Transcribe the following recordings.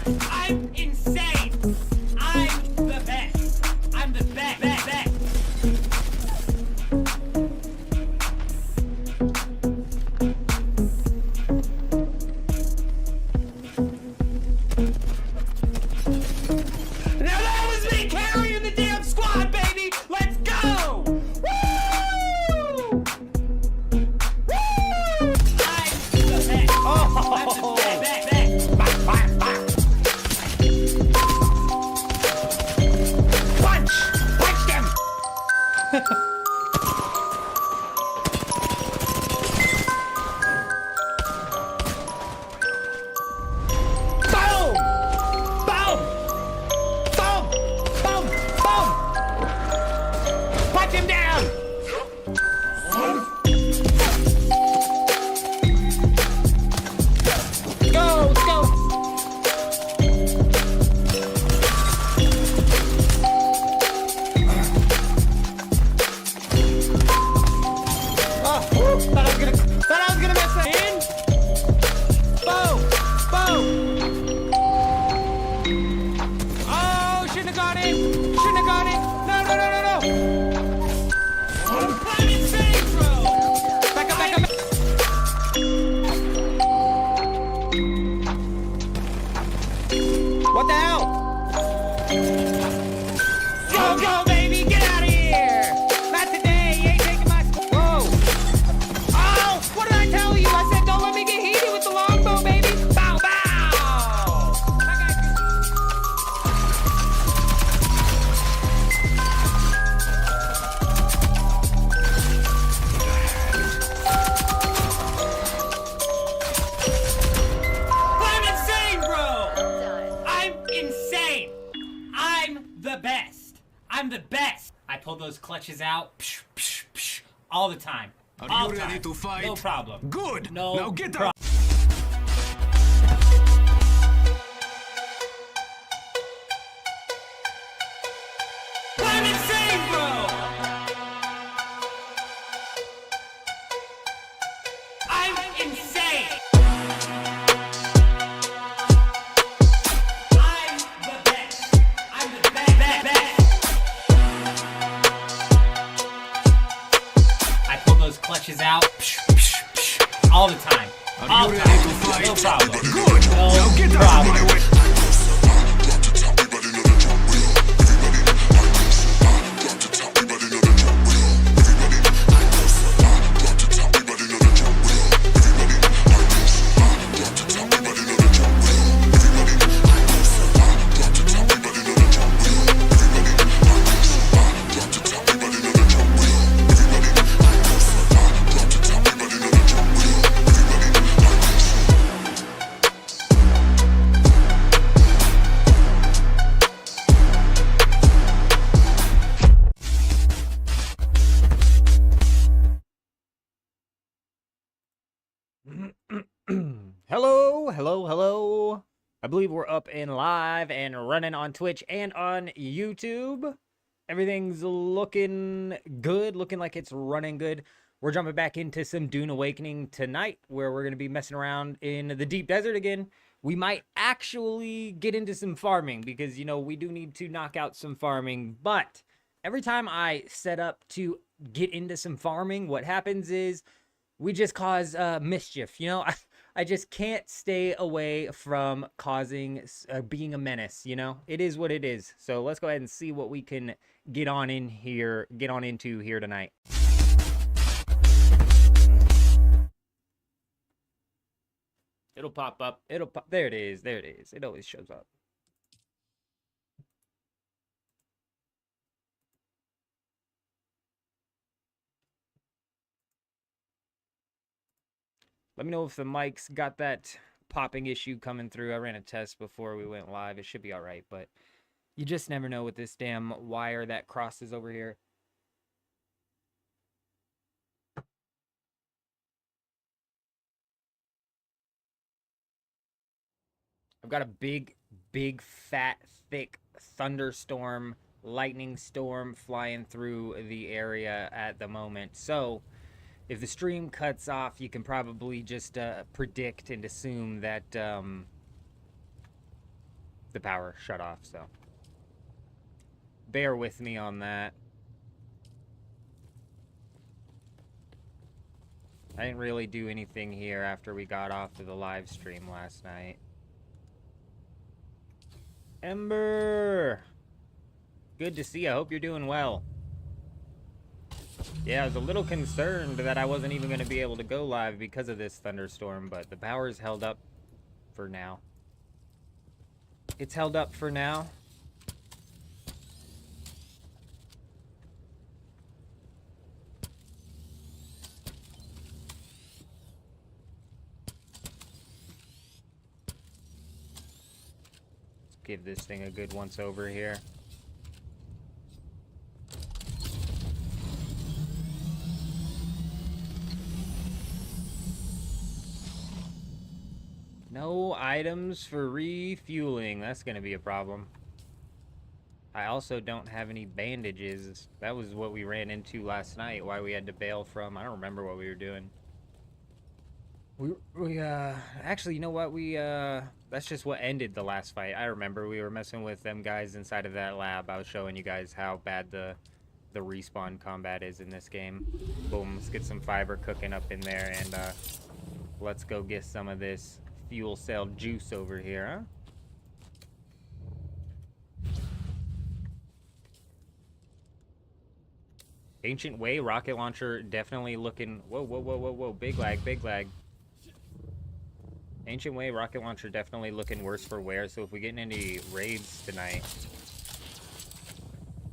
I'm insane. I'm the best. I'm the best. Now that was me carrying the damn squad, baby. Let's go. Woo! Woo! I'm the best. Oh, I'm the best. Punch them. Boom! Boom! Boom! Boom! Boom! Punch him down! Go! Let's go! Oh, thought I was gonna miss that. In. Boom! Boom! Oh, shouldn't have gone in! Shouldn't have gone in! No! I'm insane, bro! Back up! What the hell? Go, baby! Get out of here! Not today! You ain't taking my... Whoa! Oh! What did I tell you? I said don't let me get heated with the longbow, baby! Bow, bow! I got you. I'm insane, bro! I'm insane! I'm the best! I'm the best! I pull those clutches out all the time. Are you ready to fight? No problem. Good. No Now get pro- up. I'm insane, bro! I'm insane! I'm the best! I'm the best! I pull those clutches out all the time. Are you ready to fight? No problem. Good. No Now get out of problem. my way. Hello. I believe we're up and live and running on Twitch and on YouTube. Everything's looking good, looking like it's running good. We're jumping back into some Dune Awakening tonight, where we're going to be messing around in the deep desert again. We might actually get into some farming because, you know, we do need to knock out some farming. But every time I set up to get into some farming, what happens is we just cause mischief, you know? I just can't stay away from causing, being a menace, you know? It is what it is. So let's go ahead and see what we can get on into here tonight. It'll pop up. There it is. It always shows up. Let me know if the mic's got that popping issue coming through. I ran a test before we went live. It should be all right, but you just never know with this damn wire that crosses over here. I've got a big, fat, thick thunderstorm, lightning storm flying through the area at the moment. So if the stream cuts off, you can probably just predict and assume that the power shut off, so bear with me on that. I didn't really do anything here after we got off of the live stream last night. Ember! Good to see you. I hope you're doing well. Yeah, I was a little concerned that I wasn't even going to be able to go live because of this thunderstorm, but the power's held up for now. It's held up for now. Let's give this thing a good once over here. No items for refueling. That's going to be a problem. I also don't have any bandages. That was what we ran into last night, why we had to bail from. I don't remember what we were doing. Actually, you know what? That's just what ended the last fight. I remember we were messing with them guys inside of that lab. I was showing you guys how bad the respawn combat is in this game. Boom, let's get some fiber cooking up in there, and let's go get some of this fuel cell juice over here, huh? Ancient Way rocket launcher definitely looking... Whoa, whoa, whoa, whoa, whoa. Big lag, big lag. Ancient Way rocket launcher definitely looking worse for wear, so if we get any raids tonight,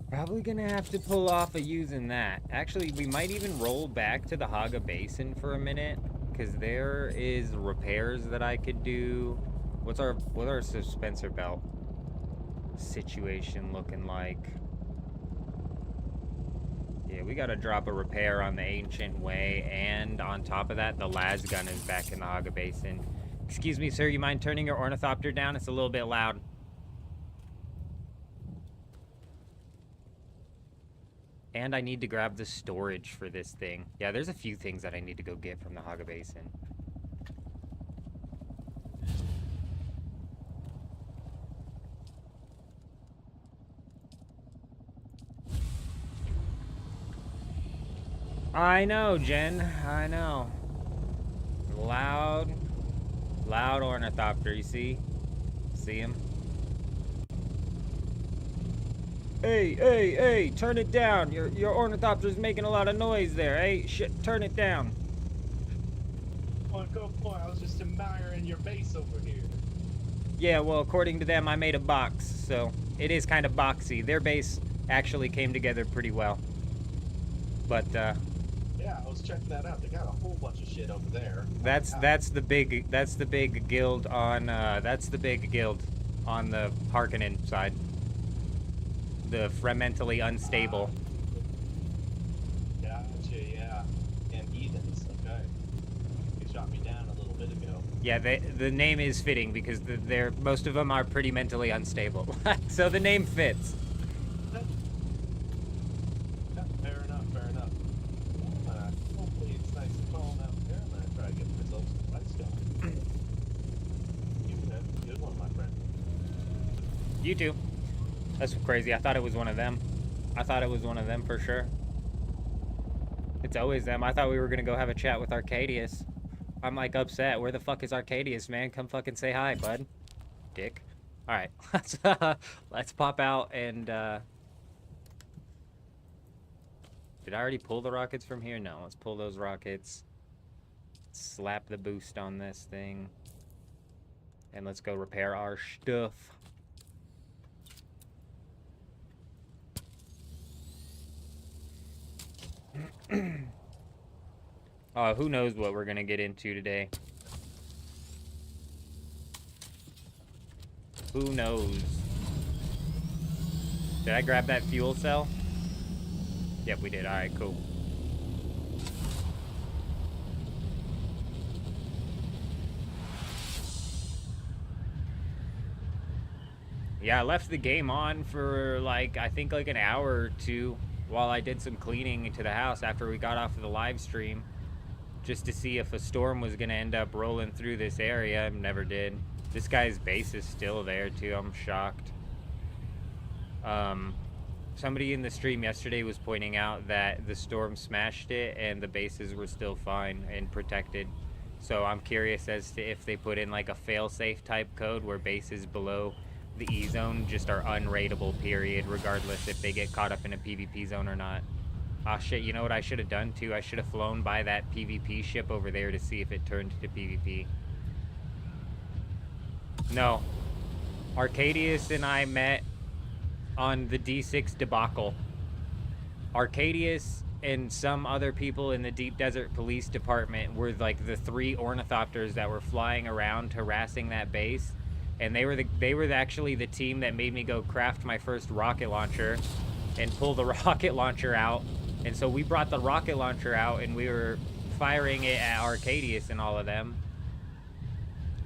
probably gonna have to pull off of using that. Actually, we might even roll back to the Haga Basin for a minute, because there is repairs that I could do. What's our suspensor belt situation looking like? Yeah, we gotta drop a repair on the Ancient Way, and on top of that, the las gun is back in the Haga Basin. Excuse me, sir, you mind turning your ornithopter down? It's a little bit loud. And I need to grab the storage for this thing. Yeah, there's a few things that I need to go get from the Haga Basin. I know, Jen. I know. Loud ornithopter, you see? See him? Hey, turn it down. Your ornithopter's making a lot of noise there. Hey, shit, turn it down. Oh, go for it. I was just admiring your base over here. Yeah, well, according to them, I made a box, so it is kind of boxy. Their base actually came together pretty well. But, yeah, I was checking that out. They got a whole bunch of shit over there. That's the big guild on the Harkonnen side. The Frementally Unstable. Gotcha, yeah. And heathens, okay. You shot me down a little bit ago. Yeah, the name is fitting because most of them are pretty mentally unstable. So the name fits. Fair enough. Hopefully it's nice and calm out there. I'm gonna try to get myself some lights going. You have a good one, my friend. You too. That's crazy. I thought it was one of them. I thought it was one of them for sure. It's always them. I thought we were gonna go have a chat with Arcadius. I'm like upset. Where the fuck is Arcadius, man? Come fucking say hi, bud. Dick. Alright. Let's pop out and did I already pull the rockets from here? No, let's pull those rockets. Slap the boost on this thing. And let's go repair our stuff. Who knows what we're gonna get into today? Who knows? Did I grab that fuel cell? Yep, we did. Alright, cool. Yeah, I left the game on for I think an hour or two while I did some cleaning into the house after we got off of the live stream, just to see if a storm was gonna end up rolling through this area. Never did. This guy's base is still there too. I'm shocked. Somebody in the stream yesterday was pointing out that the storm smashed it and the bases were still fine and protected. So I'm curious as to if they put in like a fail-safe type code where bases below the E zone just are unraidable, period, regardless if they get caught up in a PvP zone or not. Ah, shit, you know what I should have done too? I should have flown by that PvP ship over there to see if it turned to PvP. No. Arcadius and I met on the D6 debacle. Arcadius and some other people in the Deep Desert Police Department were like the 3 ornithopters that were flying around harassing that base. And they were actually the team that made me go craft my first rocket launcher and pull the rocket launcher out. And so we brought the rocket launcher out and we were firing it at Arcadius and all of them.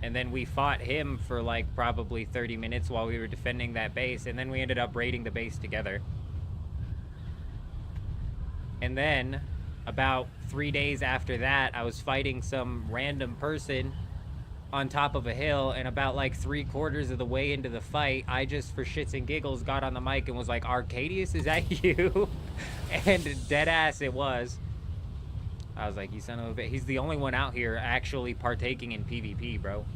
And then we fought him for like probably 30 minutes while we were defending that base. And then we ended up raiding the base together. And then about 3 days after that, I was fighting some random person on top of a hill. And about like 3/4 of the way into the fight, I just for shits and giggles got on the mic and was like, Arcadius, is that you? And dead ass it was. I was like, you son of a bitch. He's the only one out here actually partaking in PvP, bro.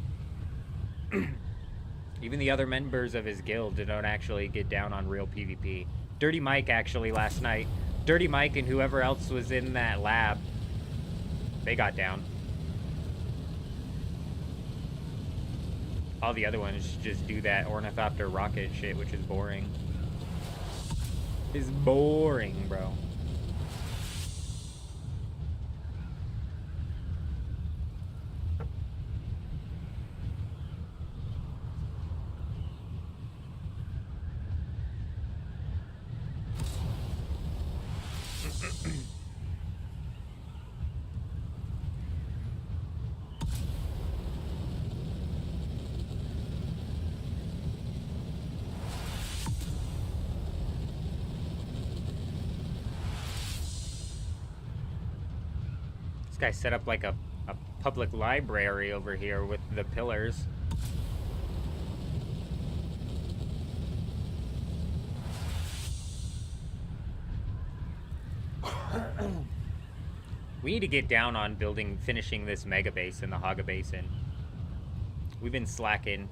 Even the other members of his guild don't actually get down on real PvP. Dirty Mike actually last night. Dirty Mike and whoever else was in that lab, they got down. All the other ones just do that ornithopter rocket shit, which is boring. It's boring, bro. This guy set up like a public library over here with the pillars. We need to get down on finishing this mega base in the Haga Basin. We've been slacking.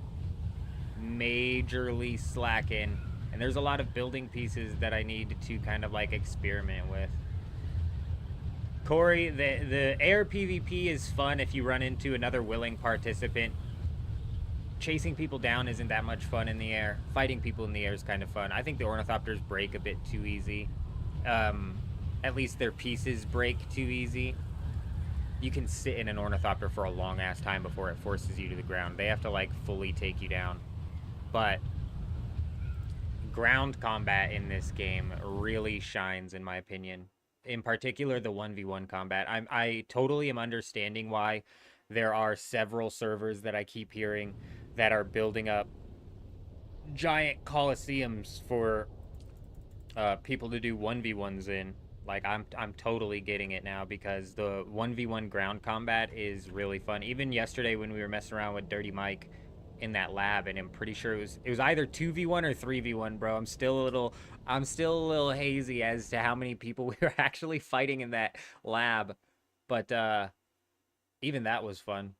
Majorly slacking. And there's a lot of building pieces that I need to kind of like experiment with. Corey, the air PvP is fun if you run into another willing participant. Chasing people down isn't that much fun in the air. Fighting people in the air is kind of fun. I think the ornithopters break a bit too easy. At least their pieces break too easy. You can sit in an ornithopter for a long ass time before it forces you to the ground. They have to like fully take you down. But ground combat in this game really shines in my opinion. In particular, the 1v1 combat. I totally am understanding why there are several servers that I keep hearing that are building up giant coliseums for people to do 1v1s in. Like, I'm totally getting it now because the 1v1 ground combat is really fun. Even yesterday when we were messing around with Dirty Mike in that lab, and I'm pretty sure it was either 2v1 or 3v1, bro. I'm still a little hazy as to how many people we were actually fighting in that lab. But even that was fun.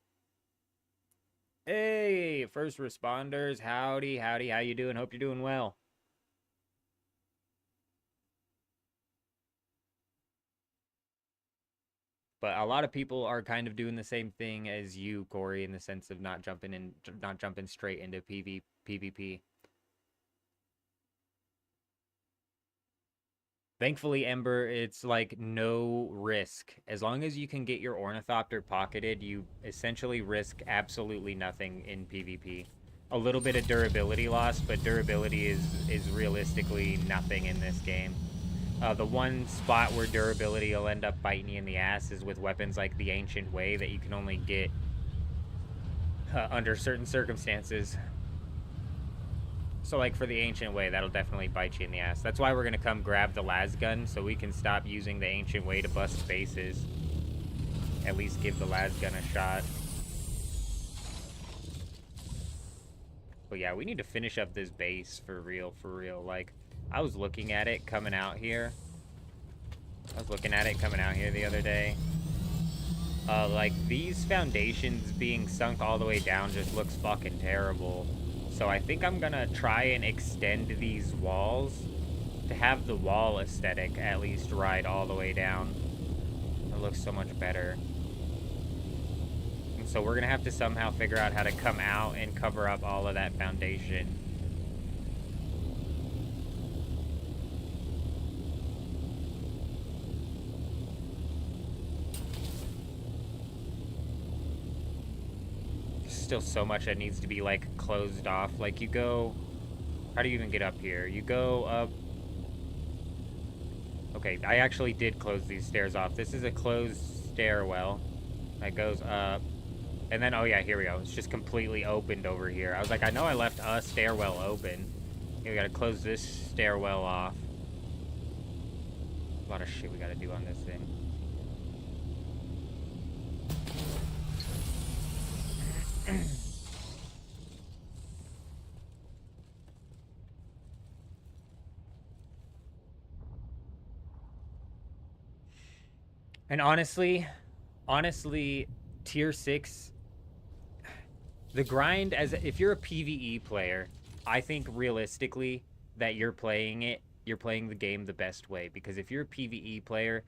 Hey, first responders, howdy, how you doing? Hope you're doing well. But a lot of people are kind of doing the same thing as you, Corey, in the sense of not jumping straight into PvP. Thankfully, Ember, it's like no risk. As long as you can get your ornithopter pocketed, you essentially risk absolutely nothing in PvP. A little bit of durability loss, but durability is realistically nothing in this game. The one spot where durability will end up biting you in the ass is with weapons like the Ancient Way that you can only get under certain circumstances. So like for the Ancient Way, that'll definitely bite you in the ass. That's why we're going to come grab the las gun so we can stop using the Ancient Way to bust bases. At least give the las gun a shot. But yeah, we need to finish up this base for real, for real. Like, I was looking at it coming out here. I was looking at it coming out here the other day. Like, these foundations being sunk all the way down just looks fucking terrible. So I think I'm gonna try and extend these walls to have the wall aesthetic at least ride all the way down. It looks so much better. And so we're gonna have to somehow figure out how to come out and cover up all of that foundation. Still so much that needs to be like closed off. Like, you go, how do you even get up here? You go up. Okay, I actually did close these stairs off. This is a closed stairwell that goes up, and then, oh yeah, here we go. It's just completely opened over here. I was like, I know I left a stairwell open. Okay, we gotta close this stairwell off. A lot of shit we gotta do on this thing. And honestly, tier 6, the grind, as if you're a PvE player, I think realistically that you're playing the game the best way. Because if you're a PvE player,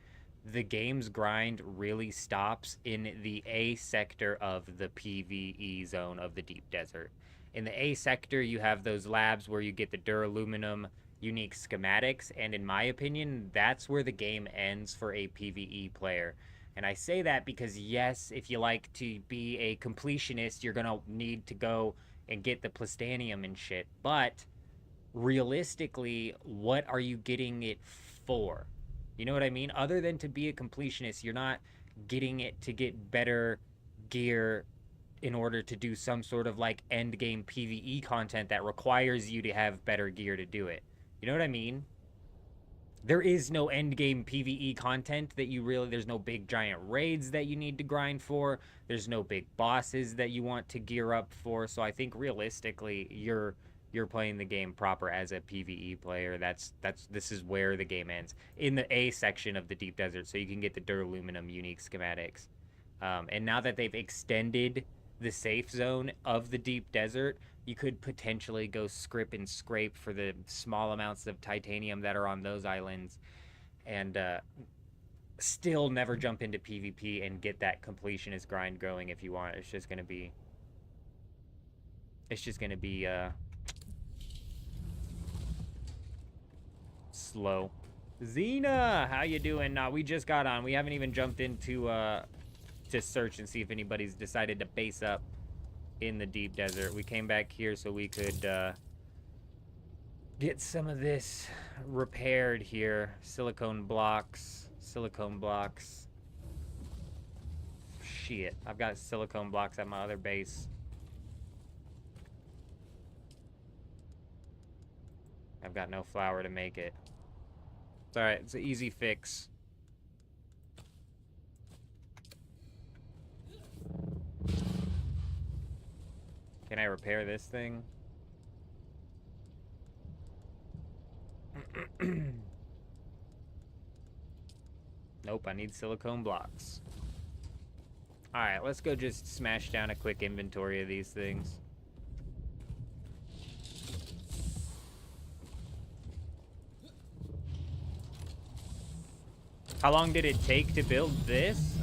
the game's grind really stops in the A sector of the PvE zone of the deep desert. In the A sector, you have those labs where you get the duraluminum unique schematics, and in my opinion, that's where the game ends for a PvE player. And I say that because, yes, if you like to be a completionist, you're gonna need to go and get the plastanium and shit. But realistically, what are you getting it for? You know what I mean? Other than to be a completionist, you're not getting it to get better gear in order to do some sort of like end game PvE content that requires you to have better gear to do it. You know what I mean? There is no end game PvE content that you really, there's no big giant raids that you need to grind for. There's no big bosses that you want to gear up for. So I think realistically, you're playing the game proper as a PvE player. This is where the game ends, in the A section of the deep desert, so you can get the duraluminum unique schematics. And now that they've extended the safe zone of the deep desert, you could potentially go script and scrape for the small amounts of titanium that are on those islands, and still never jump into PvP and get that completionist grind going if you want. It's just gonna be slow. Xena, how you doing? Nah, we just got on. We haven't even jumped into to search and see if anybody's decided to base up in the deep desert. We came back here so we could get some of this repaired here. Silicone blocks. Shit, I've got silicone blocks at my other base. I've got no flour to make it. It's alright, it's an easy fix. Can I repair this thing? Nope, I need silicone blocks. Alright, let's go just smash down a quick inventory of these things. How long did it take to build this?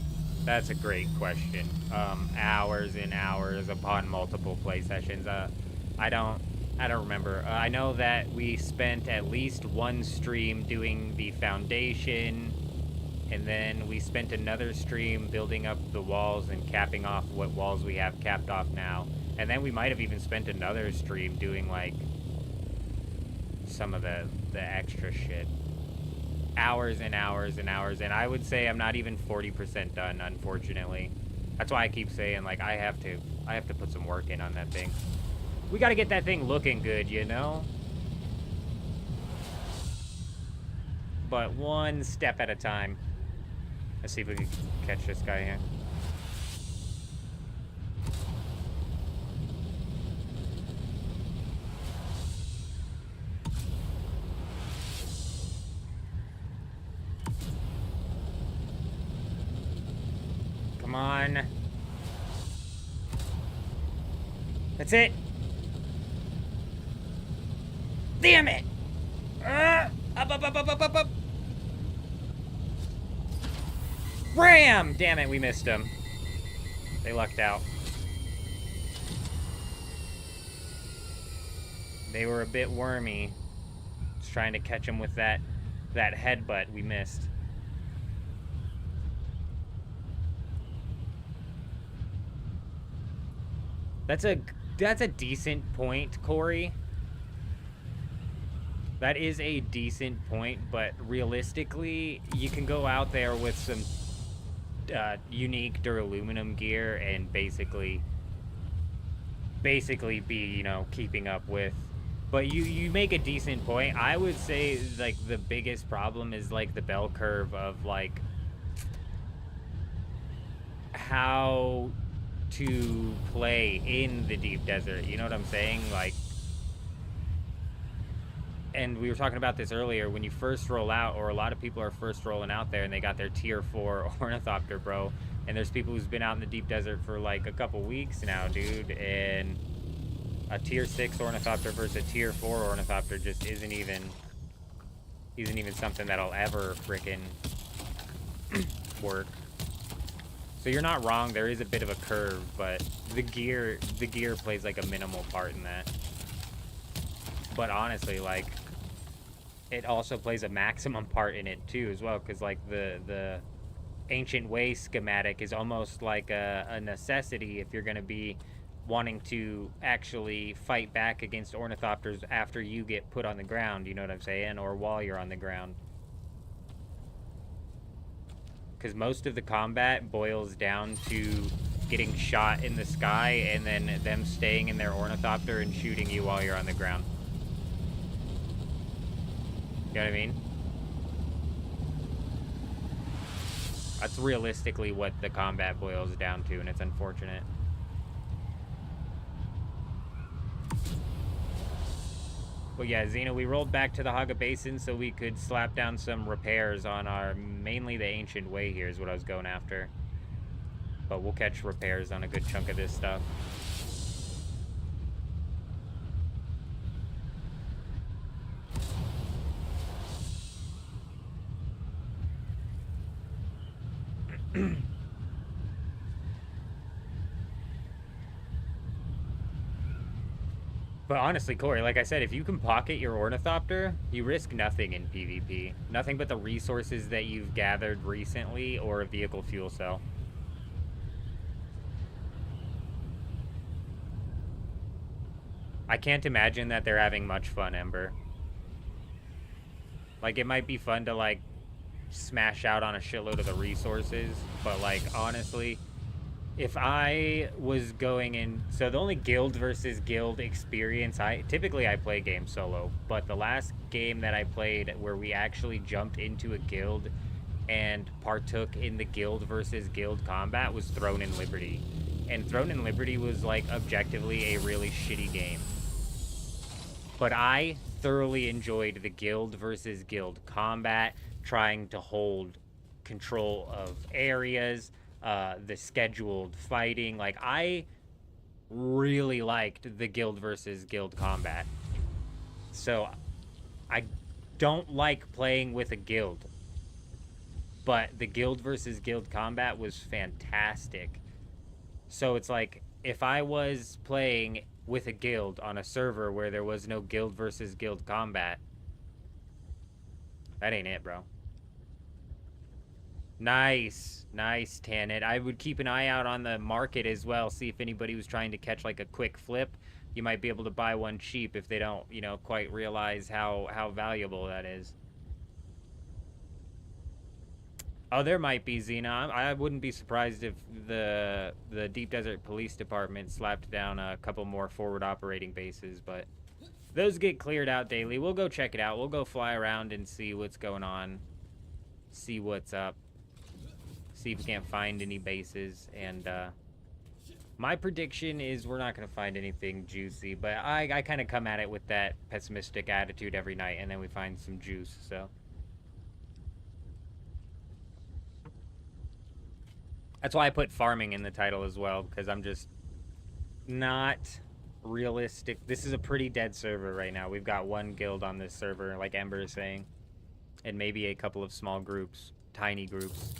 That's a great question. Hours and hours upon multiple play sessions. I don't remember. I know that we spent at least one stream doing the foundation, and then we spent another stream building up the walls and capping off what walls we have capped off now. And then we might have even spent another stream doing like some of the extra shit. Hours and hours and hours, and I would say I'm not even 40% done, unfortunately. That's why I keep saying, like, I have to put some work in on that thing. We gotta get that thing looking good, you know? But one step at a time. Let's see if we can catch this guy here. on. That's it. Damn it! Up. Ram! Damn it, we missed him. They lucked out. They were a bit wormy. Just trying to catch him with that headbutt we missed. That's a decent point, Corey. That is a decent point, but realistically, you can go out there with some unique duraluminum gear and basically be, you know, keeping up with. But you make a decent point. I would say, like, the biggest problem is, like, the bell curve of, like, how to play in the deep desert. You know what I'm saying? Like, and we were talking about this earlier, when you first roll out, or a lot of people are first rolling out there and they got their tier 4 ornithopter, bro, and there's people who's been out in the deep desert for like a couple weeks now, dude, and a tier 6 ornithopter versus a tier 4 ornithopter just isn't even something that'll ever frickin' work. So you're not wrong, there is a bit of a curve, but the gear plays like a minimal part in that. But honestly, like, it also plays a maximum part in it too as well, because like the Ancient Way schematic is almost like a necessity if you're going to be wanting to actually fight back against ornithopters after you get put on the ground, you know what I'm saying, or while you're on the ground. Because most of the combat boils down to getting shot in the sky and then them staying in their ornithopter and shooting you while you're on the ground. You know what I mean? That's realistically what the combat boils down to, and it's unfortunate. But yeah, Xena, we rolled back to the Haga Basin so we could slap down some repairs on our, mainly the Ancient Way here is what I was going after. But we'll catch repairs on a good chunk of this stuff. But honestly, Corey, like I said, if you can pocket your ornithopter, you risk nothing in PvP. Nothing but the resources that you've gathered recently or a vehicle fuel cell. I can't imagine that they're having much fun, Ember. Like, it might be fun to, like, smash out on a shitload of the resources, but, like, honestly, if I was going in, so the only guild versus guild experience, typically I play games solo, but the last game that I played where we actually jumped into a guild and partook in the guild versus guild combat was Throne and Liberty. And Throne and Liberty was, like, objectively a really shitty game. But I thoroughly enjoyed the guild versus guild combat, trying to hold control of areas, the scheduled fighting. Like, I really liked the guild versus guild combat. So I don't like playing with a guild, but the guild versus guild combat was fantastic. So it's like, if I was playing with a guild on a server where there was no guild versus guild combat, that ain't it, bro. Nice, Tanit. I would keep an eye out on the market as well, see if anybody was trying to catch like a quick flip. You might be able to buy one cheap if they don't, you know, quite realize how valuable that is. Oh, there might be, Xena. I wouldn't be surprised if the Deep Desert Police Department slapped down a couple more forward operating bases, but those get cleared out daily. We'll go check it out. We'll go fly around and see what's going on, see what's up, see if we can't find any bases. And my prediction is we're not going to find anything juicy, but I kind of come at it with that pessimistic attitude every night, and then we find some juice, so. That's why I put farming in the title as well, because I'm just not realistic. This is a pretty dead server right now. We've got one guild on this server, like Ember is saying, and maybe a couple of small groups, tiny groups.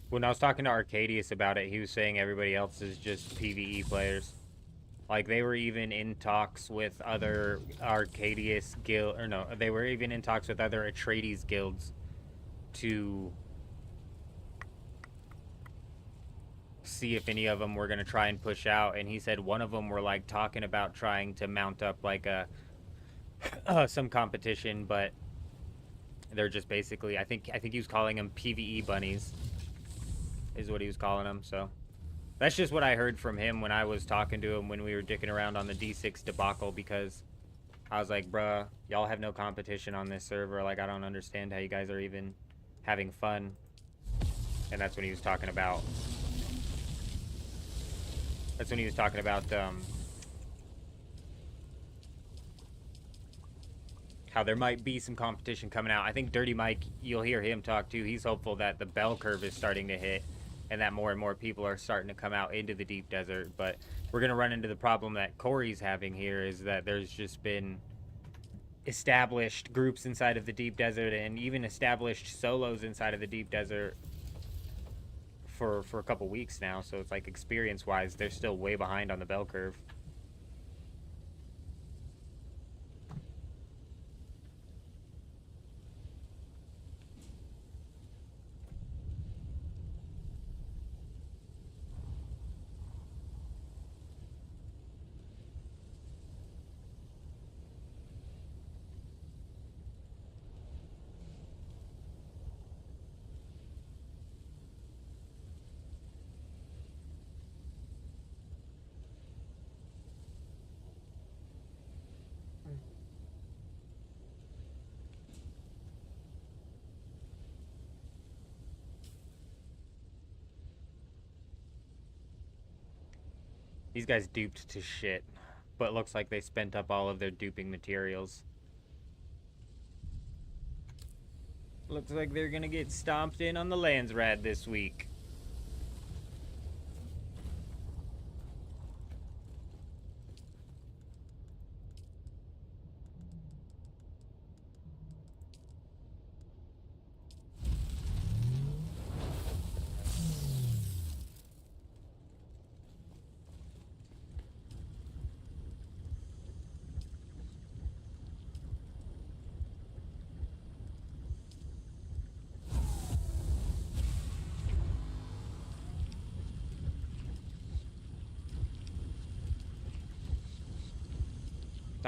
When I was talking to Arcadius about it, he was saying everybody else is just PvE players. Like, they were even in talks with other Arcadius guild, or no, they were even in talks with other Atreides guilds to see if any of them were going to try and push out. And he said one of them were, like, talking about trying to mount up, like, a some competition, but they're just basically, I think he was calling them PvE bunnies, is what he was calling them, so... That's just what I heard from him when I was talking to him when we were dicking around on the D6 debacle, because I was like, bruh, y'all have no competition on this server. Like, I don't understand how you guys are even having fun. And that's when he was talking about... That's when he was talking about, how there might be some competition coming out. I think Dirty Mike, you'll hear him talk too. He's hopeful that the bell curve is starting to hit, and that more and more people are starting to come out into the deep desert. But we're going to run into the problem that Corey's having here, is that there's just been established groups inside of the deep desert, and even established solos inside of the deep desert for a couple weeks now. So it's like, experience-wise, they're still way behind on the bell curve. These guys duped to shit, but looks like they spent up all of their duping materials. Looks like they're gonna get stomped in on the Landsrad this week.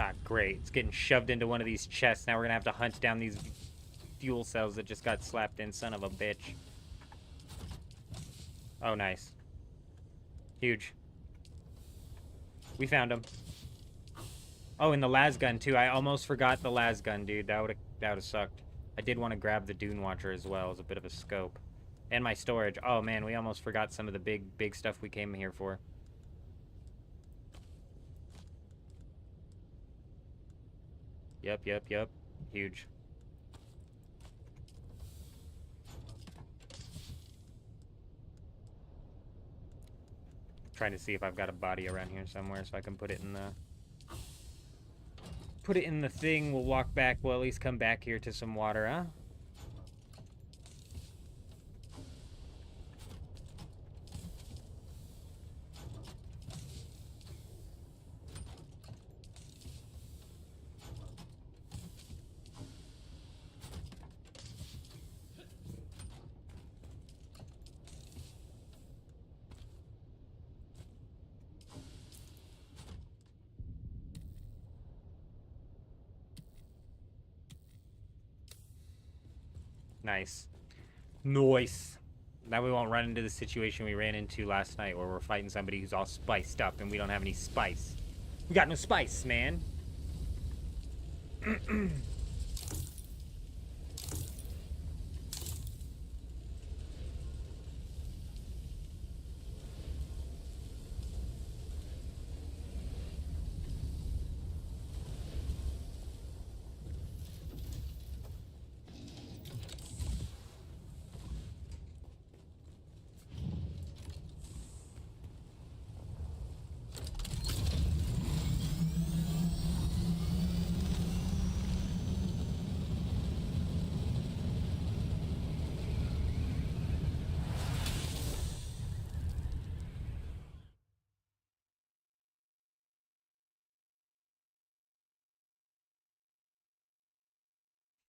Ah, great. It's getting shoved into one of these chests. Now we're gonna have to hunt down these fuel cells that just got slapped in. Son of a bitch. Oh, nice. Huge. We found him. Oh, and the las gun, too. I almost forgot the las gun, dude. That would've sucked. I did want to grab the Dune Watcher as well as a bit of a scope. And my storage. Oh, man, we almost forgot some of the big stuff we came here for. Yep. Huge. Trying to see if I've got a body around here somewhere so I can put it in the thing. We'll walk back. We'll at least come back here to some water, huh? Nice. Nice. Now we won't run into the situation we ran into last night where we're fighting somebody who's all spiced up and we don't have any spice. We got no spice, man.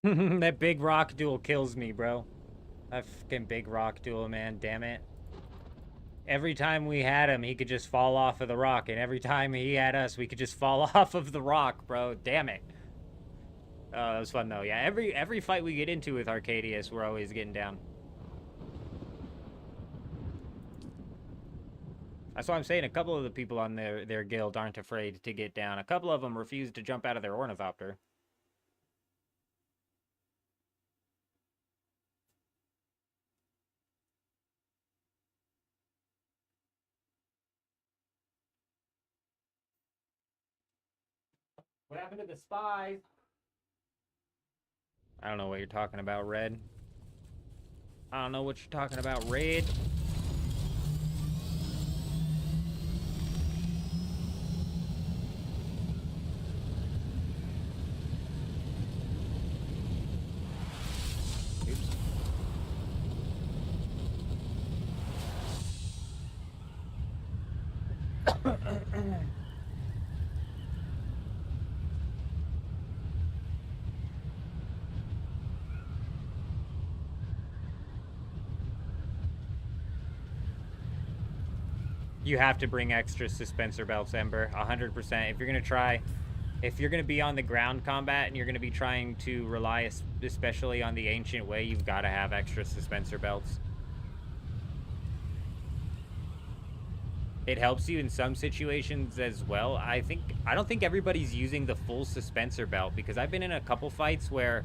That big rock duel kills me, bro. That fucking big rock duel, man. Damn it. Every time we had him, he could just fall off of the rock. And every time he had us, we could just fall off of the rock, bro. Damn it. Oh, that was fun, though. Yeah, every fight we get into with Arcadius, we're always getting down. That's why I'm saying a couple of the people on their guild aren't afraid to get down. A couple of them refuse to jump out of their ornithopter. What happened to the spies? I don't know what you're talking about, Red. I don't know what you're talking about, Red. Oops. You have to bring extra suspensor belts, Ember. 100%. If you're gonna be on the ground combat and you're gonna be trying to rely especially on the ancient way, you've got to have extra suspensor belts. It helps you in some situations as well. I don't think everybody's using the full suspensor belt, because I've been in a couple fights where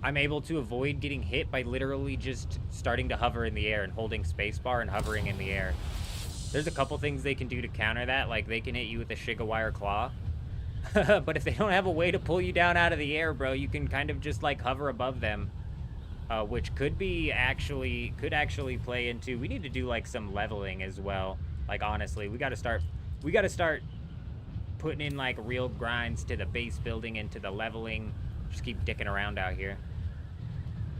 I'm able to avoid getting hit by literally just starting to hover in the air and holding spacebar and hovering in the air. There's a couple things they can do to counter that, like they can hit you with a Shigawire Claw. But if they don't have a way to pull you down out of the air, bro, you can kind of just like hover above them. Which could actually play into, we need to do like some leveling as well. Like honestly, we gotta start putting in like real grinds to the base building and to the leveling. Just keep dicking around out here.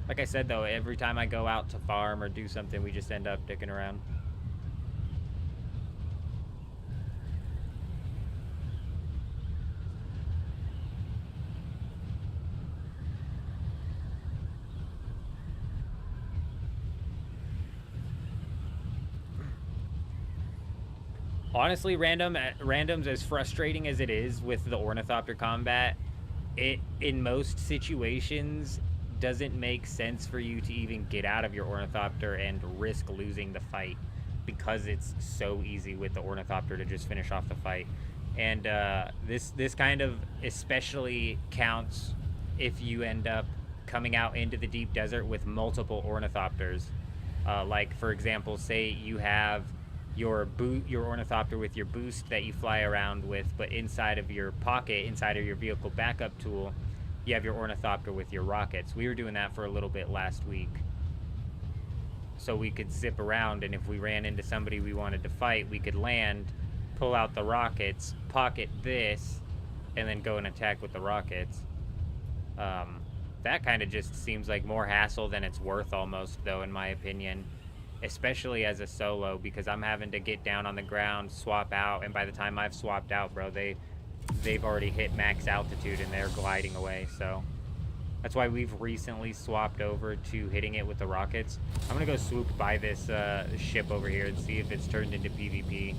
Like I said though, every time I go out to farm or do something, we just end up dicking around. Honestly, randoms, as frustrating as it is with the Ornithopter combat, it, in most situations, doesn't make sense for you to even get out of your Ornithopter and risk losing the fight, because it's so easy with the Ornithopter to just finish off the fight. And this kind of especially counts if you end up coming out into the deep desert with multiple Ornithopters. Like, for example, say you have your Ornithopter with your boost that you fly around with, but inside of your pocket, inside of your vehicle backup tool, you have your Ornithopter with your rockets. We were doing that for a little bit last week. So we could zip around, and if we ran into somebody we wanted to fight, we could land, pull out the rockets, pocket this, and then go and attack with the rockets. That kind of just seems like more hassle than it's worth almost, though, in my opinion. Especially as a solo, because I'm having to get down on the ground, swap out, and by the time I've swapped out, bro, they've already hit max altitude and they're gliding away. So that's why we've recently swapped over to hitting it with the rockets. I'm gonna go swoop by this ship over here and see if it's turned into PvP.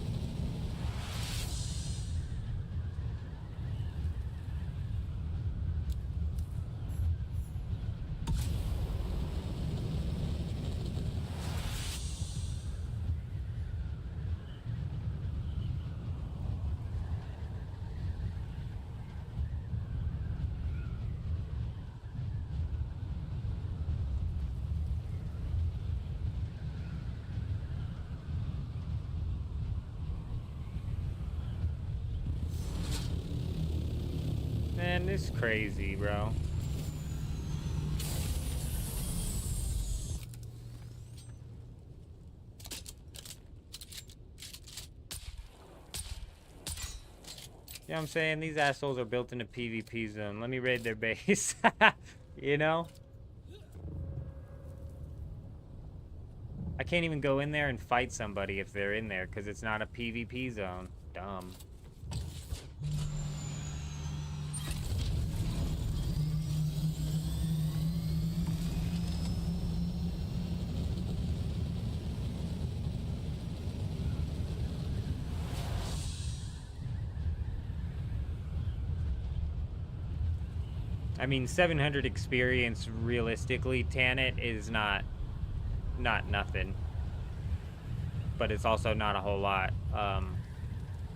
Man, this is crazy, bro. You know what I'm saying? These assholes are built in a PvP zone. Let me raid their base. You know? I can't even go in there and fight somebody if they're in there because it's not a PvP zone. Dumb. I mean, 700 experience realistically, Tanit, is not nothing. But it's also not a whole lot.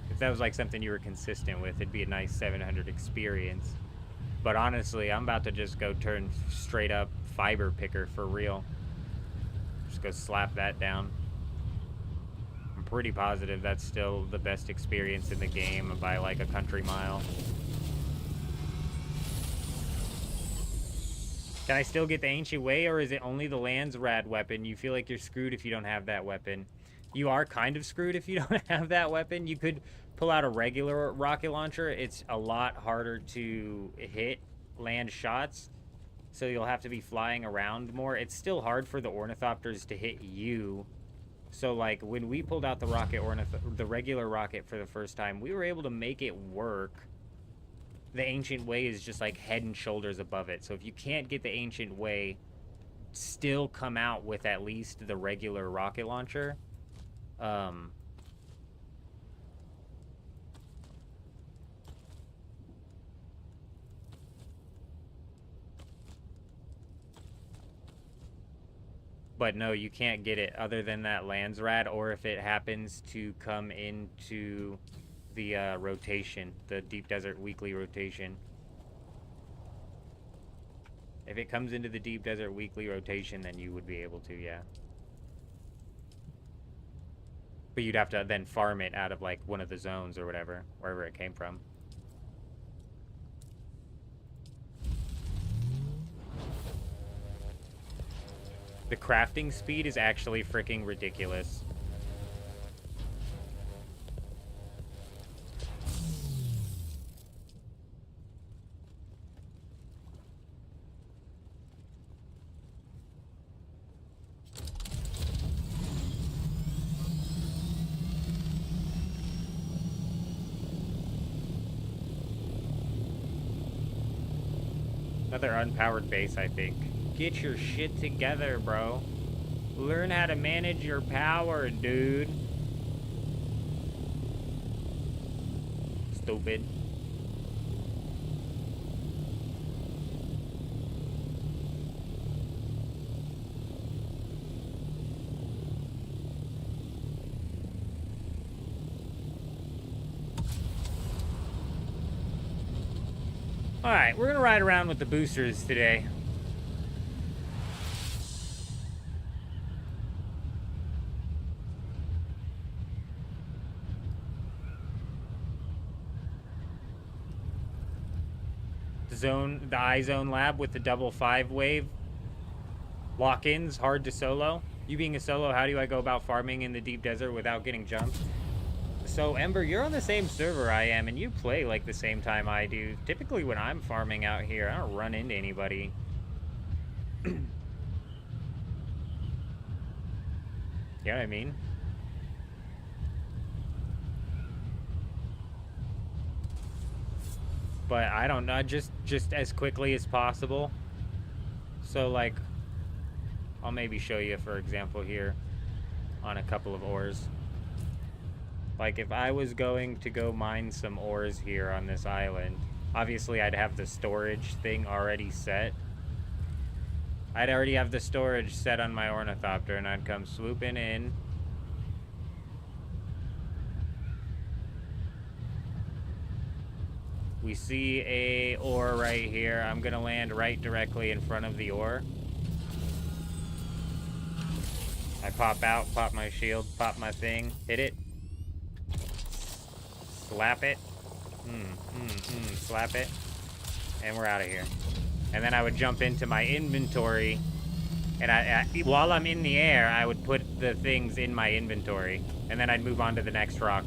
If that was like something you were consistent with, it'd be a nice 700 experience. But honestly, I'm about to just go turn straight up fiber picker for real. Just go slap that down. I'm pretty positive that's still the best experience in the game by like a country mile. Can I still get the Ancient Way, or is it only the Land's Rad weapon? You feel like you're screwed if you don't have that weapon. You are kind of screwed if you don't have that weapon. You could pull out a regular rocket launcher. It's a lot harder to hit land shots, so you'll have to be flying around more. It's still hard for the ornithopters to hit you. So, like, when we pulled out the regular rocket for the first time, we were able to make it work. The Ancient Way is just like head and shoulders above it. So if you can't get the Ancient Way, still come out with at least the regular rocket launcher. But no, you can't get it other than that Landsrad, or if it happens to come into the rotation, the Deep Desert Weekly rotation. If it comes into the Deep Desert Weekly rotation, then you would be able to, yeah. But you'd have to then farm it out of like one of the zones or whatever, wherever it came from. The crafting speed is actually freaking ridiculous. Another unpowered base, I think. Get your shit together, bro. Learn how to manage your power, dude. Stupid. Alright, we're gonna ride around with the boosters today. The iZone lab with the double 5 wave lock-ins, hard to solo. You being a solo, how do I go about farming in the deep desert without getting jumped? So Ember, you're on the same server I am, and you play like the same time I do. Typically when I'm farming out here, I don't run into anybody. You know what I mean? But I don't know, just as quickly as possible. So like, I'll maybe show you, for example, here on a couple of ores. Like if I was going to go mine some ores here on this island, obviously I'd have the storage thing already set. I'd already have the storage set on my ornithopter, and I'd come swooping in. We see a ore right here. I'm gonna land right directly in front of the ore. I pop out, pop my shield, pop my thing, hit it. Slap it. Slap it. and we're out of here. And then I would jump into my inventory, and while I'm in the air, I would put the things in my inventory, and then I'd move on to the next rock.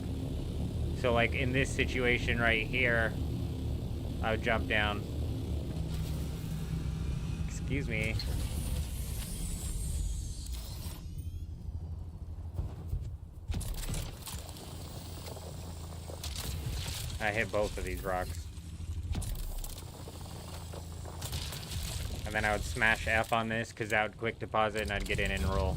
So like in this situation right here, I would jump down. Excuse me. I hit both of these rocks. And then I would smash F on this because that would quick deposit and I'd get in and roll.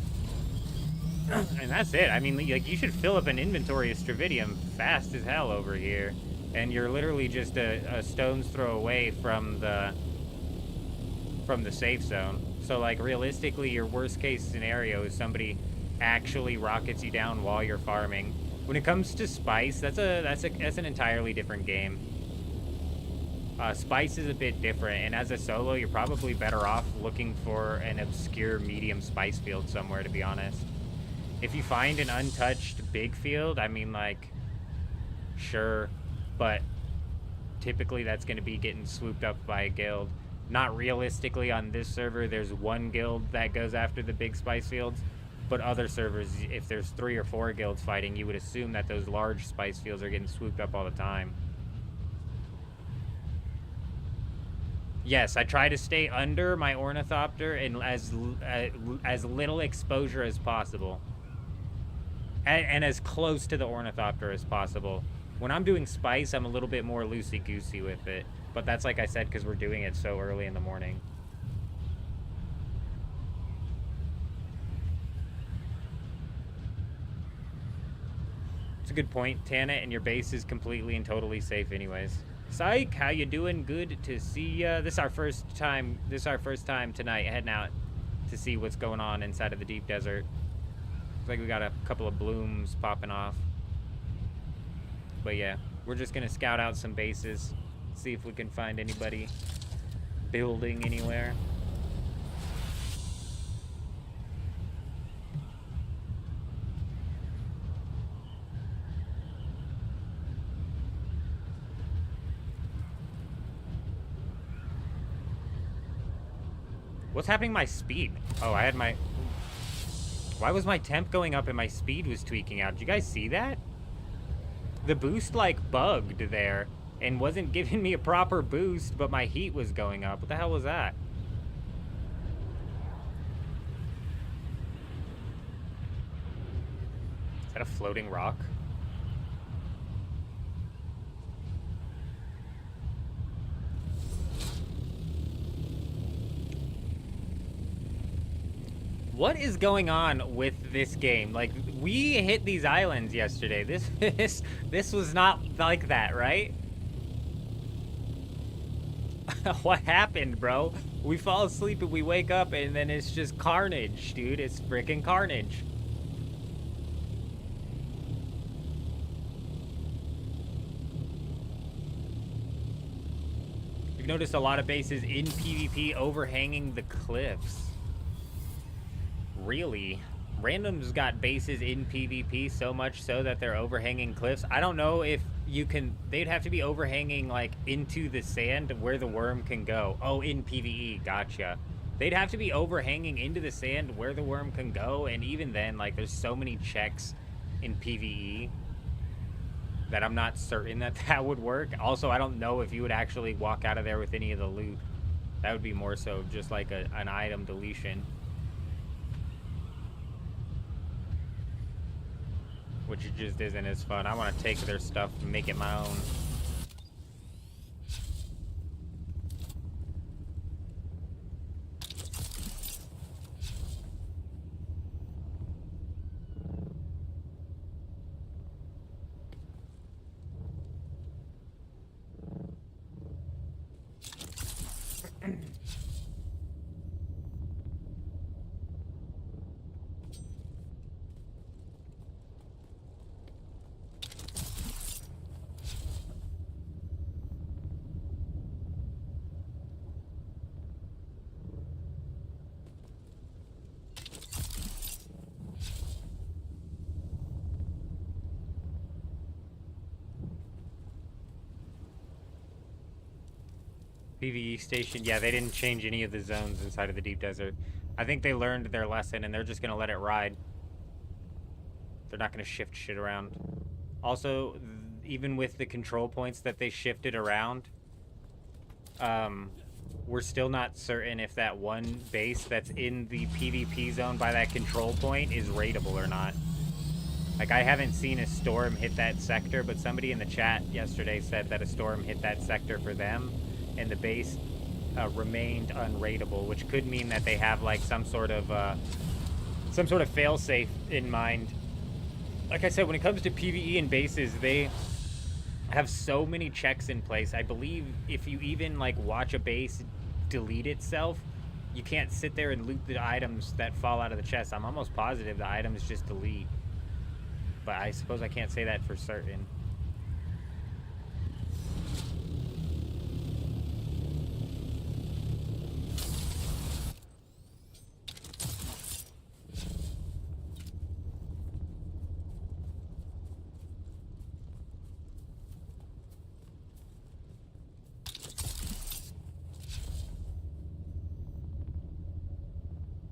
And that's it. I mean, like, you should fill up an inventory of Stravidium fast as hell over here. And you're literally just a stone's throw away from the safe zone. So, like, realistically, your worst case scenario is somebody actually rockets you down while you're farming. When it comes to Spice, that's an entirely different game. Spice is a bit different, and as a solo, you're probably better off looking for an obscure medium spice field somewhere, to be honest. If you find an untouched big field, I mean, like, sure, but typically that's going to be getting swooped up by a guild. Not realistically on this server, there's one guild that goes after the big spice fields, but other servers, if there's 3 or 4 guilds fighting, you would assume that those large spice fields are getting swooped up all the time. Yes, I try to stay under my ornithopter and as little exposure as possible. And as close to the ornithopter as possible. When I'm doing spice, I'm a little bit more loosey-goosey with it. But that's, like I said, because we're doing it so early in the morning. It's a good point, Tana, and your base is completely and totally safe anyways. Psych, how you doing? Good to see ya. This is our first time tonight heading out to see what's going on inside of the deep desert. Looks like we got a couple of blooms popping off. But yeah, we're just gonna scout out some bases, see if we can find anybody building anywhere. What's happening to my speed? Oh, I had my... Why was my temp going up and my speed was tweaking out? Did you guys see that? The boost, like, bugged there and wasn't giving me a proper boost, but my heat was going up. What the hell was that? Is that a floating rock? What is going on with this game? Like, we hit these islands yesterday. This was not like that, right? What happened, bro? We fall asleep and we wake up and then it's just carnage, dude. It's freaking carnage. You've noticed a lot of bases in PvP overhanging the cliffs. Really? Random's got bases in PvP so much so that they're overhanging cliffs. I don't know if you can... They'd have to be overhanging, like, into the sand where the worm can go. Oh, in PvE. Gotcha. They'd have to be overhanging into the sand where the worm can go, and even then, like, there's so many checks in PvE that I'm not certain that that would work. Also, I don't know if you would actually walk out of there with any of the loot. That would be more so just like an item deletion. Which just isn't as fun. I want to take their stuff and make it my own. PvE station. Yeah, they didn't change any of the zones inside of the deep desert. I think they learned their lesson and they're just gonna let it ride. They're not gonna shift shit around. Also, even with the control points that they shifted around, we're still not certain if that one base that's in the PvP zone by that control point is raidable or not. Like, I haven't seen a storm hit that sector, but somebody in the chat yesterday said that a storm hit that sector for them, and the base remained unraidable, which could mean that they have, like, some sort of fail-safe in mind. Like I said, when it comes to PvE and bases, they have so many checks in place. I believe if you even, like, watch a base delete itself, you can't sit there and loot the items that fall out of the chest. I'm almost positive the items just delete. But I suppose I can't say that for certain.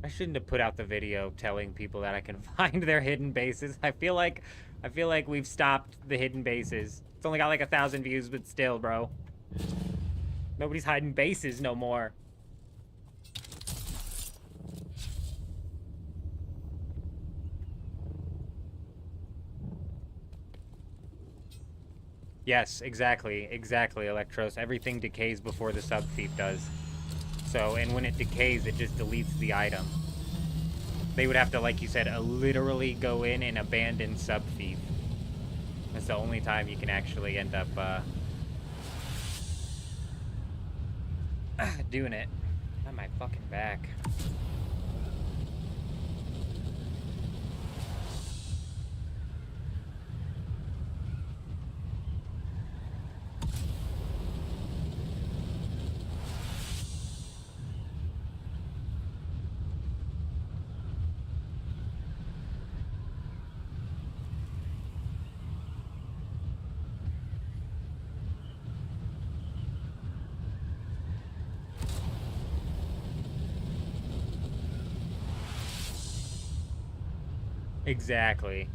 I shouldn't have put out the video telling people that I can find their hidden bases. I feel like we've stopped the hidden bases. It's only got like 1,000 views, but still, bro. Nobody's hiding bases no more. Yes, exactly, Electros. Everything decays before the sub-thief does. So, and when it decays, it just deletes the item. They would have to, like you said, literally go in and abandon sub-thief. That's the only time you can actually end up doing it. On my fucking back. Exactly.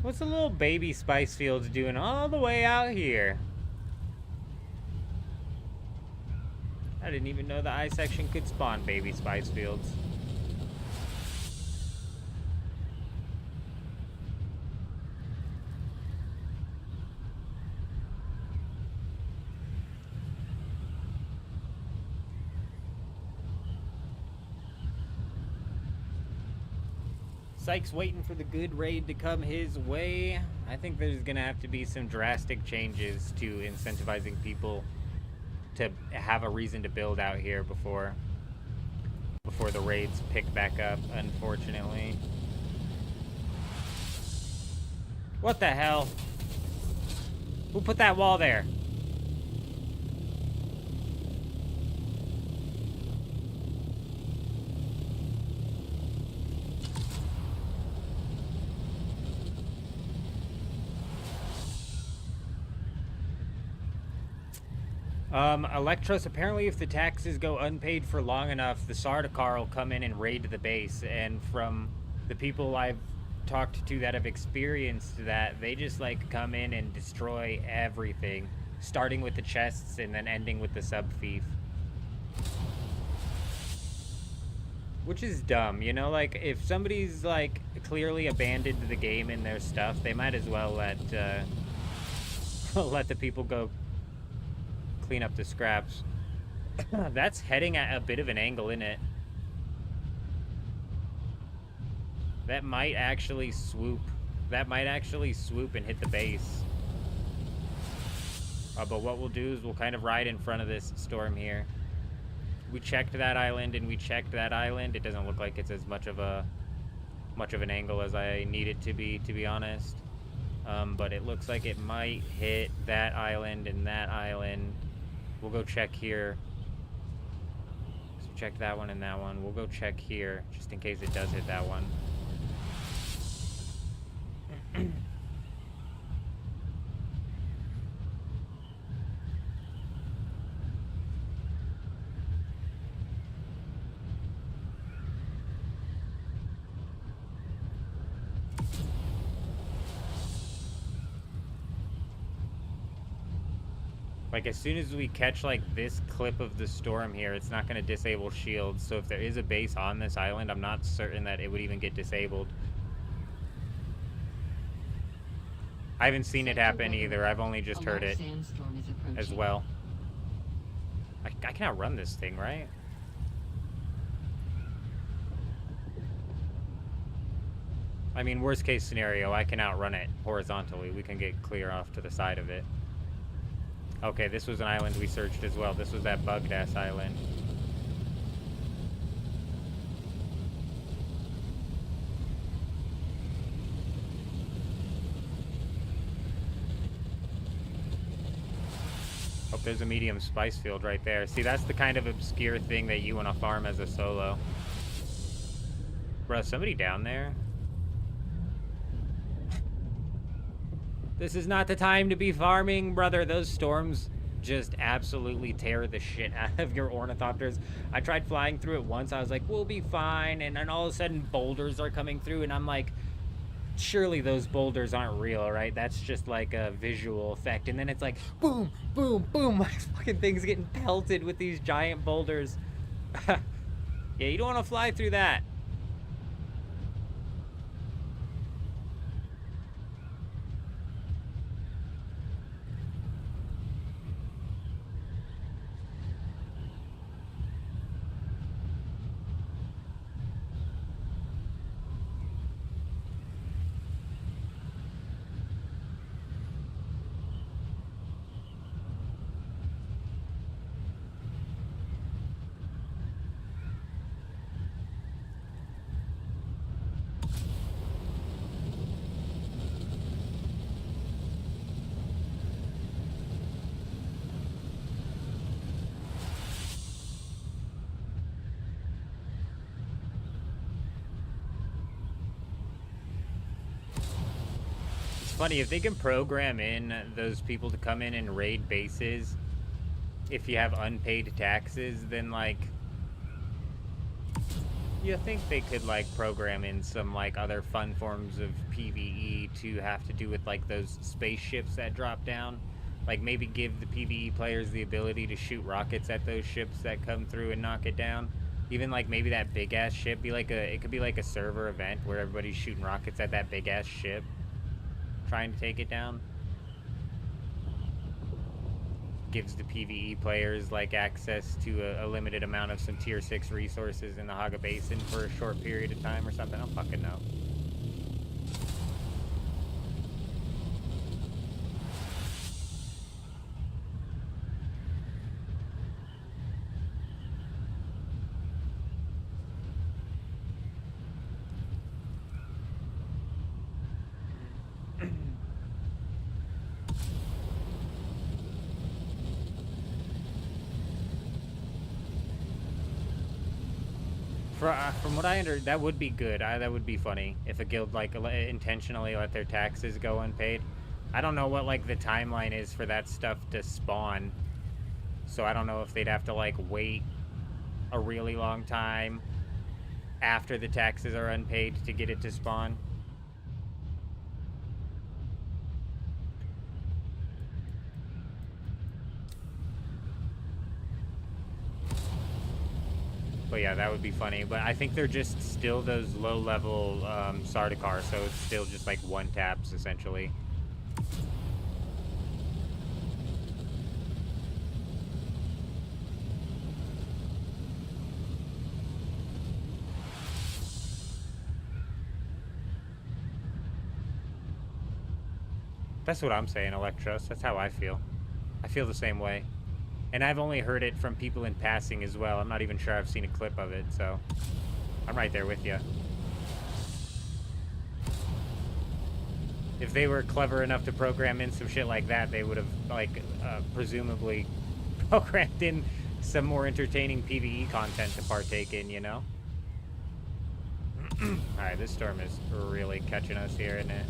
What's the little baby spice fields doing all the way out here? I didn't even know the I section could spawn baby spice fields. Sykes waiting for the good raid to come his way. I think there's gonna have to be some drastic changes to incentivizing people to have a reason to build out here before the raids pick back up, unfortunately. What the hell? Who put that wall there? Electros, apparently if the taxes go unpaid for long enough, the Sardaukar will come in and raid the base, and from the people I've talked to that have experienced that, they just like come in and destroy everything, starting with the chests and then ending with the sub-thief. Which is dumb, you know, like, if somebody's like clearly abandoned the game and their stuff, they might as well let let the people go clean up the scraps. That's heading at a bit of an angle, isn't it? That might actually swoop. That might actually swoop and hit the base. But what we'll do is we'll kind of ride in front of this storm here. We checked that island and we checked that island. It doesn't look like it's as much of a much of an angle as I need it to be honest. But it looks like it might hit that island and that island. We'll go check here. So check that one and that one. We'll go check here, just in case it does hit that one. Like, as soon as we catch, like, this clip of the storm here, it's not going to disable shields. So if there is a base on this island, I'm not certain that it would even get disabled. I haven't seen it happen either. I've only just heard it as well. I can outrun this thing, right? I mean, worst case scenario, I can outrun it horizontally. We can get clear off to the side of it. Okay, this was an island we searched as well. This was that bugged-ass island. Oh, there's a medium spice field right there. See, that's the kind of obscure thing that you want to farm as a solo. Bruh, somebody down there? This is not the time to be farming, brother. Those storms just absolutely tear the shit out of your ornithopters. I tried flying through it once. I was like, we'll be fine. And then all of a sudden, boulders are coming through. And I'm like, surely those boulders aren't real, right? That's just like a visual effect. And then it's like, boom, boom, boom. My fucking thing's getting pelted with these giant boulders. Yeah, you don't want to fly through that. Funny, if they can program in those people to come in and raid bases if you have unpaid taxes, then like you think they could like program in some like other fun forms of PvE to have to do with like those spaceships that drop down. Like maybe give the PvE players the ability to shoot rockets at those ships that come through and knock it down. Even like maybe that big ass ship be like it could be like a server event where everybody's shooting rockets at that big ass ship, trying to take it down. Gives the PvE players like access to a limited amount of some tier 6 resources in the Haga Basin for a short period of time or something. I don't fucking know. From what I understand, that would be good. That would be funny if a guild like intentionally let their taxes go unpaid. I don't know what like the timeline is for that stuff to spawn, so I don't know if they'd have to like wait a really long time after the taxes are unpaid to get it to spawn. But yeah, that would be funny. But I think they're just still those low-level Sardaukar, so it's still just like one taps, essentially. That's what I'm saying, Electros. That's how I feel. I feel the same way. And I've only heard it from people in passing as well. I'm not even sure I've seen a clip of it, so I'm right there with you. if they were clever enough to program in some shit like that, they would have, like, presumably programmed in some more entertaining PvE content to partake in, you know? Alright, this storm is really catching us here, isn't it?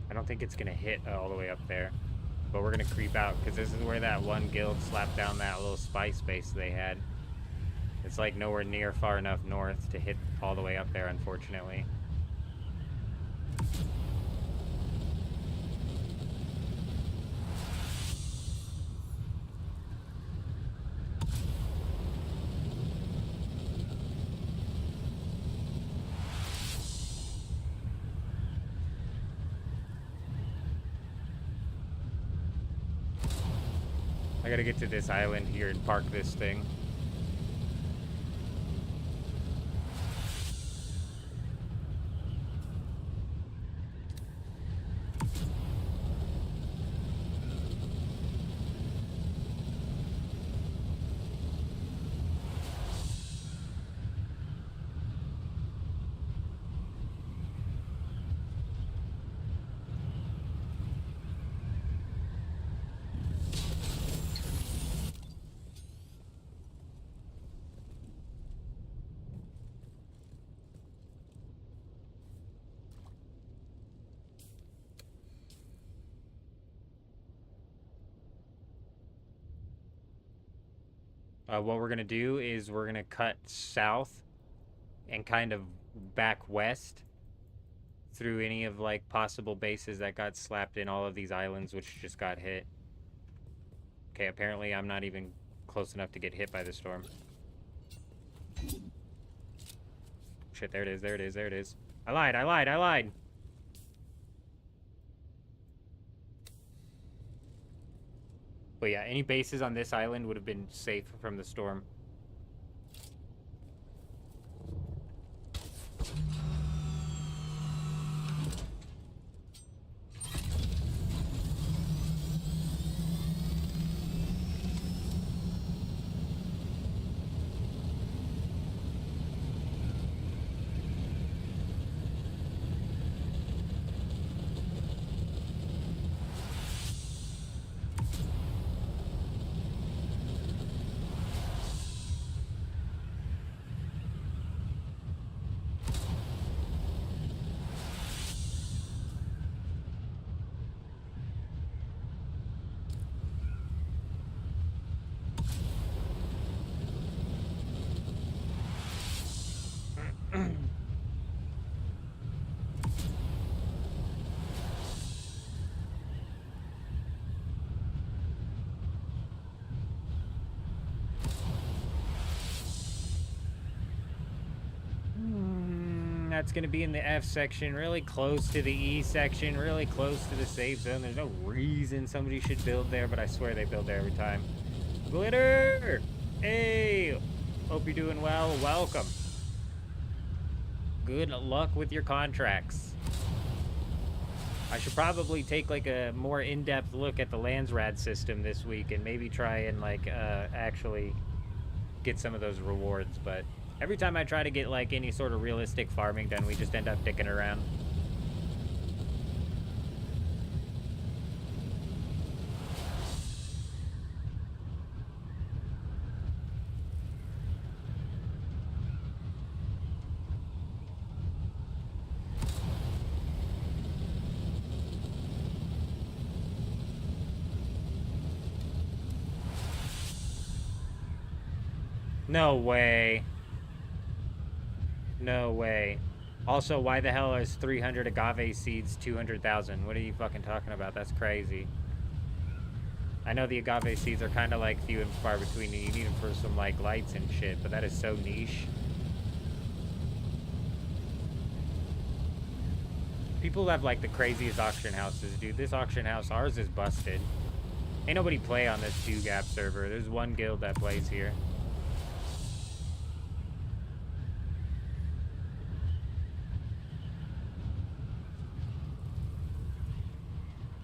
I don't think it's gonna hit all the way up there, but we're gonna creep out because this is where that one guild slapped down that little spy space they had. It's like nowhere near far enough north to hit all the way up there, unfortunately. I gotta get to this island here and park this thing. What we're gonna do is we're gonna cut south and kind of back west through any of like possible bases that got slapped in all of these islands which just got hit. Okay, apparently I'm not even close enough to get hit by the storm. Shit, there it is, there it is, there it is. I lied. But yeah, any bases on this island would have been safe from the storm. That's going to be in the F section, really close to the E section, really close to the safe zone. There's no reason somebody should build there, but I swear they build there every time. Glitter! Hey! Hope you're doing well. Welcome. Good luck with your contracts. I should probably take like a more in-depth look at the Landsrad system this week and maybe try and like actually get some of those rewards, but every time I try to get like any sort of realistic farming done, we just end up dicking around. No way. No way. Also, why the hell is 300 agave seeds 200,000? What are you fucking talking about? That's crazy. I know the agave seeds are kind of like few and far between, and you need them for some like lights and shit, but that is so niche. People have like the craziest auction houses, dude. This auction house, ours is busted. Ain't nobody play on this 2-gap server. There's one guild that plays here.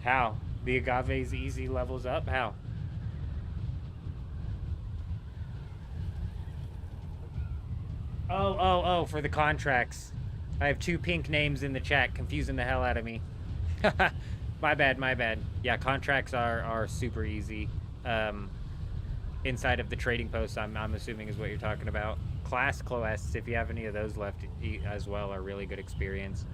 How? The agave's easy levels up? How? Oh, for the contracts. I have 2 pink names in the chat, confusing the hell out of me. My bad. Yeah, contracts are super easy. Inside of the trading posts, I'm assuming is what you're talking about. Class quests, if you have any of those left as well, are really good experience.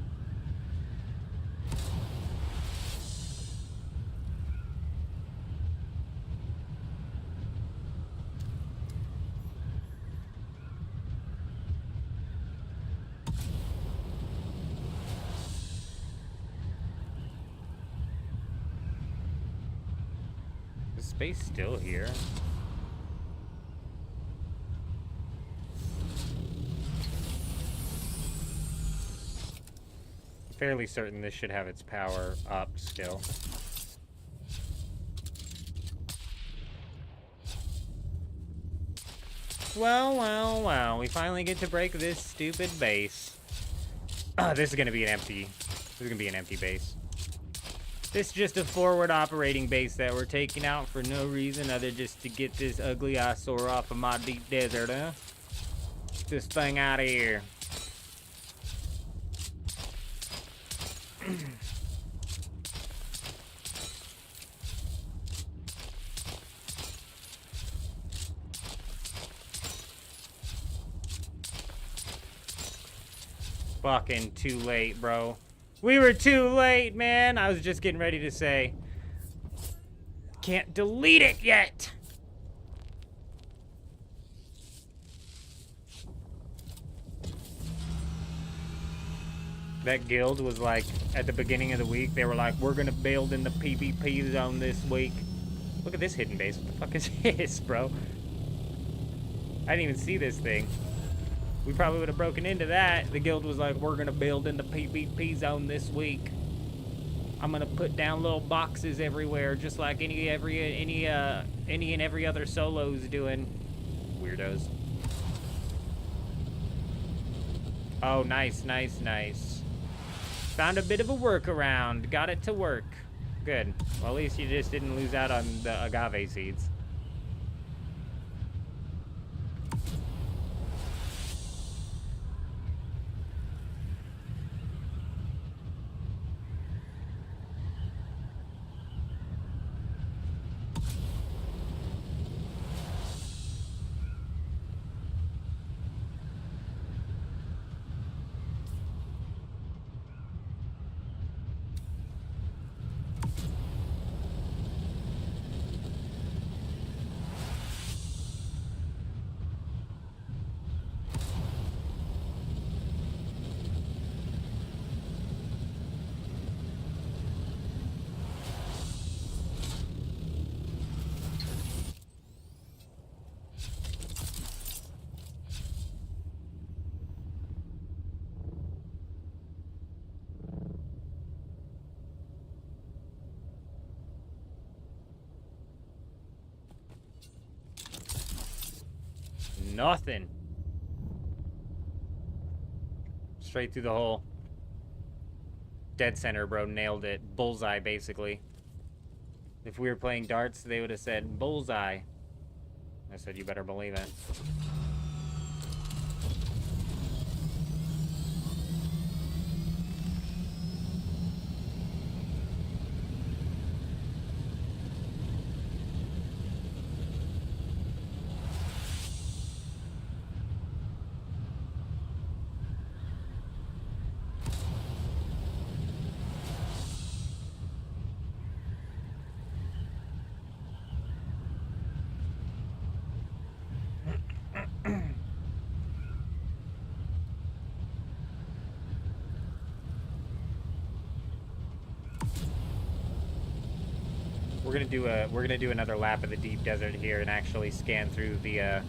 Is space still here? Fairly certain this should have its power up still. Well, we finally get to break this stupid base. This is gonna be an empty base. This is just a forward operating base that we're taking out for no reason other just to get this ugly eyesore off of my deep desert, huh? Get this thing out of here. Fucking too late, bro. We were too late, man. I was just getting ready to say, can't delete it yet. That guild was like, at the beginning of the week, they were like, we're gonna build in the PvP zone this week. Look at this hidden base. What the fuck is this, bro? I didn't even see this thing. We probably would have broken into that. The guild was like, we're gonna build in the PvP zone this week. I'm gonna put down little boxes everywhere, just like any and every other solo's doing. Weirdos. Oh, nice. Found a bit of a workaround. Got it to work. Good. Well, at least you just didn't lose out on the agave seeds. Nothing. Straight through the hole. Dead center, bro. Nailed it. Bullseye, basically. If we were playing darts, they would have said bullseye. I said, you better believe it. We're gonna do another lap of the deep desert here and actually scan through the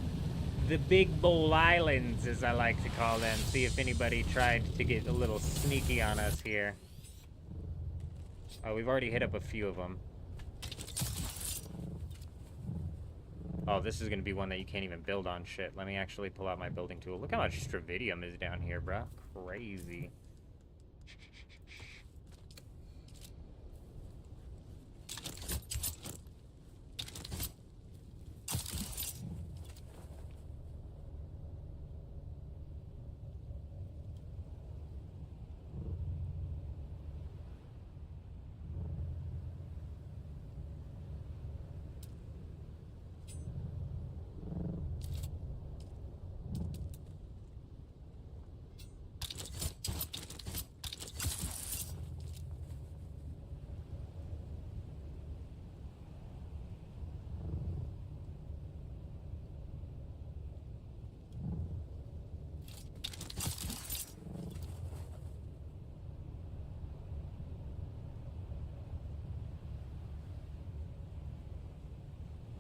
big bowl islands, as I like to call them. See if anybody tried to get a little sneaky on us here. Oh, we've already hit up a few of them. Oh, this is gonna be one that you can't even build on shit. Let me actually pull out my building tool. Look how much stravidium is down here, bro. Crazy.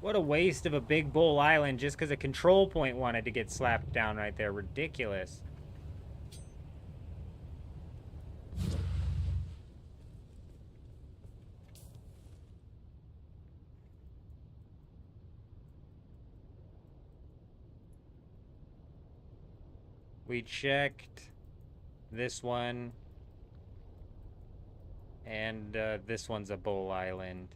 What a waste of a big bowl island just because a control point wanted to get slapped down right there. Ridiculous. We checked this one. And this one's a bowl island.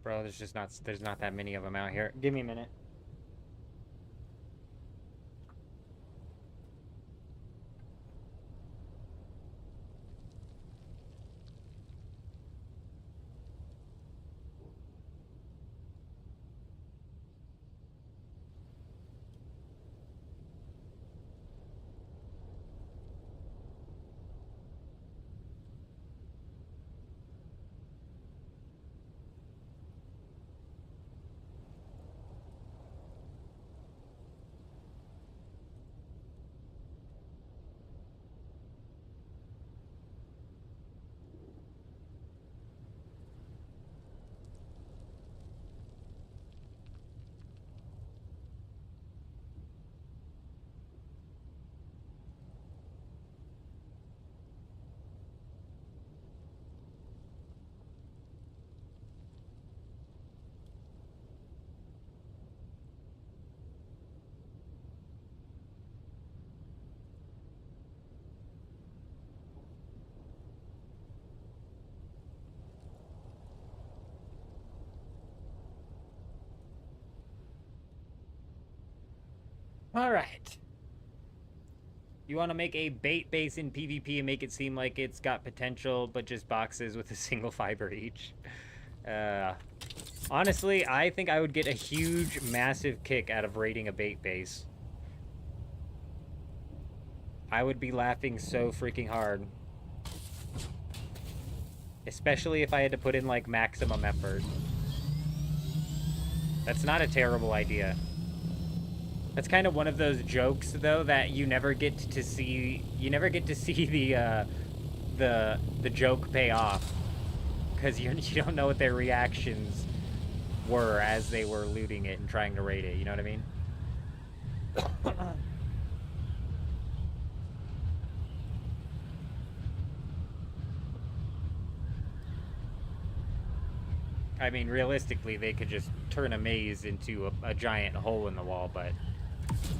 Bro, there's not that many of them out here. Give me a minute. Alright. You want to make a bait base in PvP and make it seem like it's got potential, but just boxes with a single fiber each. Honestly, I think I would get a huge, massive kick out of raiding a bait base. I would be laughing so freaking hard. Especially if I had to put in, like, maximum effort. That's not a terrible idea. That's kind of one of those jokes, though, that you never get to see. You never get to see the joke pay off, because you don't know what their reactions were as they were looting it and trying to raid it. You know what I mean? I mean, realistically, they could just turn a maze into a giant hole in the wall, but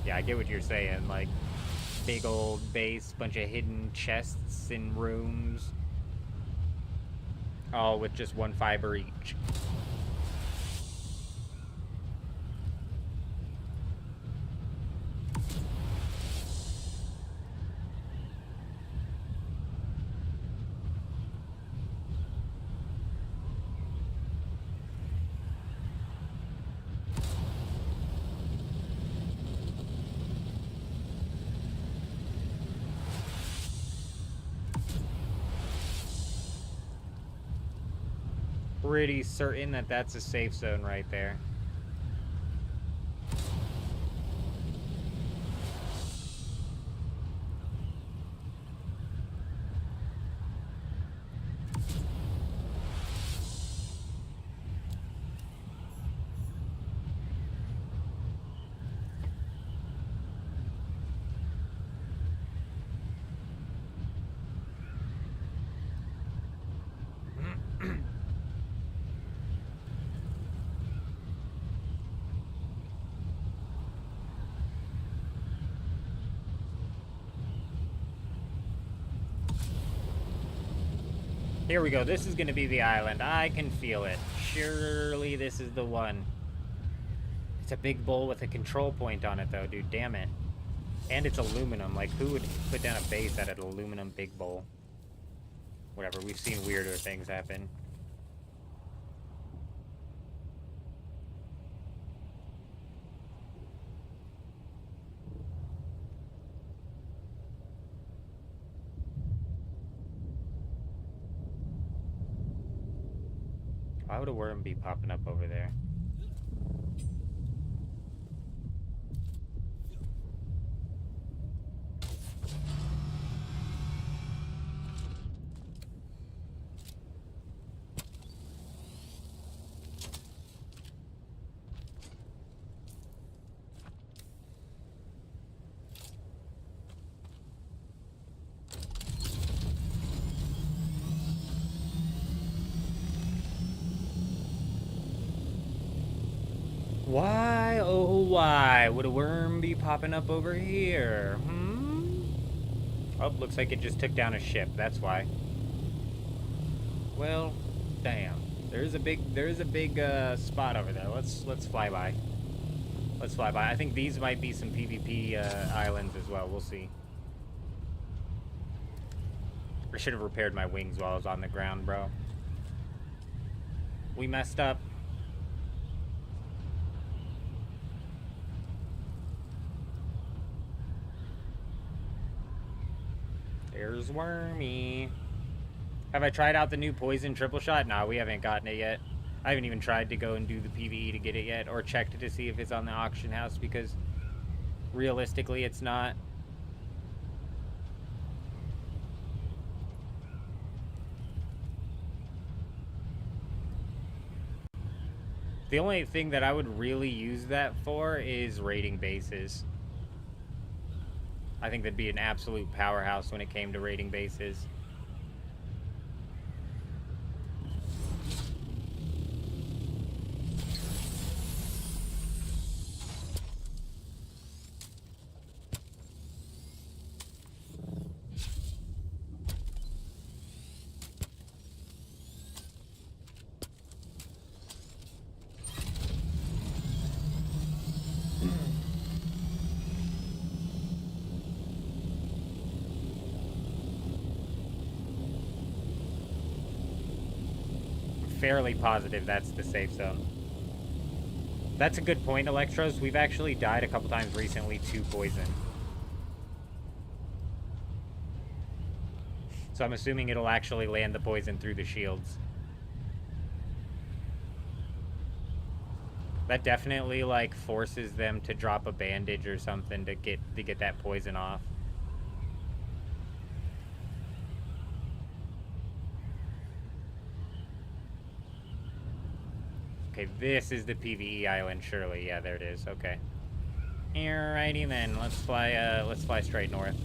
yeah, I get what you're saying. Like, big old base, bunch of hidden chests in rooms, all with just one fiber each. Pretty certain that that's a safe zone right there. Here we go. This is going to be the island. I can feel it. Surely this is the one. It's a big bowl with a control point on it, though, dude. Damn it. And it's aluminum. Like, who would put down a base at an aluminum big bowl? Whatever. We've seen weirder things happen. Why would a worm be popping up over there? Why, oh why, would a worm be popping up over here? Oh, looks like it just took down a ship, that's why. Well, damn. There's a big spot over there. Let's fly by. Let's fly by. I think these might be some PvP islands as well. We'll see. I should have repaired my wings while I was on the ground, bro. We messed up. There's Wormy. Have I tried out the new poison triple shot? No, we haven't gotten it yet. I haven't even tried to go and do the PvE to get it yet, or checked to see if it's on the auction house, because realistically it's not. The only thing that I would really use that for is raiding bases. I think that'd be an absolute powerhouse when it came to raiding bases. Fairly positive that's the safe zone. That's a good point, Electros. We've actually died a couple times recently to poison. So I'm assuming it'll actually land the poison through the shields. That definitely like forces them to drop a bandage or something to get that poison off. Okay, this is the PvE island, surely. Yeah, there it is. Okay. Alrighty then, let's fly straight north.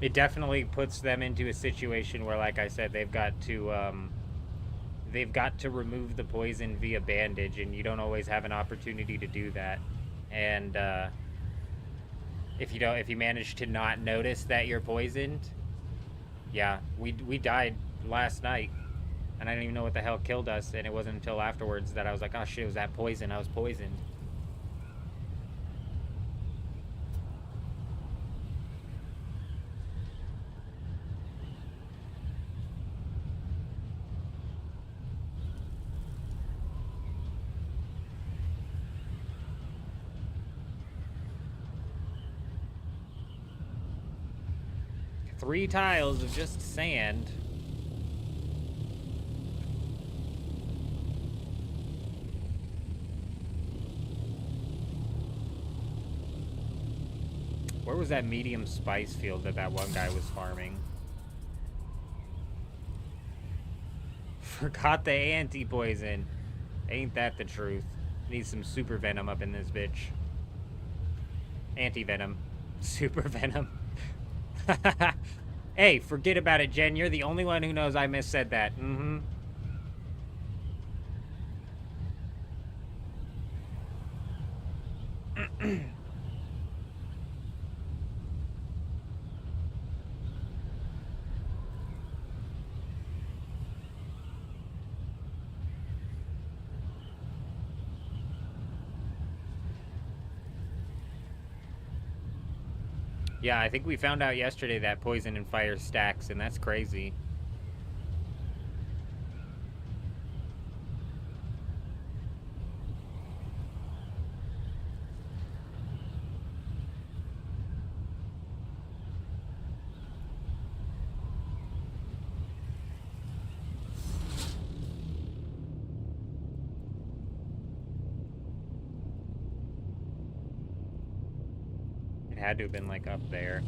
It definitely puts them into a situation where, like I said, they've got to remove the poison via bandage, and you don't always have an opportunity to do that. And if you manage to not notice that you're poisoned, yeah, we died last night, and I didn't even know what the hell killed us, and it wasn't until afterwards that I was like, oh shit, was that poison? I was poisoned. Three tiles of just sand. Where was that medium spice field that one guy was farming? Forgot the anti-poison. Ain't that the truth? Need some super venom up in this bitch. Anti-venom. Super venom. Hey, forget about it, Jen. You're the only one who knows I missaid that. Mm-hmm. Yeah, I think we found out yesterday that poison and fire stacks, and that's crazy. It had to have been, like, up there.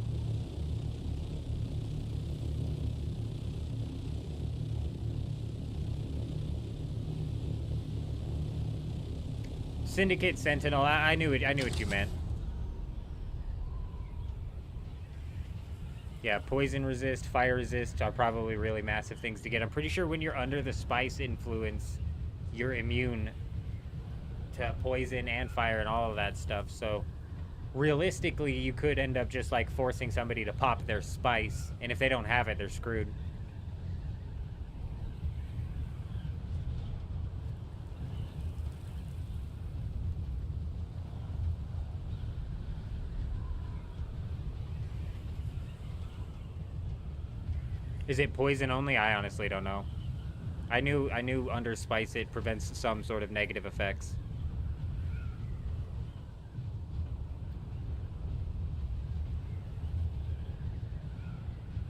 Syndicate Sentinel, I knew it. I knew what you meant. Yeah, poison resist, fire resist are probably really massive things to get. I'm pretty sure when you're under the spice influence, you're immune to poison and fire and all of that stuff. So realistically, you could end up just like forcing somebody to pop their spice, and if they don't have it, they're screwed. Is it poison only? I honestly don't know. I knew under spice it prevents some sort of negative effects.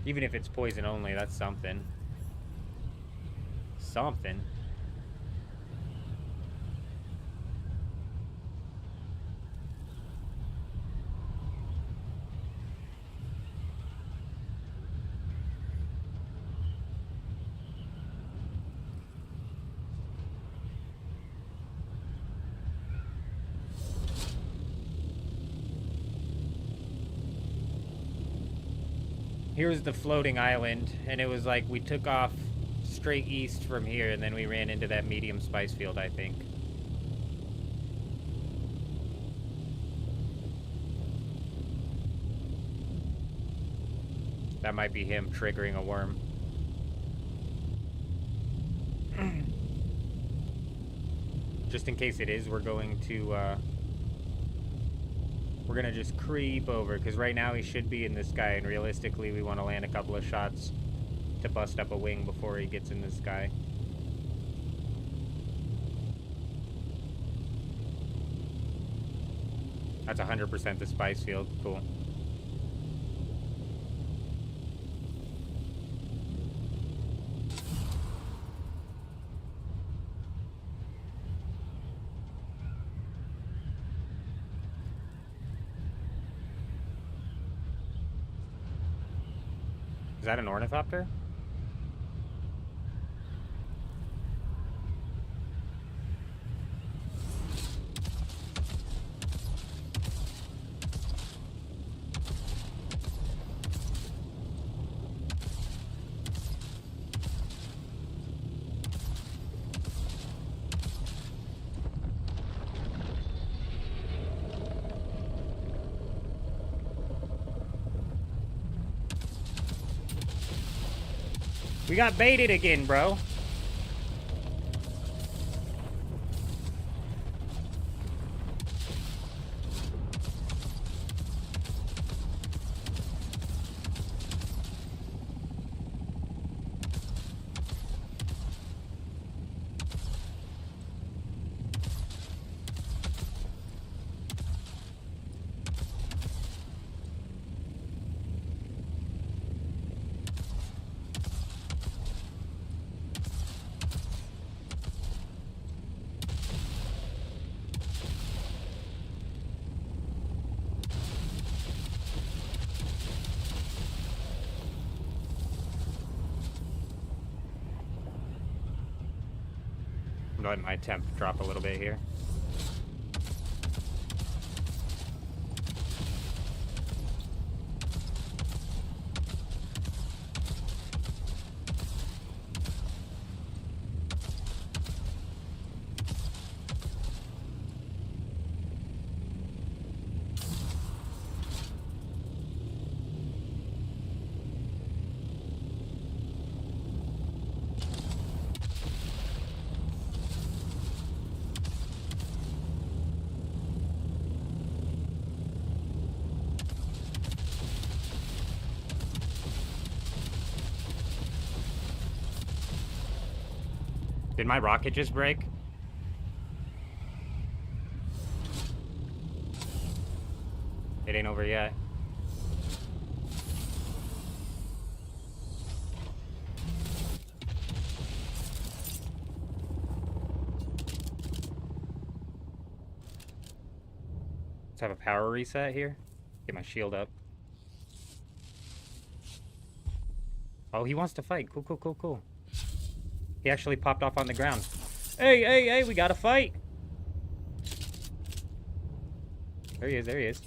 Even if it's poison only, that's something. Something. Here's the floating island, and it was like we took off straight east from here, and then we ran into that medium spice field, I think. That might be him triggering a worm. Just in case it is, we're going to we're gonna just creep over, because right now he should be in the sky, and realistically we want to land a couple of shots to bust up a wing before he gets in the sky. That's 100% the spice field. Cool. Is that an ornithopter? We got baited again, bro. Let my temp drop a little bit here. Did my rocket just break? It ain't over yet. Let's have a power reset here. Get my shield up. Oh, he wants to fight. Cool, cool, cool, cool. He actually popped off on the ground. Hey, hey, hey, we gotta fight. There he is, there he is.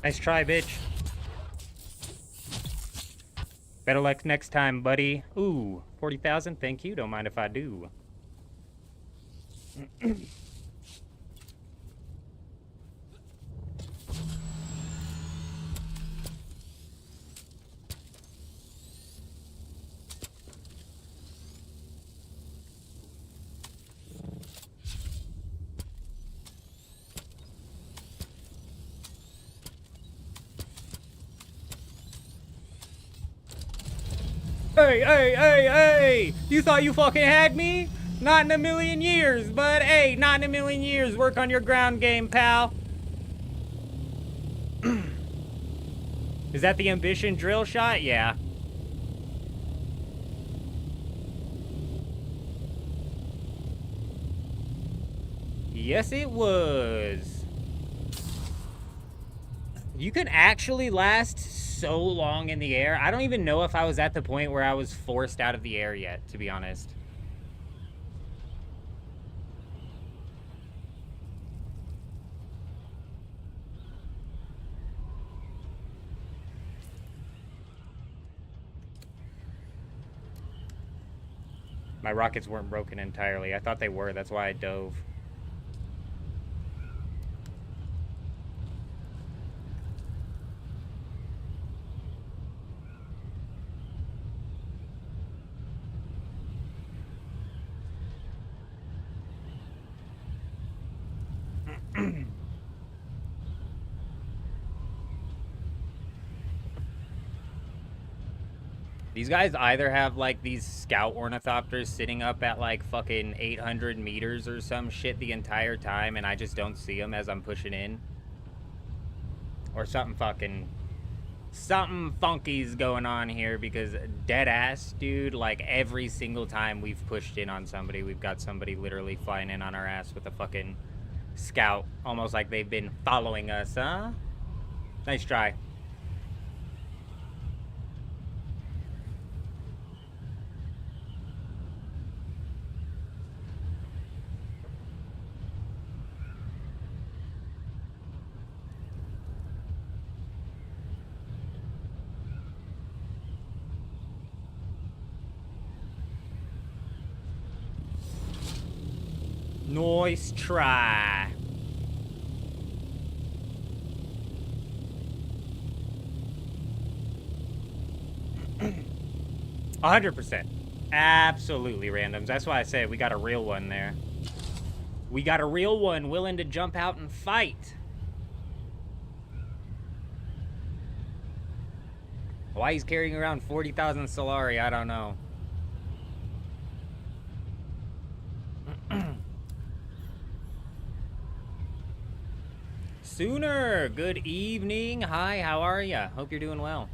Nice try, bitch. Better luck next time, buddy. Ooh, 40,000? Thank you. Don't mind if I do. Hey, hey, hey, hey! You thought you fucking had me? Not in a million years, but hey, not in a million years. Work on your ground game, pal. Is that the ambition drill shot? Yeah. Yes, it was. You can actually last so long in the air. I don't even know if I was at the point where I was forced out of the air yet, to be honest. My rockets weren't broken entirely. I thought they were. That's why I dove. These guys either have, like, these scout ornithopters sitting up at, like, fucking 800 meters or some shit the entire time, and I just don't see them as I'm pushing in. Or something funky's going on here, because dead ass, dude, like, every single time we've pushed in on somebody, we've got somebody literally flying in on our ass with a fucking scout. Almost like they've been following us, huh? Nice try. Nice try. $100%. Absolutely randoms. That's why I say we got a real one there. We got a real one willing to jump out and fight. Why he's carrying around 40,000 Solari, I don't know. Sooner, good evening. Hi, how are ya? Hope you're doing well.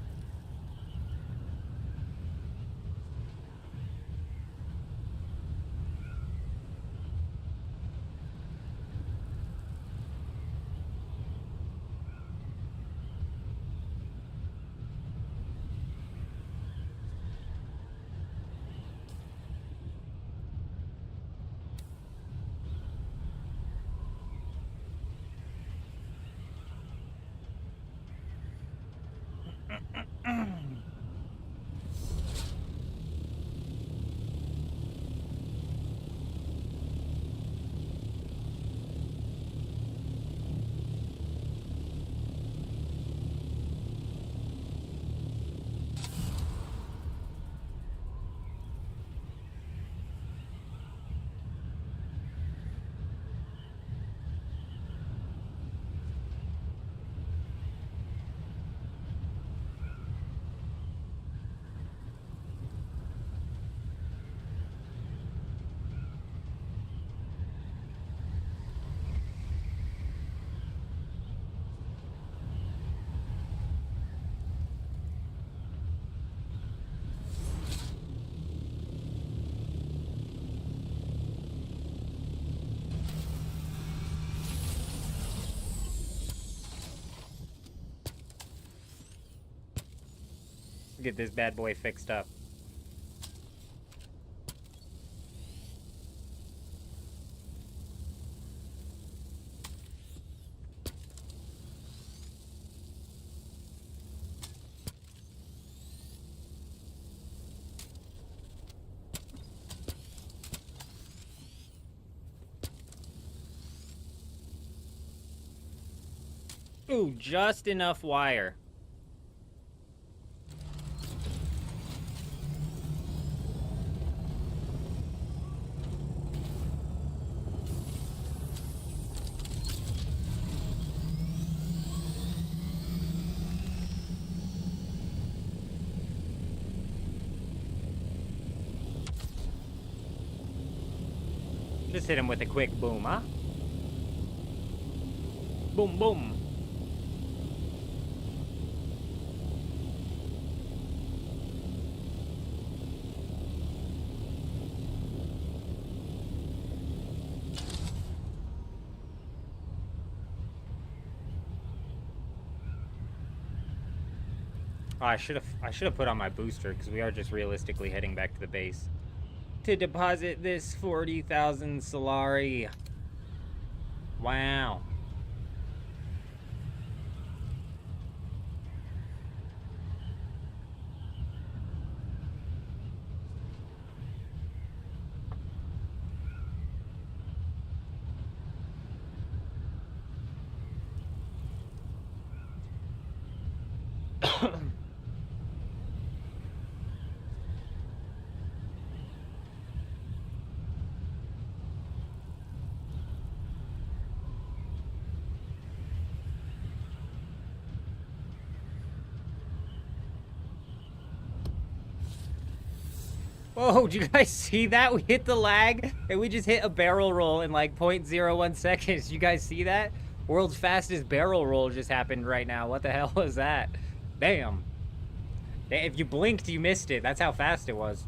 Get this bad boy fixed up. Ooh, just enough wire. Just hit him with a quick boom, huh? Boom, boom. Oh, I should have put on my booster because we are just realistically heading back to the base to deposit this 40,000 Solari. Wow. Whoa, did you guys see that? We hit the lag, and we just hit a barrel roll in like 0.01 seconds. You guys see that? World's fastest barrel roll just happened right now. What the hell was that? Damn. If you blinked, you missed it. That's how fast it was.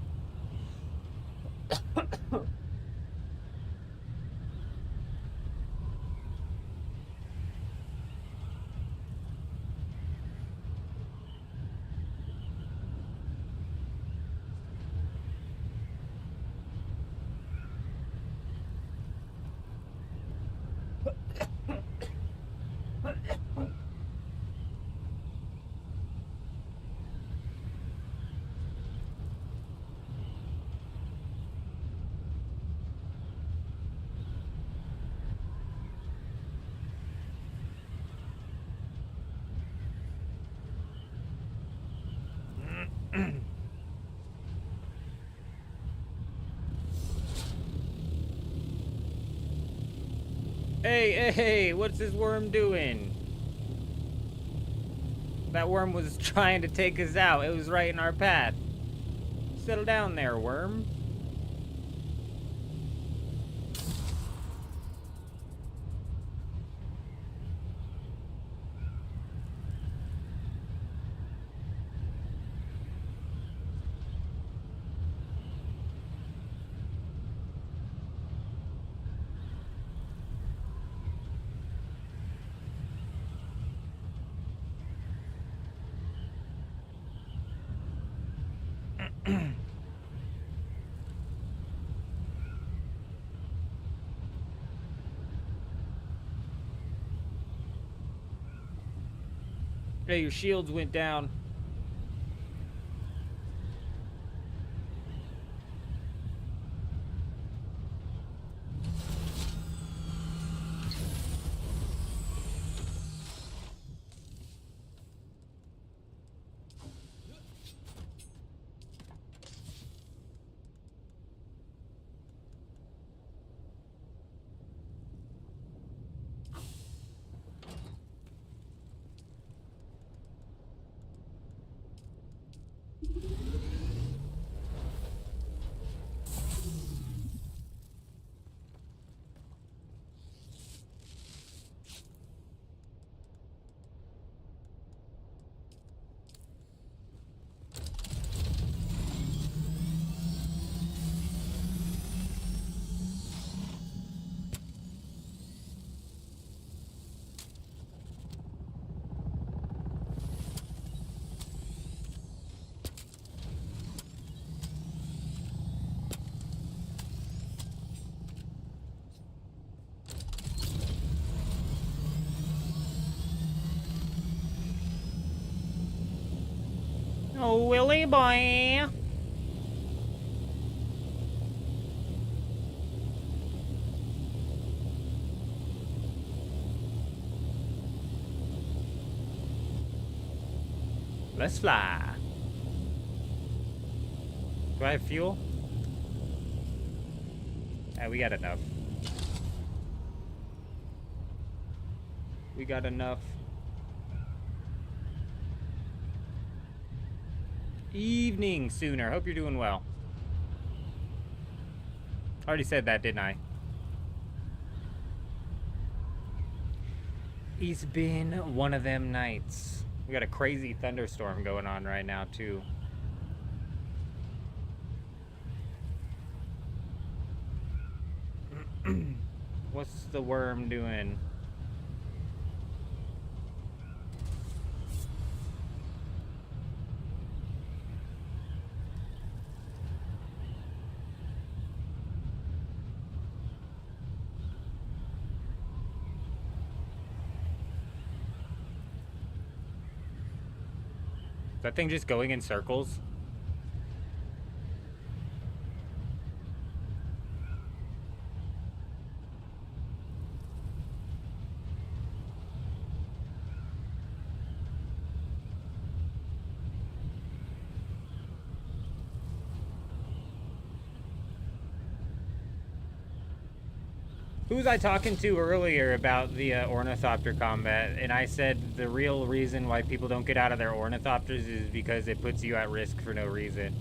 Hey, what's this worm doing? That worm was trying to take us out. It was right in our path. Settle down there, worm. Hey, your shields went down. Oh, Willy boy. Let's fly. Do I have fuel? We got enough. We got enough. Evening, Sooner. Hope you're doing well. Already said that, didn't I? It's been one of them nights. We got a crazy thunderstorm going on right now, too. What's the worm doing? Is that thing just going in circles? Who was I talking to earlier about the ornithopter combat? And I said the real reason why people don't get out of their ornithopters is because it puts you at risk for no reason.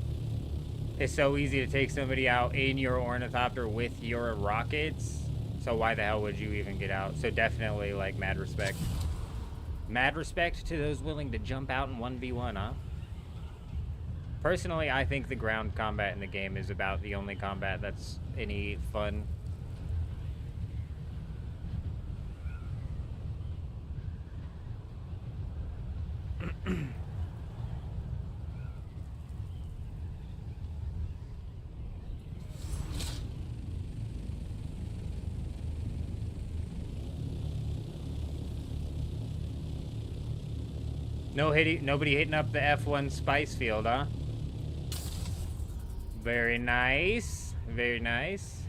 It's so easy to take somebody out in your ornithopter with your rockets. So why the hell would you even get out? So definitely, like, mad respect. Mad respect to those willing to jump out in 1v1, huh? Personally, I think the ground combat in the game is about the only combat that's any fun. Nobody hitting up the F1 spice field, huh? Very nice. Very nice.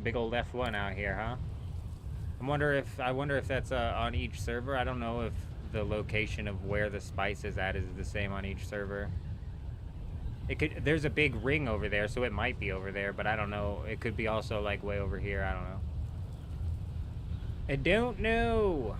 Big old F1 out here, huh? I wonder if that's on each server. I don't know if the location of where the spice is at is the same on each server. It could, there's a big ring over there, so it might be over there, but I don't know. It could be also like way over here. I don't know. I don't know.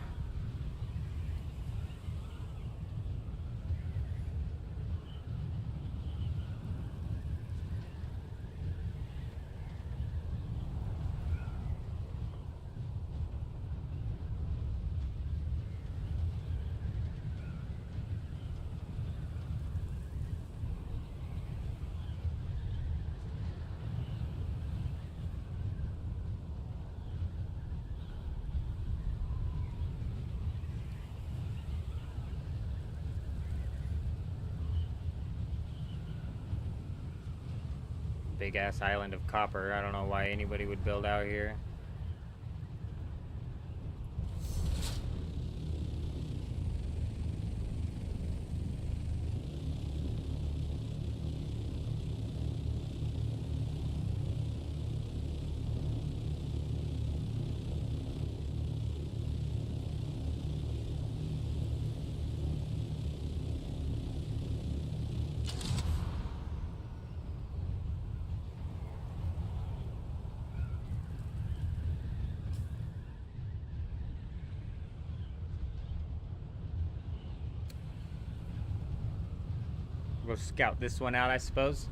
Big ass island of copper. I don't know why anybody would build out here. Go scout this one out, I suppose.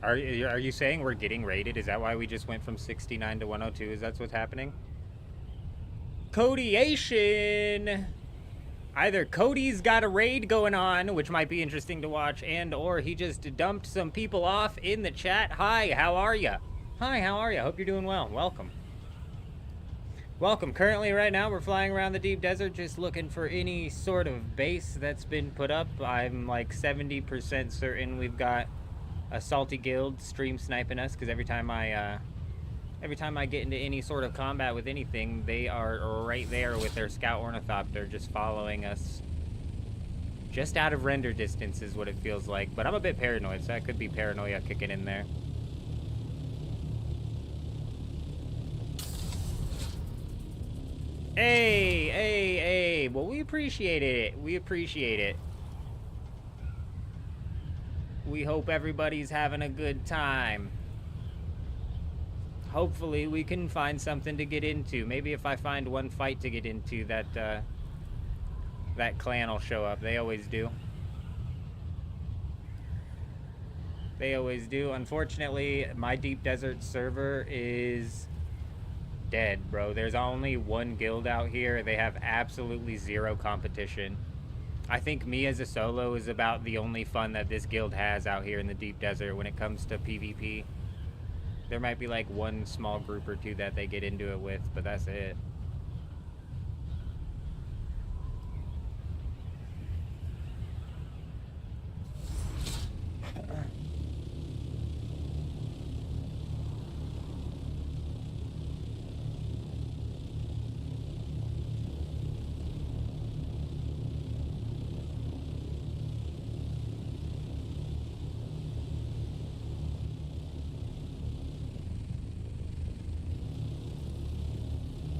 Are you saying we're getting raided? Is that why we just went from 69 to 102? Is that what's happening? Codyation! Either Cody's got a raid going on, which might be interesting to watch, and or he just dumped some people off in the chat. Hi, how are ya? Hi, how are ya? Hope you're doing well. Welcome. Welcome. Currently, right now, we're flying around the deep desert just looking for any sort of base that's been put up. I'm like 70% certain we've got a salty guild stream sniping us, because every time I get into any sort of combat with anything, they are right there with their scout ornithopter just following us. Just out of render distance is what it feels like. But I'm a bit paranoid, so that could be paranoia kicking in there. Hey. Well, we appreciate it. We appreciate it. We hope everybody's having a good time. Hopefully we can find something to get into. Maybe if I find one fight to get into, that clan will show up. They always do. They always do. Unfortunately, my deep desert server is dead, bro. There's only one guild out here. They have absolutely zero competition. I think me as a solo is about the only fun that this guild has out here in the deep desert when it comes to PvP. There might be like one small group or two that they get into it with, but that's it.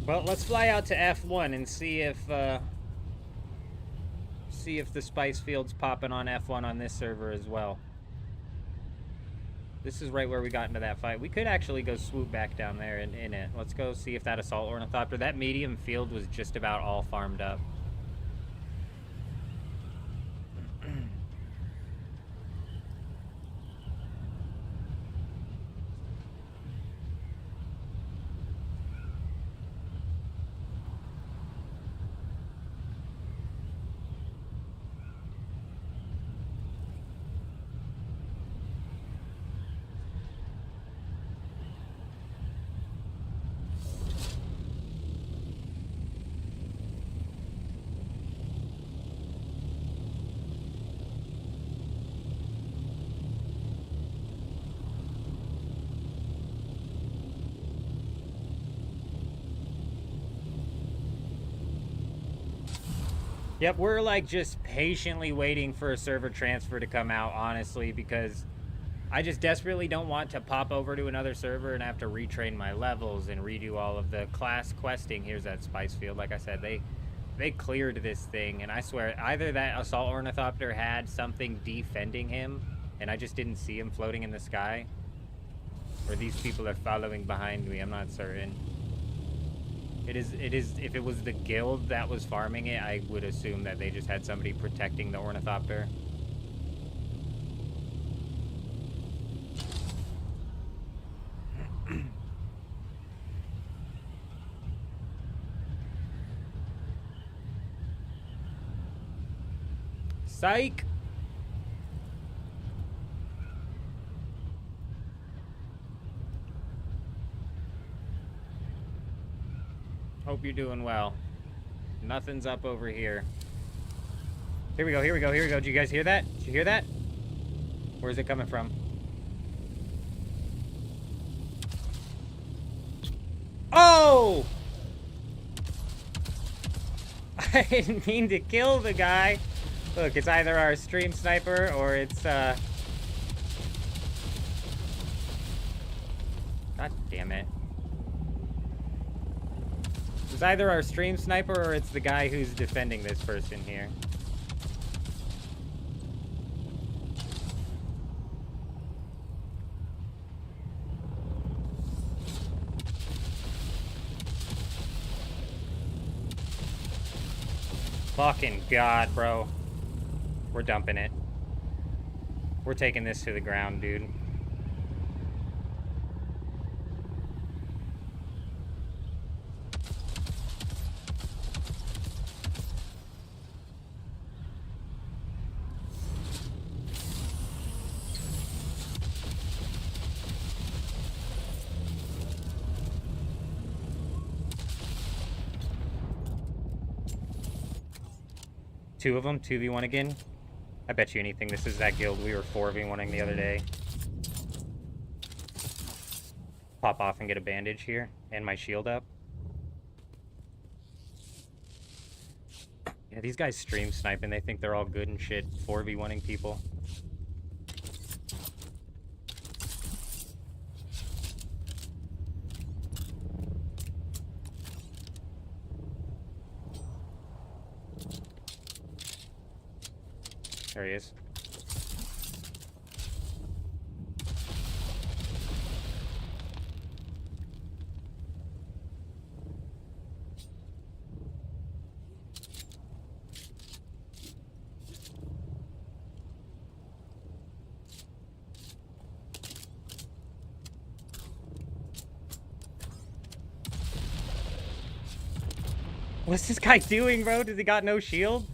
Well, let's fly out to F1 and see if the spice field's popping on F1 on this server as well. This is right where we got into that fight. We could actually go swoop back down there in it. Let's go see if that assault ornithopter, that medium field was just about all farmed up. Yep, we're like just patiently waiting for a server transfer to come out, honestly, because I just desperately don't want to pop over to another server and have to retrain my levels and redo all of the class questing. Here's that spice field. Like I said, they cleared this thing, and I swear either that assault ornithopter had something defending him and I just didn't see him floating in the sky, or these people are following behind me. I'm not certain. It is, if it was the guild that was farming it, I would assume that they just had somebody protecting the ornithopter. Psych! Hope you're doing well. Nothing's up over here. Here we go, here we go, here we go. Did you guys hear that? Did you hear that? Where's it coming from? Oh! I didn't mean to kill the guy. Look, it's either our stream sniper or it's, God damn it. It's either our stream sniper or it's the guy who's defending this person here. Fucking God, bro. We're dumping it. We're taking this to the ground, dude. Two of them, 2v1 again. I bet you anything this is that guild we were 4v1ing the other day. Pop off and get a bandage here, and my shield up. Yeah, these guys stream sniping. They think they're all good and shit, 4v1ing people. There he is. What's this guy doing, bro? Does he got no shield?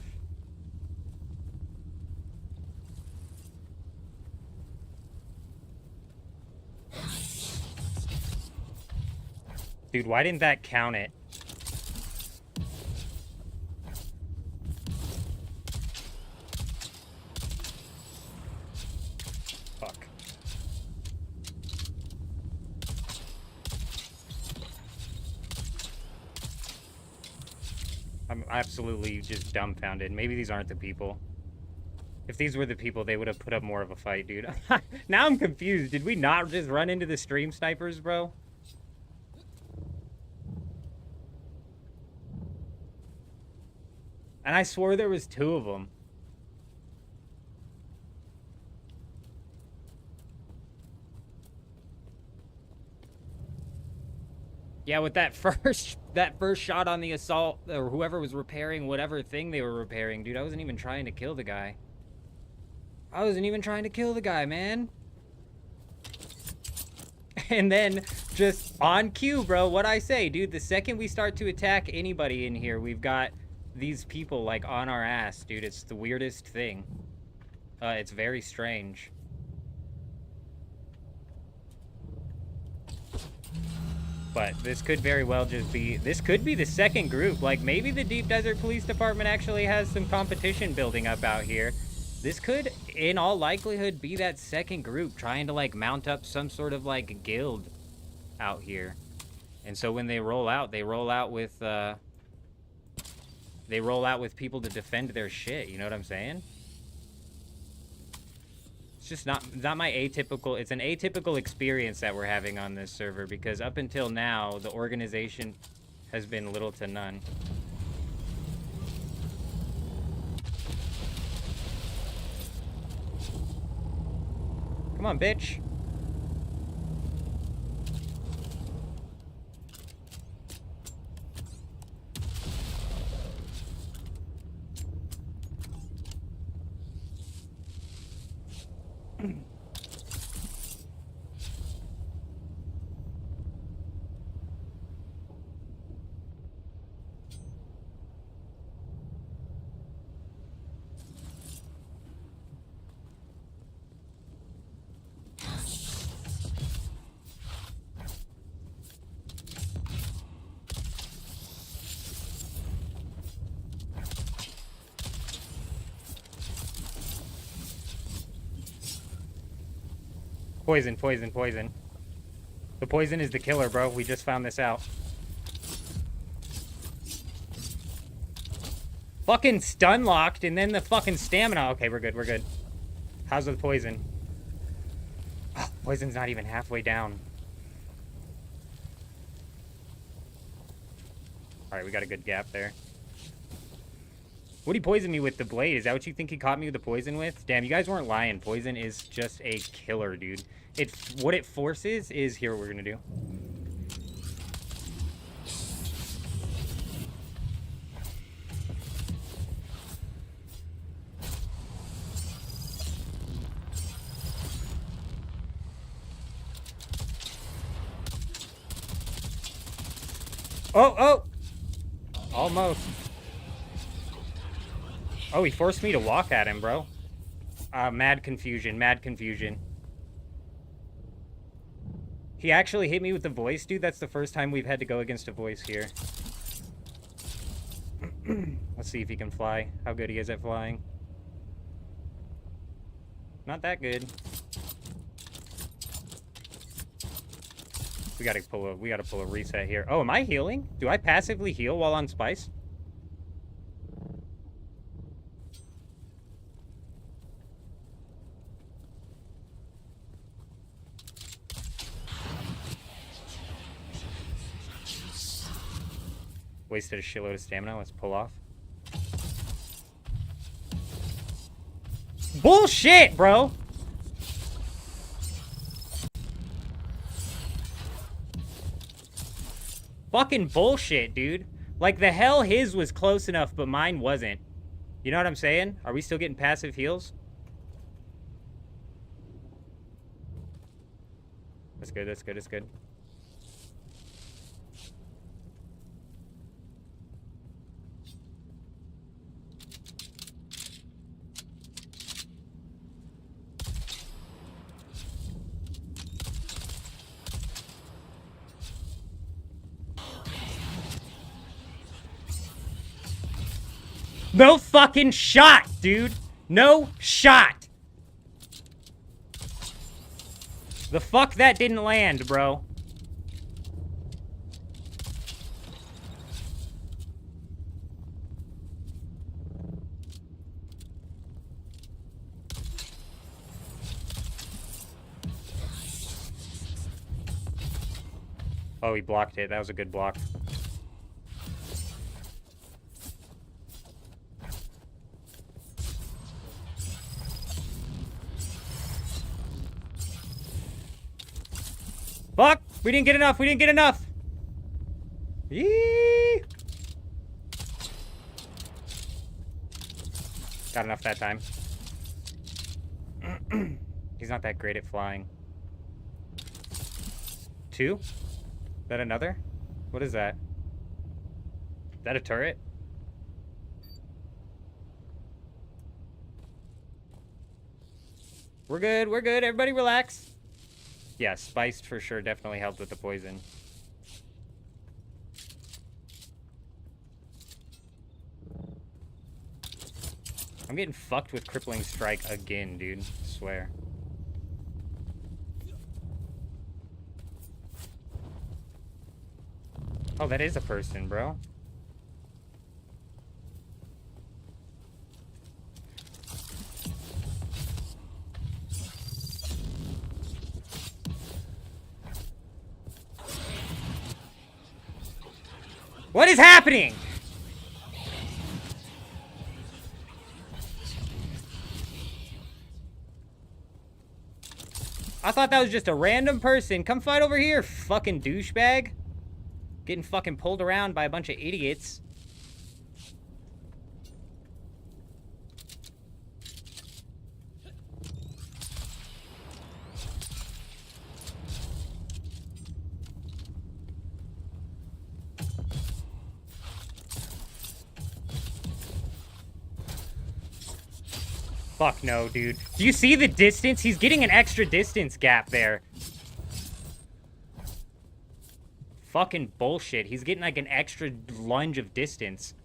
Dude, why didn't that count it? Fuck. I'm absolutely just dumbfounded. Maybe these aren't the people. If these were the people, they would have put up more of a fight, dude. Now I'm confused. Did we not just run into the stream snipers, bro? And I swore there was two of them. Yeah, with that first shot on the assault, or whoever was repairing whatever thing they were repairing, dude, I wasn't even trying to kill the guy. I wasn't even trying to kill the guy, man. And then, just on cue, bro, what I say, dude, the second we start to attack anybody in here, we've got these people, like, on our ass, dude. It's the weirdest thing. It's very strange. But this could very well just be... This could be the second group. Like, maybe the Deep Desert Police Department actually has some competition building up out here. This could, in all likelihood, be that second group trying to, like, mount up some sort of, like, guild out here. And so when they roll out with, they roll out with people to defend their shit. You know what I'm saying? It's just not my atypical. It's an atypical experience that we're having on this server because up until now, the organization has been little to none. Come on, bitch. Poison, poison, poison. The poison is the killer, bro. We just found this out. Fucking stun locked and then the fucking stamina. Okay, we're good, we're good. How's the poison? Oh, poison's not even halfway down. Alright, we got a good gap there. What'd he poison me with? The blade? Is that what you think he caught me with the poison with? Damn, you guys weren't lying. Poison is just a killer, dude. What it forces is... Here, what we're gonna do. Oh, oh! Almost. Oh, he forced me to walk at him, bro. Mad confusion, mad confusion. He actually hit me with the voice, dude. That's the first time we've had to go against a voice here. Let's see if he can fly. How good he is at flying. Not that good. We gotta pull a reset here. Oh, am I healing? Do I passively heal while on Spice? Wasted a shitload of stamina. Let's pull off. Bullshit, bro! Fucking bullshit, dude. Like, the hell his was close enough, but mine wasn't. You know what I'm saying? Are we still getting passive heals? That's good, that's good, that's good. No fucking shot, dude. No shot. The fuck that didn't land, bro. Oh, he blocked it. That was a good block. Fuck! We didn't get enough! We didn't get enough! Yee! Got enough that time. He's not that great at flying. 2? Is that another? What is that? Is that a turret? We're good, we're good. Everybody relax. Yeah, spiced for sure definitely helped with the poison. I'm getting fucked with crippling strike again, dude. I swear. Oh, that is a person, bro. What is happening? I thought that was just a random person. Come fight over here, fucking douchebag. Getting fucking pulled around by a bunch of idiots. Fuck no, dude. Do you see the distance? He's getting an extra distance gap there. Fucking bullshit. He's getting like an extra lunge of distance.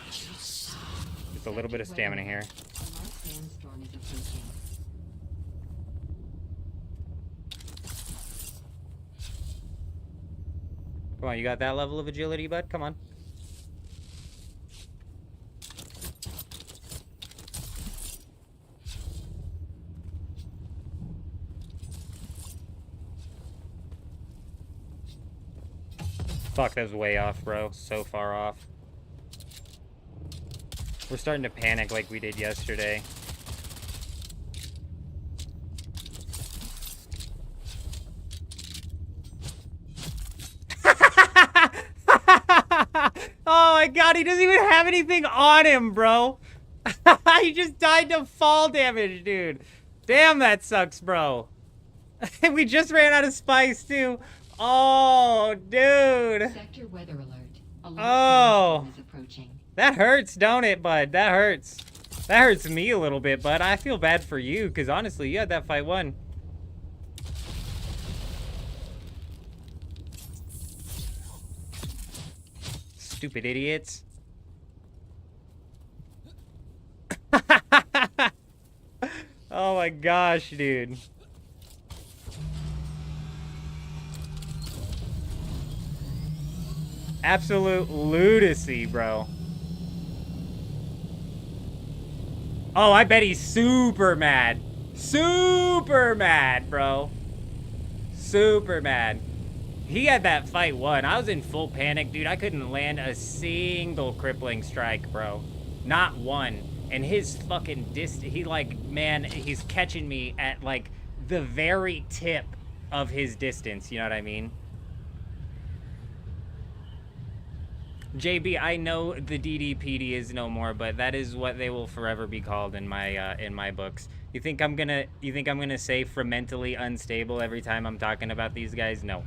Just a little bit of stamina here. Come on, you got that level of agility, bud? Come on. Fuck, that was way off, bro. So far off. We're starting to panic like we did yesterday. Oh my god, he doesn't even have anything on him, bro. He just died to fall damage, dude. Damn, that sucks, bro. We just ran out of spice, too. Oh, dude. Sector weather alert. Oh. Is approaching. That hurts, don't it, bud? That hurts. That hurts me a little bit, bud. I feel bad for you, because honestly, you had that fight won. Stupid idiots. Oh my gosh, dude. Absolute lunacy, bro. Oh, I bet he's super mad. Super mad, bro. Super mad. He had that fight won. I was in full panic, dude. I couldn't land a single crippling strike, bro. Not one. And his fucking he like, man, he's catching me at like the very tip of his distance. You know what I mean? JB, I know the DDPD is no more, but that is what they will forever be called in my books. You think I'm gonna say mentally unstable every time I'm talking about these guys? No.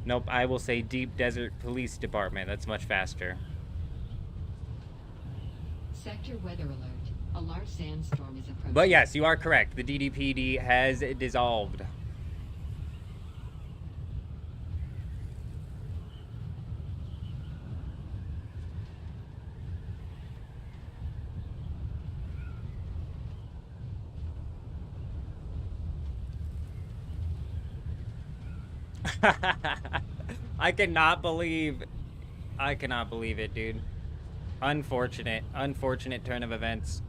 Nope, I will say Deep Desert Police Department. That's much faster. Sector weather alert. A large sandstorm is approaching. But yes, you are correct. The DDPD has dissolved. I cannot believe it, dude. Unfortunate turn of events.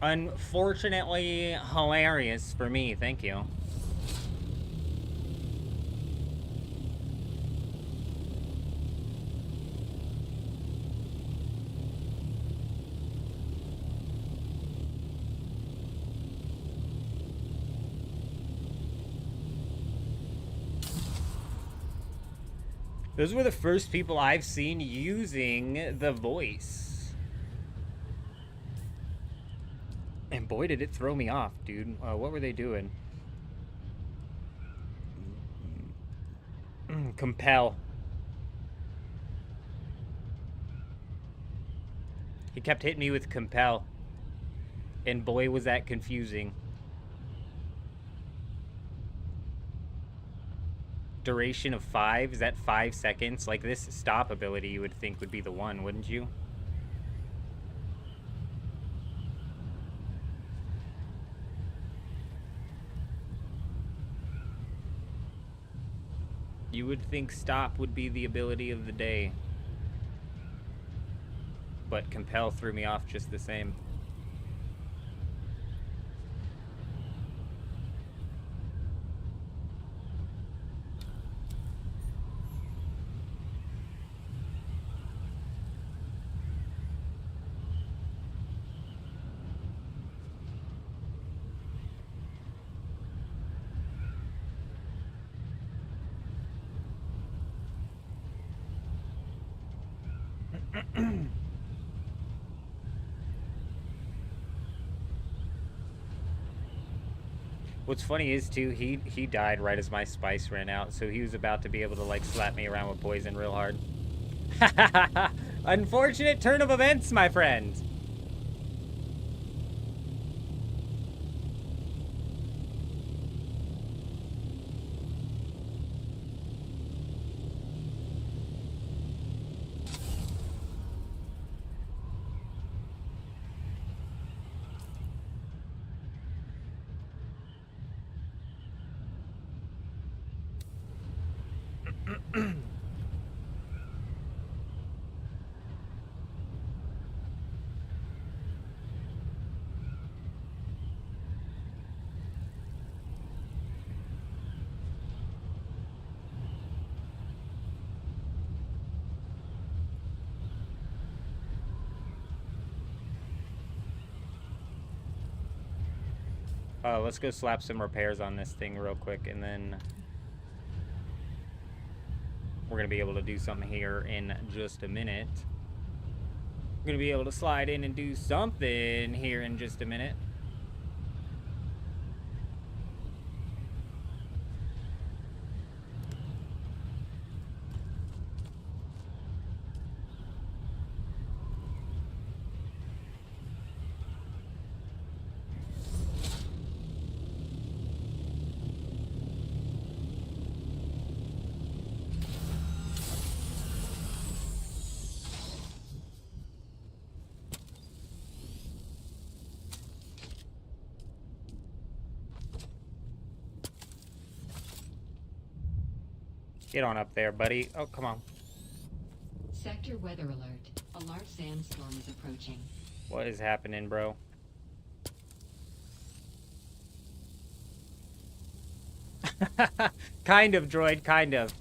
Unfortunately hilarious for me, thank you. Those were the first people I've seen using the voice. And boy, did it throw me off, dude. What were they doing? Compel. He kept hitting me with compel. And boy, was that confusing. Duration of 5? Is that 5 seconds? Like, this stop ability you would think would be the one, wouldn't you? You would think stop would be the ability of the day. But compel threw me off just the same. What's funny is too, he died right as my spice ran out, so he was about to be able to like slap me around with poison real hard. Unfortunate turn of events, my friend. Let's go slap some repairs on this thing real quick, and then we're gonna be able to do something here in just a minute. We're gonna be able to slide in and do something here in just a minute. Get on up there, buddy. Oh, come on. Sector weather alert. A large sandstorm is approaching. What is happening, bro? Kind of, droid, kind of.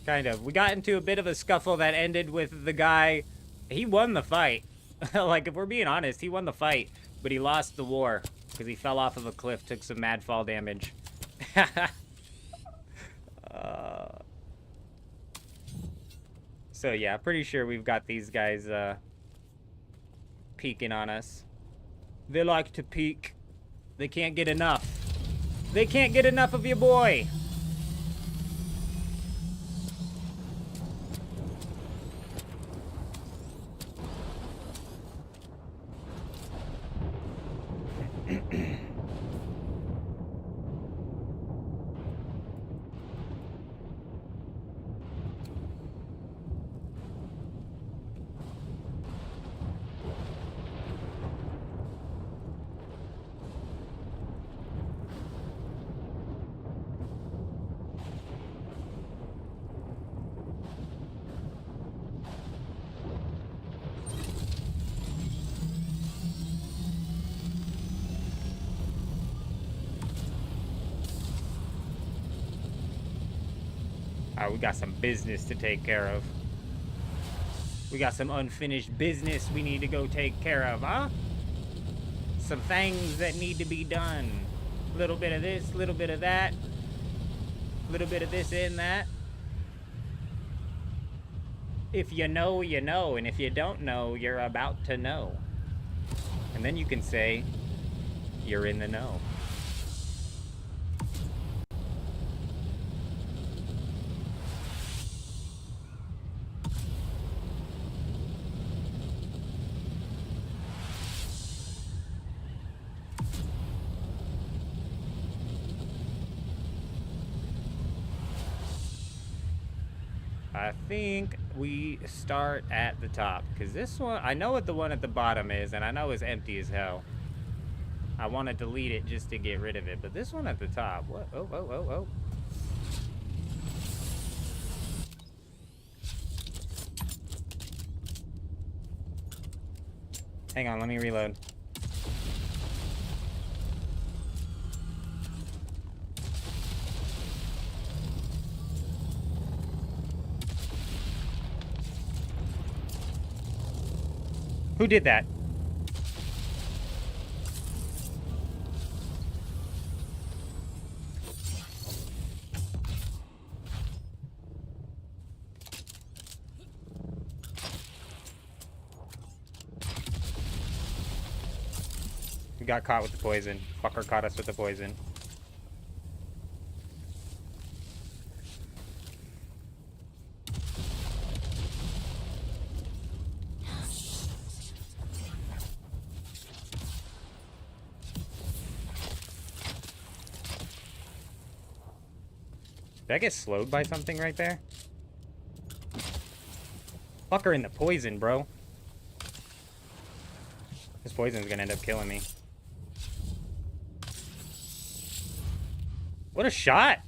Kind of. We got into a bit of a scuffle that ended with the guy. He won the fight. Like, if we're being honest, he won the fight. But he lost the war. Because he fell off of a cliff, took some mad fall damage. So yeah, pretty sure we've got these guys peeking on us. They like to peek. They can't get enough. They can't get enough of your boy. We got some business to take care of. We got some unfinished business we need to go take care of, huh? Some things that need to be done. A little bit of this, a little bit of that. A little bit of this and that. If you know, you know. And if you don't know, you're about to know. And then you can say, you're in the know. I think we start at the top, because this one, I know what the one at the bottom is, and I know it's empty as hell. I want to delete it just to get rid of it, but this one at the top, what? Oh, oh, oh, oh. Hang on, let me reload. Who did that? We got caught with the poison. Fucker caught us with the poison. Did I get slowed by something right there? Fucker in the poison, bro. This poison's gonna end up killing me. What a shot!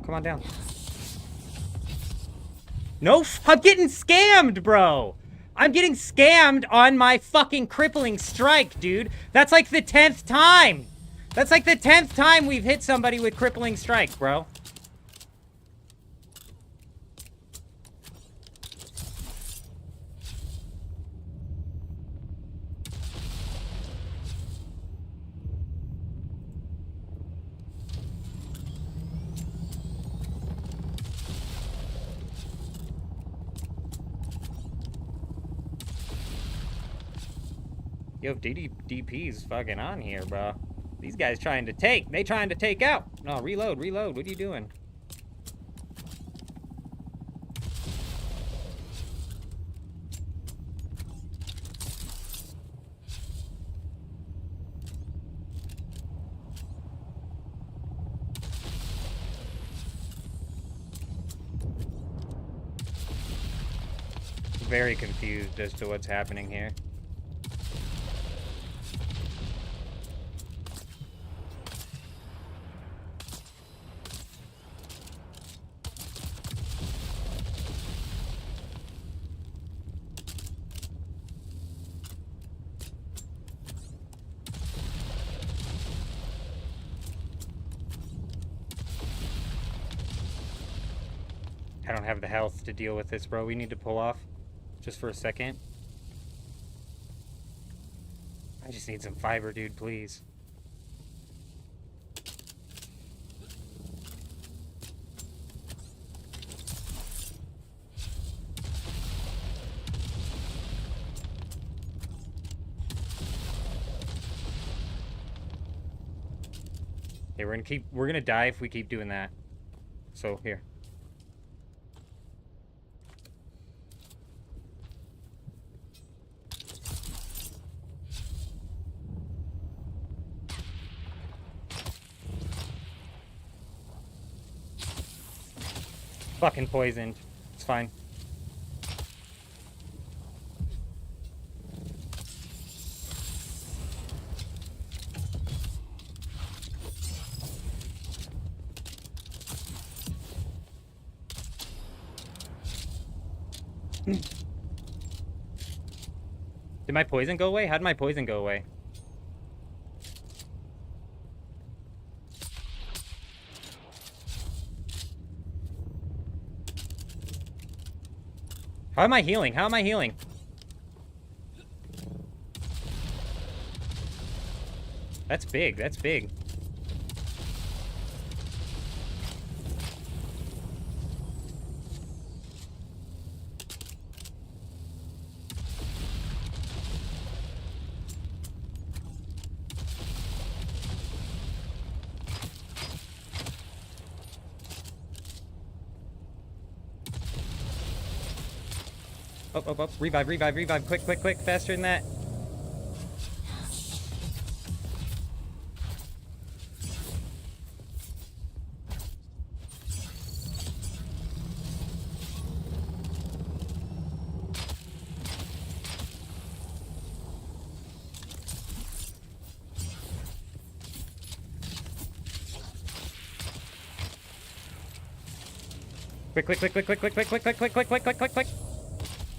Come on down. No, I'm getting scammed, bro. I'm getting scammed on my fucking crippling strike, dude. That's like the 10th time. That's like the 10th time we've hit somebody with crippling strike, bro. Yo, DP's fucking on here, bro. These guys trying to take. They trying to take out. No, reload. What are you doing? Very confused as to what's happening here. I don't have the health to deal with this, bro. We need to pull off just for a second. I just need some fiber, dude, please. Okay, we're gonna die if we keep doing that. So here. Fucking poisoned. It's fine. Did my poison go away? How did my poison go away? How am I healing? How am I healing? That's big. That's big. Oh. Revive. Quick. Faster than that. Quick.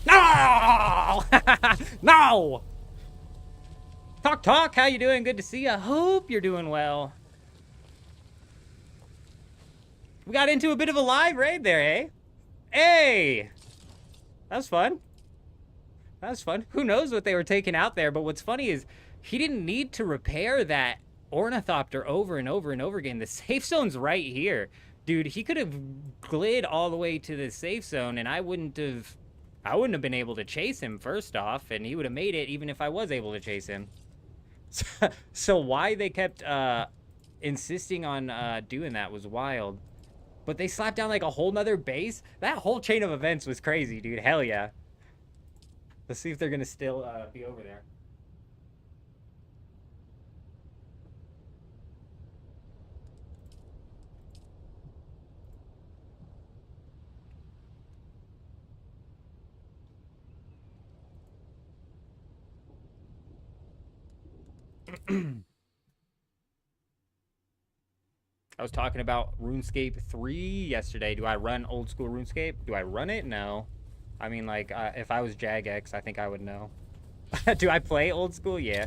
No! No! Talk. How you doing? Good to see you. Hope you're doing well. We got into a bit of a live raid there, eh? Hey! That was fun. Who knows what they were taking out there, but what's funny is he didn't need to repair that ornithopter over and over again. The safe zone's right here. Dude, he could have glid all the way to the safe zone, and I wouldn't have been able to chase him, first off, and he would have made it even if I was able to chase him. So why they kept insisting on doing that was wild. But they slapped down like a whole nother base. That whole chain of events was crazy, dude. Hell yeah. Let's see if they're gonna still be over there. I was talking about RuneScape 3 yesterday. Do I run old school RuneScape? Do I run it? No. I mean, like, if I was Jagex, I think I would know. Do I play old school? Yeah.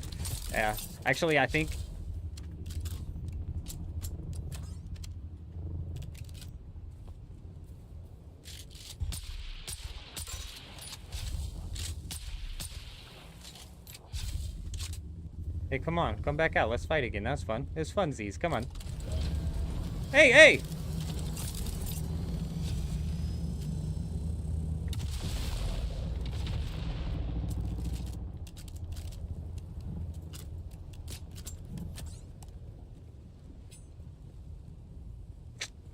Yeah. Actually, I think... Hey, come on. Come back out. Let's fight again. That was fun. It was funsies. Come on. Hey!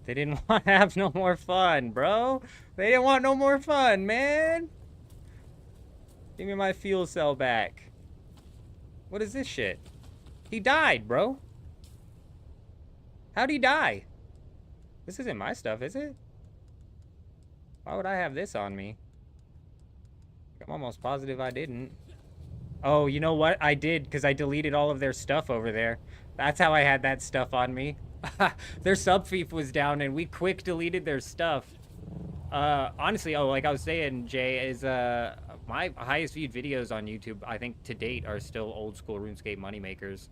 They didn't want to have no more fun, bro. They didn't want no more fun, man. Give me my fuel cell back. What is this shit? He died, bro. How'd he die? This isn't my stuff, is it? Why would I have this on me? I'm almost positive I didn't. Oh, you know what? I did, because I deleted all of their stuff over there. That's how I had that stuff on me. Their subfief was down, and we quick deleted their stuff. Honestly, like I was saying, Jay, is my highest viewed videos on YouTube, I think, to date, are still old school RuneScape moneymakers.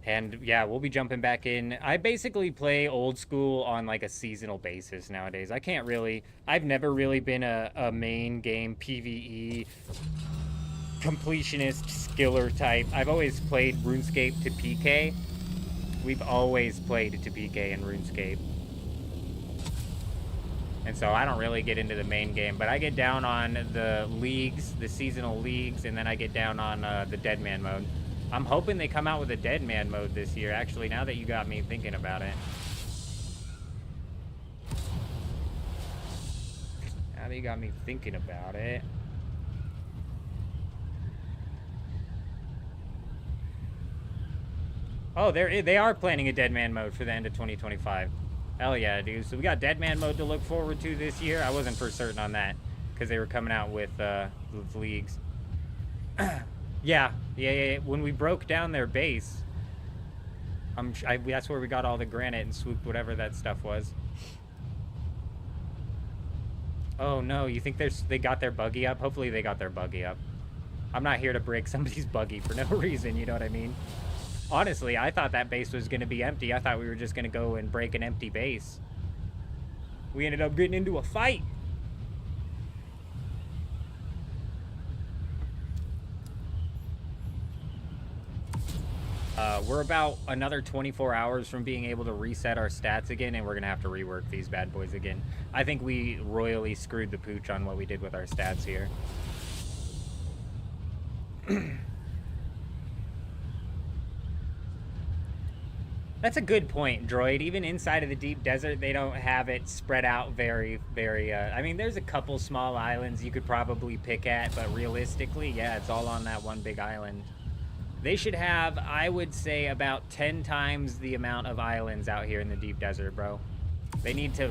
And yeah, we'll be jumping back in. I basically play old school on like a seasonal basis nowadays. I've never really been a main game PvE completionist skiller type. I've always played RuneScape to PK. We've always played to PK in RuneScape. And so I don't really get into the main game, but I get down on the leagues, the seasonal leagues, and then I get down on the Deadman mode. I'm hoping they come out with a Deadman mode this year, actually, now that you got me thinking about it. Now that you got me thinking about it. Oh, they are planning a Deadman mode for the end of 2025. Hell yeah, dude. So we got Deadman mode to look forward to this year. I wasn't for certain on that, because they were coming out with leagues. Yeah. When we broke down their base, that's where we got all the granite and swooped whatever that stuff was. Oh no, you think they got their buggy up? Hopefully they got their buggy up. I'm not here to break somebody's buggy for no reason, you know what I mean? Honestly, I thought that base was going to be empty. I thought we were just going to go and break an empty base. We ended up getting into a fight. We're about another 24 hours from being able to reset our stats again, and we're going to have to rework these bad boys again. I think we royally screwed the pooch on what we did with our stats here. That's a good point, Droid. Even inside of the deep desert, they don't have it spread out very, I mean, there's a couple small islands you could probably pick at, but realistically, yeah, it's all on that one big island. They should have, I would say, about 10 times the amount of islands out here in the deep desert, bro. They need to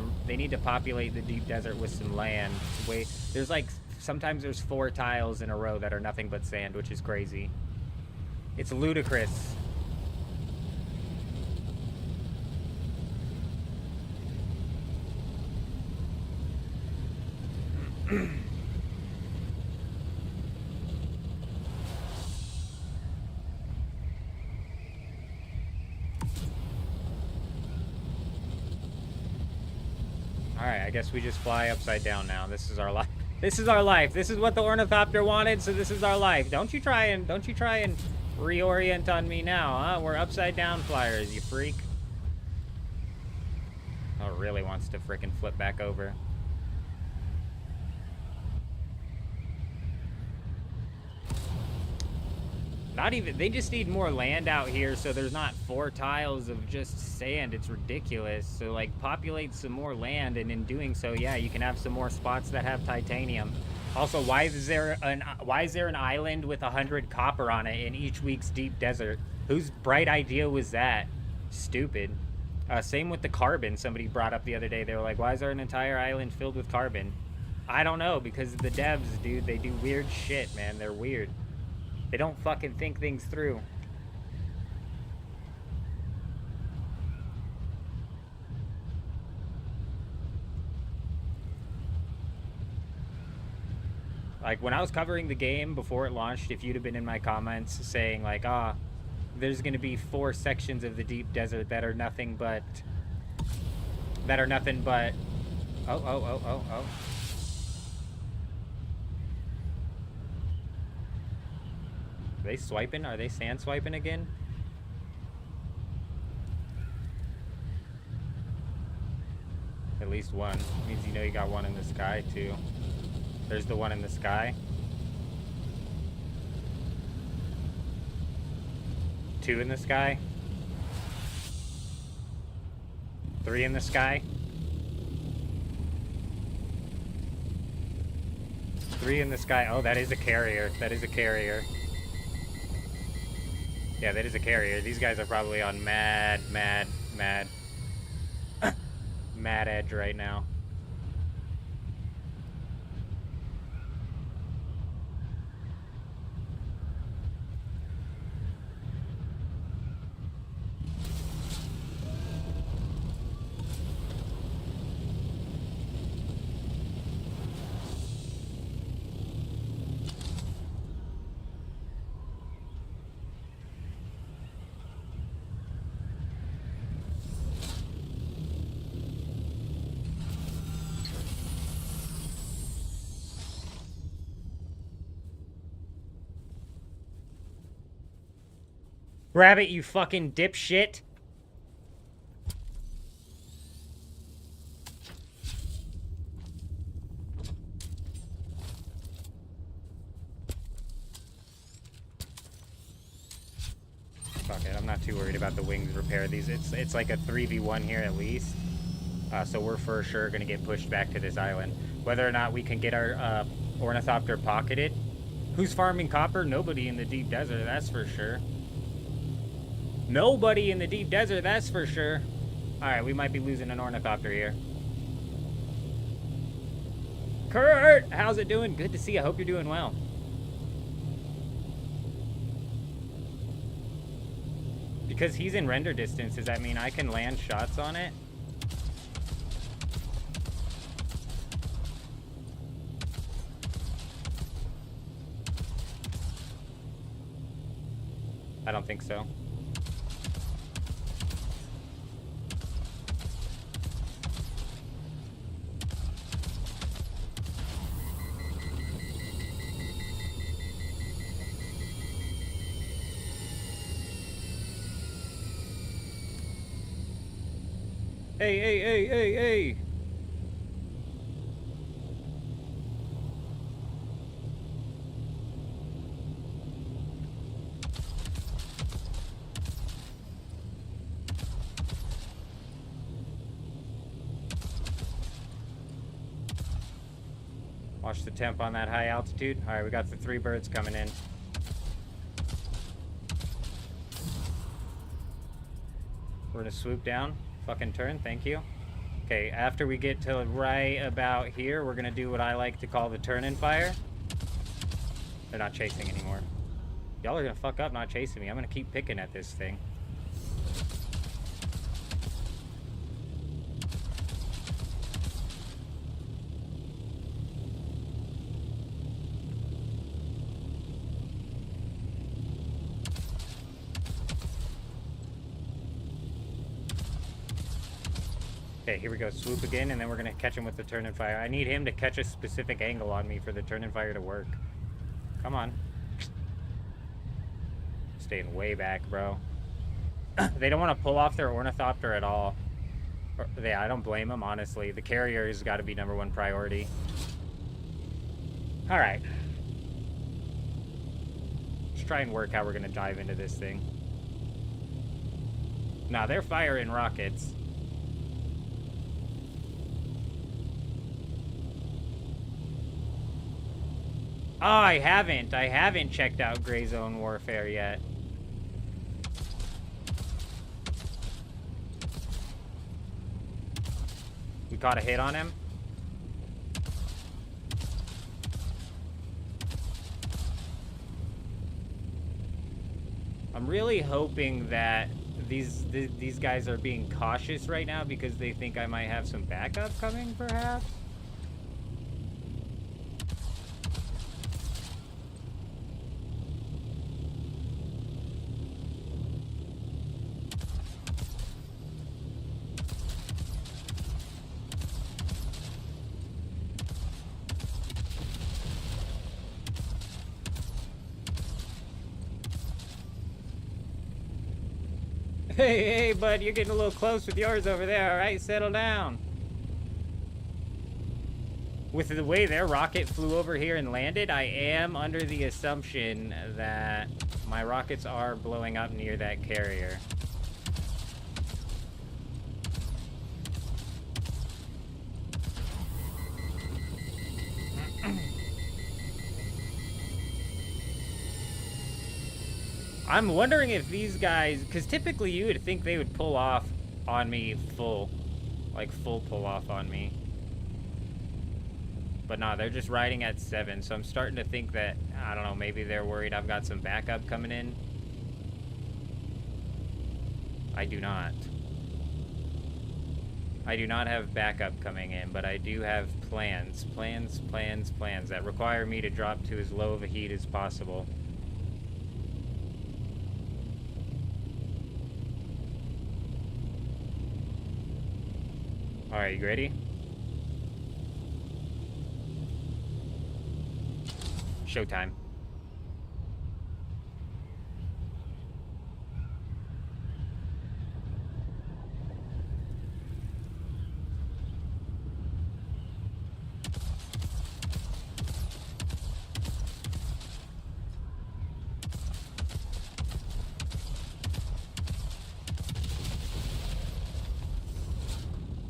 populate the deep desert with some land. There's like, sometimes there's 4 tiles in a row that are nothing but sand, which is crazy. It's ludicrous. Alright, I guess we just fly upside down now. This is our life. This is our life. This is what the ornithopter wanted, so this is our life. Don't you try and reorient on me now, huh? We're upside down flyers, you freak. Oh, it really wants to frickin' flip back over. Not even, they just need more land out here so there's not 4 tiles of just sand. It's ridiculous. So like populate some more land, and in doing so, yeah, you can have some more spots that have titanium. Also, why is there an island with 100 copper on it in each week's deep desert? Whose bright idea was that? Stupid. Same with the carbon somebody brought up the other day. They were like, why is there an entire island filled with carbon? I don't know, because the devs, dude, they do weird shit, man. They're weird. They don't fucking think things through. Like, when I was covering the game before it launched, if you'd have been in my comments saying, like, there's gonna be 4 sections of the deep desert that are nothing but... Oh. Are they swiping? Are they sand swiping again? At least one. Means you know you got one in the sky, too. There's the one in the sky. 2 in the sky. 3 in the sky. 3 in the sky. Oh, that is a carrier. That is a carrier. Yeah, that is a carrier. These guys are probably on mad edge right now. Rabbit, you fucking dipshit. Fuck it, I'm not too worried about the wings repair. It's like a 3v1 here at least. So we're for sure gonna get pushed back to this island. Whether or not we can get our ornithopter pocketed. Who's farming copper? Nobody in the deep desert, that's for sure. Nobody in the deep desert, that's for sure. Alright, we might be losing an ornithopter here. Kurt, how's it doing? Good to see you. I hope you're doing well. Because he's in render distance, does that mean I can land shots on it? I don't think so. Hey. Watch the temp on that high altitude. All right, we got the 3 birds coming in. We're gonna swoop down. Fucking turn, thank you. Okay, after we get to right about here, we're gonna do what I like to call the turn and fire. They're not chasing anymore. Y'all are gonna fuck up not chasing me. I'm gonna keep picking at this thing. Okay, here we go. Swoop again, and then we're gonna catch him with the turn and fire. I need him to catch a specific angle on me for the turn and fire to work. Come on. Staying way back, bro. They don't want to pull off their ornithopter at all. Yeah, I don't blame them, honestly. The carrier has got to be #1 priority. All right. Let's try and work how we're going to dive into this thing. Now, they're firing rockets. Oh, I haven't checked out Gray Zone Warfare yet. We caught a hit on him. I'm really hoping that these guys are being cautious right now because they think I might have some backup coming, perhaps. Hey, bud, you're getting a little close with yours over there, alright? Settle down. With the way their rocket flew over here and landed, I am under the assumption that my rockets are blowing up near that carrier. I'm wondering if these guys, because typically you would think they would pull off on me full pull off on me. But nah, they're just riding at 7, so I'm starting to think that, I don't know, maybe they're worried I've got some backup coming in. I do not. I do not have backup coming in, but I do have plans that require me to drop to as low of a heat as possible. Alright, you ready? Showtime.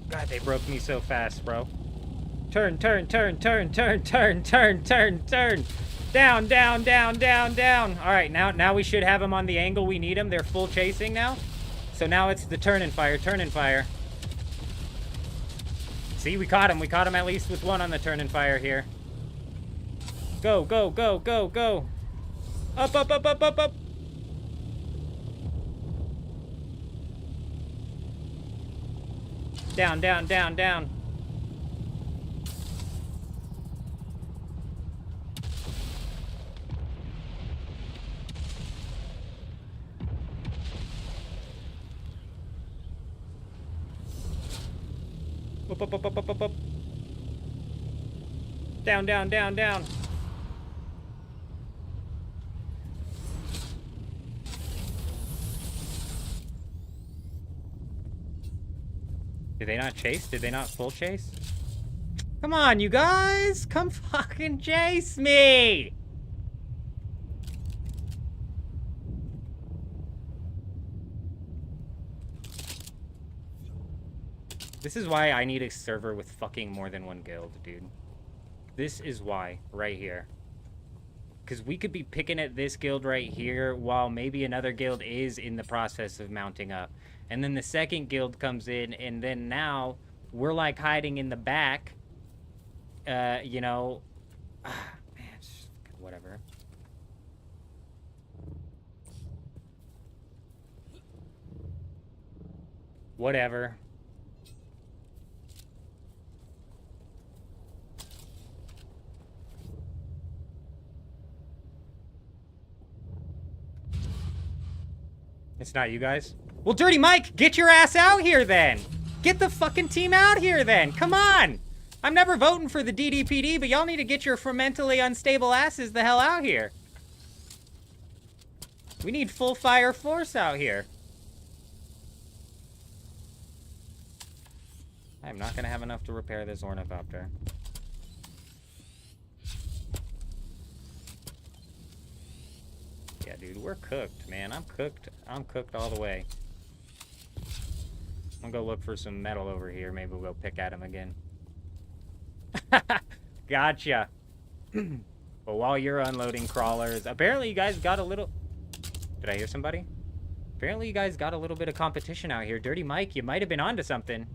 God, they broke me so fast, bro. Turn. Down. Alright, now we should have them on the angle we need them. They're full chasing now. So now it's the turn and fire. See, we caught him. We caught him at least with one on the turn and fire here. Go. Up. Down. Up. Down. Did they not chase? Did they not full chase? Come on, you guys! Come fucking chase me! This is why I need a server with fucking more than one guild, dude. This is why, right here. Because we could be picking at this guild right here while maybe another guild is in the process of mounting up. And then the second guild comes in, and then now we're like hiding in the back. You know, man, just whatever. Whatever. It's not you guys? Well, Dirty Mike, get your ass out here then! Get the fucking team out here then! Come on! I'm never voting for the DDPD, but y'all need to get your mentally unstable asses the hell out here. We need full fire force out here. I'm not gonna have enough to repair this ornithopter. Yeah, dude, we're cooked, man. I'm cooked. I'm cooked all the way. I'm gonna go look for some metal over here. Maybe we'll go pick at him again. Gotcha. But while you're unloading crawlers, apparently you guys got a little... Did I hear somebody? Apparently you guys got a little bit of competition out here. Dirty Mike, you might have been onto something.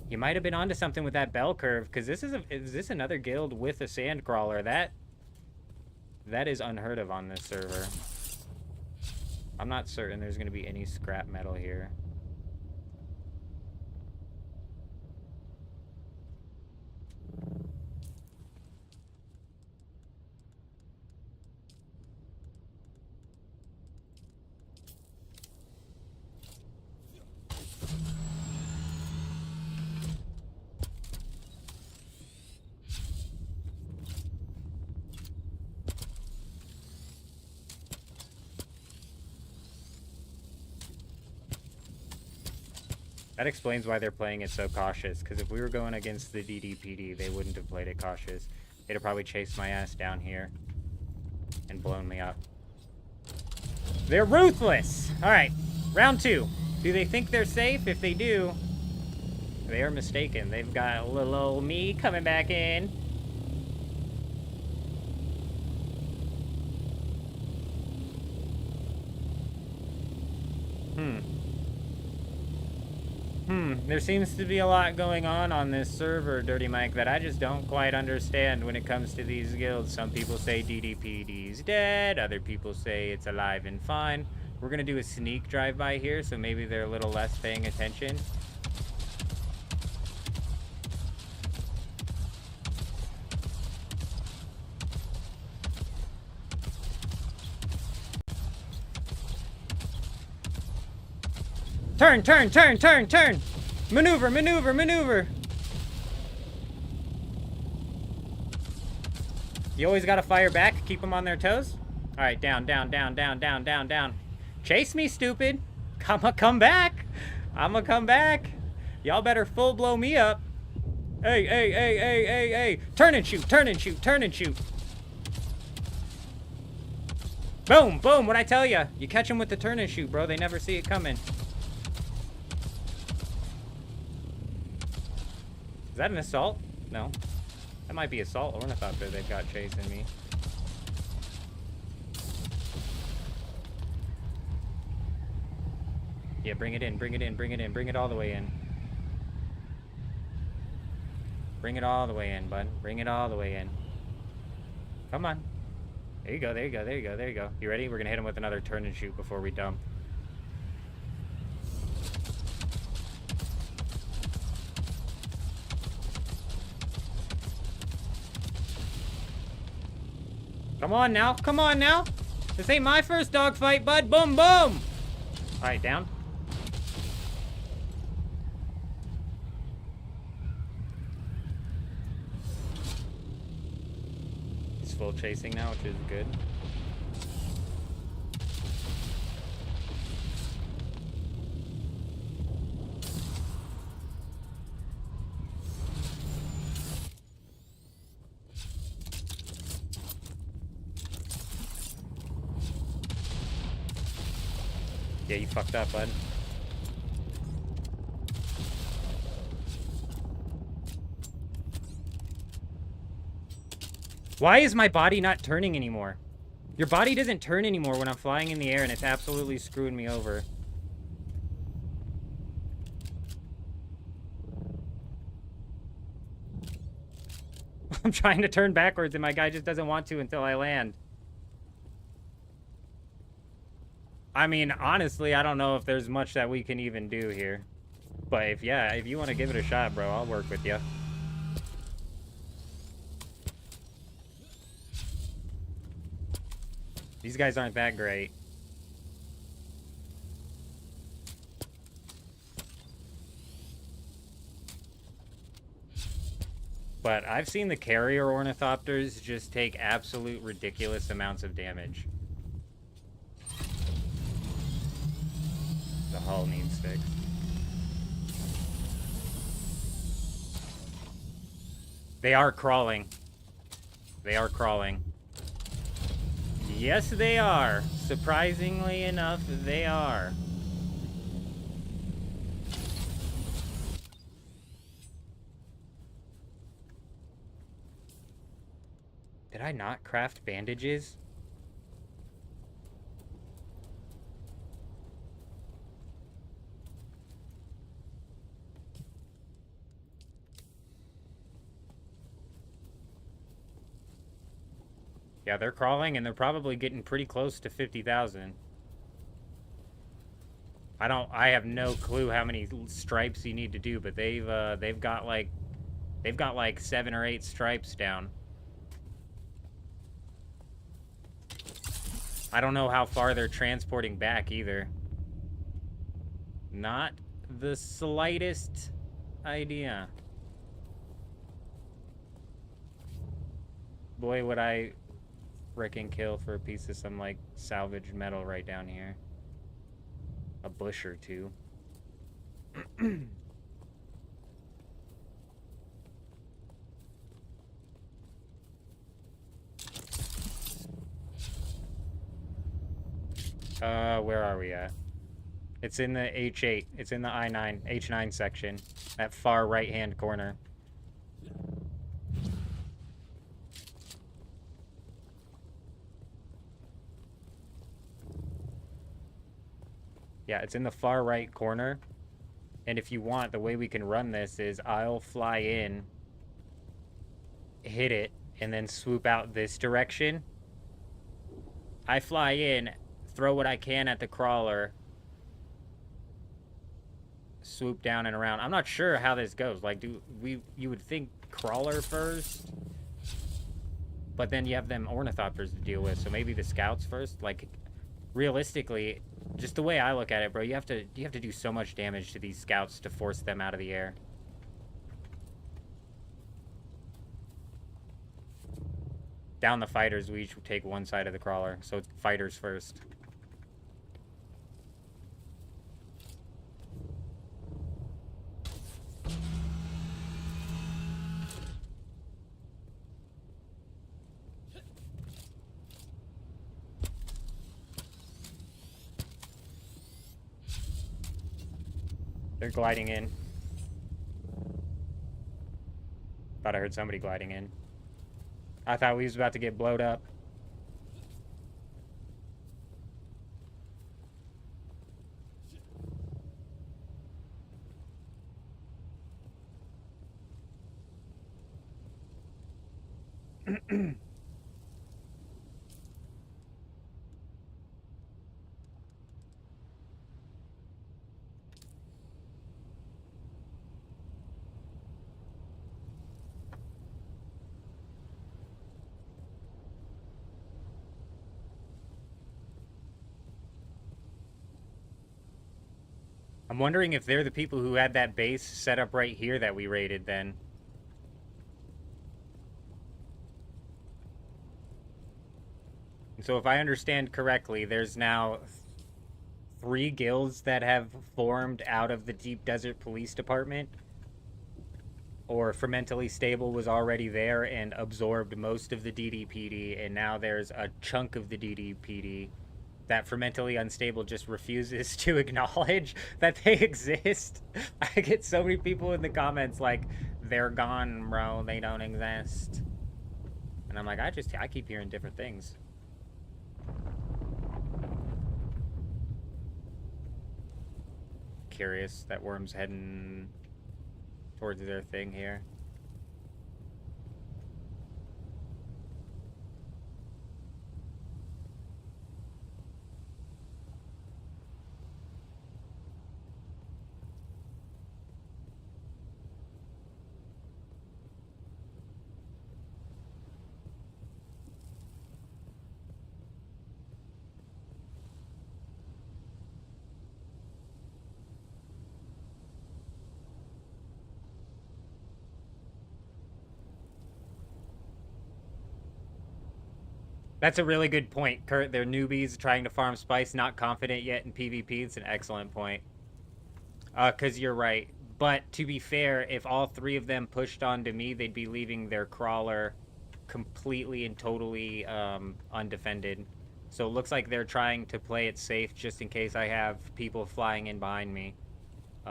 You might have been onto something with that bell curve, because is this another guild with a sand crawler? That is unheard of on this server. I'm not certain there's going to be any scrap metal here. That explains why they're playing it so cautious, because if we were going against the DDPD, they wouldn't have played it cautious. They'd have probably chased my ass down here and blown me up. They're ruthless! Alright, round 2. Do they think they're safe? If they do, they are mistaken. They've got little old me coming back in. There seems to be a lot going on this server, Dirty Mike, that I just don't quite understand when it comes to these guilds. Some people say DDPD's dead, other people say it's alive and fine. We're gonna do a sneak drive-by here, so maybe they're a little less paying attention. Turn, turn, turn, turn, turn! Maneuver, maneuver, maneuver! You always gotta fire back, keep them on their toes. Alright, down, down, down, down, down, down, down. Chase me, stupid! I'ma come back! I'ma come back! Y'all better full blow me up. Hey, hey, hey, hey, hey, hey! Turn and shoot, turn and shoot, turn and shoot! Boom, boom, what'd I tell ya? You catch them with the turn and shoot, bro. They never see it coming. Is that an assault? No. That might be assault ornithopter they've got chasing me. Yeah, bring it in, bring it in, bring it in, bring it all the way in. Bring it all the way in, bud. Bring it all the way in. Come on. There you go, there you go, there you go, there you go. You ready? We're gonna hit him with another turn and shoot before we dump. Come on now, come on now. This ain't my first dogfight, bud. Boom, boom. All right, down. He's full chasing now, which is good. Yeah, you fucked up, bud. Why is my body not turning anymore? Your body doesn't turn anymore when I'm flying in the air, and it's absolutely screwing me over. I'm trying to turn backwards, and my guy just doesn't want to until I land. I mean, honestly, I don't know if there's much that we can even do here. But if you want to give it a shot, bro, I'll work with you. These guys aren't that great. But I've seen the carrier ornithopters just take absolute ridiculous amounts of damage. The hull needs fixed. They are crawling. They are crawling. Yes, they are. Surprisingly enough, they are. Did I not craft bandages? Yeah, they're crawling, and they're probably getting pretty close to 50,000. I have no clue how many stripes you need to do, but they've got like 7 or 8 stripes down. I don't know how far they're transporting back either. Not the slightest idea. Boy, would I frickin' kill for a piece of some, like, salvaged metal right down here. A bush or two. Where are we at? It's in the H8. It's in the H9 section. That far right-hand corner. Yeah, it's in the far right corner. And if you want, the way we can run this is I'll fly in, hit it, and then swoop out this direction. I fly in, throw what I can at the crawler, swoop down and around. I'm not sure how this goes. Like, you would think crawler first, but then you have them ornithopters to deal with, so maybe the scouts first. Like, realistically, just the way I look at it, bro, you have to do so much damage to these scouts to force them out of the air. Down the fighters, we each take one side of the crawler, so it's fighters first. They're gliding in. Thought I heard somebody gliding in. I thought we was about to get blowed up. I'm wondering if they're the people who had that base set up right here that we raided then. And so if I understand correctly, there's now 3 guilds that have formed out of the Deep Desert Police Department. Or Fermentally Stable was already there and absorbed most of the DDPD, and now there's a chunk of the DDPD that Fermentally Unstable just refuses to acknowledge that they exist. I get so many people in the comments like, they're gone, bro, they don't exist. And I'm like, I keep hearing different things. Curious that worm's heading towards their thing here. That's a really good point, Kurt. They're newbies trying to farm spice, not confident yet in PvP. It's an excellent point. Because you're right. But to be fair, if all three of them pushed onto me, they'd be leaving their crawler completely and totally undefended. So it looks like they're trying to play it safe just in case I have people flying in behind me,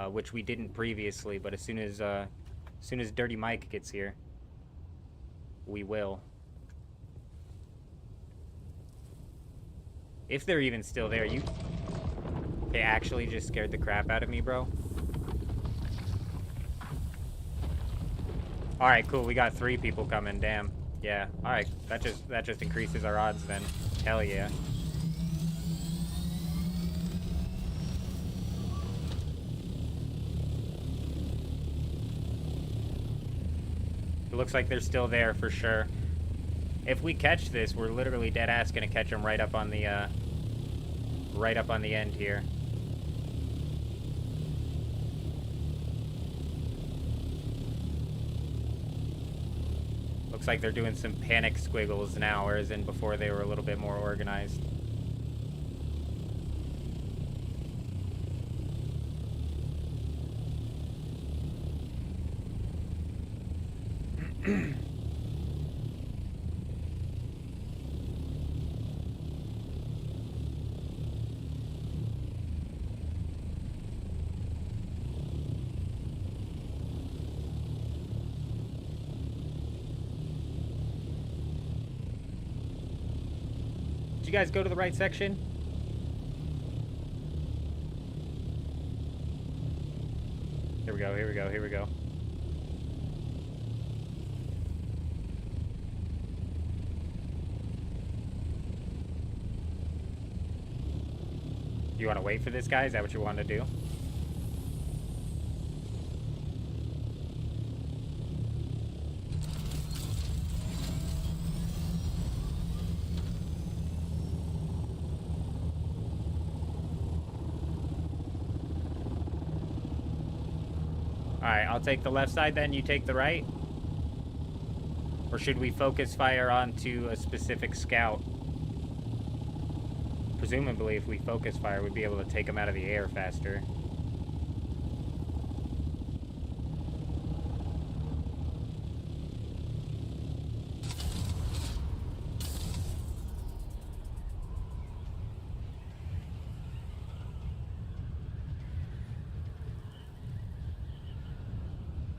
which we didn't previously. But as soon as Dirty Mike gets here, we will. If they're even still there, they actually just scared the crap out of me, bro. Alright, cool. We got 3 people coming, damn. Yeah, alright. That just increases our odds then. Hell yeah. It looks like they're still there for sure. If we catch this, we're literally dead ass gonna catch them right up on the end here. Looks like they're doing some panic squiggles now, whereas in before they were a little bit more organized. Did you guys go to the right section? Here we go, here we go, here we go. You want to wait for this guy? Is that what you want to do? Alright, I'll take the left side then, you take the right? Or should we focus fire onto a specific scout? Presumably, if we focus fire, we'd be able to take them out of the air faster.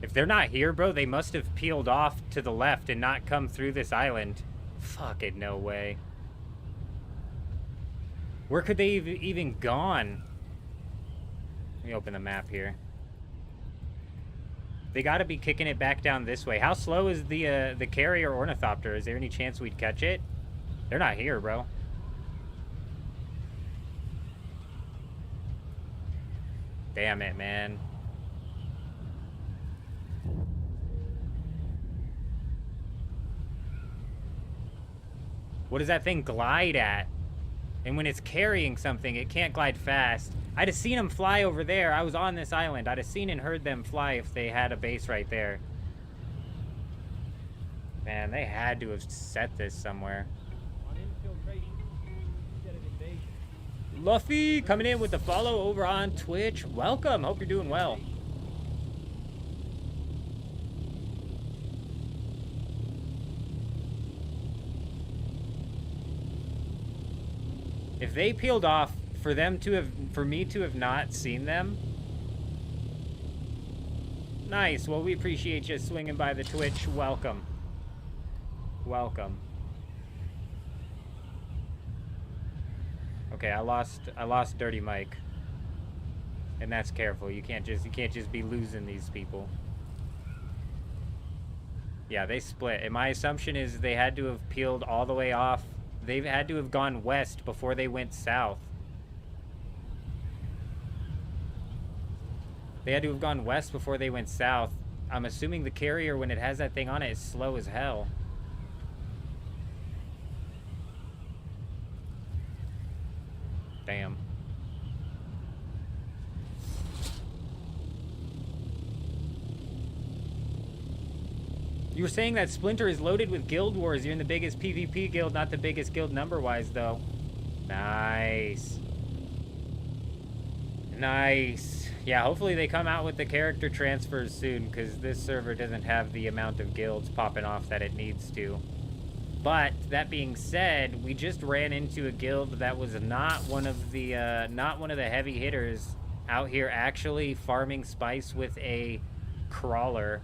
If they're not here, bro, they must have peeled off to the left and not come through this island. Fucking no way. Where could they even gone? Let me open the map here. They gotta be kicking it back down this way. How slow is the carrier ornithopter? Is there any chance we'd catch it? They're not here, bro. Damn it, man. What does that thing glide at? And when it's carrying something, it can't glide fast. I'd have seen them fly over there. I was on this island. I'd have seen and heard them fly if they had a base right there. Man, they had to have set this somewhere. Luffy coming in with the follow over on Twitch. Welcome. Hope you're doing well. If they peeled off, for me to have not seen them. Nice. Well, we appreciate you swinging by the Twitch. Welcome. Welcome. Okay, I lost Dirty Mike. And that's careful. You can't just be losing these people. Yeah, they split. And my assumption is they had to have peeled all the way off. They've had to have gone west before they went south. They had to have gone west before they went south. I'm assuming the carrier, when it has that thing on it, is slow as hell. Damn. You were saying that Splinter is loaded with guild wars. You're in the biggest PvP guild, not the biggest guild number-wise, though. Nice. Nice. Yeah, hopefully they come out with the character transfers soon, because this server doesn't have the amount of guilds popping off that it needs to. But, that being said, we just ran into a guild that was not one of the heavy hitters out here actually farming spice with a crawler.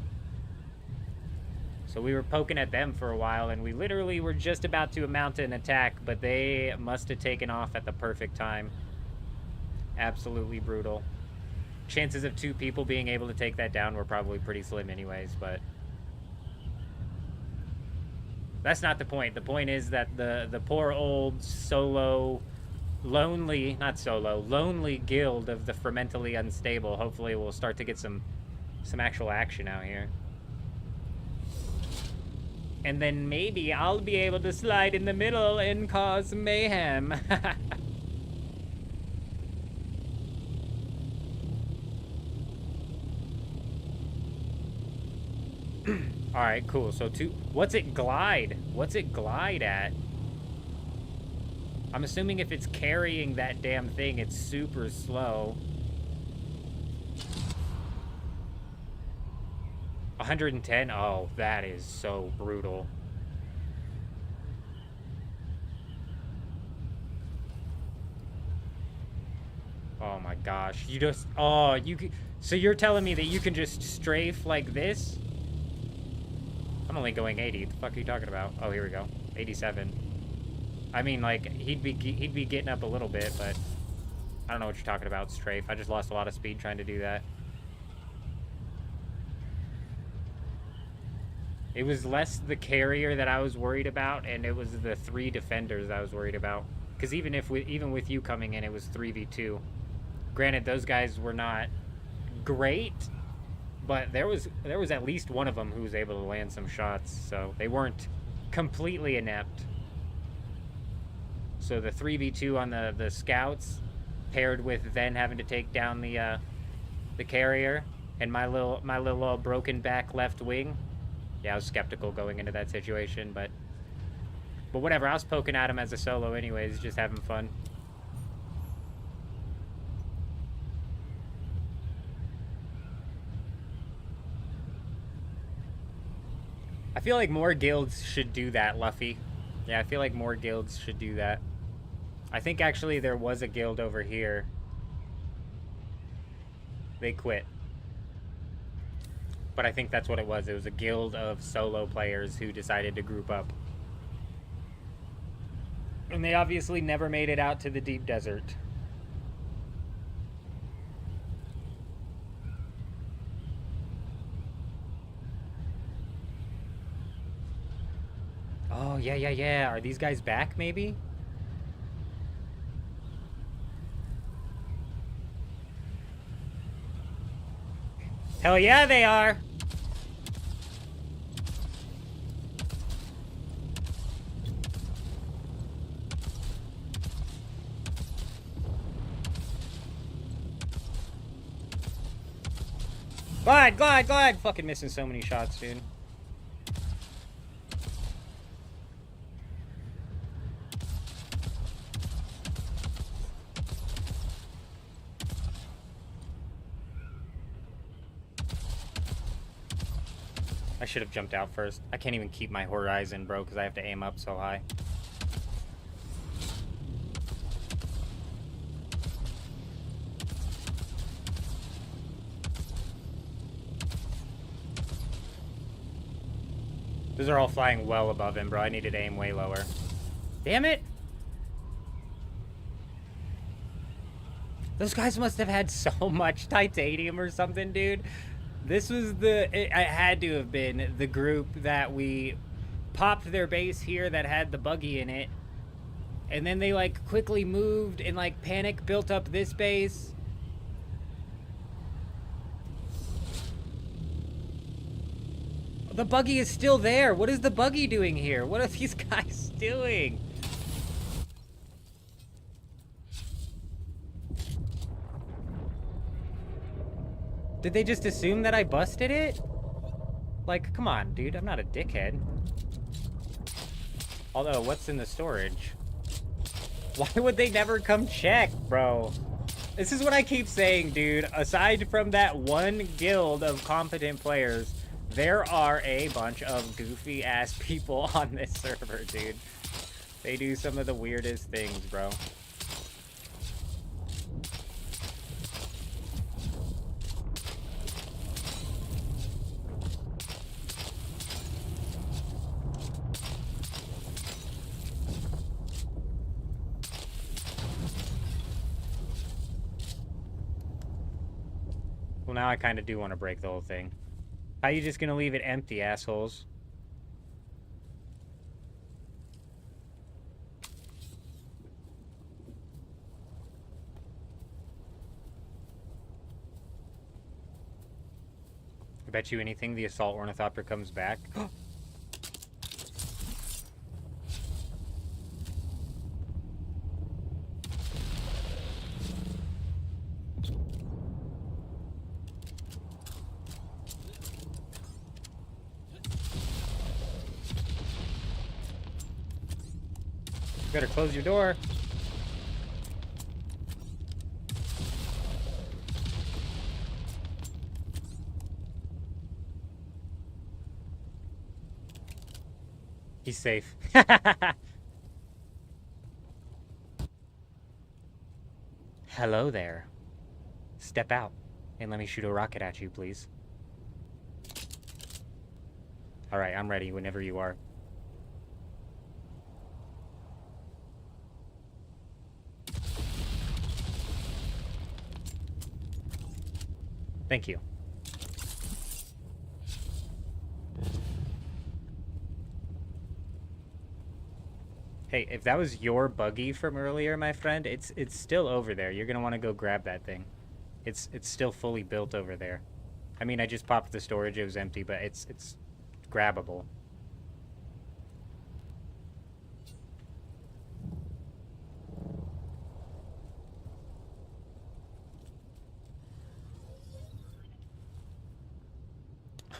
So we were poking at them for a while, and we literally were just about to mount an attack, but they must have taken off at the perfect time. Absolutely brutal. Chances of 2 people being able to take that down were probably pretty slim anyways, but that's not the point. The point is that the poor old lonely guild of the Fermentally Unstable hopefully will start to get some actual action out here. And then maybe I'll be able to slide in the middle and cause mayhem. Alright, cool. So what's it glide? What's it glide at? I'm assuming if it's carrying that damn thing, it's super slow. 110? Oh, that is so brutal. Oh my gosh. You just... Oh, you can... So you're telling me that you can just strafe like this? I'm only going 80. The fuck are you talking about? Oh, here we go. 87. I mean, like, he'd be getting up a little bit, but I don't know what you're talking about, strafe. I just lost a lot of speed trying to do that. It was less the carrier that I was worried about, and it was the 3 defenders I was worried about. Because even with you coming in, it was 3v2. Granted, those guys were not great, but there was at least one of them who was able to land some shots, so they weren't completely inept. So the 3v2 on the scouts, paired with then having to take down the carrier and my little broken back left wing. Yeah, I was skeptical going into that situation, but whatever. I was poking at him as a solo anyways, just having fun. I feel like more guilds should do that, Luffy. Yeah, I feel like more guilds should do that. I think actually there was a guild over here. They quit. But I think that's what it was. It was a guild of solo players who decided to group up. And they obviously never made it out to the deep desert. Oh, yeah. Are these guys back, maybe? Hell yeah, they are! Glide! Fucking missing so many shots, dude. I should have jumped out first. I can't even keep my horizon, bro, because I have to aim up so high. Those are all flying well above him, bro. I needed to aim way lower. Damn it! Those guys must have had so much titanium or something, dude. This was it had to have been the group that we popped their base here that had the buggy in it. And then they, like, quickly moved and, like, panic built up this base. The buggy is still there. What is the buggy doing here? What are these guys doing? Did they just assume that I busted it? Like, come on, dude. I'm not a dickhead. Although, what's in the storage? Why would they never come check, bro? This is what I keep saying, dude. Aside from that one guild of competent players, there are a bunch of goofy-ass people on this server, dude. They do some of the weirdest things, bro. Well, now I kind of do want to break the whole thing. How you just gonna leave it empty, assholes? I bet you anything the assault ornithopter comes back. Better close your door. He's safe. Hello there. Step out and let me shoot a rocket at you, please. Alright, I'm ready whenever you are. Thank you. Hey, if that was your buggy from earlier, my friend, it's still over there. You're gonna want to go grab that thing. It's still fully built over there. I mean, I just popped the storage; it was empty, but it's grabbable.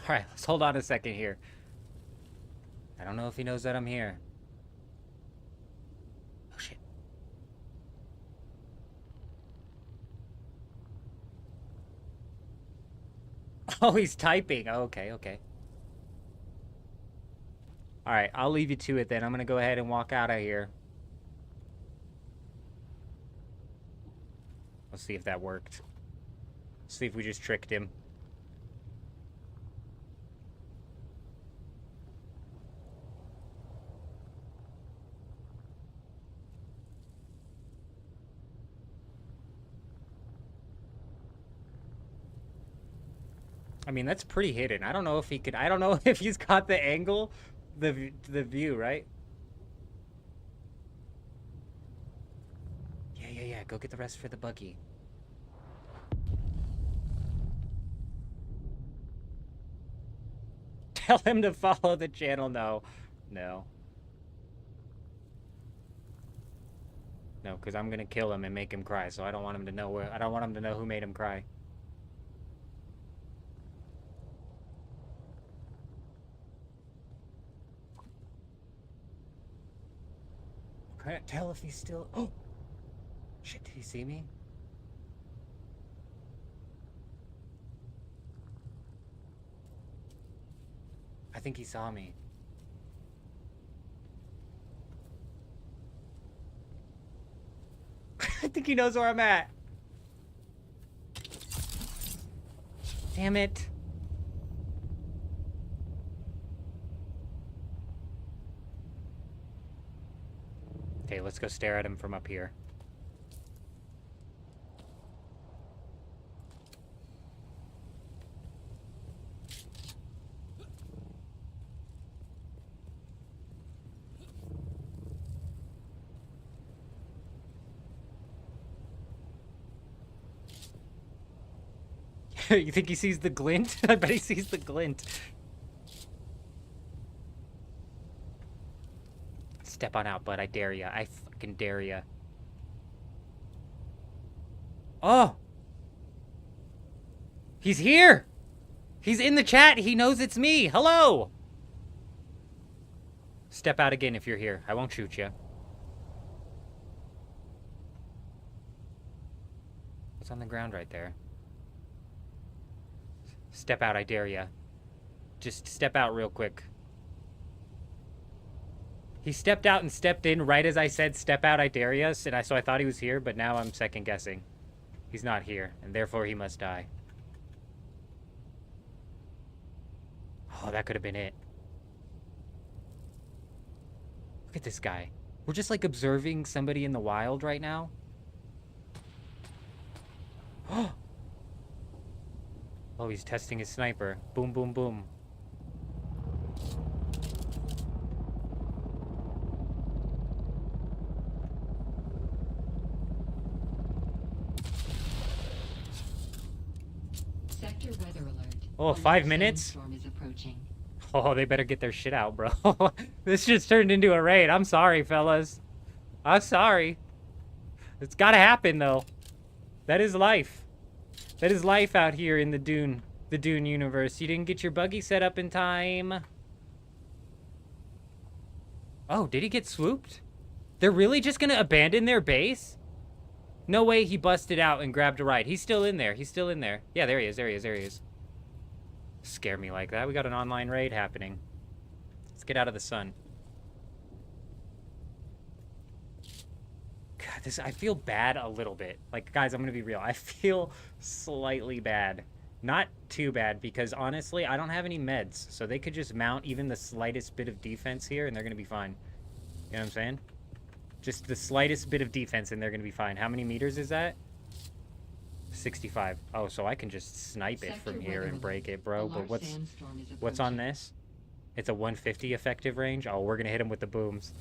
Alright, let's hold on a second here. I don't know if he knows that I'm here. Oh, shit. Oh, he's typing. Oh, okay, okay. Alright, I'll leave you to it then. I'm gonna go ahead and walk out of here. Let's see if that worked. See if we just tricked him. I mean, that's pretty hidden. I don't know if he could... I don't know if he's got the angle, the view, right? Yeah. Go get the rest for the buggy. Tell him to follow the channel. No, because I'm gonna kill him and make him cry. So I don't want him to know where. I don't want him to know who made him cry. Can't tell if he's still... Oh! Shit, did he see me? I think he saw me. I think he knows where I'm at. Damn it. Okay, let's go stare at him from up here. You think he sees the glint? I bet he sees the glint. Step on out, bud. I dare ya. I fucking dare ya. Oh! He's here! He's in the chat. He knows it's me. Hello! Step out again if you're here. I won't shoot you. What's on the ground right there? Step out, I dare ya. Just step out real quick. He stepped out and stepped in right as I said, step out, I dare ya. So I thought he was here, but now I'm second guessing. He's not here, and therefore he must die. Oh, that could have been it. Look at this guy. We're just like observing somebody in the wild right now. Oh, he's testing his sniper. Boom, boom, boom. Sector weather alert. Oh, A 5 large minutes? sandstorm is approaching. Oh, they better get their shit out, bro. This just turned into a raid. I'm sorry, fellas. I'm sorry. It's gotta happen, though. That is life. That is life out here in the Dune universe. You didn't get your buggy set up in time. Oh, did he get swooped? They're really just gonna abandon their base? No way he busted out and grabbed a ride. He's still in there. He's still in there. Yeah, there he is. There he is. There he is. Scare me like that. We got an online raid happening. Let's get out of the sun. God, I feel bad a little bit. Like, guys, I'm gonna be real. I feel slightly bad. Not too bad, because honestly, I don't have any meds. So they could just mount even the slightest bit of defense here, and they're gonna be fine. You know what I'm saying? Just the slightest bit of defense, and they're gonna be fine. How many meters is that? 65. Oh, so I can just snipe it from here and break it, bro. But what's on this? It's a 150 effective range. Oh, we're gonna hit him with the booms.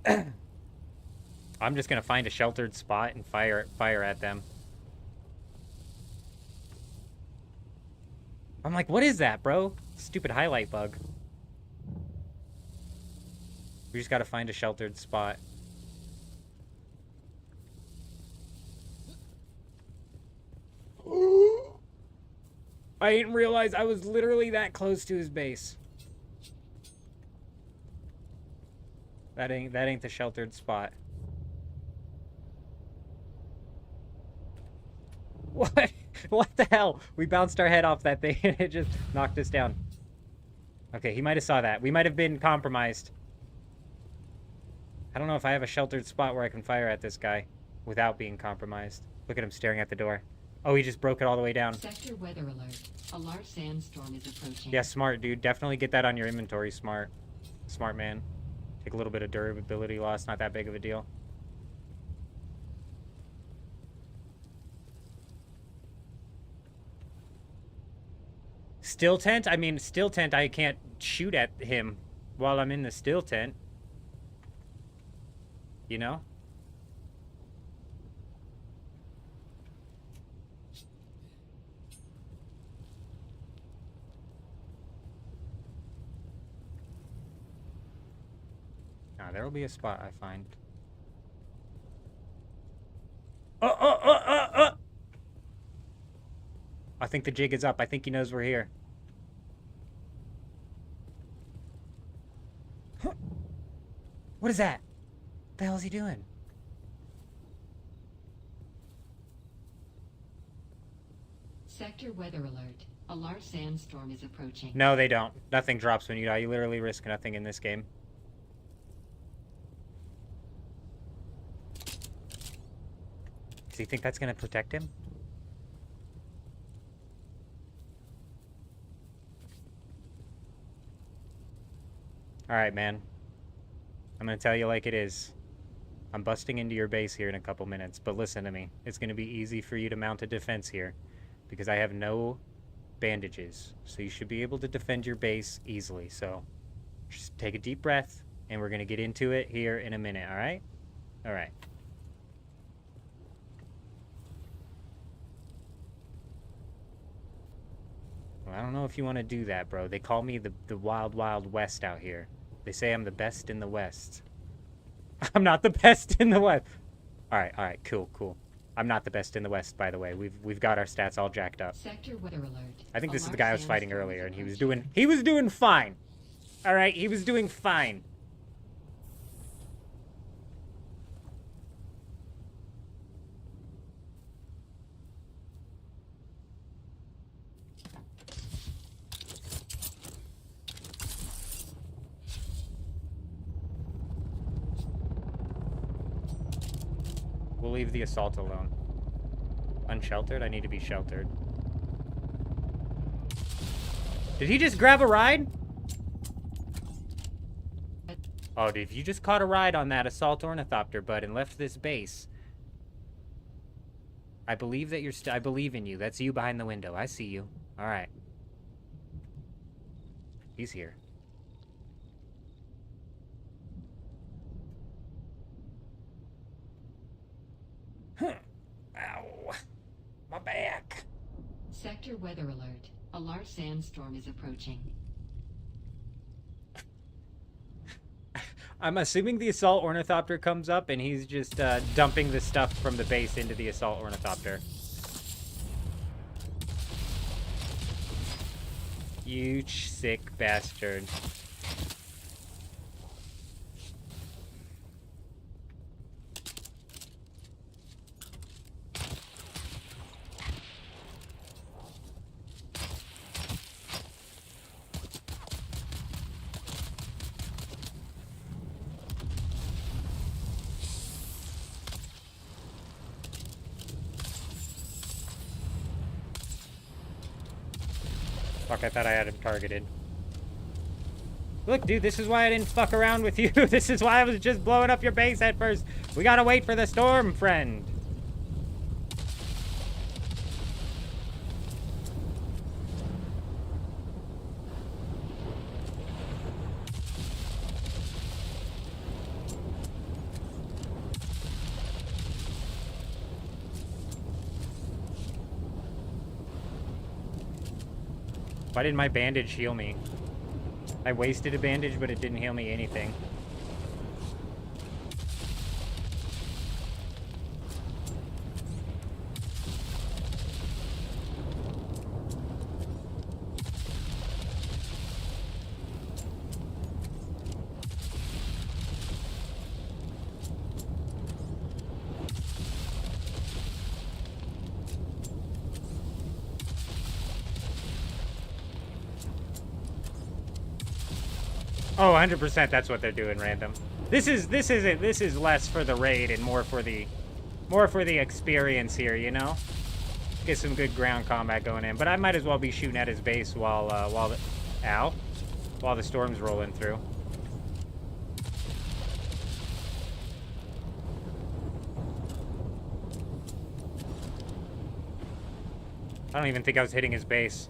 I'm just gonna find a sheltered spot and fire at them. I'm like, what is that, bro? Stupid highlight bug. We just gotta find a sheltered spot. I didn't realize I was literally that close to his base. That ain't the sheltered spot. What? What the hell? We bounced our head off that thing and it just knocked us down. Okay, he might have saw that. We might have been compromised. I don't know if I have a sheltered spot where I can fire at this guy without being compromised. Look at him staring at the door. Oh, he just broke it all the way down. Sector weather alert. A large sandstorm is approaching. Yeah, smart, dude. Definitely get that on your inventory. Smart. Smart, man. Take a little bit of durability loss. Not that big of a deal. Still tent? I mean, still tent, I can't shoot at him while I'm in the still tent. You know? Nah, there will be a spot I find. I think the jig is up. I think he knows we're here. Huh. What is that? What the hell is he doing? Sector weather alert. A large sandstorm is approaching. No, they don't. Nothing drops when you die. You literally risk nothing in this game. Does he think that's going to protect him? Alright, man. I'm gonna tell you like it is. I'm busting into your base here in a couple minutes, but listen to me. It's gonna be easy for you to mount a defense here, because I have no bandages. So you should be able to defend your base easily. So just take a deep breath, and we're gonna get into it here in a minute, alright? Alright. Well, I don't know if you want to do that, bro. They call me the Wild Wild West out here. They say I'm the best in the West. I'm not the best in the West. Alright, cool. I'm not the best in the West, by the way. We've got our stats all jacked up. Sector weather alert. I think this is the Alarm guy I was sounds fighting storm earlier, and he was approaching. doing fine. Alright, he was doing fine. We'll leave the assault alone. Unsheltered? I need to be sheltered. Did he just grab a ride? Oh, dude, you just caught a ride on that assault ornithopter, bud, and left this base. I believe that you're I believe in you. That's you behind the window. I see you. Alright. He's here. Ow. My back. Sector weather alert. A large sandstorm is approaching. I'm assuming the assault ornithopter comes up and he's just dumping the stuff from the base into the assault ornithopter. You sick bastard. Fuck, I thought I had him targeted. Look, dude, this is why I didn't fuck around with you. This is why I was just blowing up your base at first. We gotta wait for the storm, friend. Why didn't my bandage heal me? I wasted a bandage, but it didn't heal me anything. Oh, 100% that's what they're doing, random. This is less for the raid and more for the experience here, you know? Get some good ground combat going in. But I might as well be shooting at his base while the storm's rolling through. I don't even think I was hitting his base.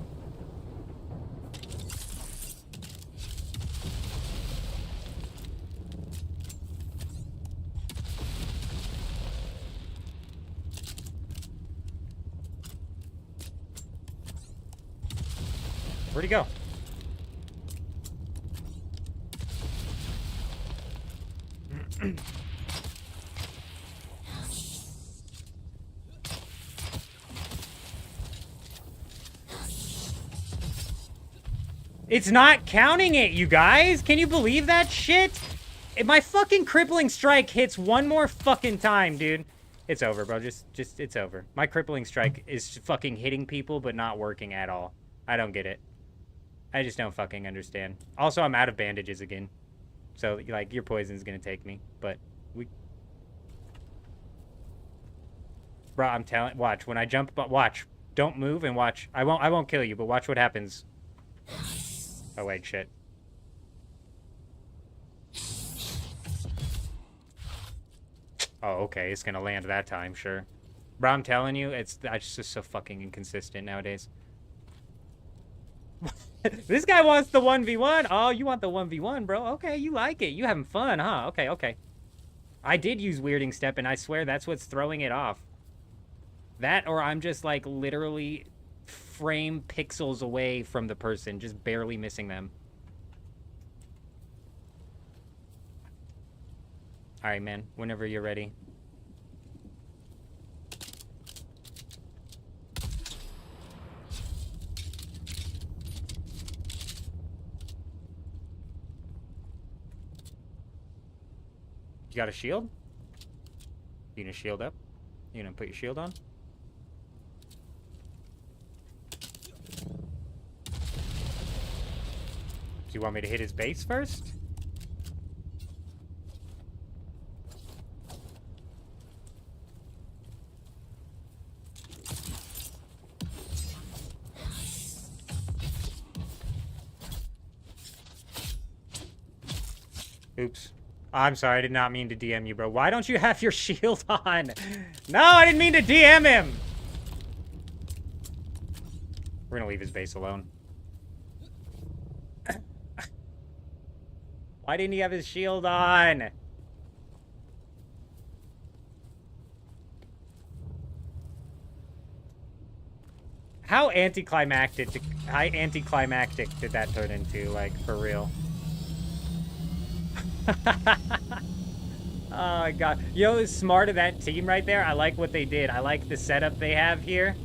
Where'd he go? It's not counting it, you guys! Can you believe that shit? If my fucking crippling strike hits one more fucking time, dude. It's over, bro. Just, it's over. My crippling strike is fucking hitting people, but not working at all. I don't get it. I just don't fucking understand. Also, I'm out of bandages again. So, like, your poison's gonna take me. But, Bro, I'm telling... Watch. When I jump... Watch. Don't move and watch. I won't kill you, but watch what happens. Oh, wait. Shit. Oh, okay. It's gonna land that time, sure. Bro, I'm telling you, it's just so fucking inconsistent nowadays. This guy wants the 1v1. Oh, you want the 1v1, bro. Okay, you like it. You having fun, huh? Okay, okay. I did use weirding step, and I swear that's what's throwing it off. That, or I'm just, like, literally frame pixels away from the person, just barely missing them. Alright, man. Whenever you're ready. You got a shield? You gonna shield up? You gonna put your shield on? Do you want me to hit his base first? Oops. I'm sorry, I did not mean to DM you, bro. Why don't you have your shield on? No, I didn't mean to DM him! We're gonna leave his base alone. Why didn't he have his shield on? How anticlimactic did that turn into, like, for real? Oh my god. You know what's smart of that team right there? I like what they did. I like the setup they have here.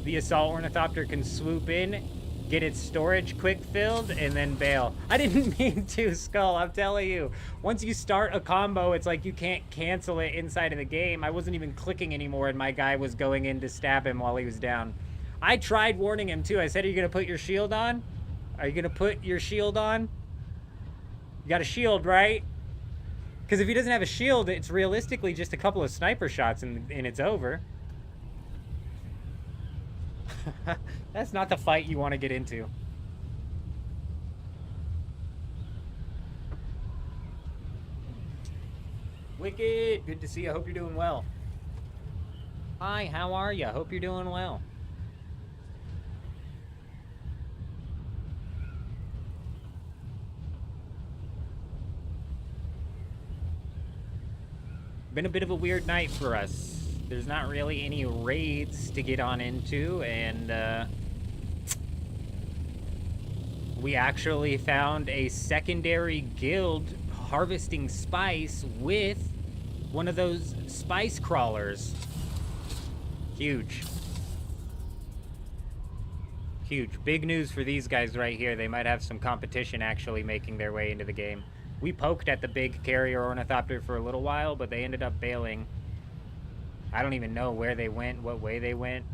The assault ornithopter can swoop in, get its storage quick filled, and then bail. I didn't mean to, Skull, I'm telling you. Once you start a combo, it's like you can't cancel it inside of the game. I wasn't even clicking anymore, and my guy was going in to stab him while he was down. I tried warning him, too. I said, are you going to put your shield on? Are you going to put your shield on? You got a shield, right? Because if he doesn't have a shield, it's realistically just a couple of sniper shots and it's over. That's not the fight you want to get into. Wicked! Good to see you. I hope you're doing well. Hi, how are you? Hope you're doing well. Been a bit of a weird night for us. There's not really any raids to get on into, and we actually found a secondary guild harvesting spice with one of those spice crawlers. Huge. Huge. Big news for these guys right here. They might have some competition actually making their way into the game. We poked at the big carrier ornithopter for a little while, but they ended up bailing. I don't even know where they went, what way they went.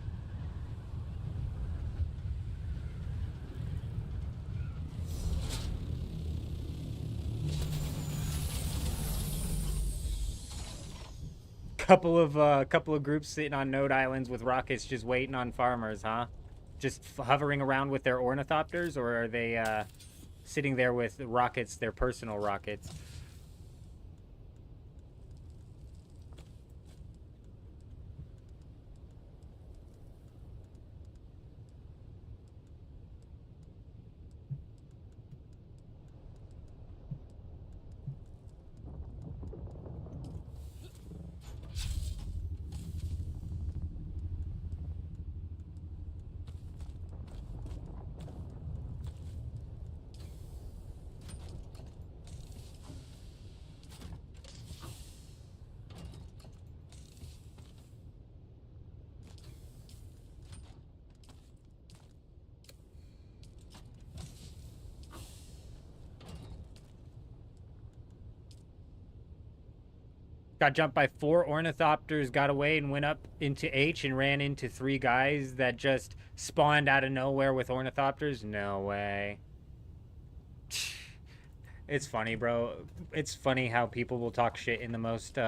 Couple of groups sitting on node islands with rockets just waiting on farmers, huh? Just hovering around with their ornithopters, or are they sitting there with rockets, their personal rockets? Got jumped by 4 ornithopters, got away and went up into H and ran into 3 guys that just spawned out of nowhere with ornithopters. No way. It's funny, bro. It's funny how people will talk shit in the most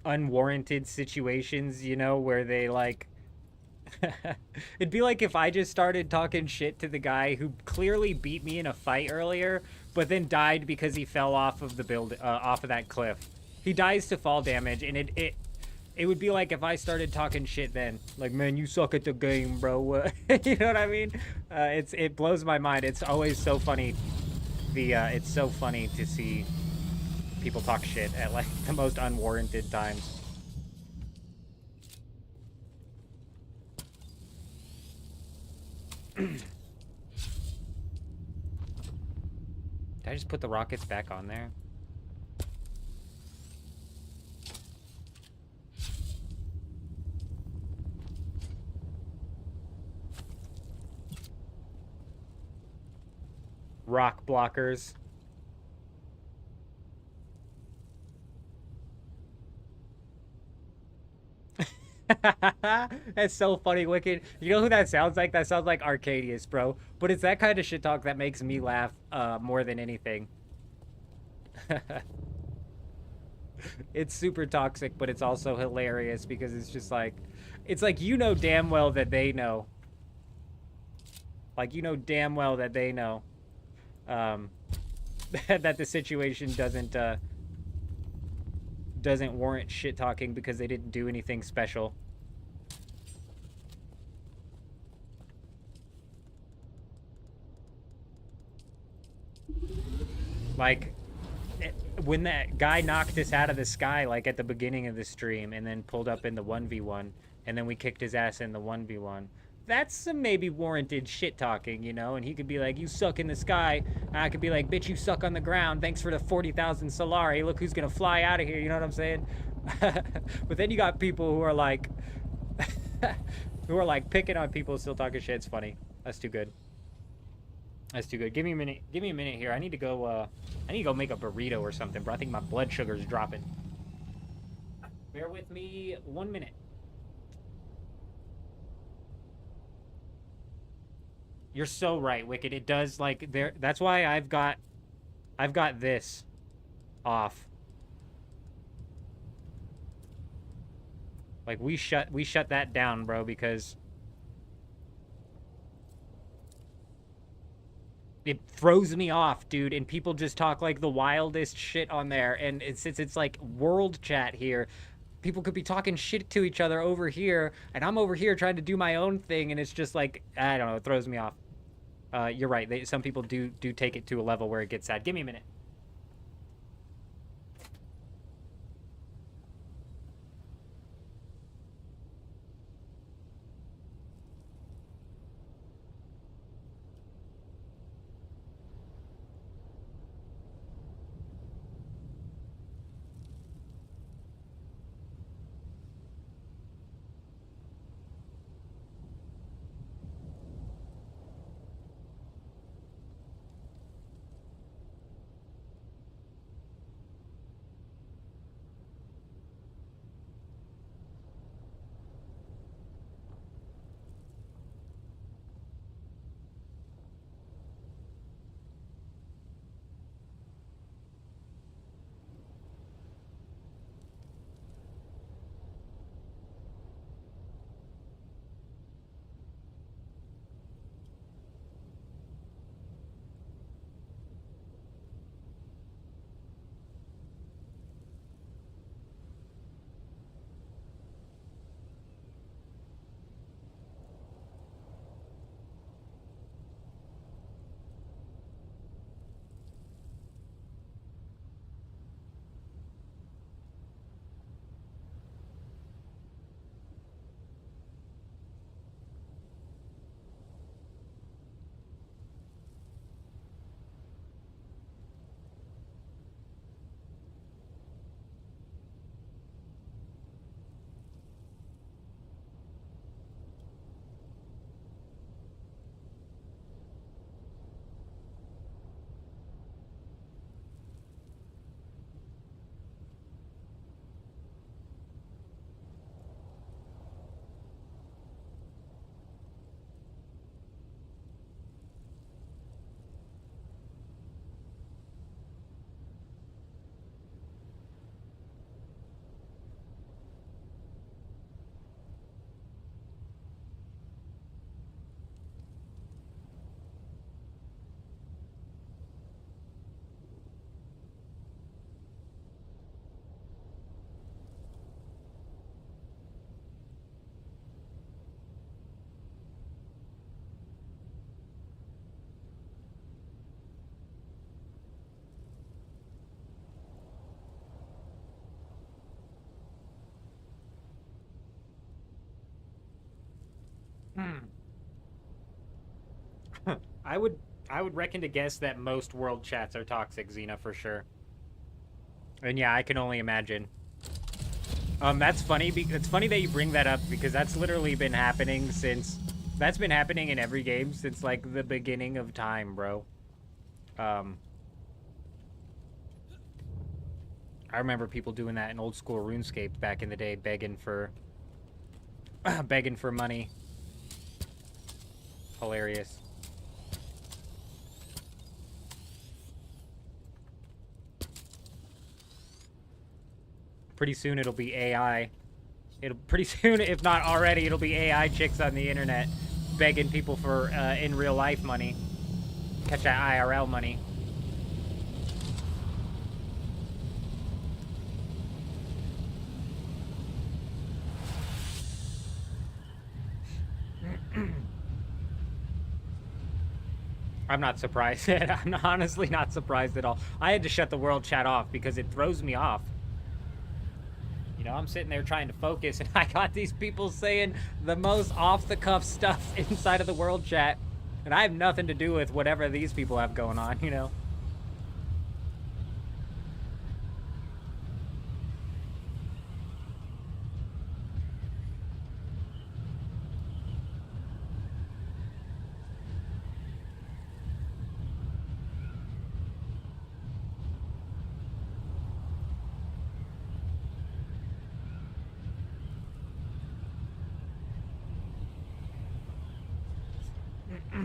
unwarranted situations, you know, where they like It'd be like if I just started talking shit to the guy who clearly beat me in a fight earlier, but then died because he fell off of the off of that cliff. He dies to fall damage, and it would be like if I started talking shit then, like, man, you suck at the game, bro. You know what I mean? It blows my mind. It's always so funny. It's so funny to see people talk shit at like the most unwarranted times. Did I just put the rockets back on there? Rock blockers. That's so funny, Wicked. You know who that sounds like? That sounds like Arcadius, bro. But it's that kind of shit talk that makes me laugh more than anything. It's super toxic, but it's also hilarious because it's just like, it's like, you know damn well that they know. Like, you know damn well that they know that the situation doesn't warrant shit talking because they didn't do anything special. Like, when that guy knocked us out of the sky, like at the beginning of the stream, and then pulled up in the 1v1, and then we kicked his ass in the 1v1. That's some maybe warranted shit talking, you know? And he could be like, you suck in the sky. And I could be like, bitch, you suck on the ground. Thanks for the 40,000 Solari. Look who's gonna fly out of here. You know what I'm saying? But then you got people who are like, who are like picking on people still talking shit. It's funny. That's too good. That's too good. Give me a minute. Give me a minute here. I need to go make a burrito or something, bro. I think my blood sugar's dropping. Bear with me 1 minute. You're so right, Wicked. It does, like, there. That's why I've got this off. Like, we shut that down, bro, because it throws me off, dude. And people just talk like the wildest shit on there. And since it's like world chat here, people could be talking shit to each other over here, and I'm over here trying to do my own thing, and it's just like, I don't know, it throws me off. You're right. Some people do take it to a level where it gets sad. Give me a minute. I would reckon to guess that most world chats are toxic, Xena, for sure. And yeah, I can only imagine. That's funny. It's funny that you bring that up because that's literally been happening since. That's been happening in every game since like the beginning of time, bro. I remember people doing that in old school RuneScape back in the day, begging for begging for money. Hilarious. Pretty soon it'll be AI. It'll pretty soon, if not already, it'll be AI chicks on the internet begging people for in real life money. Catch that IRL money. I'm not surprised. I'm honestly not surprised at all. I had to shut the world chat off because it throws me off. You know, I'm sitting there trying to focus, and I got these people saying the most off-the-cuff stuff inside of the world chat, and I have nothing to do with whatever these people have going on, you know? I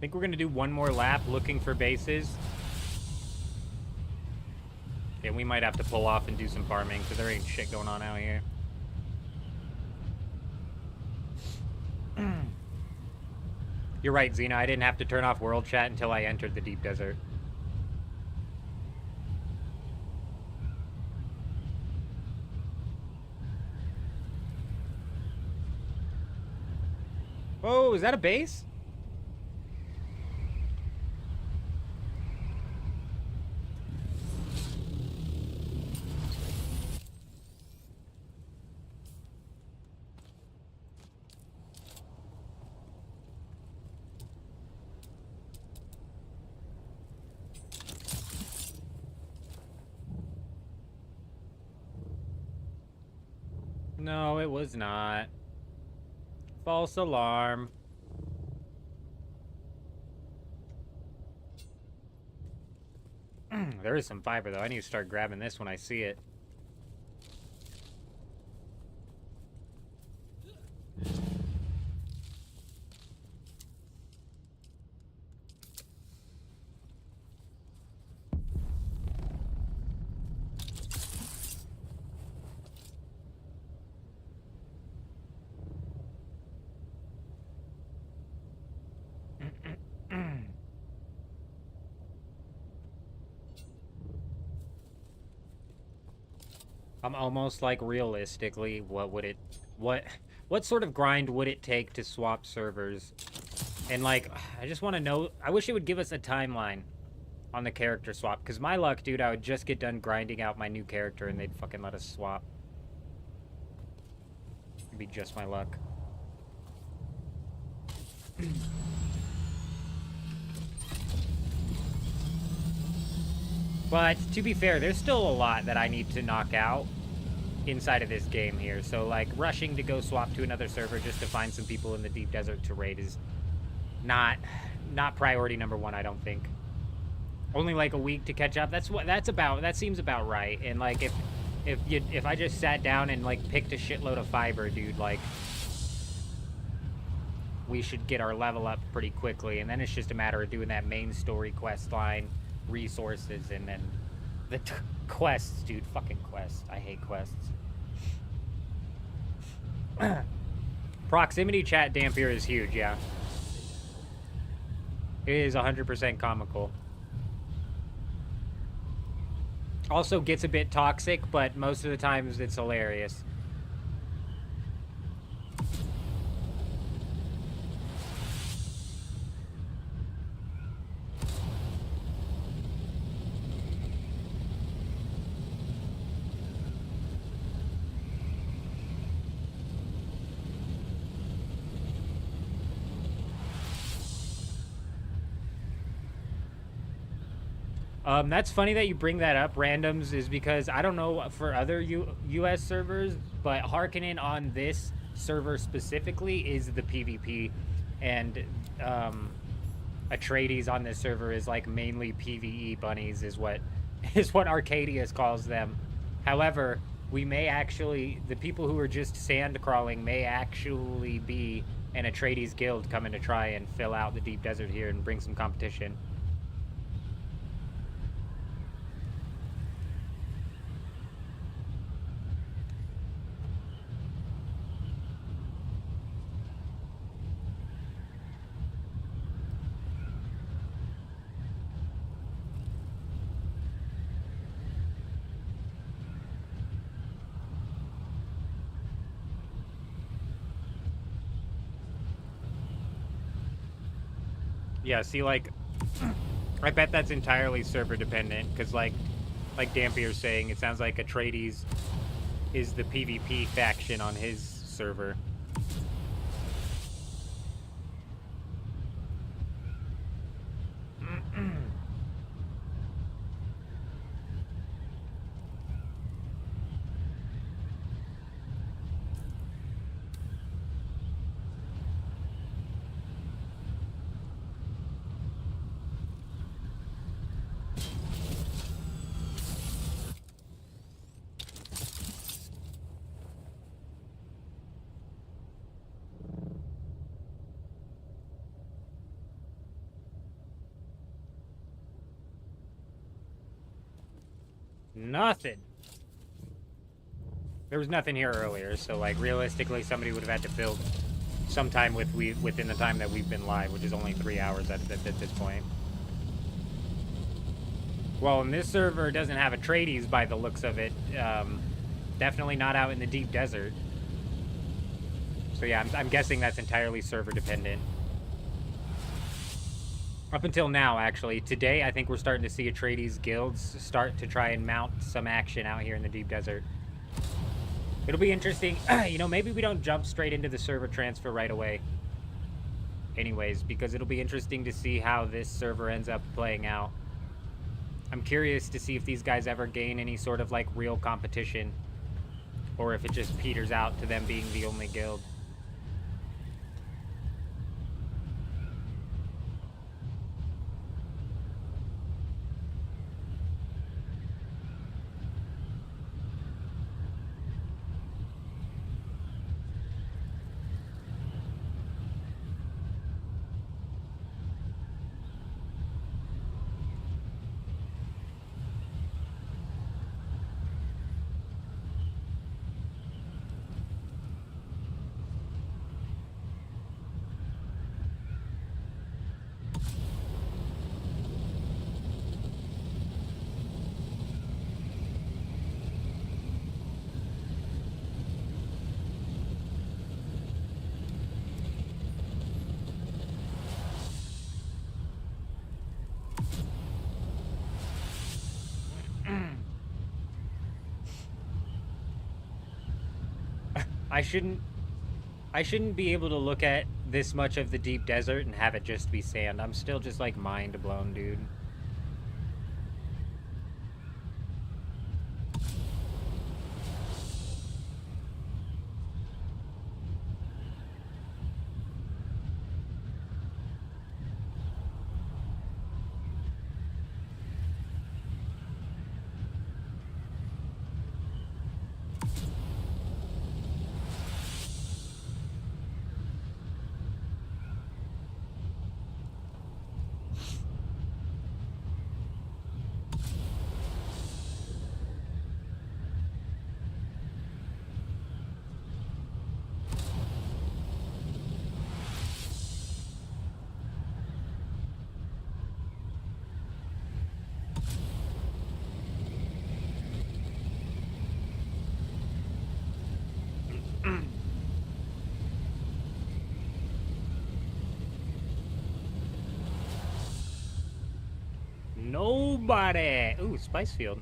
think we're gonna do one more lap looking for bases. Yeah, we might have to pull off and do some farming because there ain't shit going on out here. You're right, Xena. I didn't have to turn off world chat until I entered the deep desert. Oh, is that a base? No, it was not. False alarm. There is some fiber, though. I need to start grabbing this when I see it. I'm almost like realistically, what sort of grind would it take to swap servers? And like, I just want to know, I wish it would give us a timeline on the character swap, because my luck, dude, I would just get done grinding out my new character and they'd fucking let us swap. It'd be just my luck. But, to be fair, there's still a lot that I need to knock out inside of this game here. So, like, rushing to go swap to another server just to find some people in the deep desert to raid is not priority number one, I don't think. Only, like, a week to catch up. That seems about right. And, like, if I just sat down and, like, picked a shitload of fiber, dude, like, we should get our level up pretty quickly. And then it's just a matter of doing that main story quest line, resources, and then the quests, dude. Fucking quests. I hate quests. Proximity chat Dampier is huge, yeah. It is 100% comical. Also gets a bit toxic, but most of the times it's hilarious. That's funny that you bring that up, randoms, is because I don't know for other US servers, but harkening on this server specifically is the PvP, and Atreides on this server is like mainly PvE bunnies is what is what Arcadius calls them. However, we may actually, the people who are just sand crawling may actually be an Atreides guild coming to try and fill out the deep desert here and bring some competition. Yeah, see, like, I bet that's entirely server dependent, because, like Dampier's saying, it sounds like Atreides is the PvP faction on his server. Nothing. There was nothing here earlier, so like realistically, somebody would have had to build sometime within the time that we've been live, which is only 3 hours at this point. Well, and this server doesn't have Atreides by the looks of it. Definitely not out in the deep desert. So yeah, I'm guessing that's entirely server dependent. Up until now, actually. Today, I think we're starting to see Atreides guilds start to try and mount some action out here in the deep desert. It'll be interesting. You know, maybe we don't jump straight into the server transfer right away. Anyways, because it'll be interesting to see how this server ends up playing out. I'm curious to see if these guys ever gain any sort of, like, real competition. Or if it just peters out to them being the only guild. I shouldn't be able to look at this much of the deep desert and have it just be sand. I'm still just like mind blown, dude. Nobody. Ooh, spice field.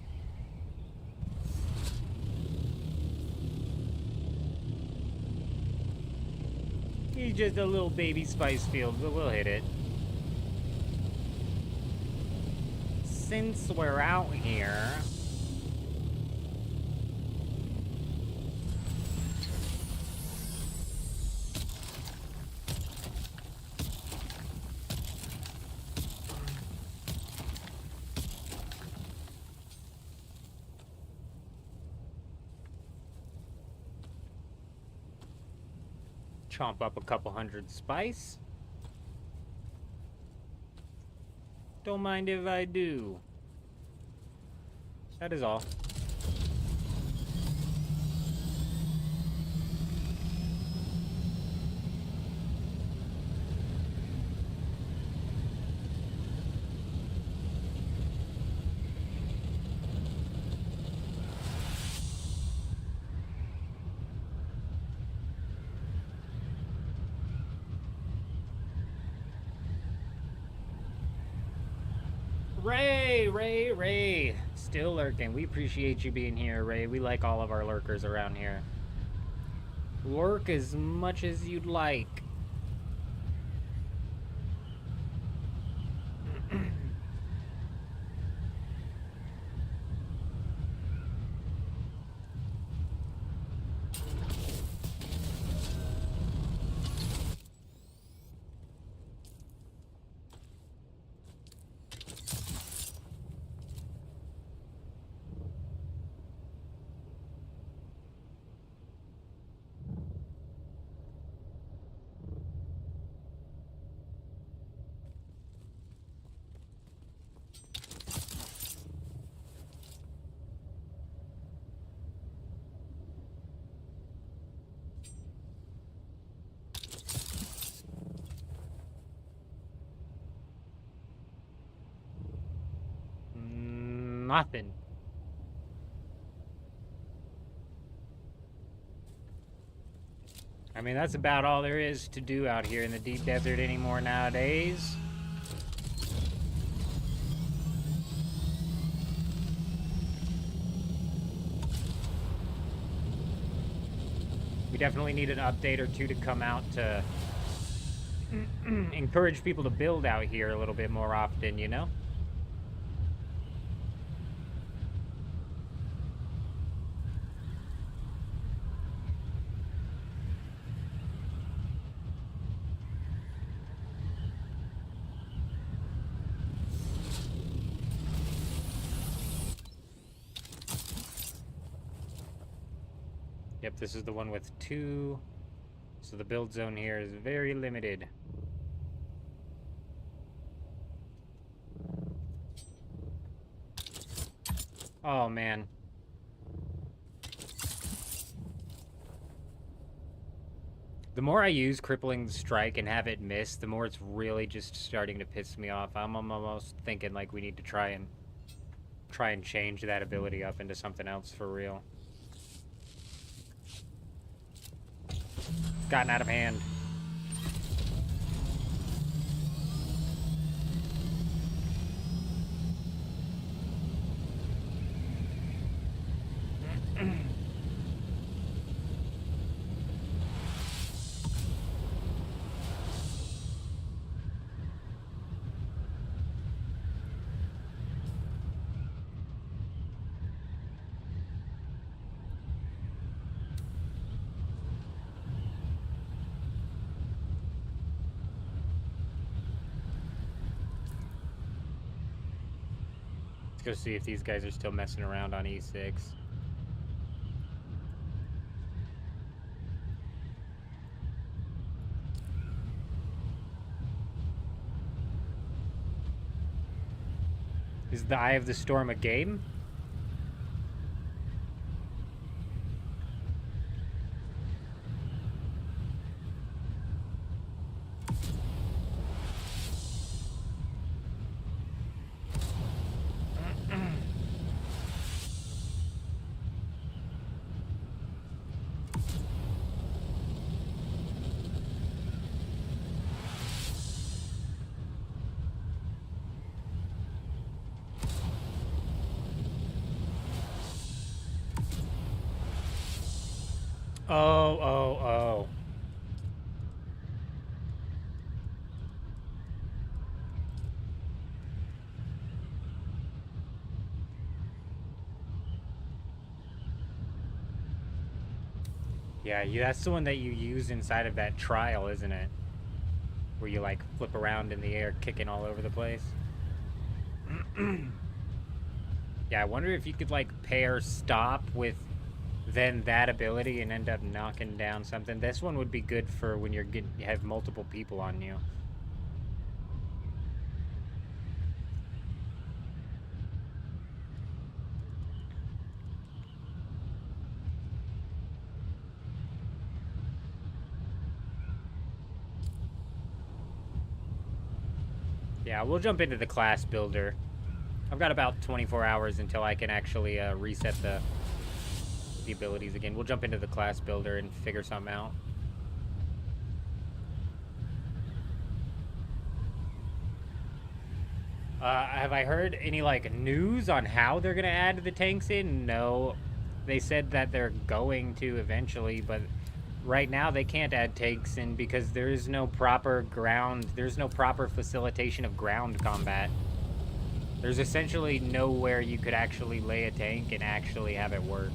He's just a little baby spice field, but we'll hit it. since we're out here... Chomp up a couple hundred spice. Don't mind if I do. That is all. Ray. Still lurking. We appreciate you being here, Ray. We like all of our lurkers around here. Lurk as much as you'd like. Nothing. I mean, that's about all there is to do out here in the deep desert anymore nowadays. We definitely need an update or two to come out to encourage people to build out here a little bit more often, you know? Yep, this is the one with 2, so the build zone here is very limited. Oh, man. The more I use Crippling Strike and have it miss, the more it's really just starting to piss me off. I'm almost thinking like we need to try and change that ability up into something else for real. Gotten out of hand. Go see if these guys are still messing around on E6. Is the Eye of the Storm a game? Oh. Yeah, that's the one that you use inside of that trial, isn't it? Where you, like, flip around in the air, kicking all over the place. Yeah, I wonder if you could, like, pair stop with then that ability and end up knocking down something. This one would be good for when you have multiple people on you. Yeah, we'll jump into the class builder. I've got about 24 hours until I can actually reset the abilities again. We'll jump into the class builder and figure something out. Have I heard any, like, news on how they're gonna add the tanks in? No. They said that they're going to eventually, but right now they can't add tanks in because there is no proper there's no proper facilitation of ground combat. There's essentially nowhere you could actually lay a tank and actually have it work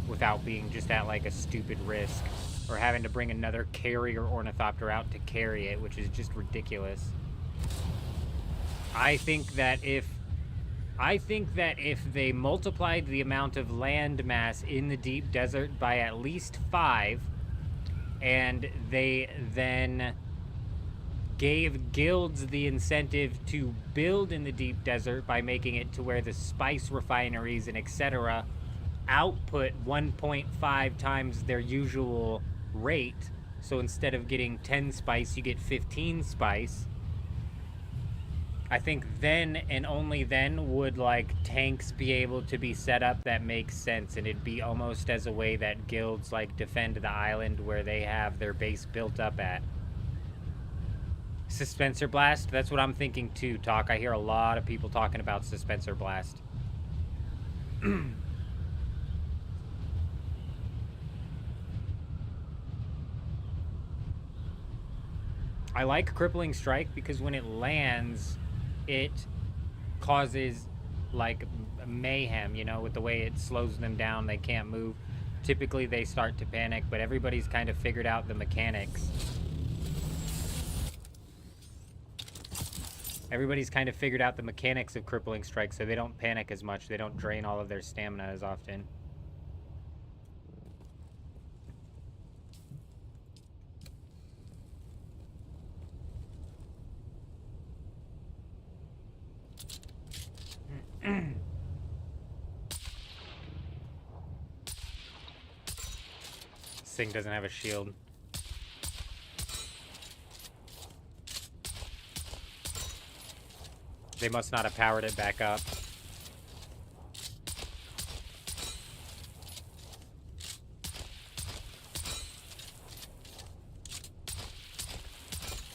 without being just at, like, a stupid risk or having to bring another carrier ornithopter out to carry it, which is just ridiculous. I think that if they multiplied the amount of land mass in the deep desert by at least 5, and they then gave guilds the incentive to build in the deep desert by making it to where the spice refineries and etc. output 1.5 times their usual rate, so instead of getting 10 spice, you get 15 spice. I think then and only then would, like, tanks be able to be set up that makes sense, and it'd be almost as a way that guilds, like, defend the island where they have their base built up at. Suspenser Blast, that's what I'm thinking too, Talk. I hear a lot of people talking about Suspenser Blast. I like Crippling Strike because when it lands, it causes, like, mayhem, you know, with the way it slows them down. They can't move. Typically, they start to panic, but everybody's kind of figured out the mechanics. Everybody's kind of figured out the mechanics of Crippling Strike, so they don't panic as much. They don't drain all of their stamina as often. This thing doesn't have a shield. They must not have powered it back up.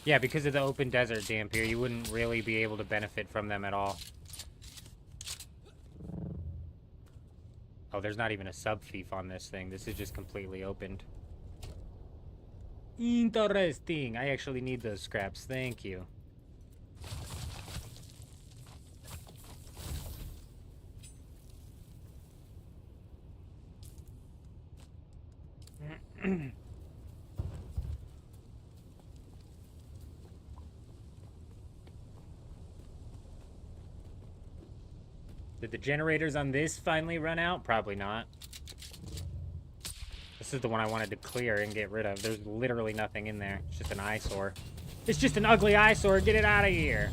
Yeah, because of the open desert, Dampier, you wouldn't really be able to benefit from them at all. Oh, there's not even a sub-fief on this thing. This is just completely opened. Interesting. I actually need those scraps. Thank you. Did the generators on this finally run out? Probably not. This is the one I wanted to clear and get rid of. There's literally nothing in there. It's just an eyesore. It's just an ugly eyesore. Get it out of here.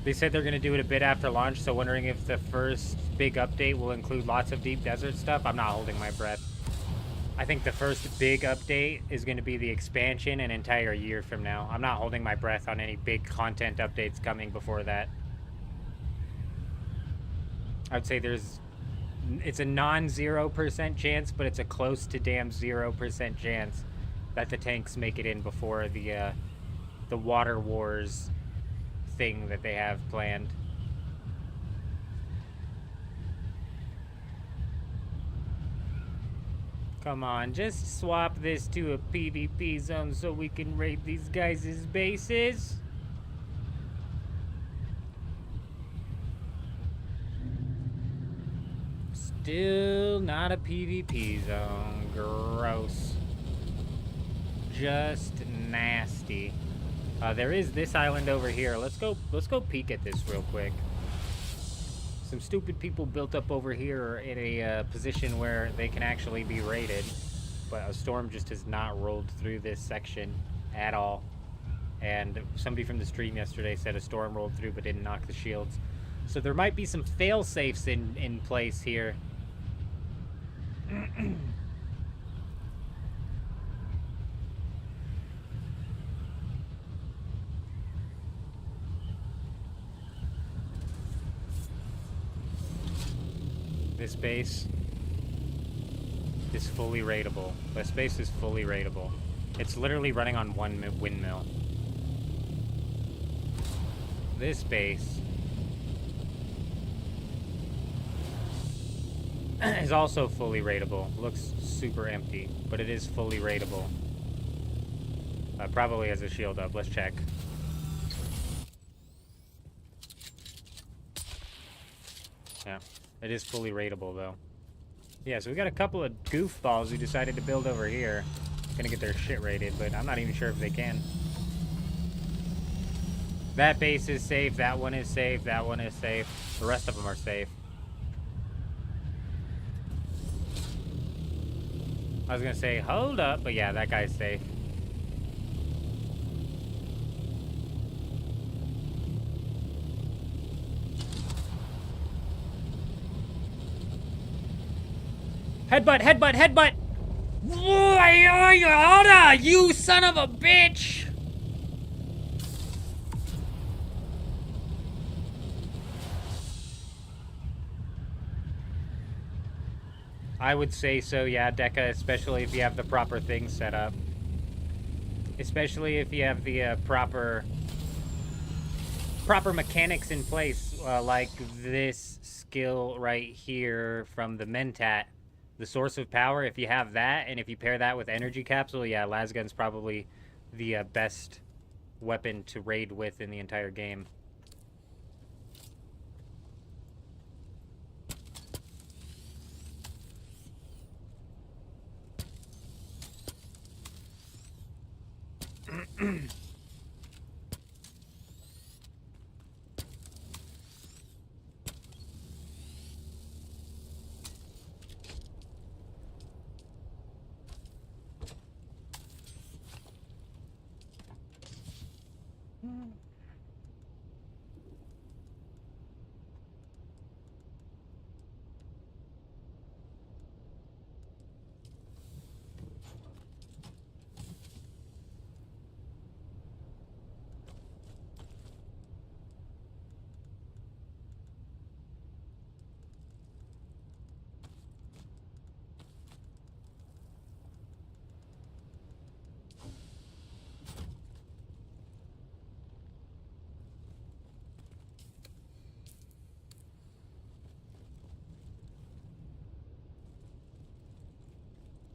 They said they're going to do it a bit after launch, so wondering if the first big update will include lots of deep desert stuff. I'm not holding my breath. I think the first big update is going to be the expansion an entire year from now. I'm not holding my breath on any big content updates coming before that. I would say it's a non-0% chance, but it's a close to damn 0% chance that the tanks make it in before the Water Wars thing that they have planned. Come on, just swap this to a PvP zone so we can raid these guys' bases. Still not a PvP zone. Gross. Just nasty. There is this island over here. Let's go peek at this real quick. Some stupid people built up over here in a position where they can actually be raided. But a storm just has not rolled through this section at all. And somebody from the stream yesterday said a storm rolled through but didn't knock the shields. So there might be some fail-safes in place here. This base is fully raidable. This base is fully raidable. It's literally running on one windmill. This base is also fully raidable. Looks super empty, but it is fully raidable. Probably has a shield up. Let's check. Yeah, it is fully raidable though. Yeah, so we got a couple of goofballs who decided to build over here. Gonna get their shit raided, but I'm not even sure if they can. That base is safe, that one is safe, that one is safe. The rest of them are safe. I was gonna say, hold up, but yeah, that guy's safe. Headbutt, headbutt, headbutt! You son of a bitch! I would say so, yeah, Deca, especially if you have the proper things set up. Especially if you have the proper mechanics in place, like this skill right here from the Mentat. The source of power, if you have that, and if you pair that with energy capsule, yeah, Lasgun's probably the best weapon to raid with in the entire game.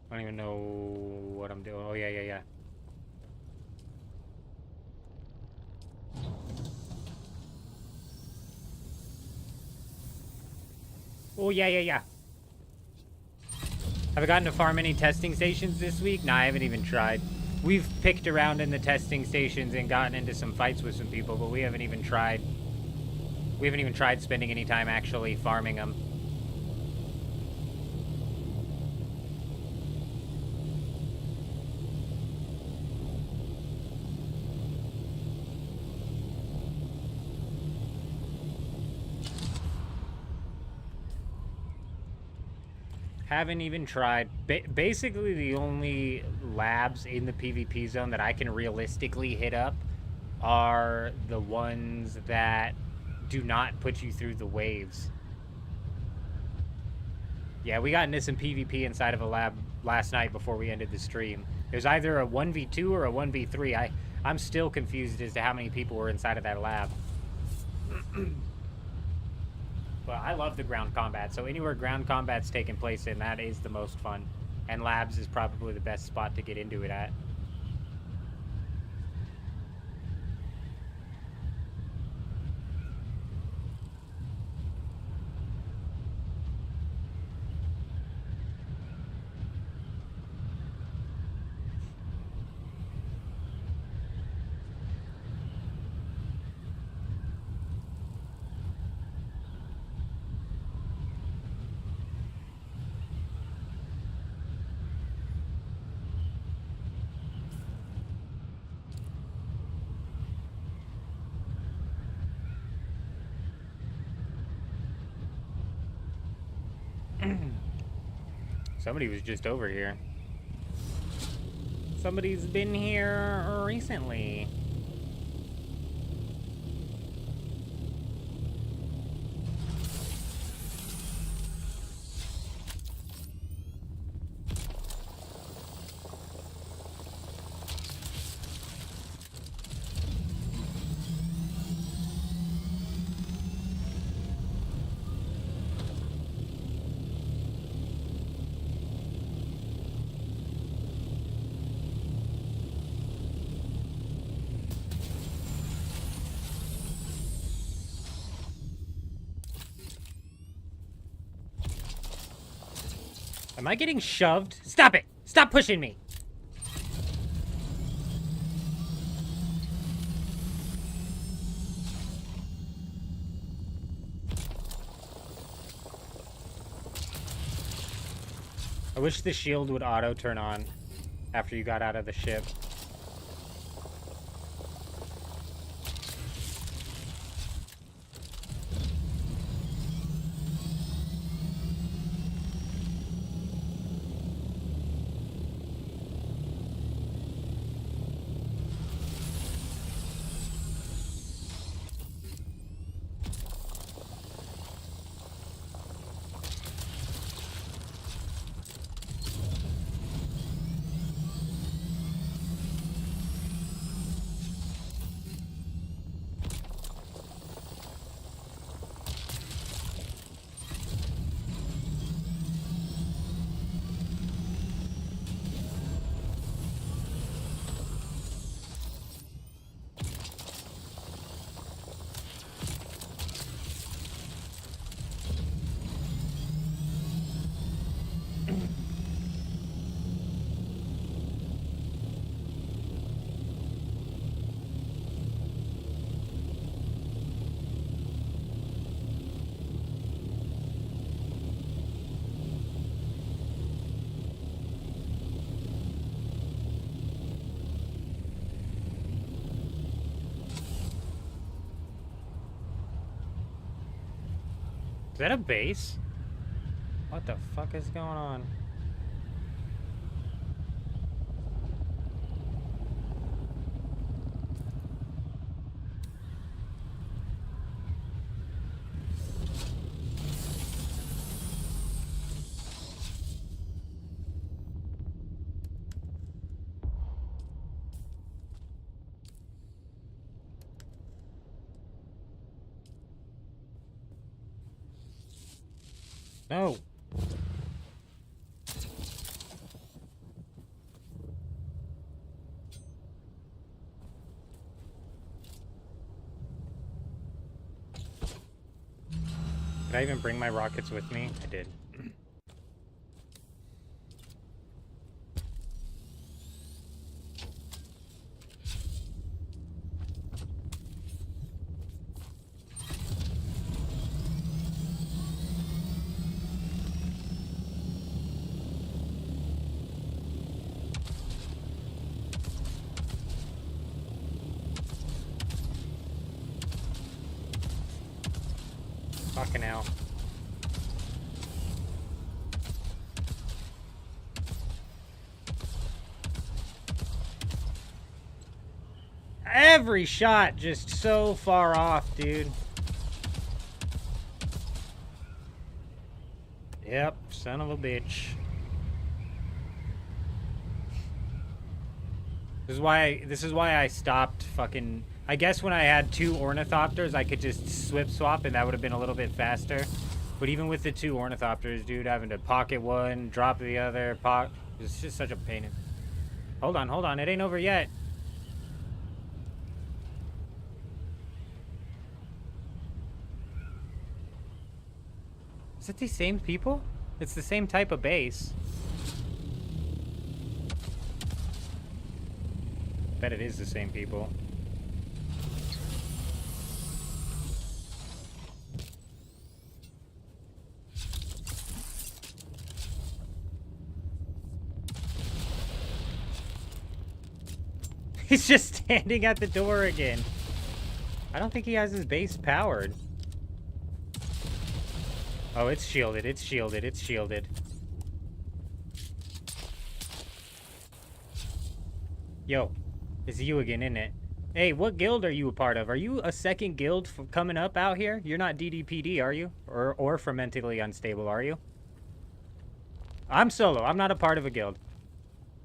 I don't even know what I'm doing. Oh, yeah, yeah, yeah. Oh, yeah, yeah, yeah. Have I gotten to farm any testing stations this week? Nah, I haven't even tried. We've picked around in the testing stations and gotten into some fights with some people, but we haven't even tried. We haven't even tried spending any time actually farming them. Haven't even tried. Basically, the only labs in the PvP zone that I can realistically hit up are the ones that do not put you through the waves. Yeah, we got into some PvP inside of a lab last night before we ended the stream. It was either a 1v2 or a 1v3. I'm still confused as to how many people were inside of that lab. But I love the ground combat, so anywhere ground combat's taking place in, that is the most fun. And labs is probably the best spot to get into it at. Somebody was just over here. Somebody's been here recently. Am I getting shoved? Stop it! Stop pushing me! I wish the shield would auto turn on after you got out of the ship. Is that a base? What the fuck is going on? No. Did I even bring my rockets with me? I did. Fucking hell. Every shot just so far off, dude. Yep, son of a bitch. This is why I stopped fucking... I guess when I had 2 ornithopters, I could just swip swap and that would have been a little bit faster. But even with the 2 ornithopters, dude, having to pocket one, drop the other, it's just such a pain. Hold on, it ain't over yet. Is it the same people? It's the same type of base. Bet it is the same people. He's just standing at the door again. I don't think he has his base powered. Oh, it's shielded, it's shielded, it's shielded. Yo, it's you again, isn't it? Hey, what guild are you a part of? Are you a second guild coming up out here? You're not DDPD, are you? Or Fermentedly Unstable, are you? I'm solo. I'm not a part of a guild.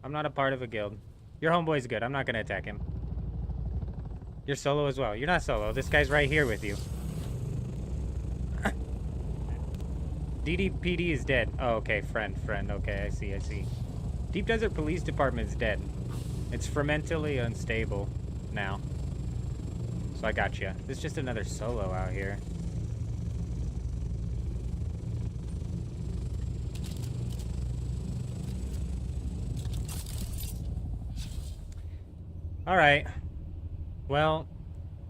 I'm not a part of a guild. Your homeboy's good. I'm not going to attack him. You're solo as well. You're not solo. This guy's right here with you. DDPD is dead. Oh, okay. Friend. Okay, I see. Deep Desert Police Department's dead. It's Fermentedly Unstable now. So I got you. There's just another solo out here. Alright. Well,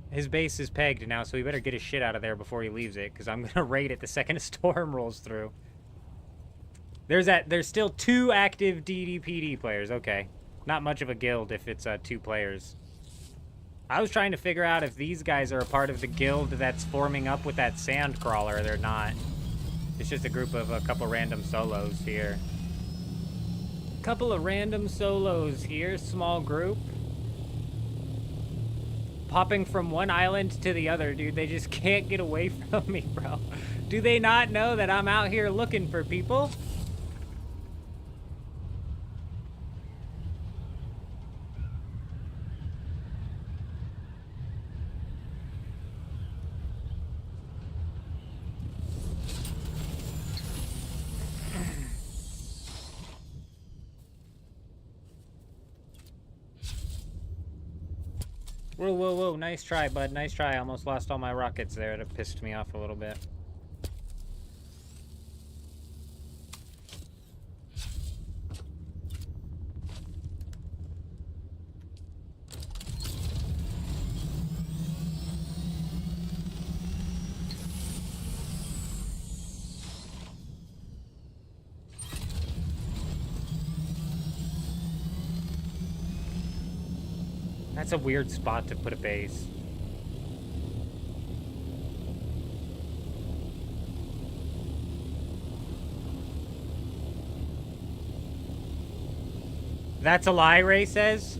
his base is pegged now, so we better get his shit out of there before he leaves it, because I'm going to raid it the second a storm rolls through. There's still 2 active DDPD players. Okay. Not much of a guild if it's 2 players. I was trying to figure out if these guys are a part of the guild that's forming up with that sand crawler. They're not. It's just a group of a couple random solos here. Couple of random solos here. Small group. Popping from one island to the other, dude. They just can't get away from me, bro. Do they not know that I'm out here looking for people? Whoa. Nice try, bud. Nice try. I almost lost all my rockets there. It pissed me off a little bit. That's a weird spot to put a base. That's a lie, Ray says.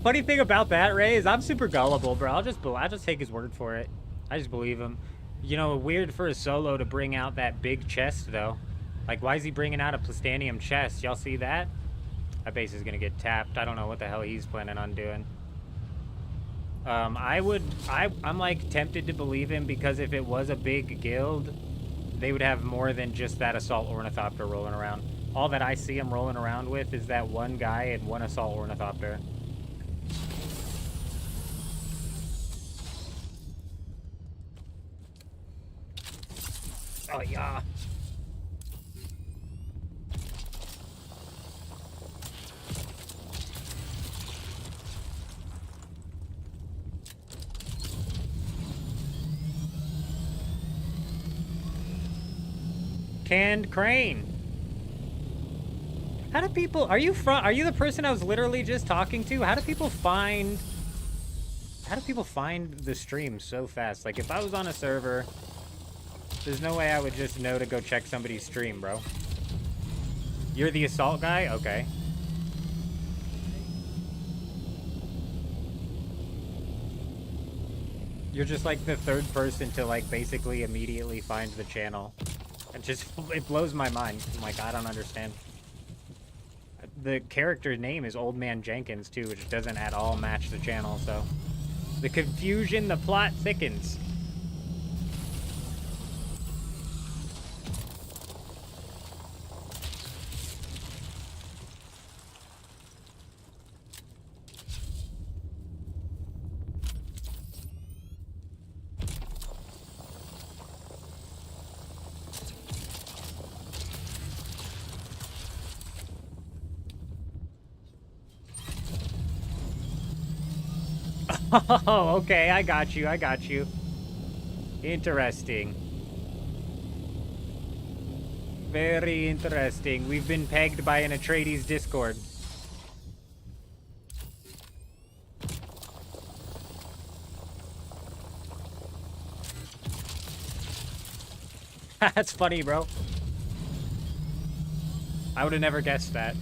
Funny thing about that, Ray, is I'm super gullible, bro. I'll just take his word for it. I just believe him. You know, weird for a solo to bring out that big chest, though. Like, why is he bringing out a plastanium chest? Y'all see that? That base is gonna get tapped. I don't know what the hell he's planning on doing. I'm like tempted to believe him, because if it was a big guild, they would have more than just that assault ornithopter rolling around. All that I see him rolling around with is that one guy and one assault ornithopter. Oh yeah. Canned crane. How do people, are you the person I was literally just talking to? How do people find the stream so fast? Like, if I was on a server, there's no way I would just know to go check somebody's stream, bro. You're the assault guy? Okay. You're just like the 3rd person to like basically immediately find the channel. It blows my mind. I'm like, I don't understand. The character name is Old Man Jenkins too, which doesn't at all match the channel, so the confusion, the plot thickens. Oh, okay, I got you, I got you. Interesting. Very interesting. We've been pegged by an Atreides Discord. That's funny, bro. I would have never guessed that.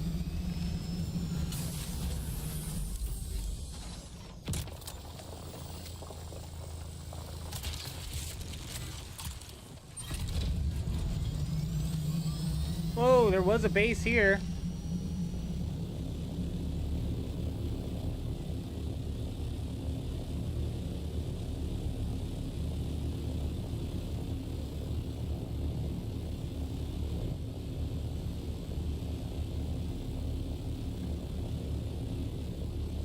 Whoa, there was a base here.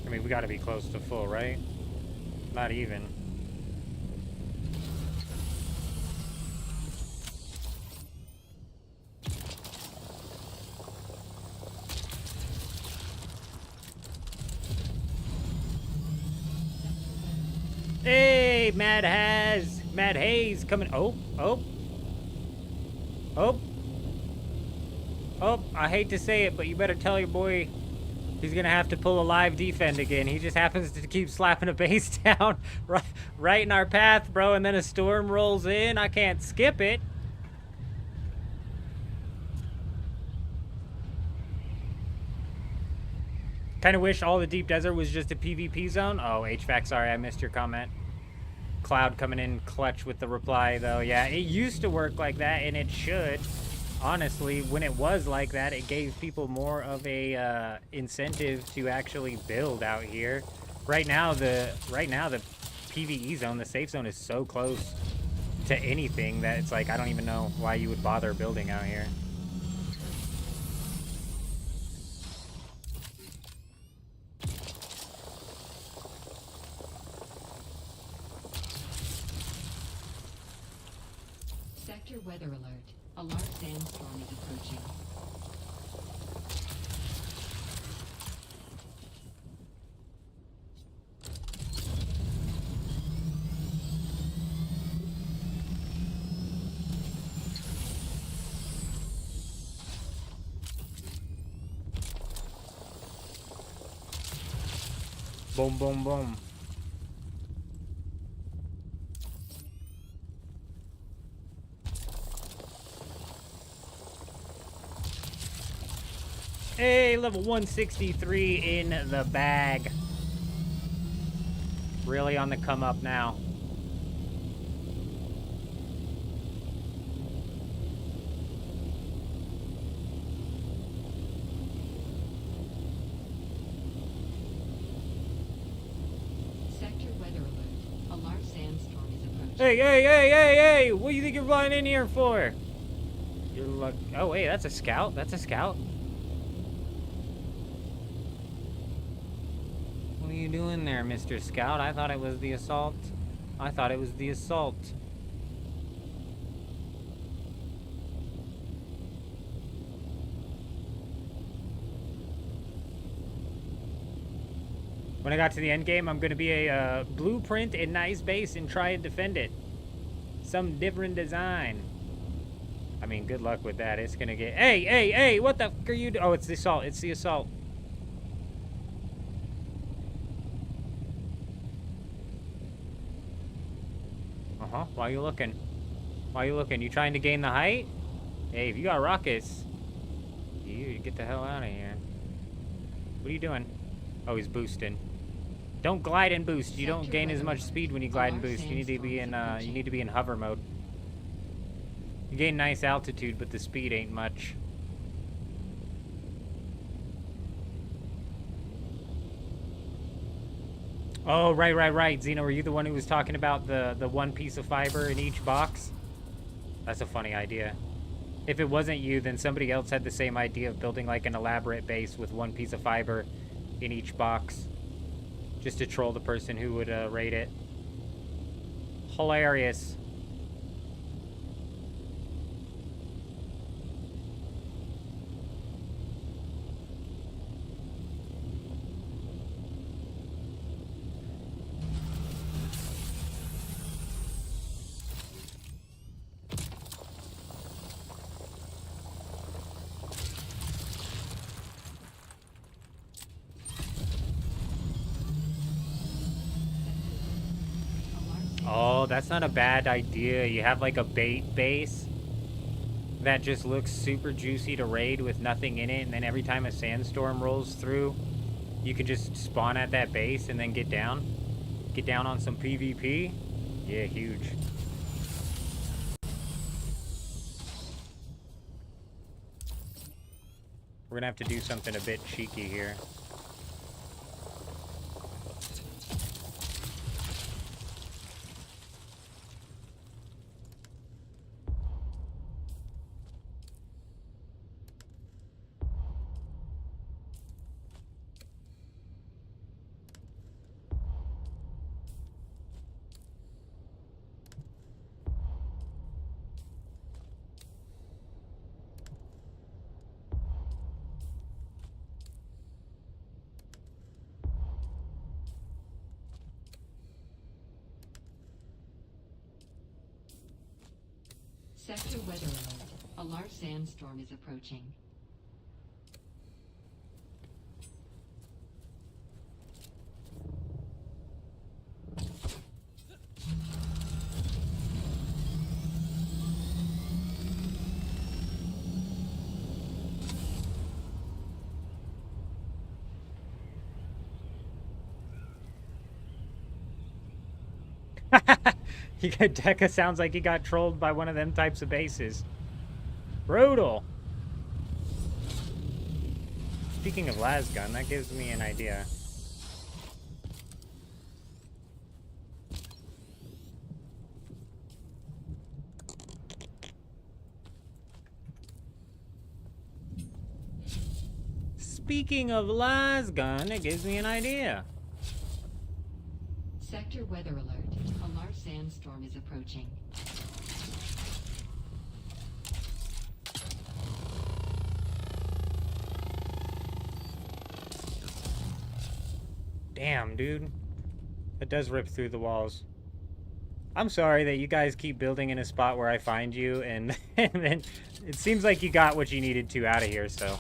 I mean, we gotta be close to full, right? Not even. Hey, Mad Hayes coming. Oh. I hate to say it, but you better tell your boy he's gonna have to pull a live defend again. He just happens to keep slapping a base down right in our path, bro, and then a storm rolls in. I can't skip it. Kind of wish all the deep desert was just a PvP zone. Oh, HVAC, sorry, I missed your comment. Cloud coming in clutch with the reply, though. Yeah, it used to work like that, and it should. Honestly, when it was like that, it gave people more of a incentive to actually build out here. Right now, the PvE zone, the safe zone, is so close to anything that it's like I don't even know why you would bother building out here. Sector weather alert. A large sandstorm is approaching. Boom, boom, boom. Hey, level 163 in the bag. Really on the come up now. Sector weather alert. A large sandstorm is approaching. Hey! What do you think you're flying in here for? You're like, oh wait, that's a scout? That's a scout? What are you doing there, Mr. Scout? I thought it was the assault. I thought it was the assault. When I got to the end game, I'm going to be a blueprint a nice base and try and defend it. Some different design. I mean, good luck with that. It's going to get... Hey! What the fuck are you doing? Oh, it's the assault. It's the assault. Uh-huh. Why are you looking? Why are you looking? You trying to gain the height? Hey, if you got rockets, you get the hell out of here. What are you doing? Oh, he's boosting. Don't glide and boost. You don't gain as much speed when you glide and boost. You need to be in hover mode. You gain nice altitude, but the speed ain't much. Oh, right. Xeno, were you the one who was talking about the one piece of fiber in each box? That's a funny idea. If it wasn't you, then somebody else had the same idea of building like an elaborate base with one piece of fiber in each box. Just to troll the person who would raid it. Hilarious. Oh, that's not a bad idea. You have like a bait base that just looks super juicy to raid with nothing in it, and then every time a sandstorm rolls through, you can just spawn at that base and then get down. Get down on some PvP. Yeah, huge. We're gonna have to do something a bit cheeky here. Sector weather alert. A large sandstorm is approaching. Deca sounds like he got trolled by one of them types of bases. Brutal. Speaking of lasgun, that gives me an idea. Speaking of lasgun, it gives me an idea. Sector weather alert. A large sandstorm is approaching. Damn, dude. That does rip through the walls. I'm sorry that you guys keep building in a spot where I find you, and, and then it seems like you got what you needed to out of here, so.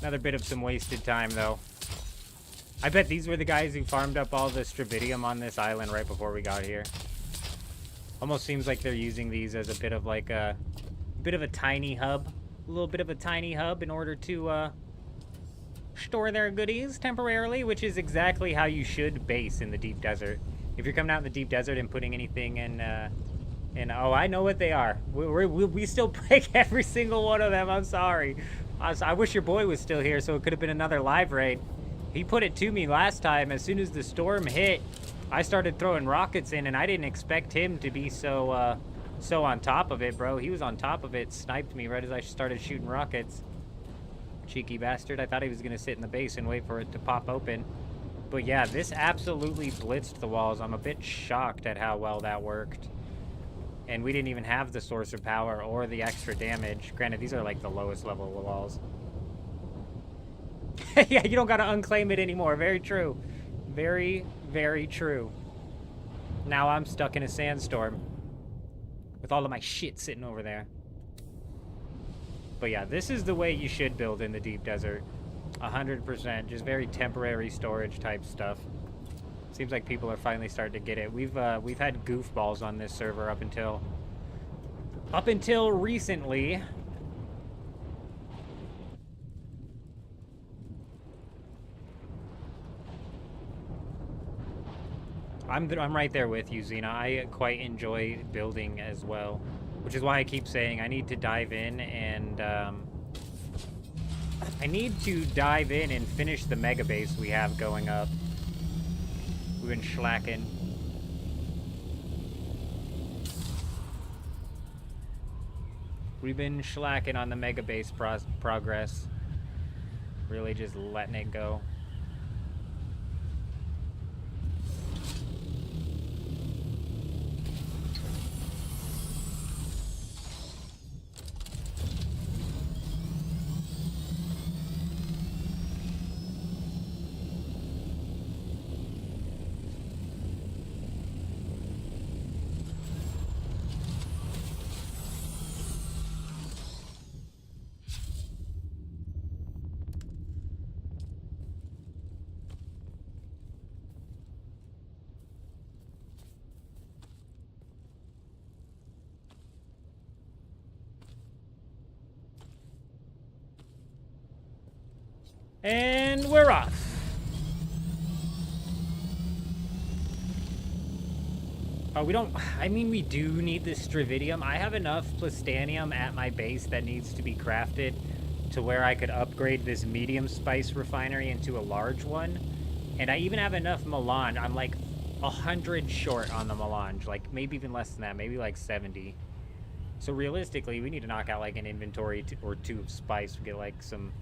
Another bit of some wasted time, though. I bet these were the guys who farmed up all the stravidium on this island right before we got here. Almost seems like they're using these as a bit of like a tiny hub. A little bit of a tiny hub in order to store their goodies temporarily, which is exactly how you should base in the deep desert. If you're coming out in the deep desert and putting anything in oh, I know what they are. We still break every single one of them. I'm sorry. I wish your boy was still here so it could have been another live raid. He put it to me last time. As soon as the storm hit, I started throwing rockets in, and I didn't expect him to be so on top of it, bro. He was on top of it, sniped me right as I started shooting rockets. Cheeky bastard. I thought he was going to sit in the base and wait for it to pop open. But yeah, this absolutely blitzed the walls. I'm a bit shocked at how well that worked. And we didn't even have the source of power or the extra damage. Granted, these are like the lowest level of walls. Yeah, you don't gotta unclaim it anymore. Very true. Very, very true. Now I'm stuck in a sandstorm with all of my shit sitting over there. But yeah, this is the way you should build in the deep desert. 100%. Just very temporary storage type stuff. Seems like people are finally starting to get it. We've had goofballs on this server up until recently. I'm right there with you, Xena. I quite enjoy building as well, which is why I keep saying I need to dive in and finish the mega base we have going up. We've been slacking. We've been slacking on the mega base progress. Really just letting it go. And we're off. Oh, we don't... I mean, we do need the Stravidium. I have enough Plastanium at my base that needs to be crafted to where I could upgrade this medium spice refinery into a large one. And I even have enough melange. I'm like 100 short on the melange. Like, maybe even less than that. Maybe like 70. So realistically, we need to knock out like an inventory or two of spice to get like some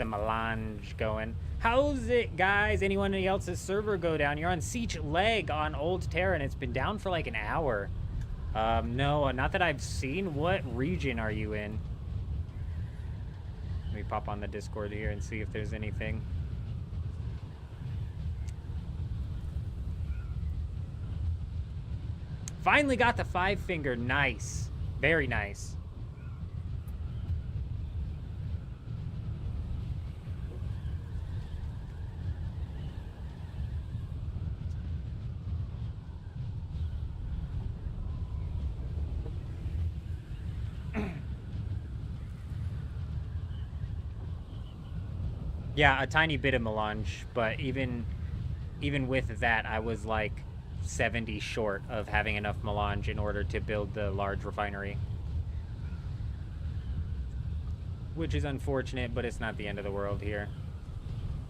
melange going. How's it, guys? Anyone else's server go down? You're on Siege Leg on Old Terra, and it's been down for like an hour. No, not that I've seen. What region are you in? Let me pop on the Discord here and see if there's anything. Finally got the 5-finger. Nice. Very nice. Yeah, a tiny bit of melange, but even with that, I was like 70 short of having enough melange in order to build the large refinery. Which is unfortunate, but it's not the end of the world here.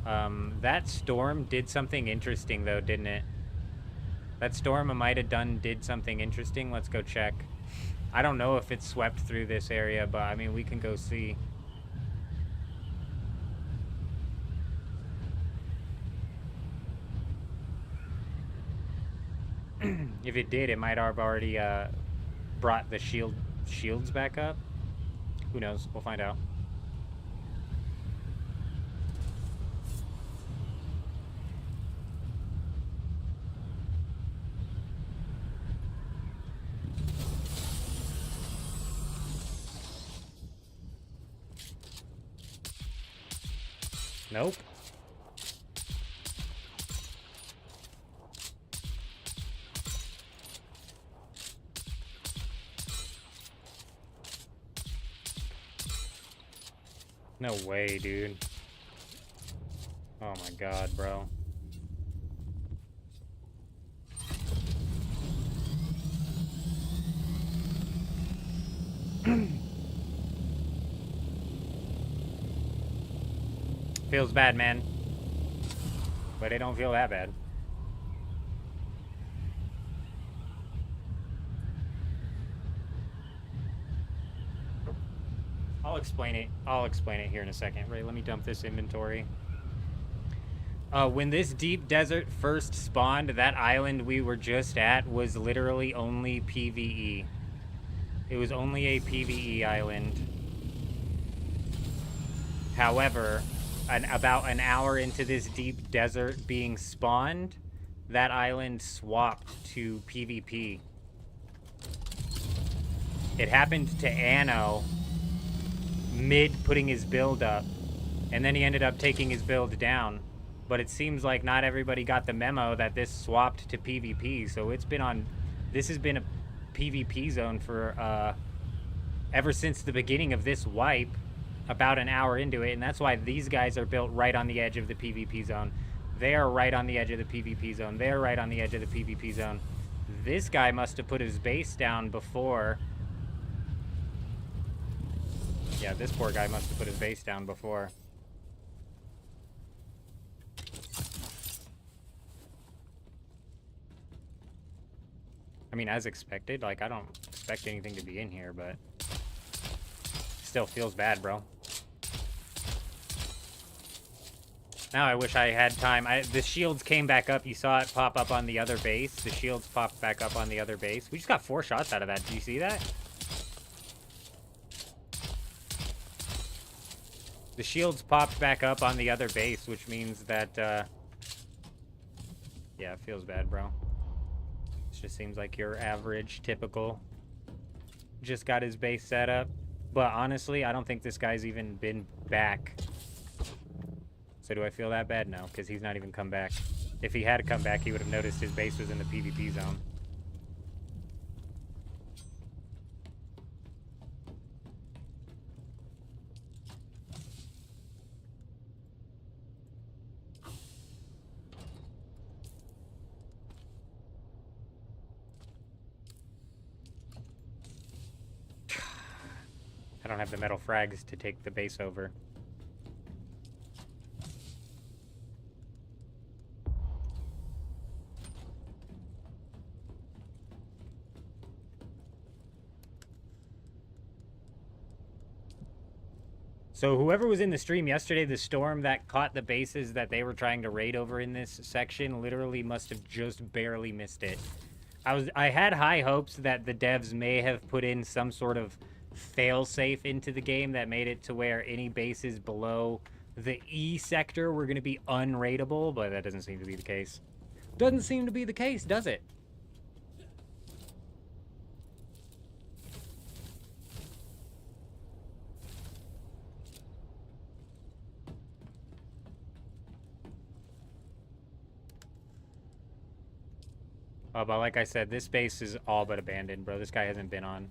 That storm did something interesting, though, didn't it? That storm I might have done did something interesting. Let's go check. I don't know if it swept through this area, but, I mean, we can go see. If it did, it might have already brought the shields back up. Who knows? We'll find out. Nope. No way, dude. Oh my god, bro. Feels bad, man. But it don't feel that bad. I'll explain it here in a second. Right, let me dump this inventory. When this deep desert first spawned, that island we were just at was literally only PvE. It was only a PvE island. However, about an hour into this deep desert being spawned, that island swapped to PvP. It happened to Anno mid putting his build up, and then he ended up taking his build down. But it seems like not everybody got the memo that this swapped to PvP, so this has been a PvP zone for ever since the beginning of this wipe, about an hour into it, and that's why these guys are built right on the edge of the PvP zone. They are right on the edge of the PvP zone. They're right on the edge of the PvP zone. This guy must have put his base down before. Yeah, this poor guy must have put his base down before. I mean, as expected. Like, I don't expect anything to be in here, but still feels bad, bro. Now I wish I had time. The shields came back up. You saw it pop up on the other base. The shields popped back up on the other base. We just got 4 shots out of that. Did you see that? The shields popped back up on the other base, which means that, yeah, it feels bad, bro. It just seems like your average, typical, just got his base set up. But honestly, I don't think this guy's even been back. So do I feel that bad? No, because he's not even come back. If he had come back, he would have noticed his base was in the PvP zone. I don't have the metal frags to take the base over. So whoever was in the stream yesterday, the storm that caught the bases that they were trying to raid over in this section literally must have just barely missed it. I had high hopes that the devs may have put in some sort of fail-safe into the game that made it to where any bases below the E sector were going to be unraidable, but that doesn't seem to be the case. Doesn't seem to be the case, does it? Oh, but like I said, this base is all but abandoned, bro. This guy hasn't been on.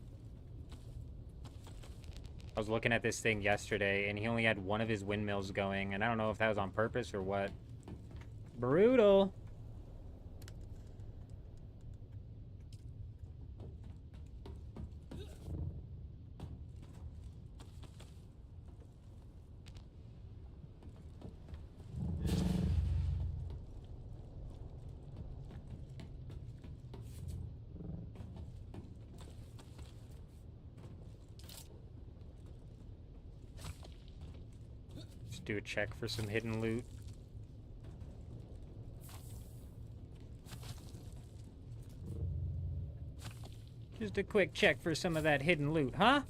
I was looking at this thing yesterday, and he only had one of his windmills going, and I don't know if that was on purpose or what. Brutal. Do a check for some hidden loot. Just a quick check for some of that hidden loot, huh?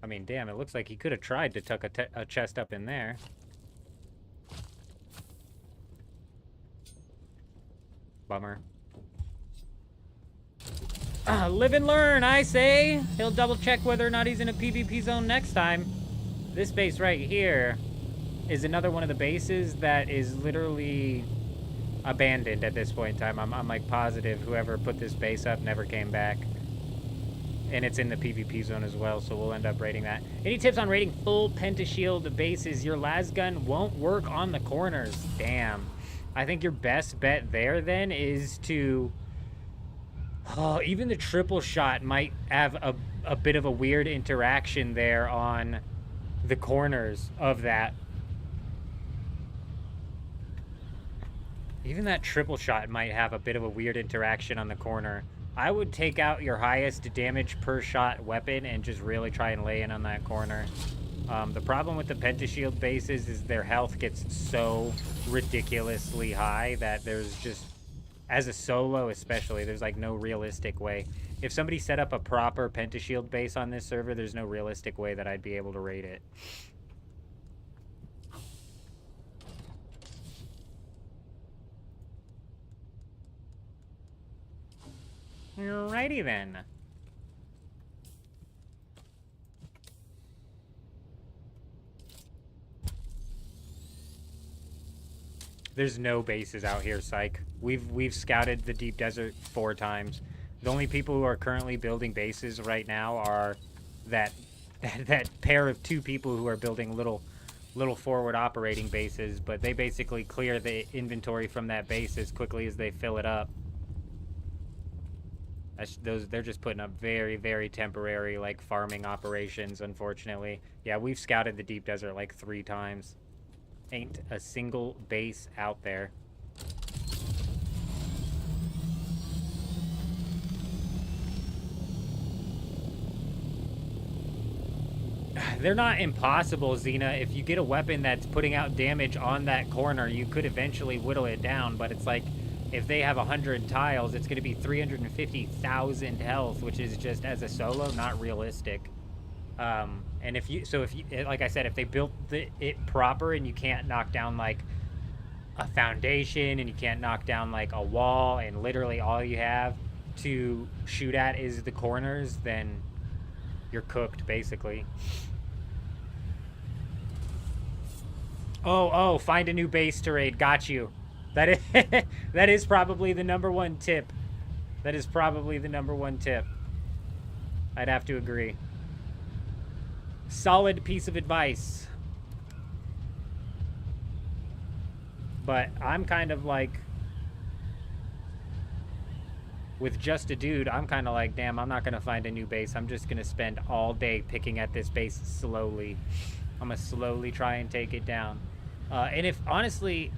I mean, damn, it looks like he could have tried to tuck a chest up in there. Bummer. Live and learn, I say. He'll double check whether or not he's in a PvP zone next time. This base right here is another one of the bases that is literally abandoned at this point in time. I'm like positive whoever put this base up never came back. And it's in the PvP zone as well, so we'll end up raiding that. Any tips on raiding full pentashield bases? Your lasgun won't work on the corners. Damn. I think your best bet there then is to... Oh, even the triple shot might have a bit of a weird interaction there on the corners of that. Even that triple shot might have a bit of a weird interaction on the corner. I would take out your highest damage per shot weapon and just really try and lay in on that corner. The problem with the pentashield bases is their health gets so ridiculously high that there's just... As a solo especially, there's like no realistic way. If somebody set up a proper pentashield base on this server, there's no realistic way that I'd be able to raid it. Alrighty then. There's no bases out here, psych. We've scouted the deep desert 4 times. The only people who are currently building bases right now are that pair of 2 people who are building little forward operating bases, but they basically clear the inventory from that base as quickly as they fill it up. They're just putting up very, very temporary like farming operations, unfortunately. Yeah, we've scouted the deep desert like 3 times. Ain't a single base out there. They're not impossible, Xena. If you get a weapon that's putting out damage on that corner, you could eventually whittle it down, but it's like if they have 100 tiles, it's going to be 350,000 health, which is just, as a solo, not realistic. And if you, like I said, if they built it proper and you can't knock down like a foundation and you can't knock down like a wall and literally all you have to shoot at is the corners, then you're cooked basically. Oh, find a new base to raid. Got you. That is probably the #1 tip. That is probably the #1 tip. I'd have to agree. Solid piece of advice. But I'm kind of like with just a dude, I'm kind of like, damn, I'm not going to find a new base. I'm just going to spend all day picking at this base slowly. I'm going to slowly try and take it down. And if, honestly,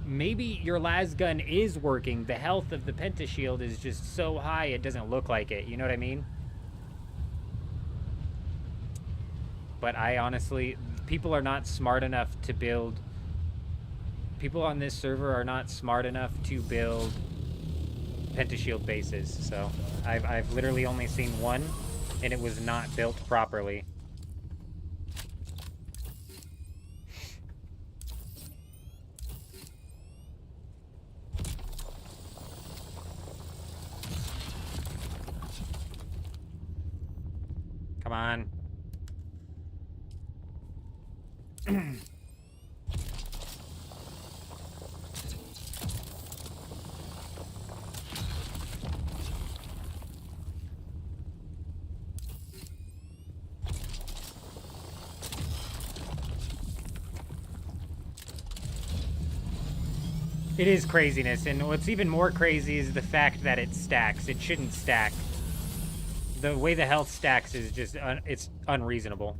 maybe your las gun is working, the health of the pentashield is just so high it doesn't look like it. You know what I mean? But I honestly, people are not smart enough to build... People on this server are not smart enough to build pentashield bases. So I've literally only seen one, and it was not built properly. Come on. It is craziness, and what's even more crazy is the fact that it stacks. It shouldn't stack. The way the health stacks is just, it's unreasonable.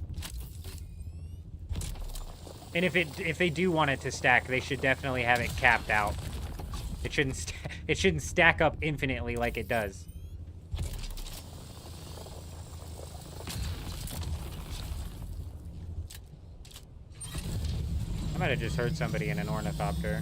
And if they do want it to stack, they should definitely have it capped out. It shouldn't stack up infinitely like it does. I might have just heard somebody in an ornithopter.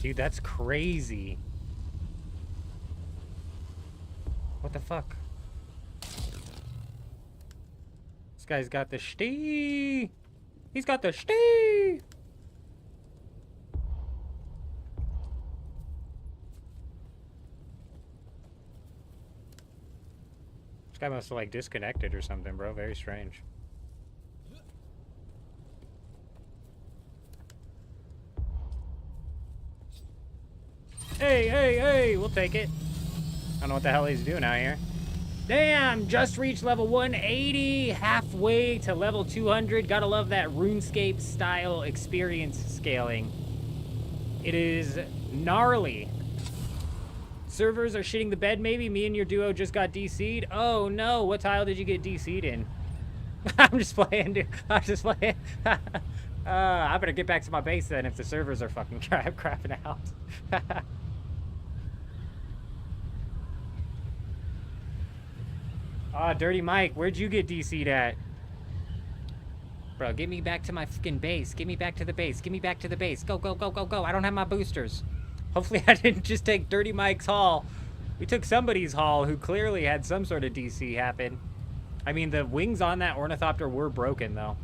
Dude, that's crazy. What the fuck? This guy's got the shtee. He's got the shtee. This guy must have like disconnected or something, bro. Very strange. Hey, hey, hey, we'll take it. I don't know what the hell he's doing out here. Damn, just reached level 180, halfway to level 200. Gotta love that RuneScape style experience scaling. It is gnarly. Servers are shitting the bed maybe. Me and your duo just got DC'd. Oh no, what tile did you get DC'd in? I'm just playing, dude. I'm just playing. I better get back to my base then if the servers are fucking crapping out. Ah, Dirty Mike, where'd you get DC'd at? Bro, get me back to my fucking base. Get me back to the base. Get me back to the base. Go, go, go, go, go. I don't have my boosters. Hopefully I didn't just take Dirty Mike's haul. We took somebody's haul who clearly had some sort of DC happen. I mean, the wings on that ornithopter were broken, though.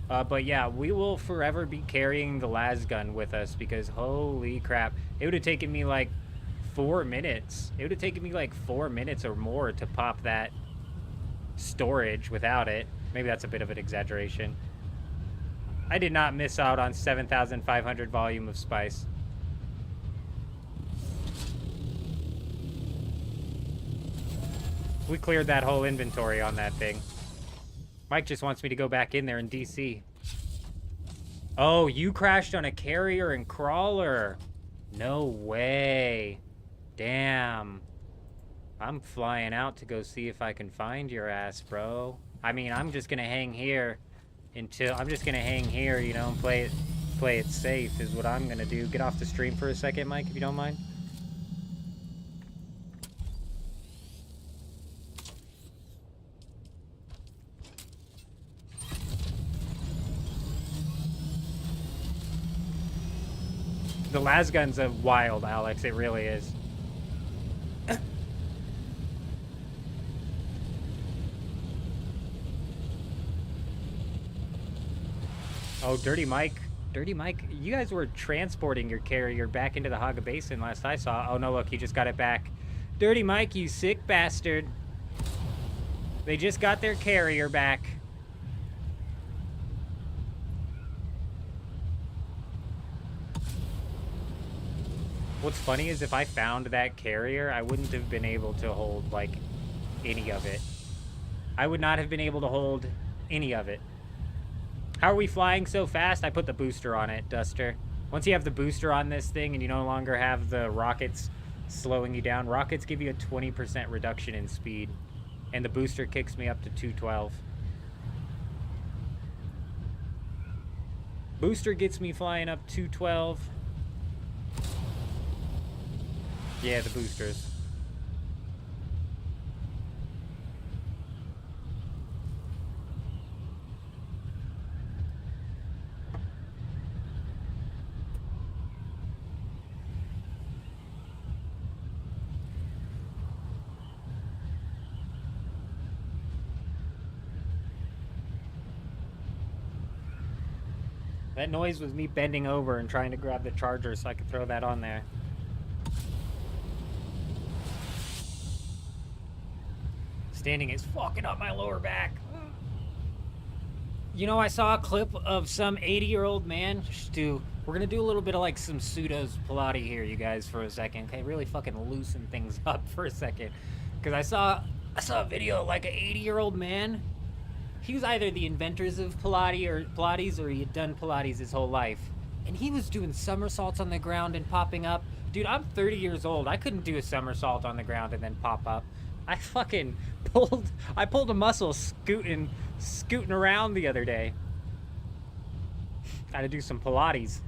But yeah, we will forever be carrying the las gun with us because holy crap. It would have taken me like 4 minutes. It would have taken me like 4 minutes or more to pop that storage without it. Maybe that's a bit of an exaggeration. I did not miss out on 7,500 volume of spice. We cleared that whole inventory on that thing. Mike just wants me to go back in there and DC. Oh, you crashed on a carrier and crawler. No way. Damn. I'm flying out to go see if I can find your ass, bro. I mean, I'm just gonna hang here until I'm just gonna hang here, you know, and play it safe is what I'm gonna do. Get off the stream for a second, Mike, if you don't mind. The las gun's a wild, Alex. It really is. Oh, Dirty Mike. Dirty Mike, you guys were transporting your carrier back into the Haga Basin last I saw. Oh, no, look, he just got it back. Dirty Mike, you sick bastard. They just got their carrier back. What's funny is if I found that carrier, I wouldn't have been able to hold, like, any of it. I would not have been able to hold any of it. How are we flying so fast? I put the booster on it, Duster. Once you have the booster on this thing and you no longer have the rockets slowing you down, rockets give you a 20% reduction in speed. And the booster kicks me up to 212. Booster gets me flying up 212. Yeah, the boosters. That noise was me bending over and trying to grab the charger so I could throw that on there. Standing is fucking up my lower back. You know, I saw a clip of some 80-year-old man. Stu, we're gonna do a little bit of like some pseudos Pilates here, you guys, for a second. Okay, really fucking loosen things up for a second. Because I saw a video of like an 80-year-old man. He was either the inventors of Pilates or he had done Pilates his whole life. And he was doing somersaults on the ground and popping up. Dude, I'm 30 years old. I couldn't do a somersault on the ground and then pop up. I fucking pulled a muscle scooting around the other day. Gotta do some Pilates.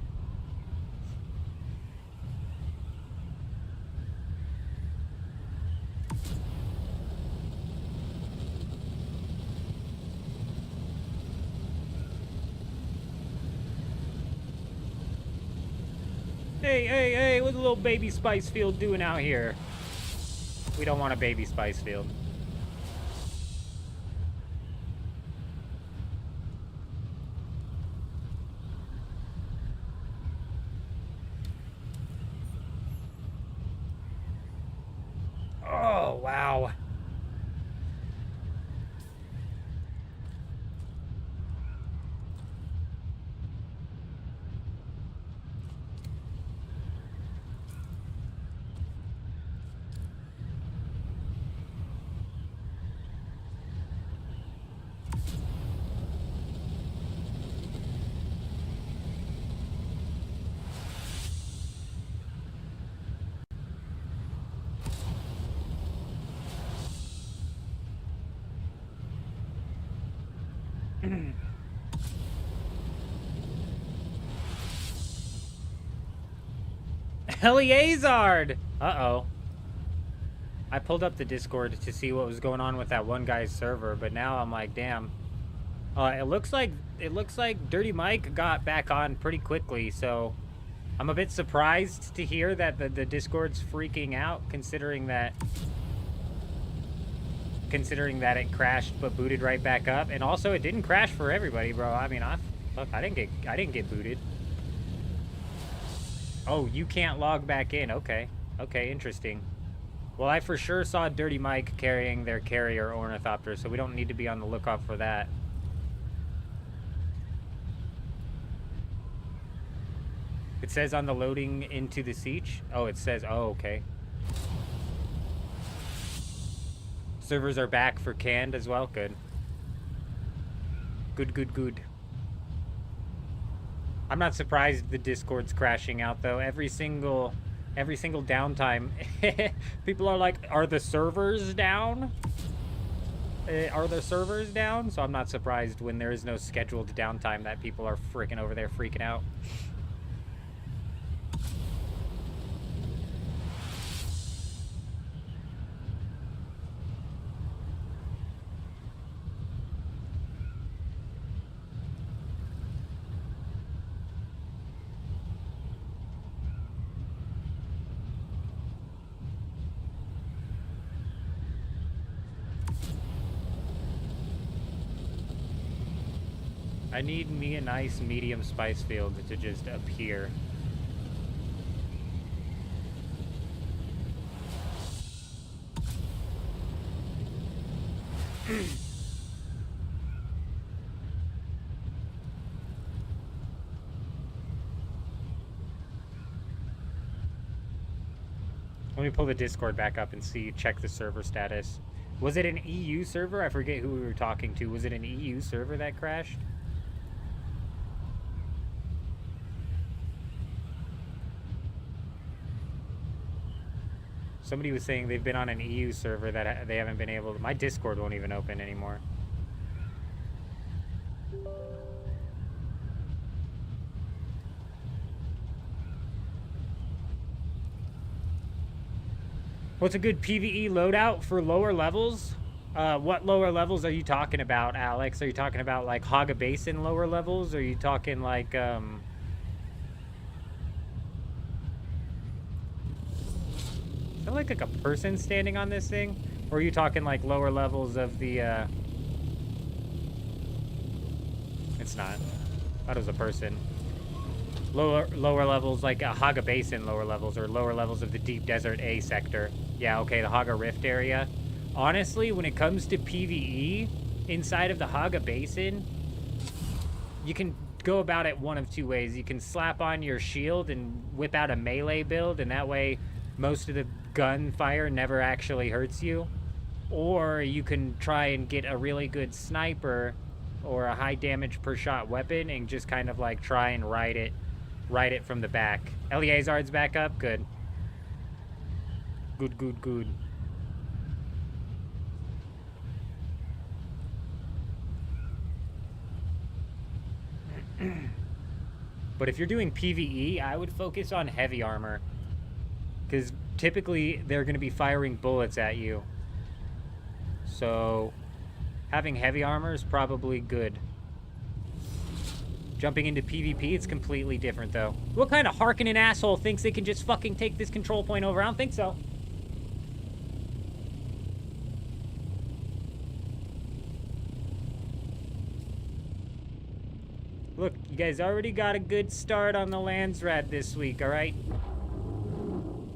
Hey, what's a little baby spice field doing out here? We don't want a baby spice field. Oh, wow. Eleazard! Uh-oh. I pulled up the Discord to see what was going on with that one guy's server, but now I'm like, damn. It looks like Dirty Mike got back on pretty quickly, so I'm a bit surprised to hear that the Discord's freaking out, considering that it crashed but booted right back up, and also it didn't crash for everybody, bro. I mean, I didn't get booted. Oh, you can't log back in. Okay, interesting. Well, I for sure saw Dirty Mike carrying their carrier ornithopter, so we don't need to be on the lookout for that. It says on the loading into the siege. Oh, it says, oh, okay. Servers are back for canned as well. Good. Good. I'm not surprised the Discord's crashing out though. Every single downtime, people are like, "Are the servers down? Are the servers down?" So I'm not surprised when there is no scheduled downtime that people are freaking over there freaking out. I need me a nice medium spice field to just appear. Let me pull the Discord back up and check the server status. Was it an EU server? I forget who we were talking to. Was it an EU server that crashed? Somebody was saying they've been on an EU server that they haven't been able to... My Discord won't even open anymore. What's a good PvE loadout for lower levels? What lower levels are you talking about, Alex? Are you talking about, like, Haga Basin lower levels? Or are you talking, like, Is that like a person standing on this thing? Or are you talking like lower levels of the, It's not. I thought it was a person. Lower levels, like Haga Basin lower levels, or lower levels of the Deep Desert A sector. Yeah, okay, the Haga Rift area. Honestly, when it comes to PvE, inside of the Haga Basin, you can go about it one of two ways. You can slap on your shield and whip out a melee build, and that way most of the gunfire never actually hurts you. Or you can try and get a really good sniper or a high damage per shot weapon and just kind of like try and ride it from the back. Eleazard's back up? Good. Good, good, good. But if you're doing PvE, I would focus on heavy armor. Because typically they're going to be firing bullets at you. So having heavy armor is probably good. Jumping into PvP, it's completely different though. What kind of Harkonnen asshole thinks they can just fucking take this control point over? I don't think so. Look, you guys already got a good start on the Landsrat this week, alright?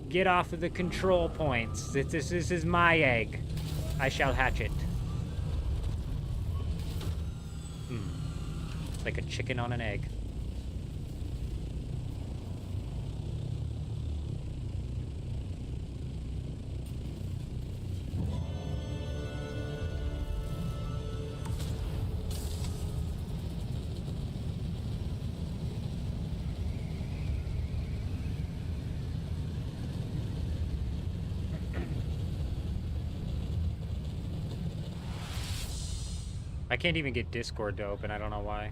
Get off of the control points. This is my egg. I shall hatch it. It's like a chicken on an egg. I can't even get Discord to open, I don't know why.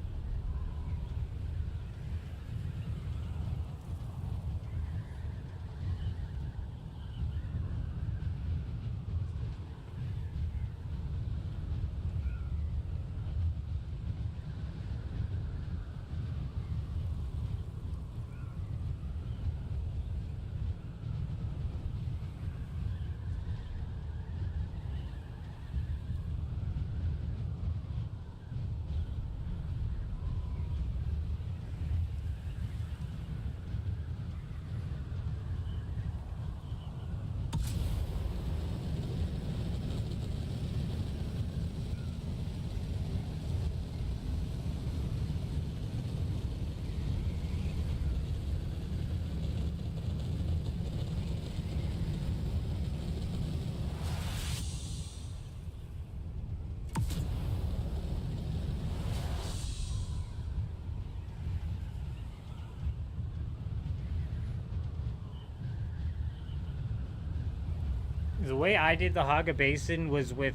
The way I did the Haga Basin was with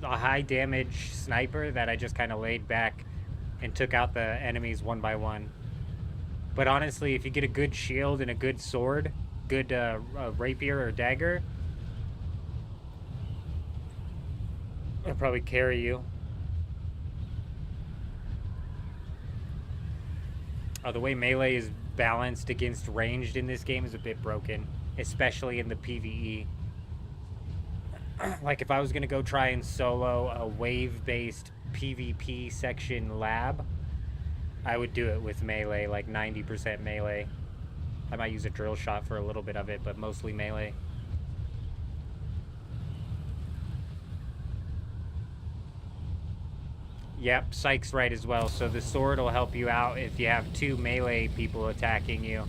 a high damage sniper that I just kind of laid back and took out the enemies one by one. But honestly, if you get a good shield and a good sword, good rapier or dagger, it'll probably carry you. Oh, the way melee is balanced against ranged in this game is a bit broken, especially in the PvE. Like if I was going to go try and solo a wave-based PvP section lab, I would do it with melee, like 90% melee. I might use a drill shot for a little bit of it, but mostly melee. Yep, Psych's right as well. So the sword will help you out if you have 2 melee people attacking you.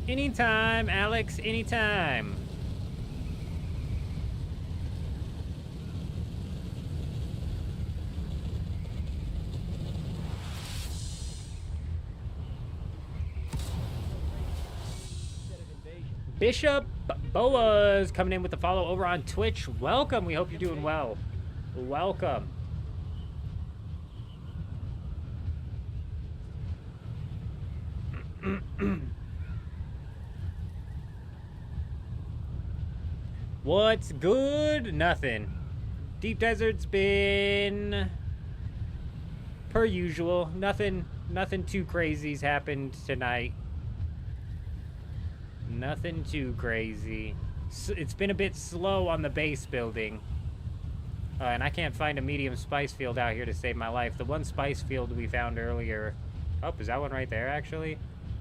Anytime, Alex, anytime. Bishop Boas coming in with the follow over on Twitch. Welcome. We hope you're doing well. Welcome. What's good? Nothing. Deep Desert's been per usual. Nothing too crazy's happened tonight. Nothing too crazy. It's been a bit slow on the base building. And I can't find a medium spice field out here to save my life. The one spice field we found earlier... Oh, is that one right there, actually?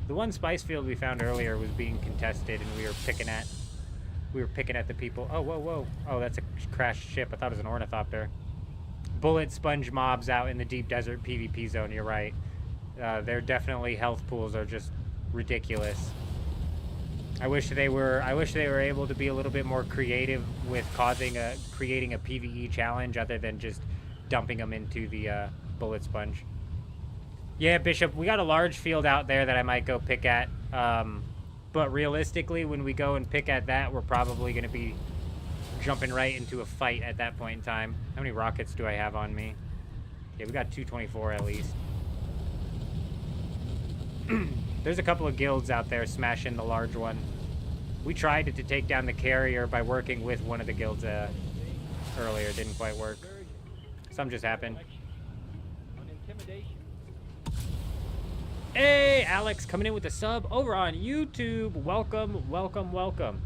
The one spice field we found earlier was being contested, and we were picking at the people. Oh, whoa, whoa. Oh, that's a crashed ship. I thought it was an ornithopter. Bullet sponge mobs out in the deep desert PvP zone. You're right. Their definitely health pools are just ridiculous. I wish they were able to be a little bit more creative with creating a PvE challenge other than just dumping them into the bullet sponge. Yeah, Bishop, we got a large field out there that I might go pick at. But realistically, when we go and pick at that, we're probably going to be jumping right into a fight at that point in time. How many rockets do I have on me? Yeah, we got 224 at least. There's a couple of guilds out there smashing the large one. We tried to take down the carrier by working with one of the guilds earlier. It didn't quite work. Something just happened. Hey, Alex, coming in with a sub over on YouTube. Welcome, welcome, welcome.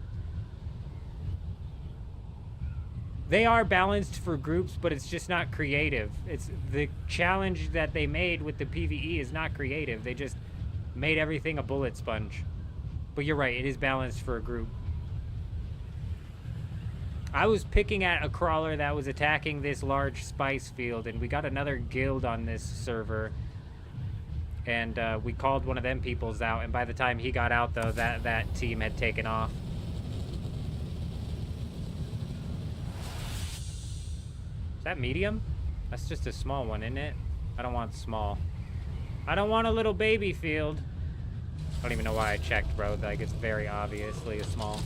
They are balanced for groups, but it's just not creative. It's the challenge that they made with the PvE is not creative. They just made everything a bullet sponge. But you're right, it is balanced for a group. I was picking at a crawler that was attacking this large spice field, and we got another guild on this server. And we called one of them peoples out, and by the time he got out, though, that team had taken off. Is that medium? That's just a small one, isn't it? I don't want small. I don't want a little baby field. I don't even know why I checked, bro. Like, it's very obviously a small.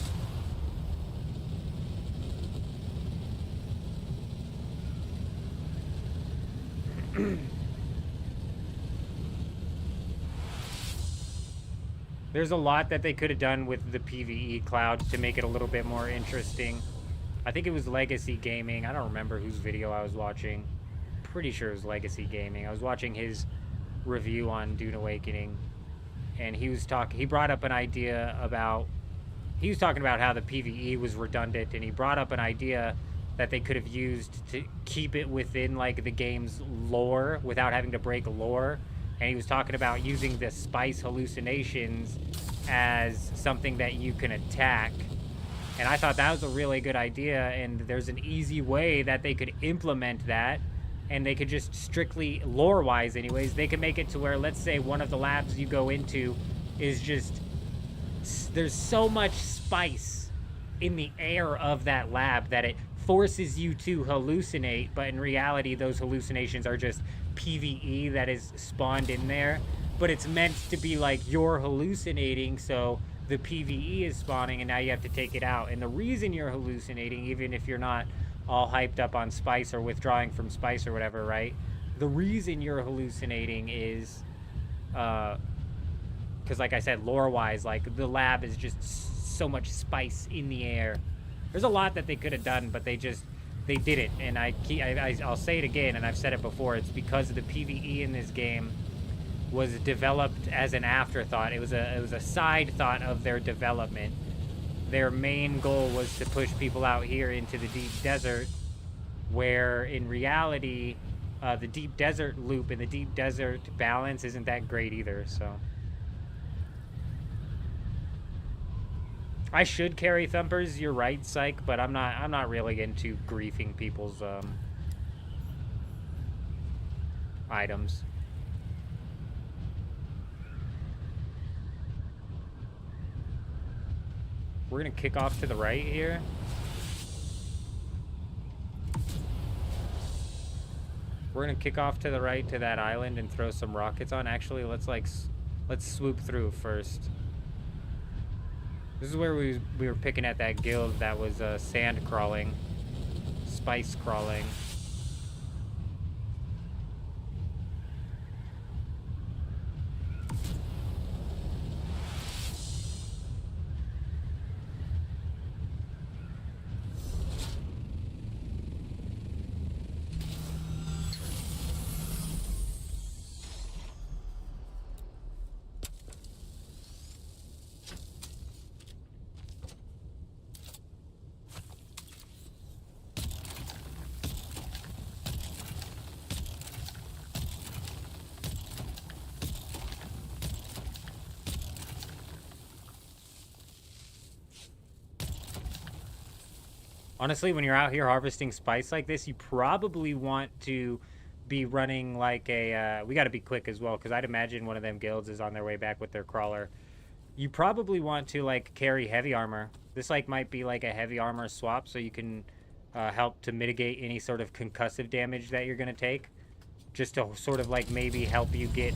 There's a lot that they could have done with the PvE cloud to make it a little bit more interesting. I think it was Legacy Gaming. I don't remember whose video I was watching. Pretty sure it was Legacy Gaming. I was watching his review on Dune Awakening, and he brought up an idea about, he was talking about how the PvE was redundant, and he brought up an idea that they could have used to keep it within like the game's lore without having to break lore. and he was talking about using the spice hallucinations as something that you can attack. And I thought that was a really good idea, and there's an easy way that they could implement that, and they could just strictly, lore-wise anyways, they could make it to where, let's say one of the labs you go into is just, there's so much spice in the air of that lab that it forces you to hallucinate, but in reality those hallucinations are just PvE that is spawned in there, but it's meant to be like you're hallucinating, so the PvE is spawning and now you have to take it out. And the reason you're hallucinating, even if you're not all hyped up on spice or withdrawing from spice or whatever, right? The reason you're hallucinating is because like I said, lore-wise, like the lab is just so much spice in the air. There's a lot that they could have done, but they didn't. And I'll say it again, and I've said it before, it's because the PvE in this game was developed as an afterthought. It was a side thought of their development. Their main goal was to push people out here into the deep desert, where in reality, the deep desert loop and the deep desert balance isn't that great either, so. I should carry thumpers, you're right, Psych, but I'm not really into griefing people's items. We're gonna kick off to the right here. We're gonna kick off to the right to that island and throw some rockets on. Actually, let's swoop through first. This is where we were picking at that guild that was sand crawling, spice crawling. Honestly, when you're out here harvesting spice like this, you probably want to be running like a... we got to be quick as well, because I'd imagine one of them guilds is on their way back with their crawler. You probably want to, like, carry heavy armor. This, like, might be, like, a heavy armor swap, so you can help to mitigate any sort of concussive damage that you're going to take. Just to sort of, like, maybe help you get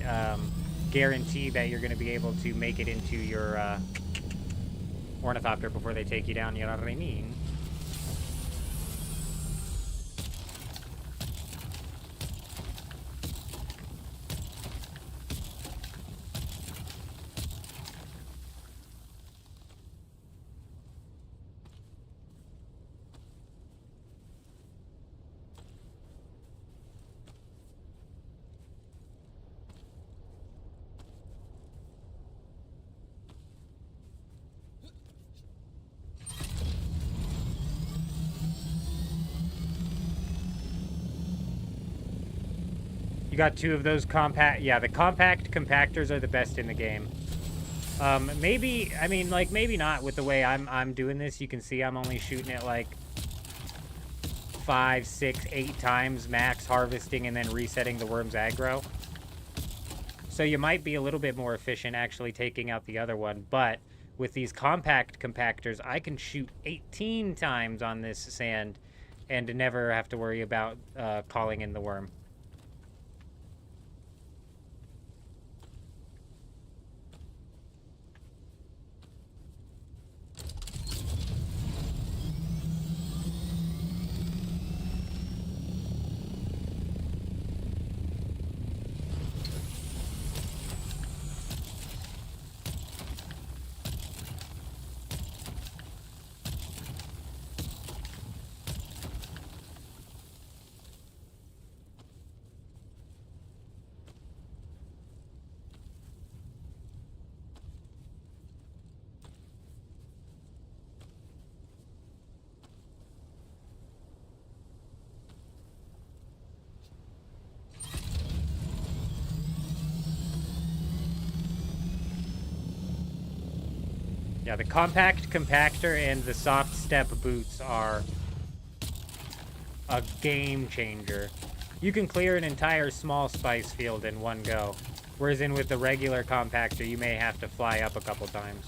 guarantee that you're going to be able to make it into your ornithopter before they take you down, you know what I mean? You got two of those compact... Yeah, the compact compactors are the best in the game. Maybe... I mean, like, maybe not with the way I'm doing this. You can see I'm only shooting it, like, 5, 6, 8 times max, harvesting and then resetting the worm's aggro. So you might be a little bit more efficient actually taking out the other one. But with these compact compactors, I can shoot 18 times on this sand and never have to worry about calling in the worm. Yeah, the compact compactor and the soft step boots are a game changer. You can clear an entire small spice field in one go, whereas with the regular compactor, you may have to fly up a couple times.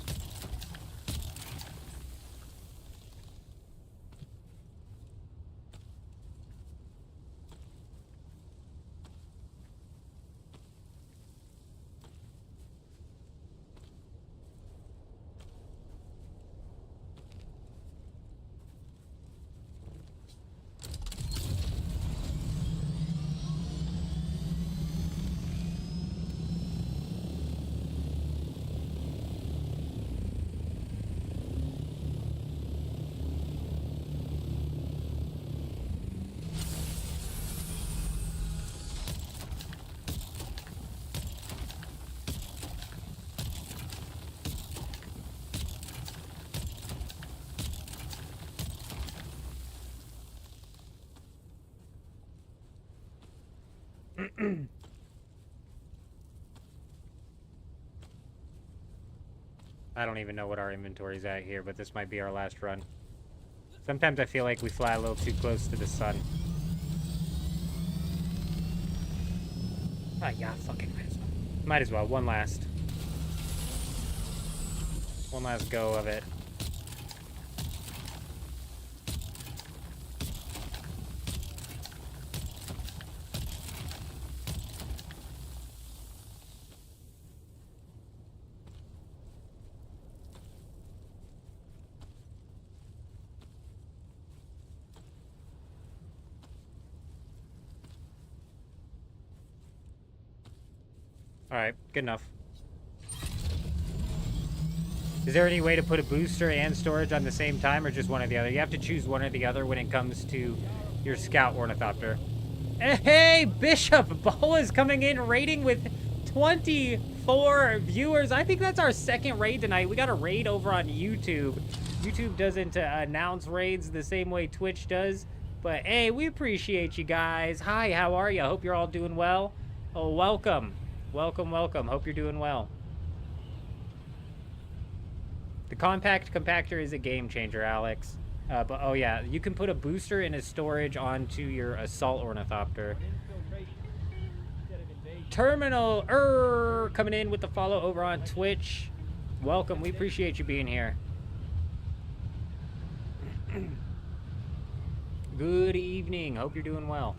I don't even know what our inventory's at here, but this might be our last run. Sometimes I feel like we fly a little too close to the sun. Ah, yeah, fucking might as well. Might as well. One last go of it. Alright, good enough. Is there any way to put a booster and storage on the same time, or just one or the other? You have to choose one or the other when it comes to your scout ornithopter. Hey, Bishop! Bola's coming in raiding with 24 viewers. I think that's our second raid tonight. We got a raid over on YouTube. YouTube doesn't announce raids the same way Twitch does. But hey, we appreciate you guys. Hi, how are you? I hope you're all doing well. Oh, welcome. Welcome, welcome. Hope you're doing well. The compact compactor is a game changer, Alex. But oh yeah, you can put a booster and a storage onto your assault ornithopter. Terminal coming in with the follow over on Twitch. Welcome. We appreciate you being here. Good evening. Hope you're doing well.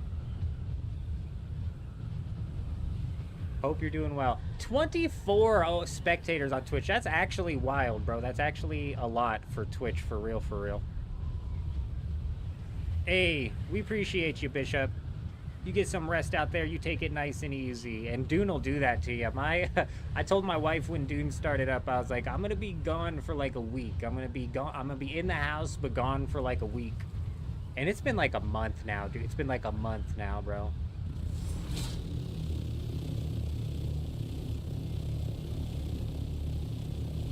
Hope you're doing well. 24 spectators on Twitch. That's actually wild, bro. That's actually a lot for Twitch, for real, for real. Hey, we appreciate you, Bishop. You get some rest out there. You take it nice and easy. And Dune will do that to you. I told my wife when Dune started up, I was like, I'm gonna be gone for like a week. I'm gonna be in the house, but gone for like a week. And it's been like a month now, dude. It's been like a month now, bro.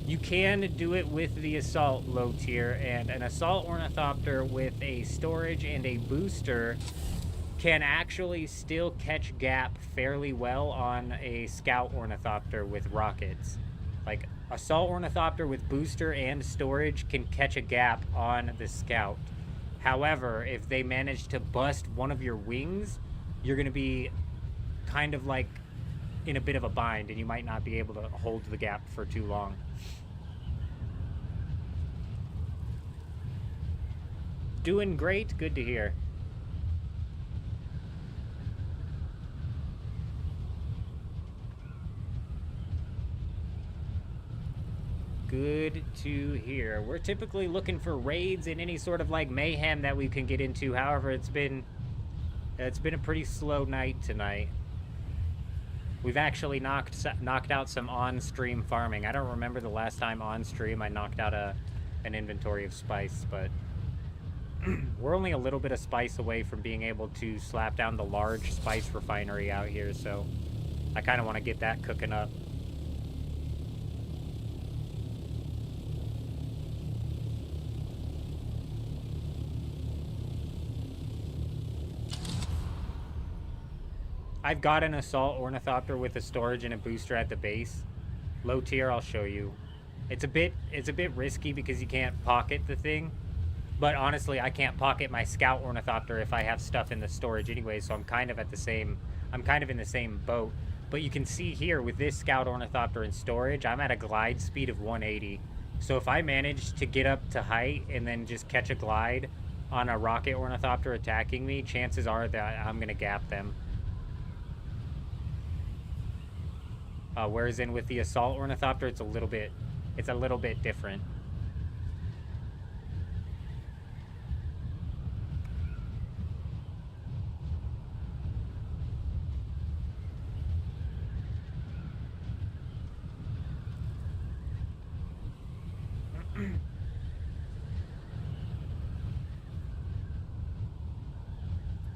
You can do it with the assault low tier, and an assault ornithopter with a storage and a booster can actually still catch gap fairly well on a scout ornithopter with rockets. Like, assault ornithopter with booster and storage can catch a gap on the scout. However, if they manage to bust one of your wings, you're going to be kind of like in a bit of a bind, and you might not be able to hold the gap for too long. Doing great. Good to hear. Good to hear. We're typically looking for raids and any sort of like mayhem that we can get into. However, it's been a pretty slow night tonight. We've actually knocked out some on-stream farming. I don't remember the last time on-stream I knocked out an inventory of spice, but we're only a little bit of spice away from being able to slap down the large spice refinery out here, so I kind of want to get that cooking up. I've got an assault ornithopter with a storage and a booster at the base. Low tier, I'll show you. It's a bit risky because you can't pocket the thing. But honestly, I can't pocket my scout ornithopter if I have stuff in the storage anyway, so I'm kind of in the same boat. But you can see here with this scout ornithopter in storage, I'm at a glide speed of 180. So if I manage to get up to height and then just catch a glide on a rocket ornithopter attacking me, chances are that I'm gonna gap them. Whereas in with the assault ornithopter, it's a little bit different.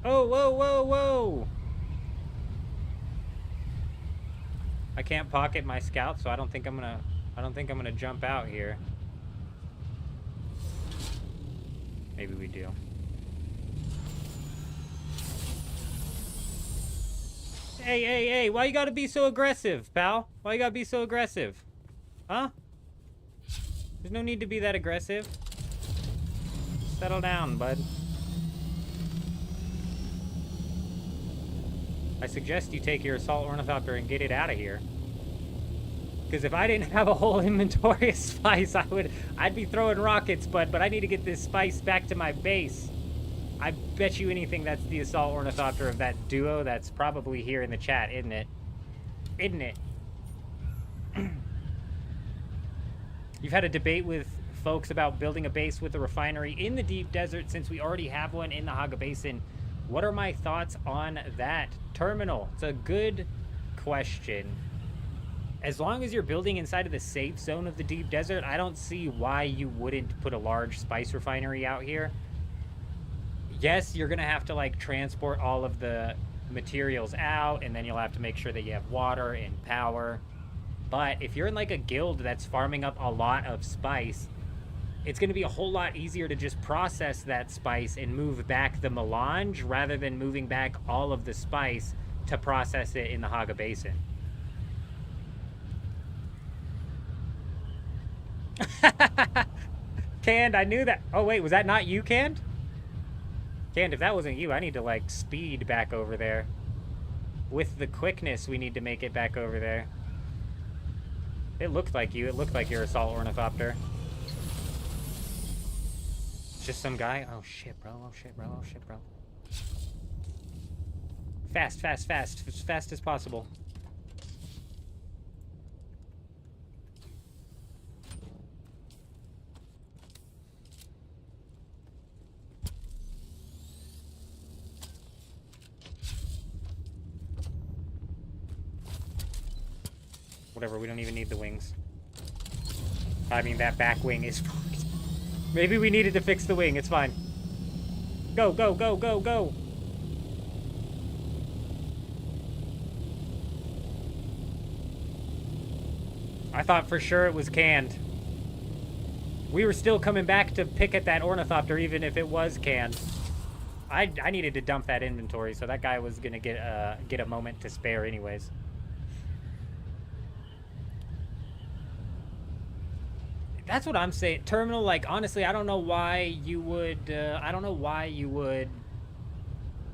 Oh, whoa, whoa, whoa! I can't pocket my scout, so I don't think I'm gonna jump out here. Maybe we do. Hey, hey, hey! Why you gotta be so aggressive, pal? Why you gotta be so aggressive? Huh? There's no need to be that aggressive. Settle down, bud. I suggest you take your assault ornithopter and get it out of here. Because if I didn't have a whole inventory of spice, I'd be throwing rockets, but I need to get this spice back to my base. I bet you anything that's the assault ornithopter of that duo that's probably here in the chat, isn't it? Isn't it? You've had a debate with folks about building a base with a refinery in the deep desert since we already have one in the Haga Basin. What are my thoughts on that? Terminal. It's a good question. As long as you're building inside of the safe zone of the deep desert, I don't see why you wouldn't put a large spice refinery out here. Yes, you're gonna have to like transport all of the materials out, and then you'll have to make sure that you have water and power. But if you're in like a guild that's farming up a lot of spice, it's going to be a whole lot easier to just process that spice and move back the melange rather than moving back all of the spice to process it in the Haga Basin. Canned, I knew that. Oh, wait, was that not you, Canned? Canned, if that wasn't you, I need to, like, speed back over there. With the quickness, we need to make it back over there. It looked like you. It looked like your assault ornithopter. Just some guy? Oh shit, bro. Oh shit, bro. Oh shit, bro. Fast, fast, fast. As fast as possible. Whatever, we don't even need the wings. I mean, that back wing is fucked. Maybe we needed to fix the wing. It's fine. Go, go, go, go, go. I thought for sure it was Canned. We were still coming back to pick at that ornithopter even if it was Canned. I needed to dump that inventory, so that guy was going to get a moment to spare anyways. That's what I'm saying. Terminal, like, honestly, I don't know why you would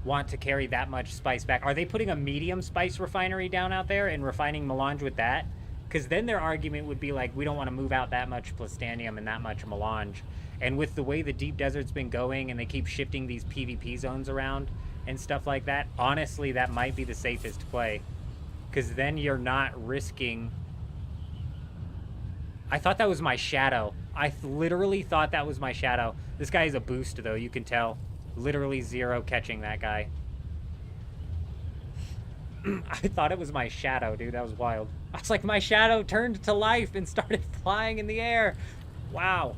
want to carry that much spice back. Are they putting a medium spice refinery down out there and refining melange with that? Because then their argument would be like, we don't want to move out that much plastanium and that much melange. And with the way the deep desert's been going and they keep shifting these PvP zones around and stuff like that, honestly, that might be the safest play. Because then you're not risking... I thought that was my shadow. I literally thought that was my shadow. This guy is a boost, though. You can tell. Literally zero catching that guy. I thought it was my shadow, dude. That was wild. I was like, my shadow turned to life and started flying in the air. Wow.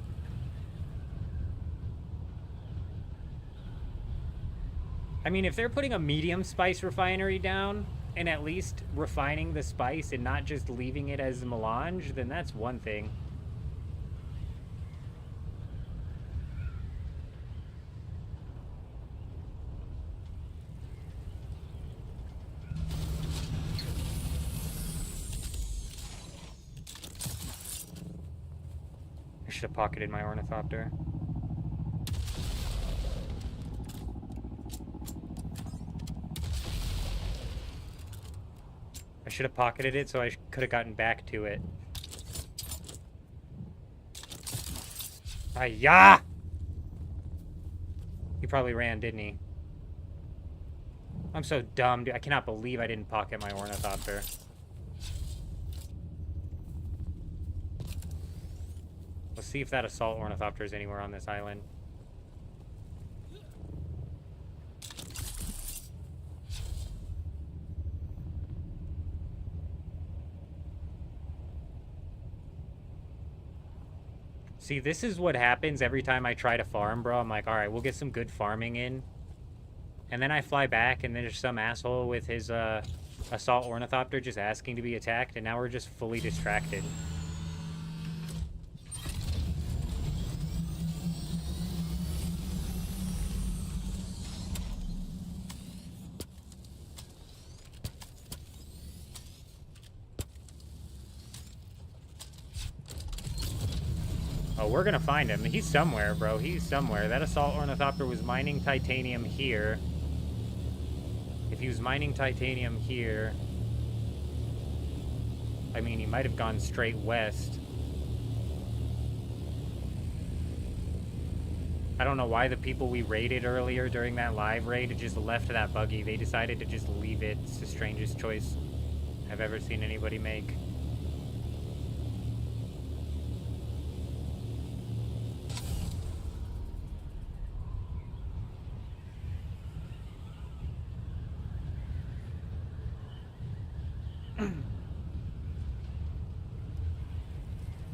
I mean, if they're putting a medium spice refinery down and at least refining the spice and not just leaving it as melange, then that's one thing. should have pocketed my ornithopter. I should have pocketed it so I could have gotten back to it. Hi-ya! He probably ran, didn't he? I'm so dumb, dude. I cannot believe I didn't pocket my ornithopter. Let's see if that assault ornithopter is anywhere on this island. See, this is what happens every time I try to farm, bro. I'm like, alright, we'll get some good farming in. And then I fly back, and then there's some asshole with his assault ornithopter just asking to be attacked, and now we're just fully distracted. Oh, we're gonna find him. He's somewhere, bro. He's somewhere. That assault ornithopter was mining titanium here. If he was mining titanium here... I mean, he might have gone straight west. I don't know why the people we raided earlier during that live raid just left that buggy. They decided to just leave it. It's the strangest choice I've ever seen anybody make.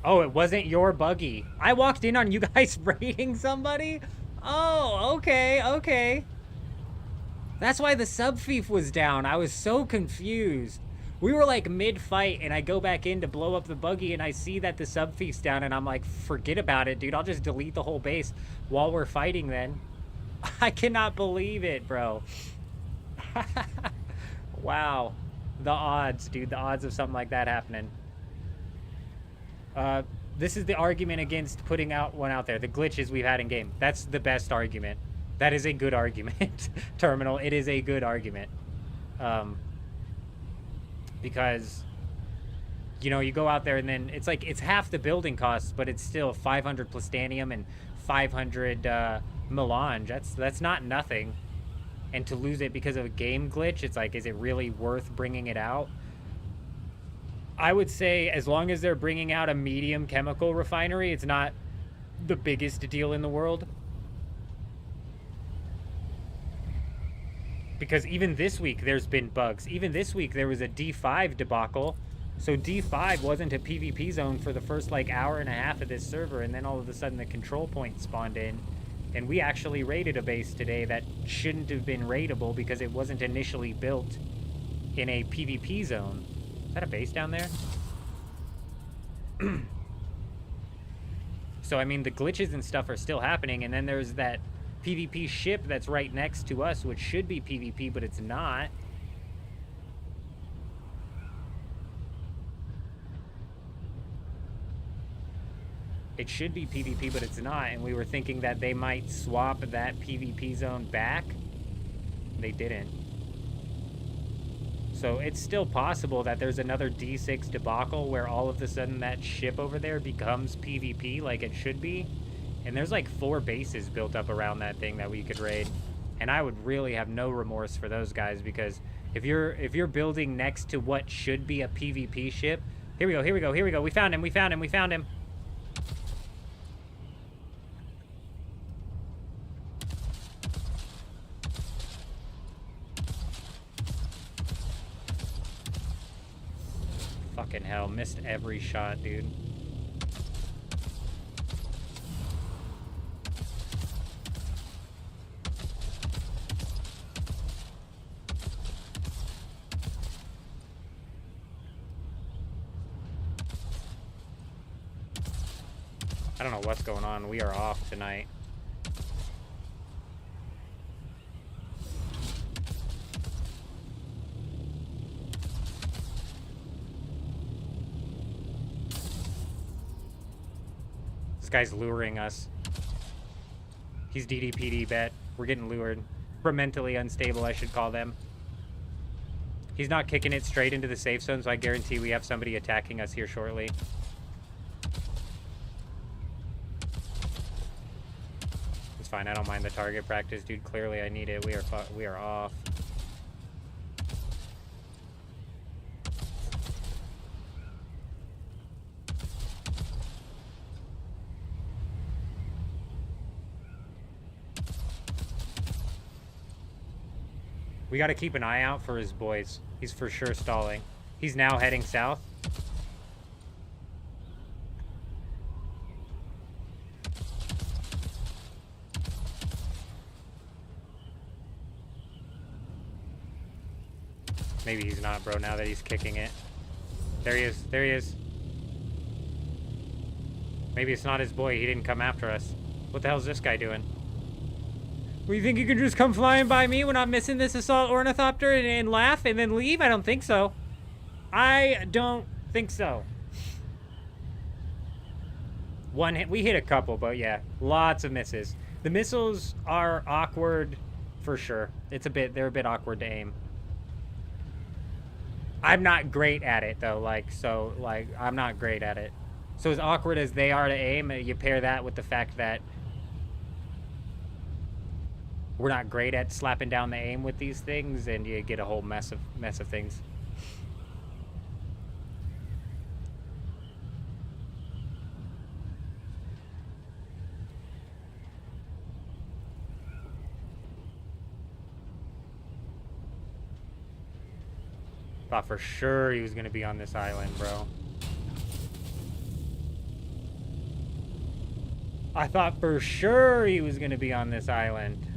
Oh, it wasn't your buggy. I walked in on you guys raiding somebody? Oh, okay, okay. That's why the sub-thief was down. I was so confused. We were like mid-fight, and I go back in to blow up the buggy, and I see that the sub-thief's down, and I'm like, forget about it, dude. I'll just delete the whole base while we're fighting then. I cannot believe it, bro. Wow. The odds, dude. The odds of something like that happening. This is the argument against putting out one out there. The glitches we've had in game. That's the best argument. That is a good argument. Terminal, it is a good argument. Because, you know, you go out there and then it's like, it's half the building costs, but it's still 500 plastanium and 500 melange. That's not nothing. And to lose it because of a game glitch, it's like, is it really worth bringing it out? I would say as long as they're bringing out a medium chemical refinery, it's not the biggest deal in the world. Because even this week, there's been bugs. Even this week, there was a D5 debacle. So D5 wasn't a PvP zone for the first, like, hour and a half of this server, and then all of a sudden the control point spawned in. And we actually raided a base today that shouldn't have been raidable because it wasn't initially built in a PvP zone. Is that a base down there? So, I mean, the glitches and stuff are still happening, and then there's that PvP ship that's right next to us, which should be PvP, but it's not. It should be PvP, but it's not, and we were thinking that they might swap that PvP zone back. They didn't. So it's still possible that there's another D6 debacle where all of a sudden that ship over there becomes PvP like it should be. And there's like 4 bases built up around that thing that we could raid. And I would really have no remorse for those guys, because if you're building next to what should be a PvP ship. Here we go, here we go, here we go. We found him, we found him, we found him. Fucking hell, missed every shot, dude. I don't know what's going on. We are off tonight. This guy's luring us. He's DDPD bet. We're getting lured. We're mentally unstable, I should call them. He's not kicking it straight into the safe zone, so I guarantee we have somebody attacking us here shortly. It's fine. I don't mind the target practice, dude. Clearly, I need it. We are off. We got to keep an eye out for his boys. He's for sure stalling. He's now heading south. Maybe he's not, bro, now that he's kicking it. There he is. There he is. Maybe it's not his boy. He didn't come after us. What the hell is this guy doing? Well, you think you can just come flying by me when I'm missing this assault ornithopter and laugh and then leave? I don't think so. I don't think so. One hit. We hit a couple, but yeah, lots of misses. The missiles are awkward for sure. They're a bit awkward to aim. I'm not great at it though, I'm not great at it. So as awkward as they are to aim, you pair that with the fact that we're not great at slapping down the aim with these things, and you get a whole mess of things. Thought for sure he was gonna be on this island, bro. I thought for sure he was gonna be on this island.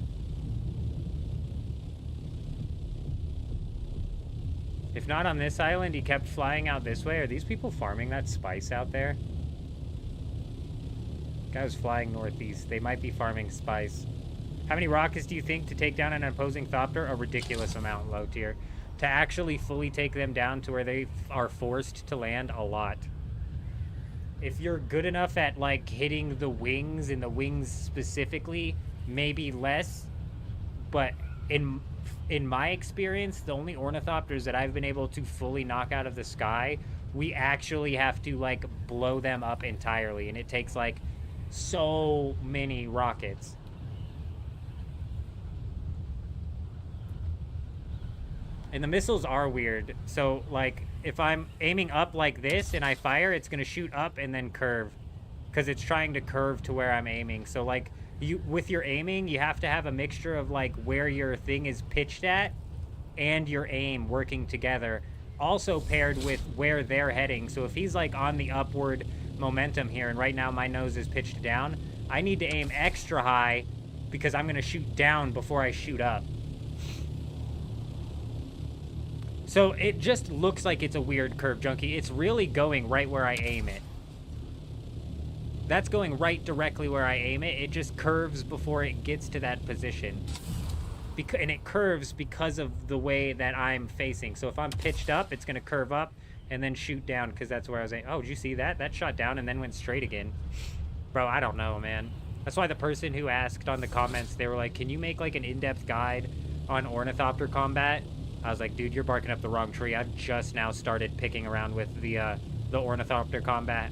If not on this island, he kept flying out this way. Are these people farming that spice out there? Guy was flying northeast. They might be farming spice. How many rockets do you think to take down an opposing Thopter? A ridiculous amount, low tier. To actually fully take them down to where they are forced to land, a lot. If you're good enough at, like, hitting the wings, and the wings specifically, maybe less. But in my experience, the only ornithopters that I've been able to fully knock out of the sky, we actually have to, like, blow them up entirely. And it takes, like, so many rockets. And the missiles are weird. So, like, if I'm aiming up like this and I fire, it's going to shoot up and then curve. Because it's trying to curve to where I'm aiming. So, like, with your aiming, you have to have a mixture of, like, where your thing is pitched at and your aim working together. Also paired with where they're heading. So if he's, like, on the upward momentum here, and right now my nose is pitched down, I need to aim extra high because I'm going to shoot down before I shoot up. So it just looks like it's a weird curve, Junkie. It's really going right where I aim it. That's going right directly where I aim it. It just curves before it gets to that position. And it curves because of the way that I'm facing. So if I'm pitched up, it's going to curve up and then shoot down because that's where I was aiming. Oh, did you see that? That shot down and then went straight again. Bro, I don't know, man. That's why the person who asked on the comments, they were like, can you make like an in-depth guide on ornithopter combat? I was like, dude, you're barking up the wrong tree. I've just now started picking around with the ornithopter combat.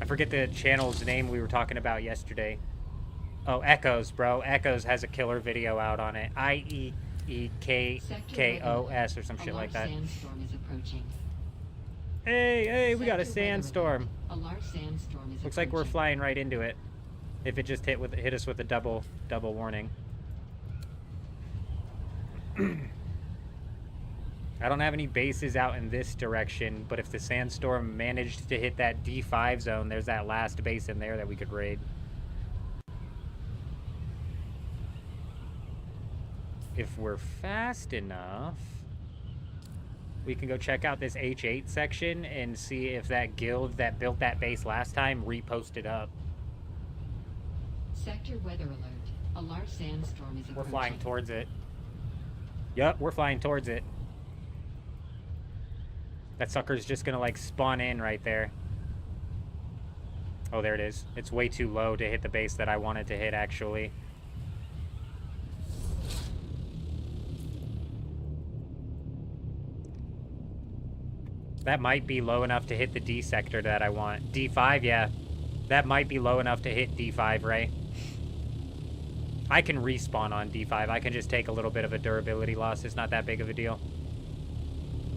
I forget the channel's name we were talking about yesterday. Oh, Echoes, bro. Echoes has a killer video out on it. IEEKKOS or some shit like that. Sandstorm is approaching. Hey, we got a sandstorm. A large sandstorm is Looks like we're flying right into it. If it just hit us with a double warning. I don't have any bases out in this direction, but if the sandstorm managed to hit that D5 zone, there's that last base in there that we could raid. If we're fast enough, we can go check out this H8 section and see if that guild that built that base last time reposted up. Sector weather alert. A large sandstorm is approaching. We're flying towards it. Yep, we're flying towards it. That sucker's just gonna, like, spawn in right there. Oh, there it is. It's way too low to hit the base that I wanted to hit, actually. That might be low enough to hit the D sector that I want. D5, yeah. That might be low enough to hit D5, Ray. I can respawn on D5. I can just take a little bit of a durability loss. It's not that big of a deal.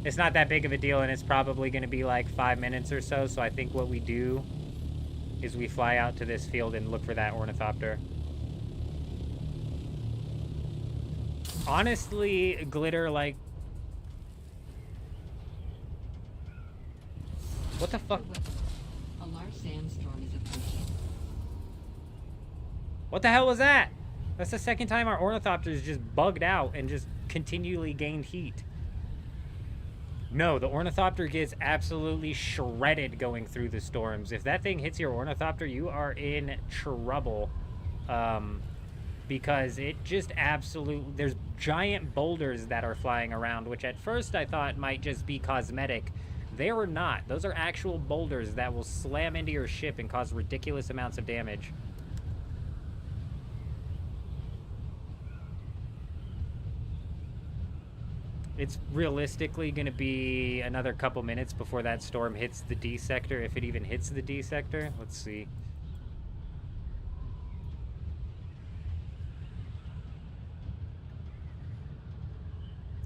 It's not that big of a deal, and it's probably going to be like 5 minutes or so. So I think what we do is we fly out to this field and look for that ornithopter. Honestly, Glitter, like... What the fuck? A large sandstorm is approaching. What the hell was that? That's the second time our ornithopters just bugged out and just continually gained heat. No, the ornithopter gets absolutely shredded going through the storms. If that thing hits your ornithopter, you are in trouble. Because it just absolutely... There's giant boulders that are flying around, which at first I thought might just be cosmetic. They are not. Those are actual boulders that will slam into your ship and cause ridiculous amounts of damage. It's realistically going to be another couple minutes before that storm hits the D sector, if it even hits the D sector. Let's see.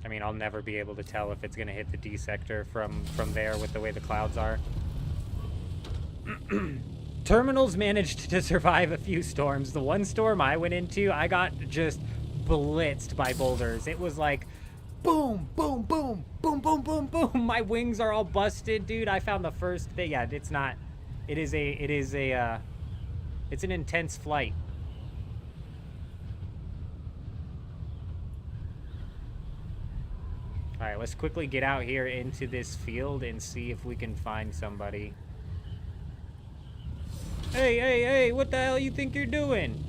I mean, I'll never be able to tell if it's going to hit the D sector from there with the way the clouds are. Terminals managed to survive a few storms. The one storm I went into, I got just blitzed by boulders. It was like... Boom, boom, boom, boom, boom, boom, boom. My wings are all busted, dude. I found the first thing. Yeah, it's not. It's an intense flight. All right, let's quickly get out here into this field and see if we can find somebody. Hey, hey, hey, what the hell you think you're doing?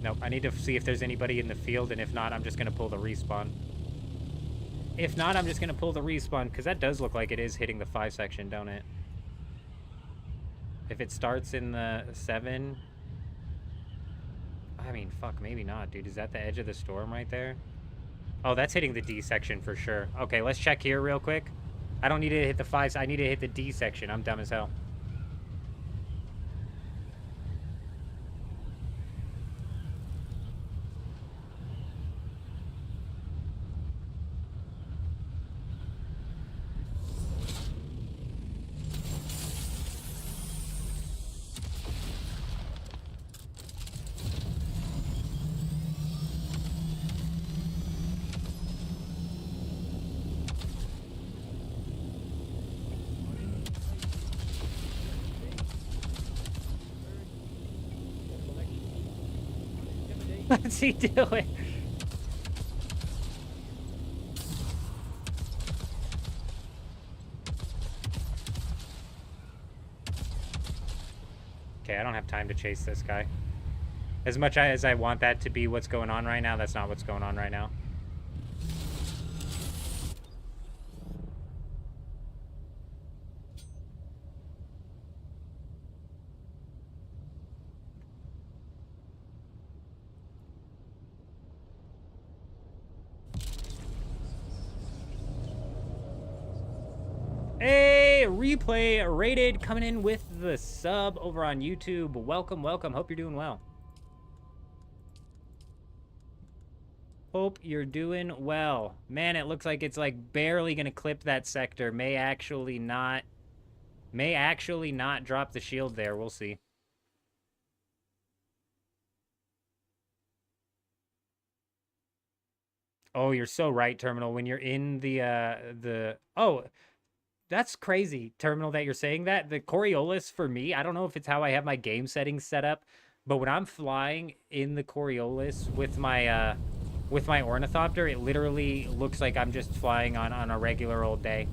Nope, I need to see if there's anybody in the field, and if not, I'm just going to pull the respawn. If not, I'm just going to pull the respawn, because that does look like it is hitting the 5 section, don't it? If it starts in the 7... I mean, fuck, maybe not, dude. Is that the edge of the storm right there? Oh, that's hitting the D section for sure. Okay, let's check here real quick. I don't need to hit the 5, I need to hit the D section. I'm dumb as hell. What's he doing? Okay, I don't have time to chase this guy. As much as I want that to be what's going on right now, that's not what's going on right now. Hey, Replay Rated coming in with the sub over on YouTube. Welcome, welcome. Hope you're doing well. Hope you're doing well. Man, it looks like it's like barely gonna clip that sector. May actually not drop the shield there. We'll see. Oh, you're so right, Terminal. When you're in the oh, that's crazy, Terminal, that you're saying that. The Coriolis, for me, I don't know if it's how I have my game settings set up, but when I'm flying in the Coriolis with my ornithopter, it literally looks like I'm just flying on a regular old day.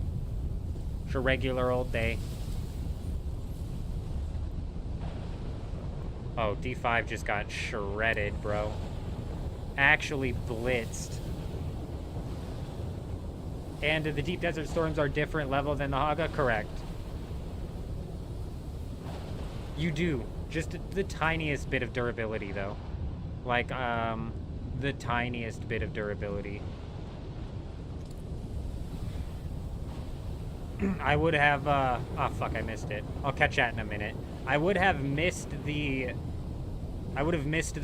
It's a regular old day. Oh, D5 just got shredded, bro. Actually blitzed. And the deep desert storms are different level than the Haga? Correct. You do. Just the tiniest bit of durability, though. Like, the tiniest bit of durability. I would have, oh, fuck, I missed it. I'll catch that in a minute. I would have missed the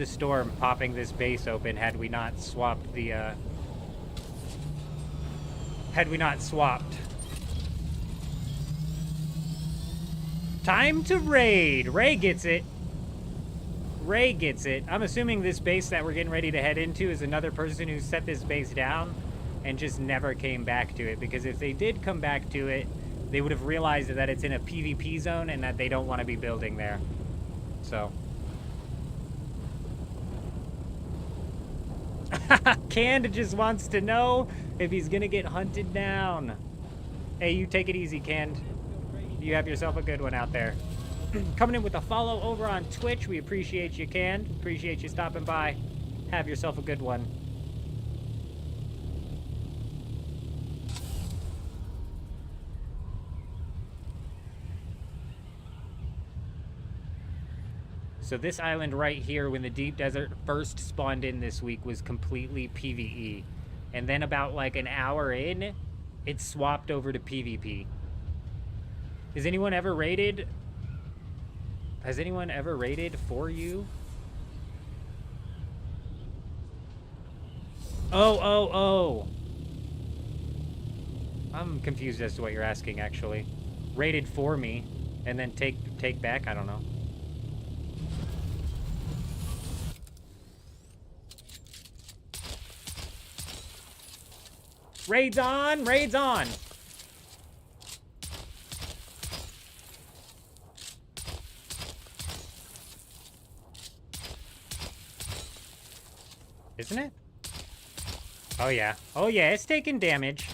storm popping this base open had we not swapped the, Time to raid! Ray gets it. Ray gets it. I'm assuming this base that we're getting ready to head into is another person who set this base down and just never came back to it. Because if they did come back to it, they would have realized that it's in a PvP zone and that they don't want to be building there. So. Canned just wants to know if he's gonna get hunted down. Hey, you take it easy, Canned. You have yourself a good one out there. Coming in with a follow over on Twitch. We appreciate you, Canned. Appreciate you stopping by. Have yourself a good one. So this island right here, when the deep desert first spawned in this week, was completely PvE. And then about like an hour in, it swapped over to PvP. Has anyone ever raided? Has anyone ever raided for you? Oh. I'm confused as to what you're asking, actually. Raided for me, and then take back? I don't know. Raids on! Raids on! Isn't it? Oh yeah. Oh yeah, it's taking damage.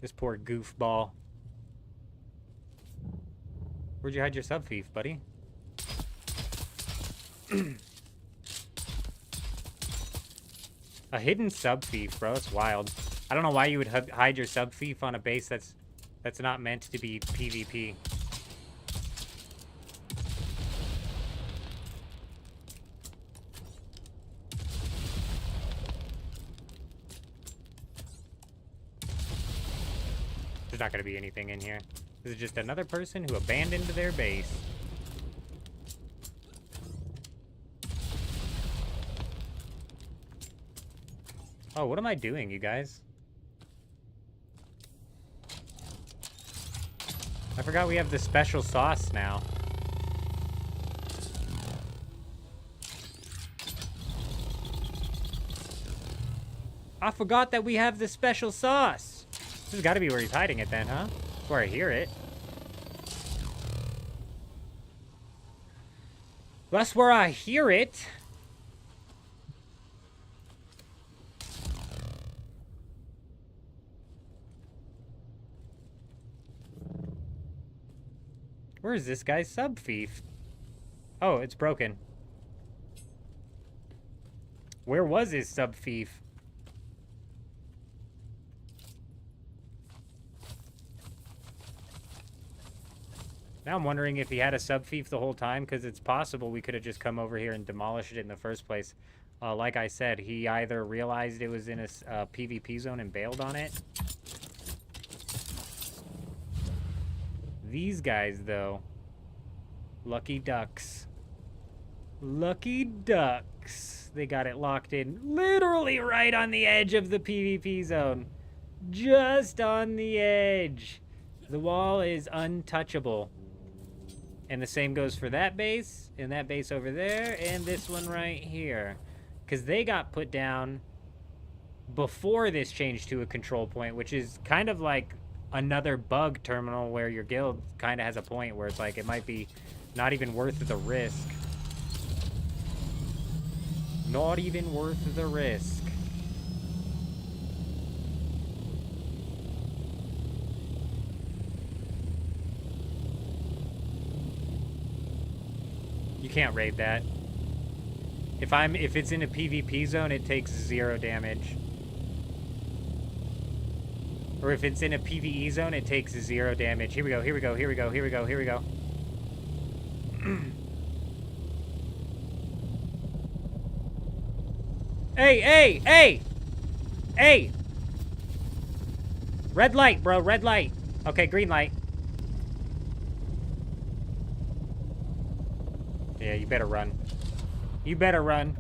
This poor goofball. Where'd you hide your sub-thief, buddy? A hidden sub-thief, bro. It's wild. I don't know why you would hide your sub-thief on a base that's not meant to be PvP. There's not going to be anything in here. This is just another person who abandoned their base. Oh, what am I doing, you guys? I forgot we have the special sauce now. I forgot that we have the special sauce. This has got to be where he's hiding it then, huh? That's where I hear it. That's where I hear it. Where is this guy's sub-thief? Oh, it's broken. Where was his sub-thief? Now I'm wondering if he had a sub-thief the whole time, because it's possible we could have just come over here and demolished it in the first place. Like I said, he either realized it was in a PvP zone and bailed on it. These guys, though. Lucky ducks. Lucky ducks. They got it locked in literally right on the edge of the PvP zone. Just on the edge. The wall is untouchable. And the same goes for that base, and that base over there, and this one right here. Because they got put down before this changed to a control point, which is kind of like another bug terminal where your guild kind of has a point where it's like it might be not even worth the risk. Not even worth the risk. You can't raid that. If it's in a PvP zone, it takes 0 damage. Or if it's in a PvE zone, it takes 0 damage. Here we go, here we go, here we go, here we go, here we go. Hey, hey, hey! Hey! Red light, bro, red light. Okay, green light. Yeah, you better run. You better run.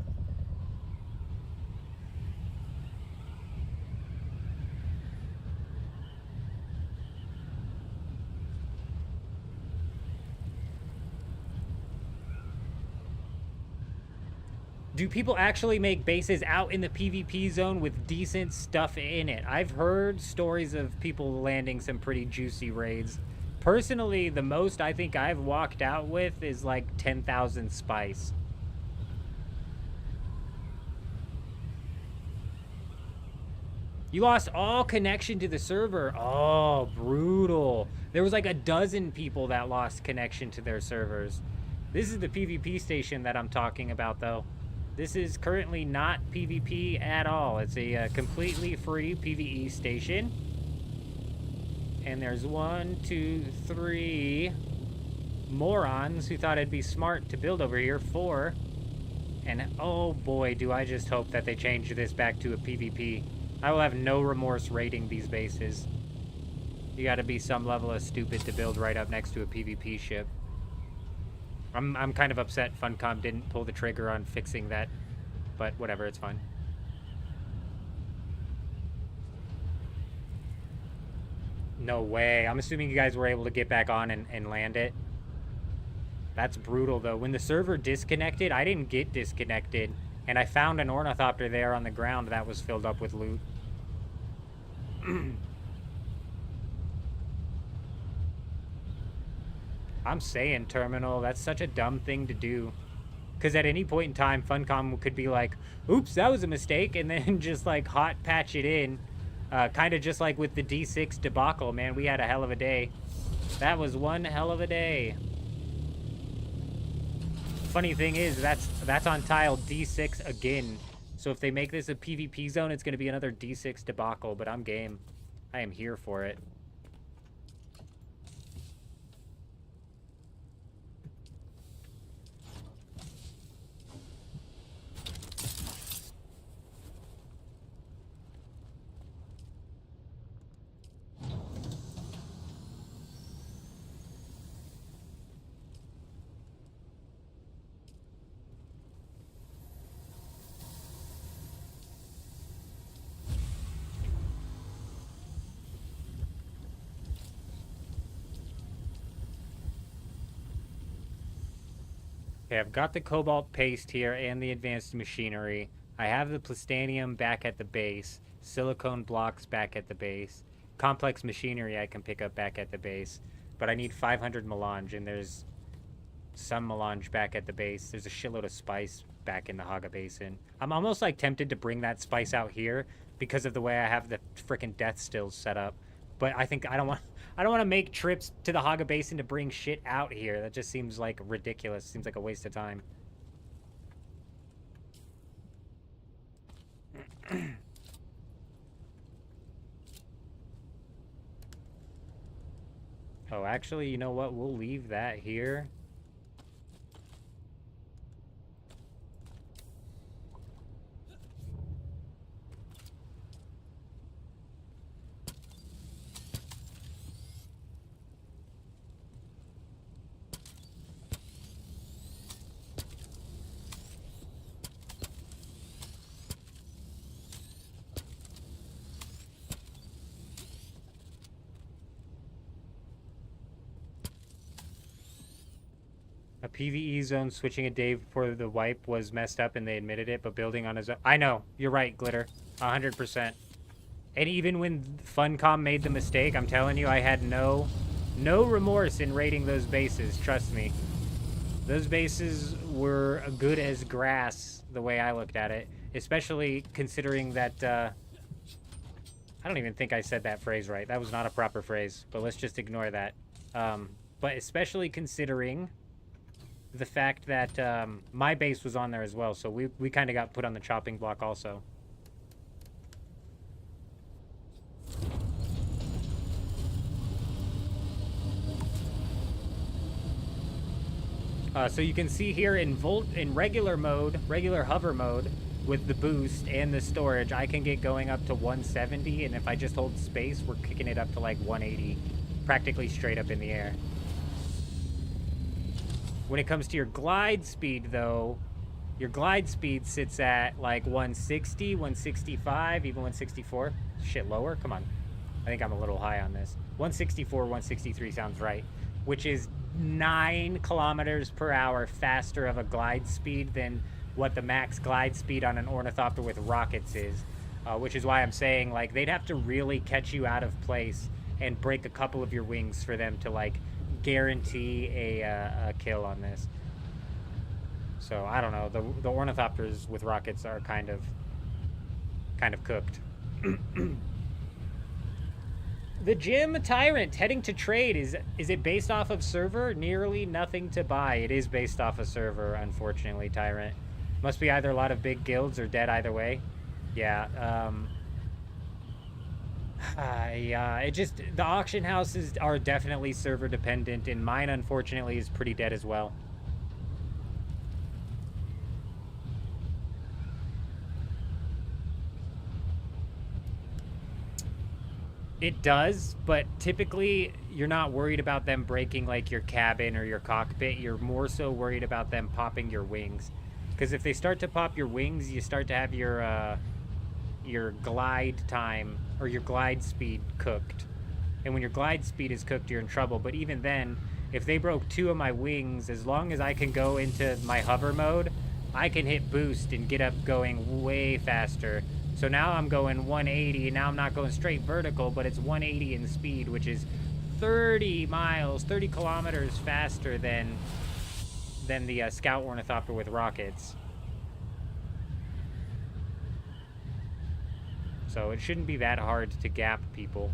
Do people actually make bases out in the PvP zone with decent stuff in it? I've heard stories of people landing some pretty juicy raids. Personally, the most I think I've walked out with is like 10,000 spice. You lost all connection to the server. Oh, brutal. There was like a dozen people that lost connection to their servers. This is the PvP station that I'm talking about, though. This is currently not PvP at all. It's a completely free PvE station. And there's 1, 2, 3 morons who thought it'd be smart to build over here. 4. And oh boy, do I just hope that they change this back to a PvP. I will have no remorse raiding these bases. You gotta be some level of stupid to build right up next to a PvP ship. I'm kind of upset Funcom didn't pull the trigger on fixing that, but whatever, it's fine. No way. I'm assuming you guys were able to get back on and land it. That's brutal, though. When the server disconnected, I didn't get disconnected, and I found an ornithopter there on the ground that was filled up with loot. I'm saying, Terminal, that's such a dumb thing to do. Because at any point in time, Funcom could be like, oops, that was a mistake, and then just, like, hot patch it in. Kind of just like with the D6 debacle, man. We had a hell of a day. That was one hell of a day. Funny thing is, that's on tile D6 again. So if they make this a PvP zone, it's going to be another D6 debacle, but I'm game. I am here for it. Okay, I've got the cobalt paste here and the advanced machinery. I have the plastanium back at the base. Silicone blocks back at the base. Complex machinery I can pick up back at the base. But I need 500 melange, and there's some melange back at the base. There's a shitload of spice back in the Haga Basin. I'm almost like tempted to bring that spice out here because of the way I have the frickin' death stills set up. But I think I don't want to make trips to the Haga Basin to bring shit out here. That just seems like ridiculous. Seems like a waste of time. Oh, actually, you know what? We'll leave that here. A PvE zone switching a day before the wipe was messed up and they admitted it, but building on his own. I know. You're right, Glitter. 100%. And even when Funcom made the mistake, I'm telling you, I had no remorse in raiding those bases. Trust me. Those bases were good as grass, the way I looked at it. Especially considering that, I don't even think I said that phrase right. That was not a proper phrase, but let's just ignore that. But especially considering the fact that my base was on there as well, so we kind of got put on the chopping block also. So you can see here in regular mode, regular hover mode, with the boost and the storage, I can get going up to 170, and if I just hold space, we're kicking it up to like 180, practically straight up in the air. When it comes to your glide speed, though, your glide speed sits at like 160, 165, even 164. Shit, lower? Come on. I think I'm a little high on this. 164, 163 sounds right, which is 9 kilometers per hour faster of a glide speed than what the max glide speed on an ornithopter with rockets is, which is why I'm saying, like, they'd have to really catch you out of place and break a couple of your wings for them to, like, guarantee a kill on this. So I don't know, the ornithopters with rockets are kind of cooked. The Gym Tyrant heading to trade, is it based off of server? Nearly nothing to buy. It is based off of server, unfortunately, Tyrant. Must be either a lot of big guilds or dead either way. Yeah, it just, the auction houses are definitely server dependent, and mine unfortunately is pretty dead as well. It does, but typically you're not worried about them breaking like your cabin or your cockpit. You're more so worried about them popping your wings. Because if they start to pop your wings, you start to have your glide time or your glide speed cooked. And when your glide speed is cooked, you're in trouble. But even then, if they broke 2 of my wings, as long as I can go into my hover mode, I can hit boost and get up going way faster. So now I'm going 180, and now I'm not going straight vertical, but it's 180 in speed, which is 30 miles, 30 kilometers faster than the Scout Ornithopter with rockets. So it shouldn't be that hard to gap people.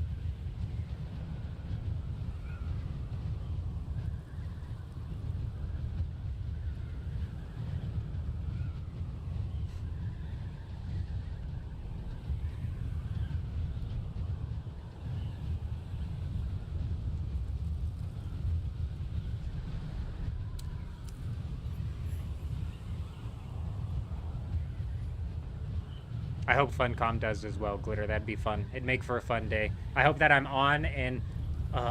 I hope Funcom does as well, Glitter. That'd be fun. It'd make for a fun day. I hope that I'm on and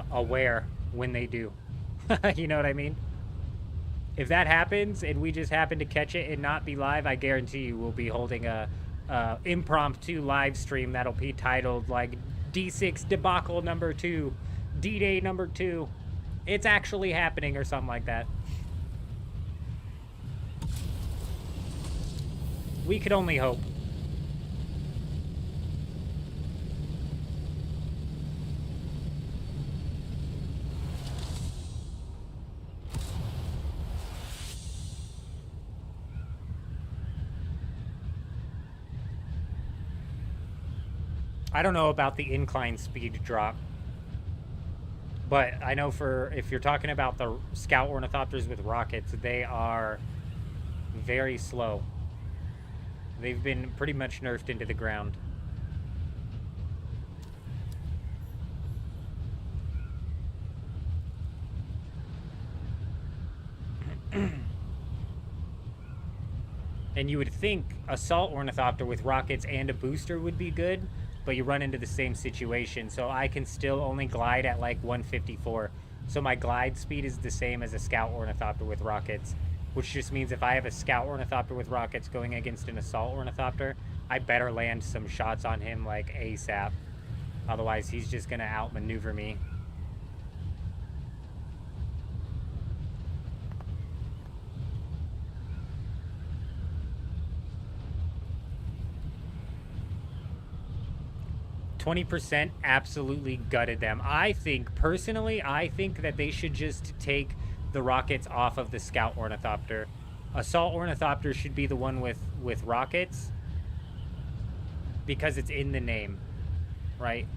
aware when they do. You know what I mean? If that happens and we just happen to catch it and not be live, I guarantee you we'll be holding a impromptu live stream that'll be titled like D6 Debacle number 2, D-Day number 2. It's actually happening or something like that. We could only hope. I don't know about the incline speed drop, but I know for if you're talking about the Scout Ornithopters with rockets, they are very slow. They've been pretty much nerfed into the ground. And you would think Assault Ornithopter with rockets and a booster would be good, but you run into the same situation. So I can still only glide at like 154. So my glide speed is the same as a Scout Ornithopter with rockets, which just means if I have a Scout Ornithopter with rockets going against an Assault Ornithopter, I better land some shots on him like ASAP. Otherwise, he's just gonna outmaneuver me. %, absolutely gutted them. I think, personally, I think that they should just take the rockets off of the Scout Ornithopter. Assault Ornithopter should be the one with rockets because it's in the name, right?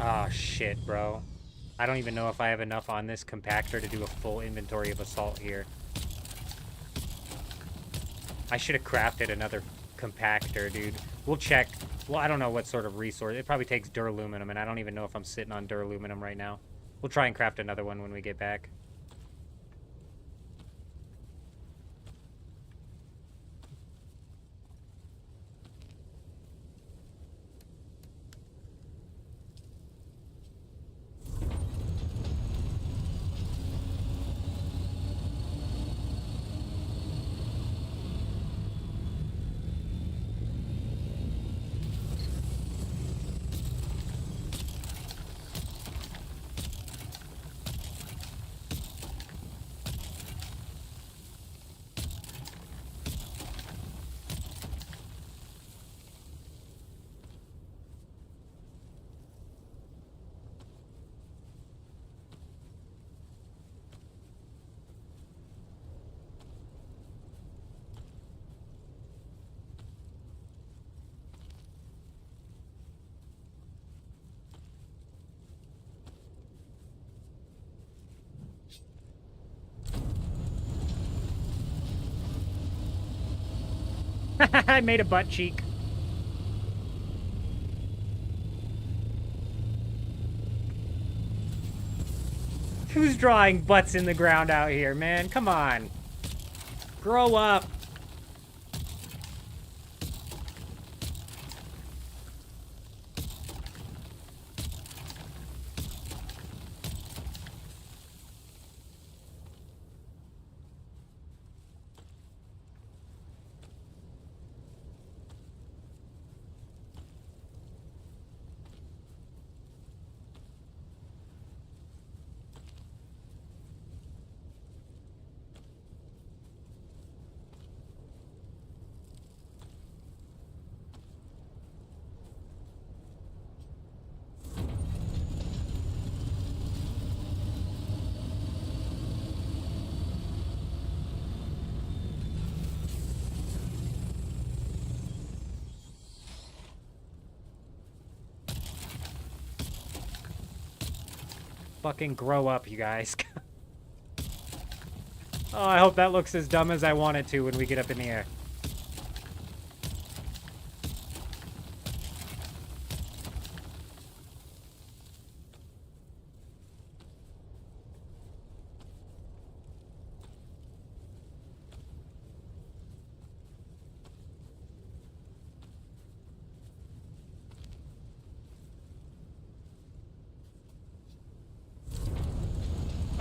Oh, shit, bro. I don't even know if I have enough on this compactor to do a full inventory of assault here. I should have crafted another compactor, dude. We'll check. Well, I don't know what sort of resource. It probably takes duraluminum, and I don't even know if I'm sitting on duraluminum right now. We'll try and craft another one when we get back. I made a butt cheek. Who's drawing butts in the ground out here, man? Come on. Grow up. Fucking grow up, you guys. Oh, I hope that looks as dumb as I want it to when we get up in the air.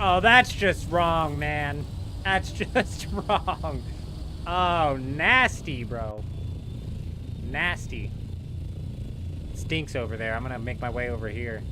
Oh, that's just wrong, man. That's just wrong. Oh, nasty, bro. Nasty. Stinks over there. I'm gonna make my way over here.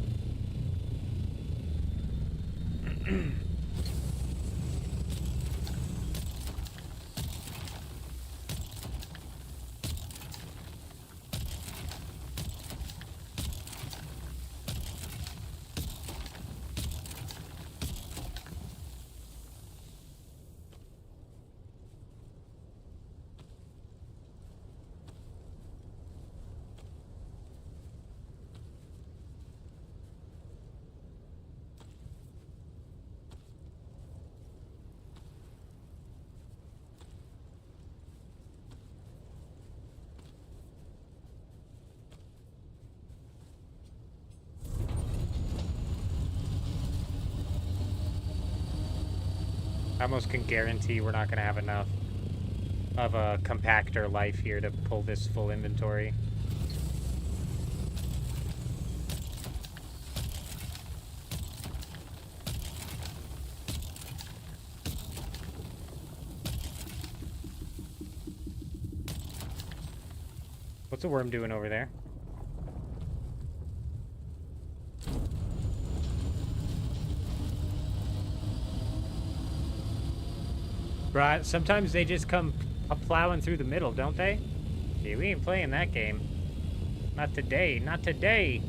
I almost can guarantee we're not going to have enough of a compactor life here to pull this full inventory. What's a worm doing over there? Right, sometimes they just come plowing through the middle, don't they? Yeah, we ain't playing that game. Not today, not today.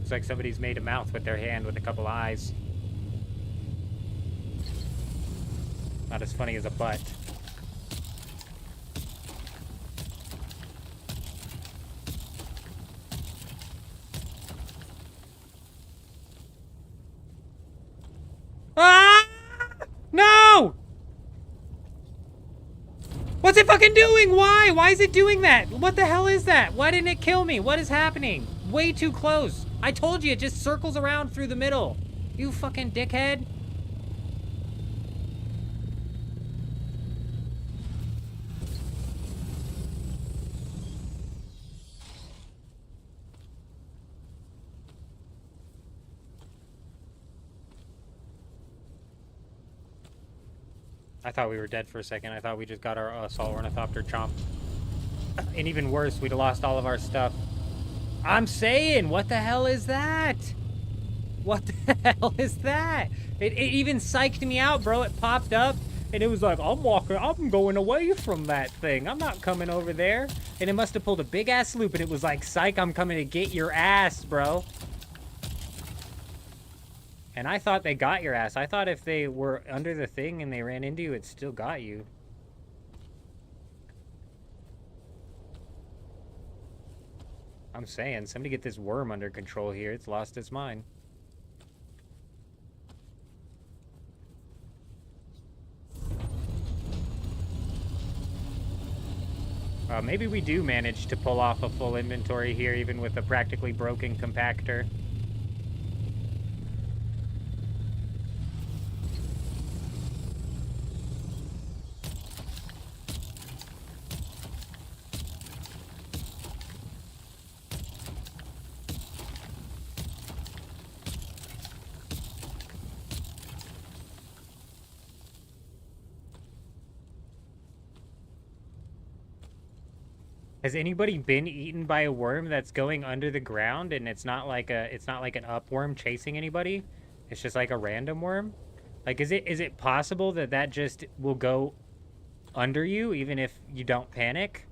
Looks like somebody's made a mouth with their hand with a couple eyes. Not as funny as a butt. Ah! No! What's it fucking doing? Why? Why is it doing that? What the hell is that? Why didn't it kill me? What is happening? Way too close. I told you, it just circles around through the middle. You fucking dickhead. I thought we were dead for a second. I thought we just got our assault ornithopter chomped. And even worse, we'd lost all of our stuff. I'm saying, what the hell is that? What the hell is that? It even psyched me out, bro. It popped up, and it was like, I'm going away from that thing. I'm not coming over there. And it must have pulled a big-ass loop, and it was like, psych, I'm coming to get your ass, bro. And I thought they got your ass. I thought if they were under the thing and they ran into you, it still got you. I'm saying, somebody get this worm under control here. It's lost its mind. Maybe we do manage to pull off a full inventory here, even with a practically broken compactor. Has anybody been eaten by a worm that's going under the ground and it's not like an upworm chasing anybody? It's just like a random worm? Like, is it possible that that just will go under you even if you don't panic?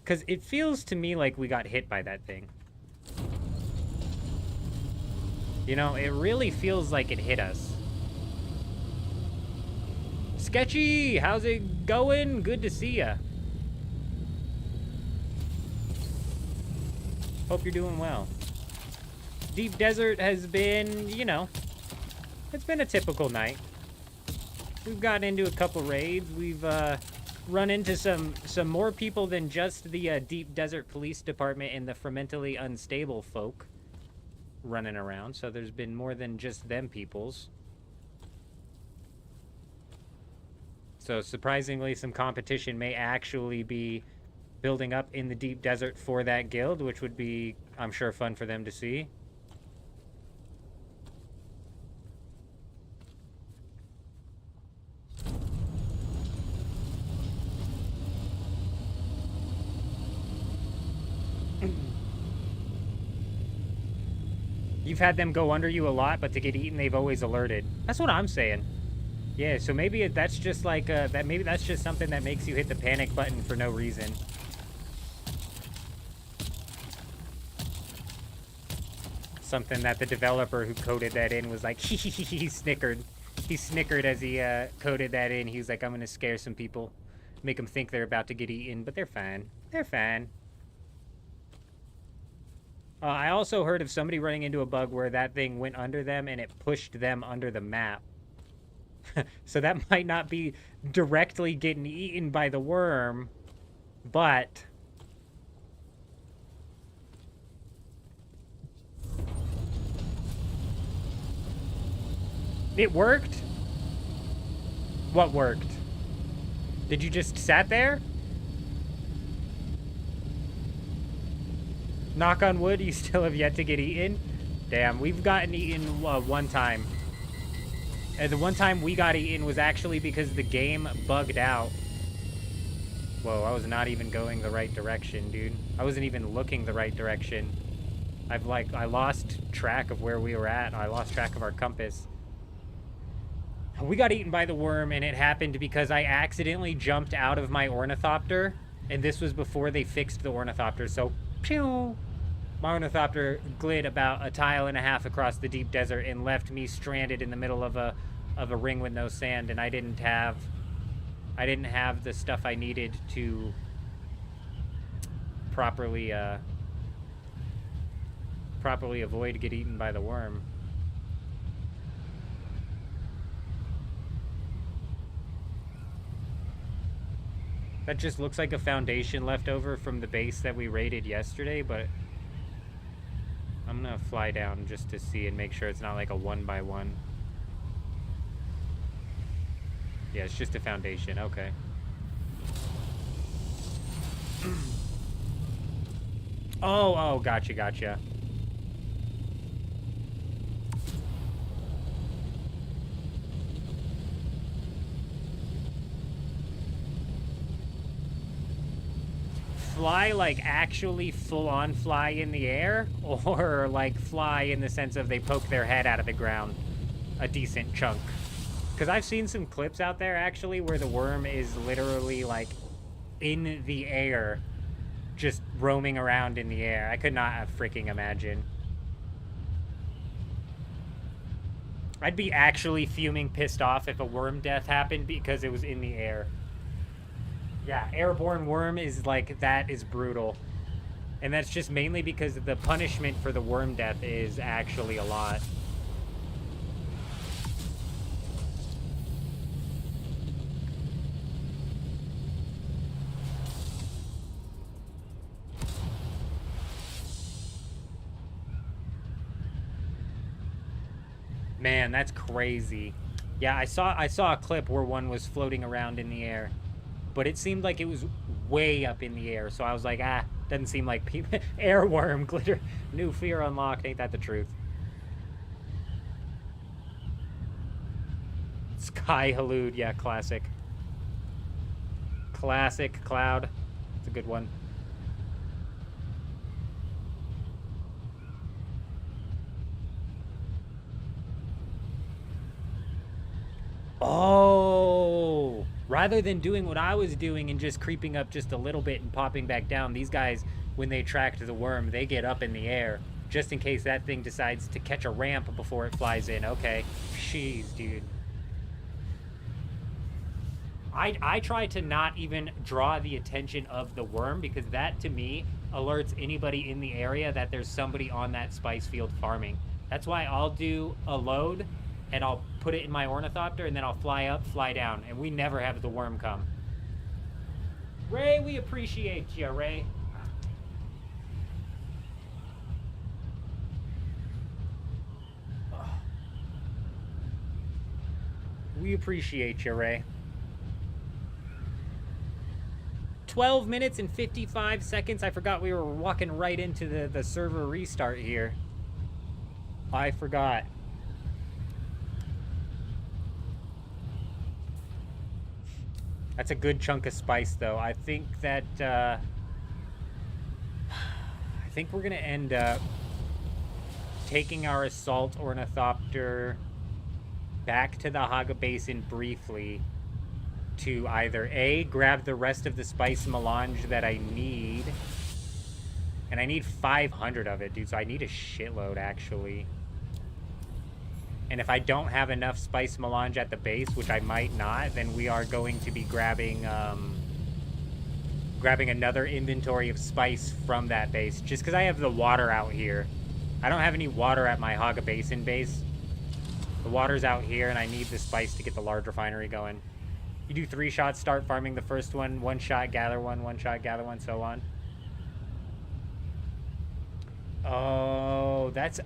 Because it feels to me like we got hit by that thing. You know, it really feels like it hit us. Sketchy, how's it going? Good to see ya. Hope you're doing well. Deep Desert has been, you know, it's been a typical night. We've gotten into a couple raids. We've run into some more people than just the Deep Desert Police Department and the fermentally unstable folk running around. So there's been more than just them peoples. So surprisingly, some competition may actually be building up in the Deep Desert for that guild, which would be, I'm sure, fun for them to see. You've had them go under you a lot, but to get eaten, they've always alerted. That's what I'm saying. Yeah, so maybe that's just like that. Maybe that's just something that makes you hit the panic button for no reason. Something that the developer who coded that in was like, he snickered. He snickered as he coded that in. He was like, I'm gonna scare some people, make them think they're about to get eaten, but they're fine. They're fine. I also heard of somebody running into a bug where that thing went under them and it pushed them under the map. So that might not be directly getting eaten by the worm, but it worked? What worked? Did you just sat there? Knock on wood, you still have yet to get eaten? Damn, we've gotten eaten one time. And the one time we got eaten was actually because the game bugged out. Whoa, I was not even going the right direction, dude. I wasn't even looking the right direction. I lost track of where we were at. I lost track of our compass. We got eaten by the worm, and it happened because I accidentally jumped out of my ornithopter. And this was before they fixed the ornithopter, so pew! My ornithopter glid about a tile and a half across the deep desert and left me stranded in the middle of a ring with no sand, and I didn't have the stuff I needed to properly avoid get eaten by the worm. That just looks like a foundation left over from the base that we raided yesterday, but I'm gonna fly down just to see and make sure it's not like a 1x1. Yeah, it's just a foundation. Okay. Oh, gotcha. Fly like actually full-on fly in the air, or like fly in the sense of they poke their head out of the ground a decent chunk? Because I've seen some clips out there actually where the worm is literally like in the air, just roaming around in the air. I could not have freaking imagined. I'd be actually fuming pissed off if a worm death happened because it was in the air. Yeah, airborne worm is like, that is brutal. And that's just mainly because the punishment for the worm death is actually a lot. Man, that's crazy. Yeah, I saw a clip where one was floating around in the air, but it seemed like it was way up in the air. So I was like, doesn't seem like people. Airworm glitter, new fear unlocked. Ain't that the truth? Sky Halud, yeah, classic. Classic Cloud. It's a good one. Oh, rather than doing what I was doing and just creeping up just a little bit and popping back down, these guys, when they tracked the worm, they get up in the air just in case that thing decides to catch a ramp before it flies in. Okay, jeez, dude. I try to not even draw the attention of the worm, because that to me alerts anybody in the area that there's somebody on that spice field farming. That's why I'll do a load and I'll put it in my ornithopter, and then I'll fly up, fly down, and we never have the worm come. Ray, we appreciate you, Ray. We appreciate you, Ray. 12 minutes and 55 seconds. I forgot we were walking right into the server restart here. I forgot. That's a good chunk of spice, though. I think that, I think we're gonna end up taking our assault ornithopter back to the Haga Basin briefly to either A, grab the rest of the spice melange that I need, and I need 500 of it, dude, so I need a shitload, actually. And if I don't have enough spice melange at the base, which I might not, then we are going to be grabbing grabbing another inventory of spice from that base, just because I have the water out here. I don't have any water at my Haga Basin base. The water's out here, and I need the spice to get the large refinery going. You do 3 shots, start farming the first one, 1 shot, gather one, 1 shot, gather one, so on. Oh, that's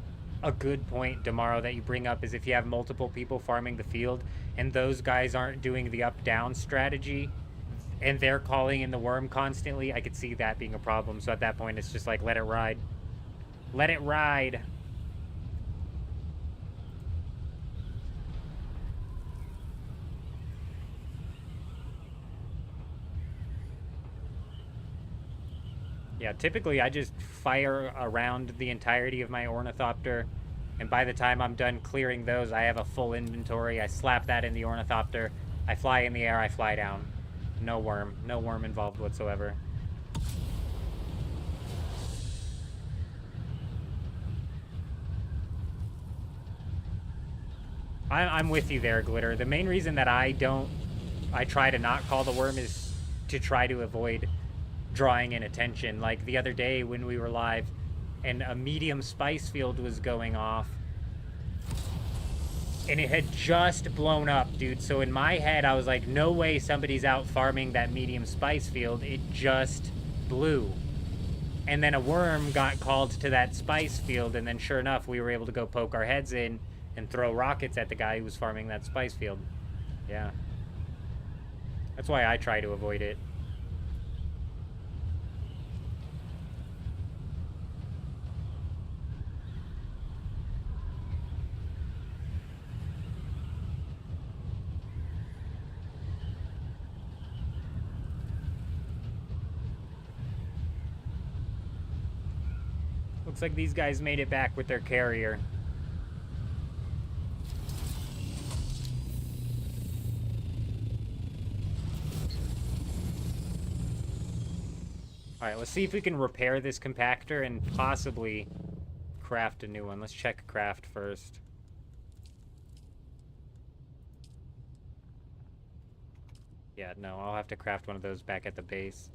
a good point, Damaro, that you bring up, is if you have multiple people farming the field and those guys aren't doing the up-down strategy and they're calling in the worm constantly, I could see that being a problem. So at that point, it's just like, let it ride. Let it ride. Yeah, typically I just fire around the entirety of my ornithopter, and by the time I'm done clearing those, I have a full inventory. I slap that in the ornithopter, I fly in the air, I fly down. No worm involved whatsoever. I'm with you there, Glitter. The main reason that I try to not call the worm is to try to avoid drawing in attention. Like the other day when we were live and a medium spice field was going off and it had just blown up, dude. So in my head, I was like, no way somebody's out farming that medium spice field. It just blew. And then a worm got called to that spice field, and then sure enough, we were able to go poke our heads in and throw rockets at the guy who was farming that spice field. Yeah. That's why I try to avoid it. Looks like these guys made it back with their carrier. Alright, let's see if we can repair this compactor and possibly craft a new one. Let's check craft first. Yeah, no, I'll have to craft one of those back at the base.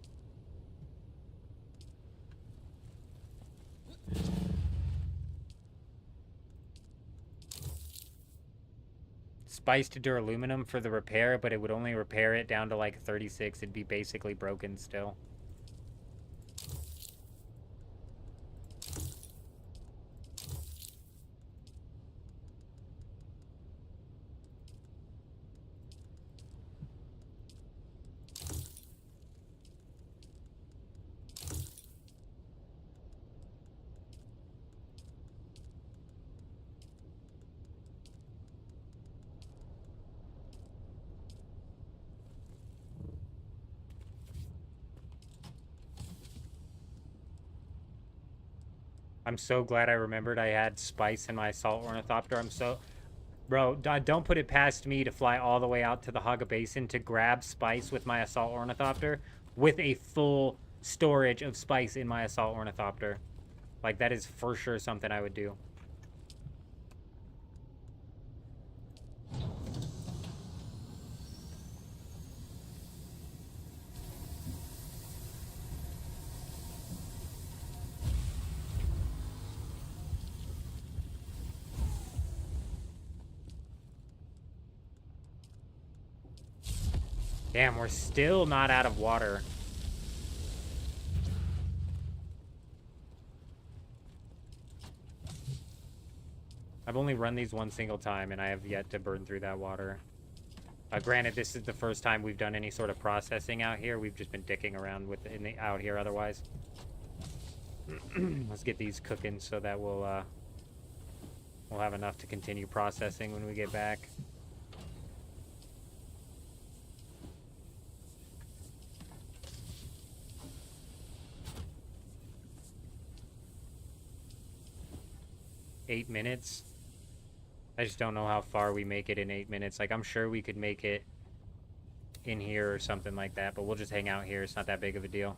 Spiced duraluminum for the repair, but it would only repair it down to like 36. It'd be basically broken still. I'm so glad I remembered I had spice in my assault ornithopter. Bro, don't put it past me to fly all the way out to the Haga Basin to grab spice with my assault ornithopter with a full storage of spice in my assault ornithopter. Like, that is for sure something I would do. Damn, we're still not out of water. I've only run these one single time, and I have yet to burn through that water. Granted, this is the first time we've done any sort of processing out here. We've just been dicking around with out here otherwise. Let's get these cooking so that we'll have enough to continue processing when we get back. $8 I just don't know how far we make it in 8 minutes. Like, I'm sure we could make it in here or something like that, but we'll just hang out here. It's not that big of a deal.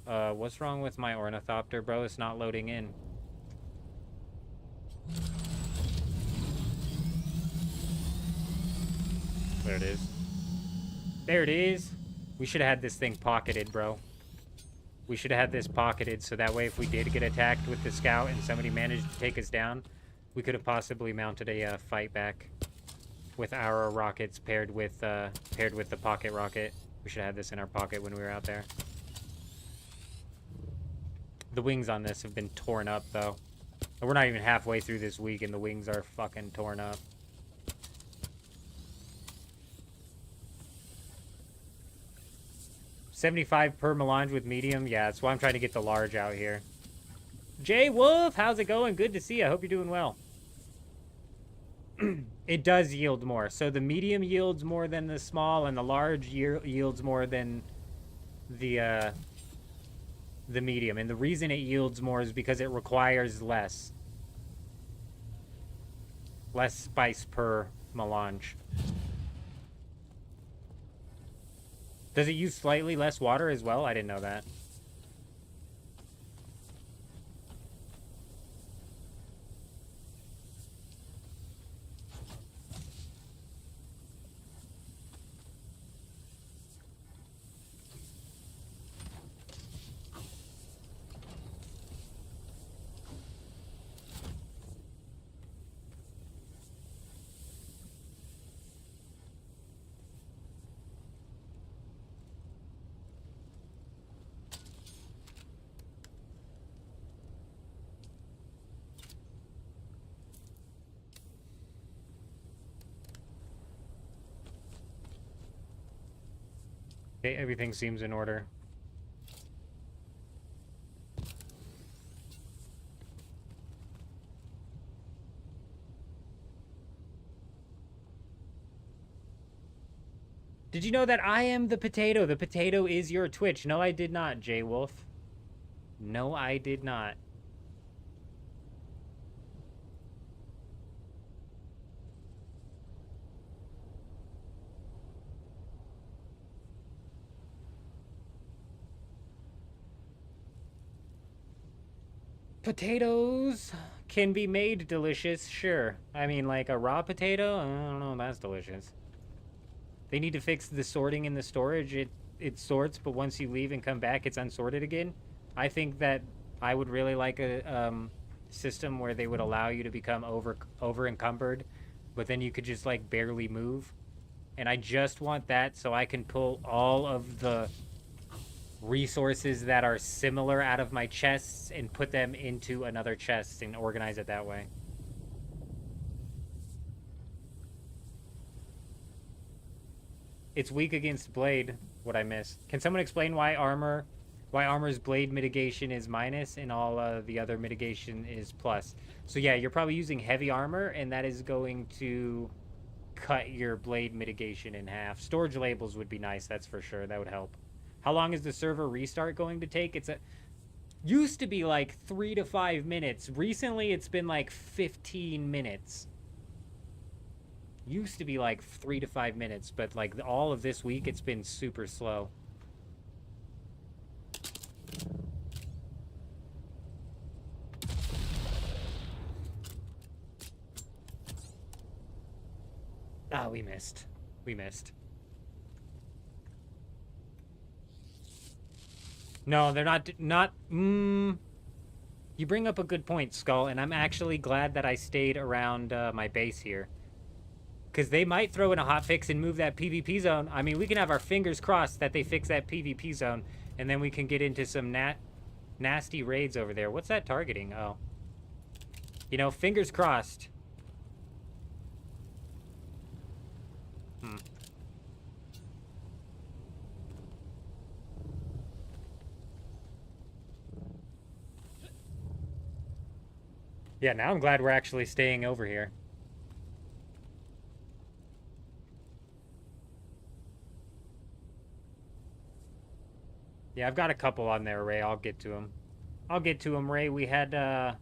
What's wrong with my ornithopter, bro? It's not loading in. There it is. There it is. We should have had this thing pocketed, bro. We should have had this pocketed so that way if we did get attacked with the scout and somebody managed to take us down, we could have possibly mounted a fight back with our rockets paired with the pocket rocket. We should have had this in our pocket when we were out there. The wings on this have been torn up, though. And we're not even halfway through this week, and the wings are fucking torn up. $75 per melange with medium. Yeah, that's why I'm trying to get the large out here. Jay Wolf, how's it going? Good to see you. I hope you're doing well. It does yield more. So the medium yields more than the small, and the large yields more than the medium. And the reason it yields more is because it requires less spice per melange. Does it use slightly less water as well? I didn't know that. Okay, everything seems in order. Did you know that I am the potato? The potato is your Twitch. No, I did not, J Wolf. No, I did not. Potatoes can be made delicious, sure. I mean, like a raw potato, I don't know, that's delicious. They need to fix the sorting in the storage. It sorts, but once you leave and come back, it's unsorted again. I think that I would really like a system where they would allow you to become over encumbered, but then you could just like barely move. And I just want that so I can pull all of the resources that are similar out of my chests and put them into another chest and organize it that way. It's weak against blade, what I missed. Can someone explain why armor's blade mitigation is minus and all the other mitigation is plus? So yeah, you're probably using heavy armor, and that is going to cut your blade mitigation in half. Storage labels would be nice, that's for sure. That would help. How long is the server restart going to take? Used to be like 3 to 5 minutes. Recently, it's been like 15 minutes. Used to be like 3 to 5 minutes, but like all of this week, it's been super slow. Ah, we missed. We missed. No, they're not. You bring up a good point, Skull, and I'm actually glad that I stayed around my base here. Because they might throw in a hotfix and move that PvP zone. I mean, we can have our fingers crossed that they fix that PvP zone, and then we can get into some nasty raids over there. What's that targeting? Oh. You know, fingers crossed. Yeah, now I'm glad we're actually staying over here. Yeah, I've got a couple on there, Ray. I'll get to him. I'll get to him, Ray. We had, damn,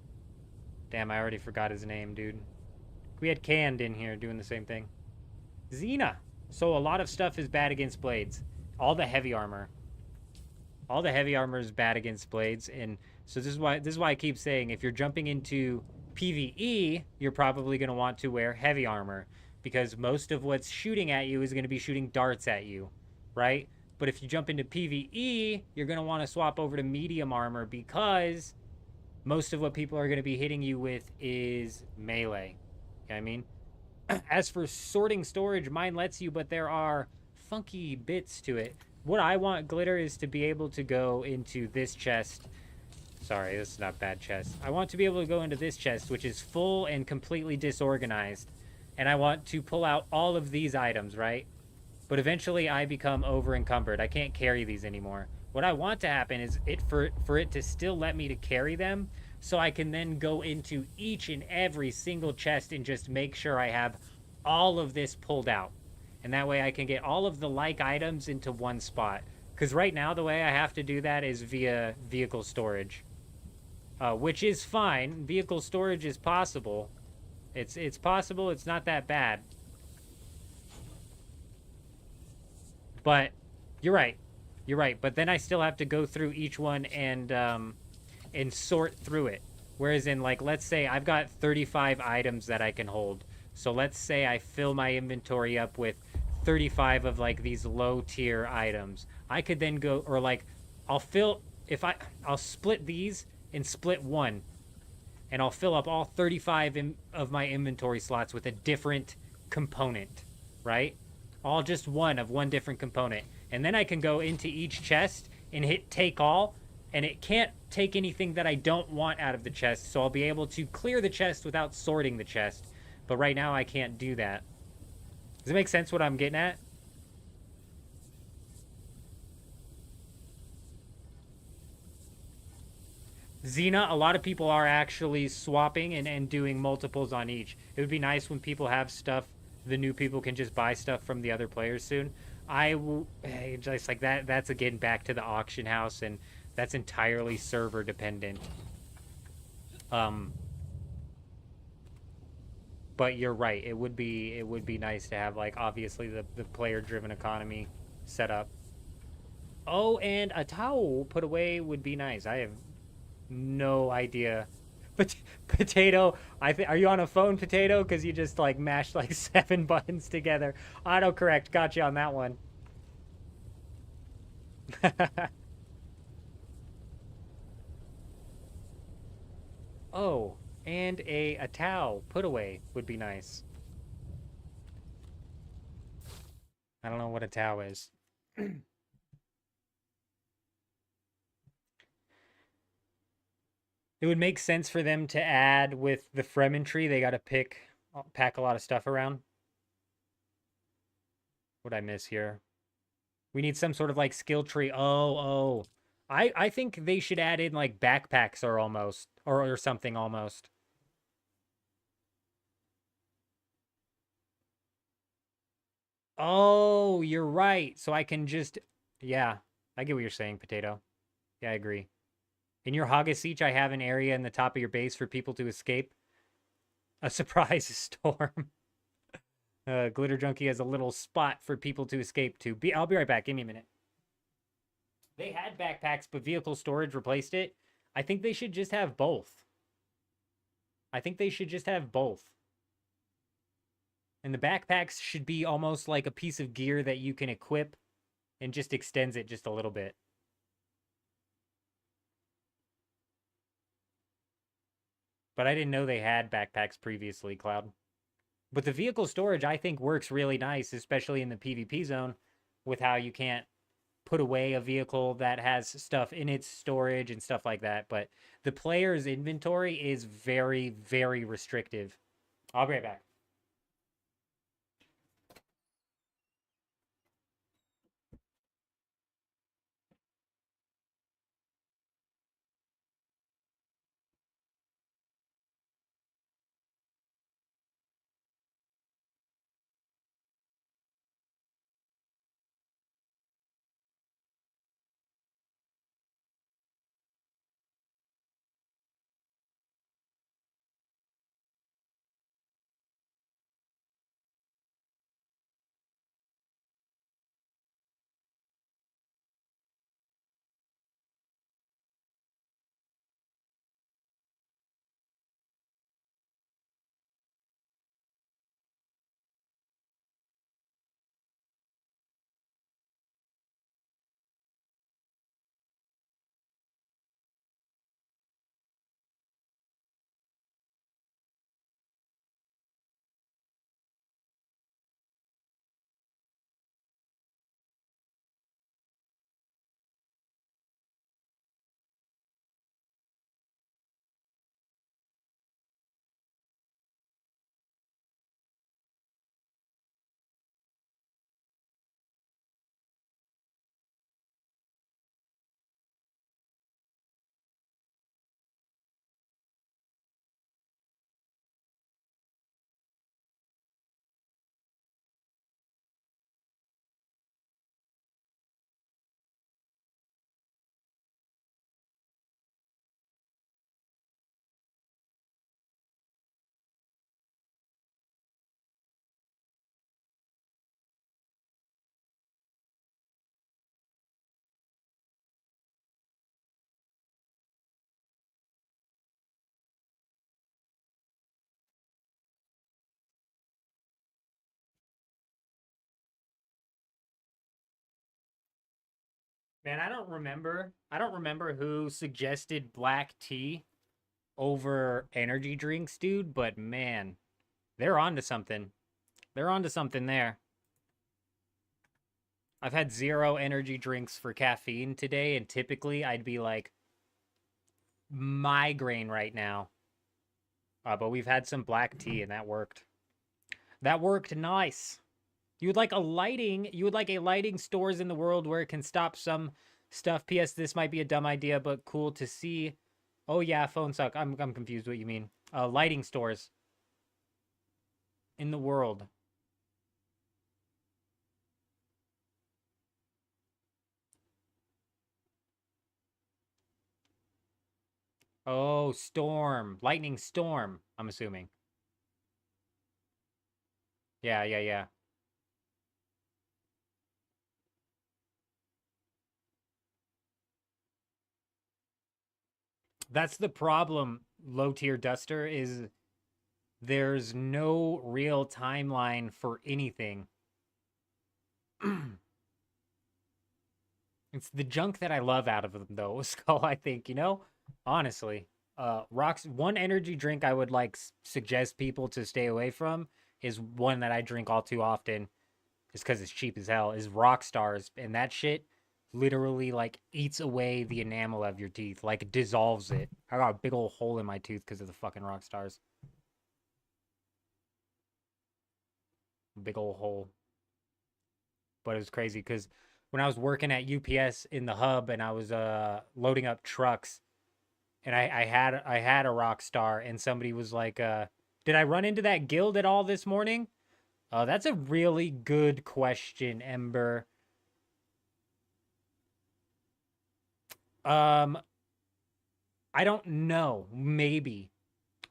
I already forgot his name, dude. We had Canned in here doing the same thing. Xena. So a lot of stuff is bad against blades. All the heavy armor. All the heavy armor is bad against blades, and so this is why I keep saying if you're jumping into PvE, you're probably going to want to wear heavy armor, because most of what's shooting at you is going to be shooting darts at you, right? But if you jump into PvE, you're going to want to swap over to medium armor, because most of what people are going to be hitting you with is melee. You know what I mean? As for sorting storage, mine lets you, but there are funky bits to it. What I want, Glitter, is to be able to go into this chest. Sorry, this is not bad chest. I want to be able to go into this chest, which is full and completely disorganized. And I want to pull out all of these items, right? But eventually I become over encumbered. I can't carry these anymore. What I want to happen is for it to still let me to carry them, so I can then go into each and every single chest and just make sure I have all of this pulled out. And that way I can get all of the like items into one spot. Because right now the way I have to do that is via vehicle storage. Which is fine. Vehicle storage is possible. It's possible. It's not that bad. But you're right. You're right. But then I still have to go through each one and sort through it. Whereas in, like, let's say I've got 35 items that I can hold. So let's say I fill my inventory up with 35 of, like, these low-tier items. I could then go, or, like, I'll split these and split one. And I'll fill up all 35 of my inventory slots with a different component, right? All just one of one different component. And then I can go into each chest and hit take all, and it can't take anything that I don't want out of the chest, so I'll be able to clear the chest without sorting the chest. But right now I can't do that. Does it make sense what I'm getting at? Xena, a lot of people are actually swapping and doing multiples on each. It would be nice when people have stuff, the new people can just buy stuff from the other players soon. I will just like that. That's again back to the auction house, and that's entirely server dependent. Um, but you're right. It would be nice to have like obviously the player driven economy set up. Oh, and a towel put away would be nice. I have no idea. But potato, are you on a phone, potato? Because you just like mashed like 7 buttons together. Autocorrect got you on that one. Oh, and a towel put away would be nice. I don't know what a towel is. It would make sense for them to add with the Fremen tree. They got to pack a lot of stuff around. What'd I miss here? We need some sort of like skill tree. Oh. I think they should add in like backpacks or something almost. Oh, you're right. So I can just, yeah, I get what you're saying, potato. Yeah, I agree. In your Haga Siege, I have an area in the top of your base for people to escape. A surprise storm. Glitter Junkie has a little spot for people to escape to. I'll be right back. Give me a minute. They had backpacks, but vehicle storage replaced it. I think they should just have both. And the backpacks should be almost like a piece of gear that you can equip and just extends it just a little bit. But I didn't know they had backpacks previously, Cloud. But the vehicle storage, I think, works really nice, especially in the PvP zone, with how you can't put away a vehicle that has stuff in its storage and stuff like that. But the player's inventory is very, very restrictive. I'll be right back. Man, I don't remember who suggested black tea over energy drinks, dude, but man, they're onto something. They're onto something there. I've had 0 energy drinks for caffeine today, and typically I'd be like migraine right now. But we've had some black tea, and that worked. That worked nice. You would like a lighting stores in the world where it can stop some stuff. P.S. This might be a dumb idea, but cool to see Oh yeah, phone suck. I'm confused what you mean. Lighting stores in the world. Oh, storm. Lightning storm, I'm assuming. Yeah, yeah, yeah. That's the problem, low tier duster, is there's no real timeline for anything. It's the junk that I love out of them, though, Skull, I think, you know? Honestly. Rocks, one energy drink I would like suggest people to stay away from is one that I drink all too often, just because it's cheap as hell, is Rock Stars. And that shit literally like eats away the enamel of your teeth, like dissolves it. I got a big old hole in my tooth because of the fucking Rock Stars. Big old hole. But it was crazy because when I was working at UPS in the hub and I was loading up trucks and I had a rock star and somebody was like, did I run into that guild at all this morning? That's a really good question, Ember. I don't know. Maybe.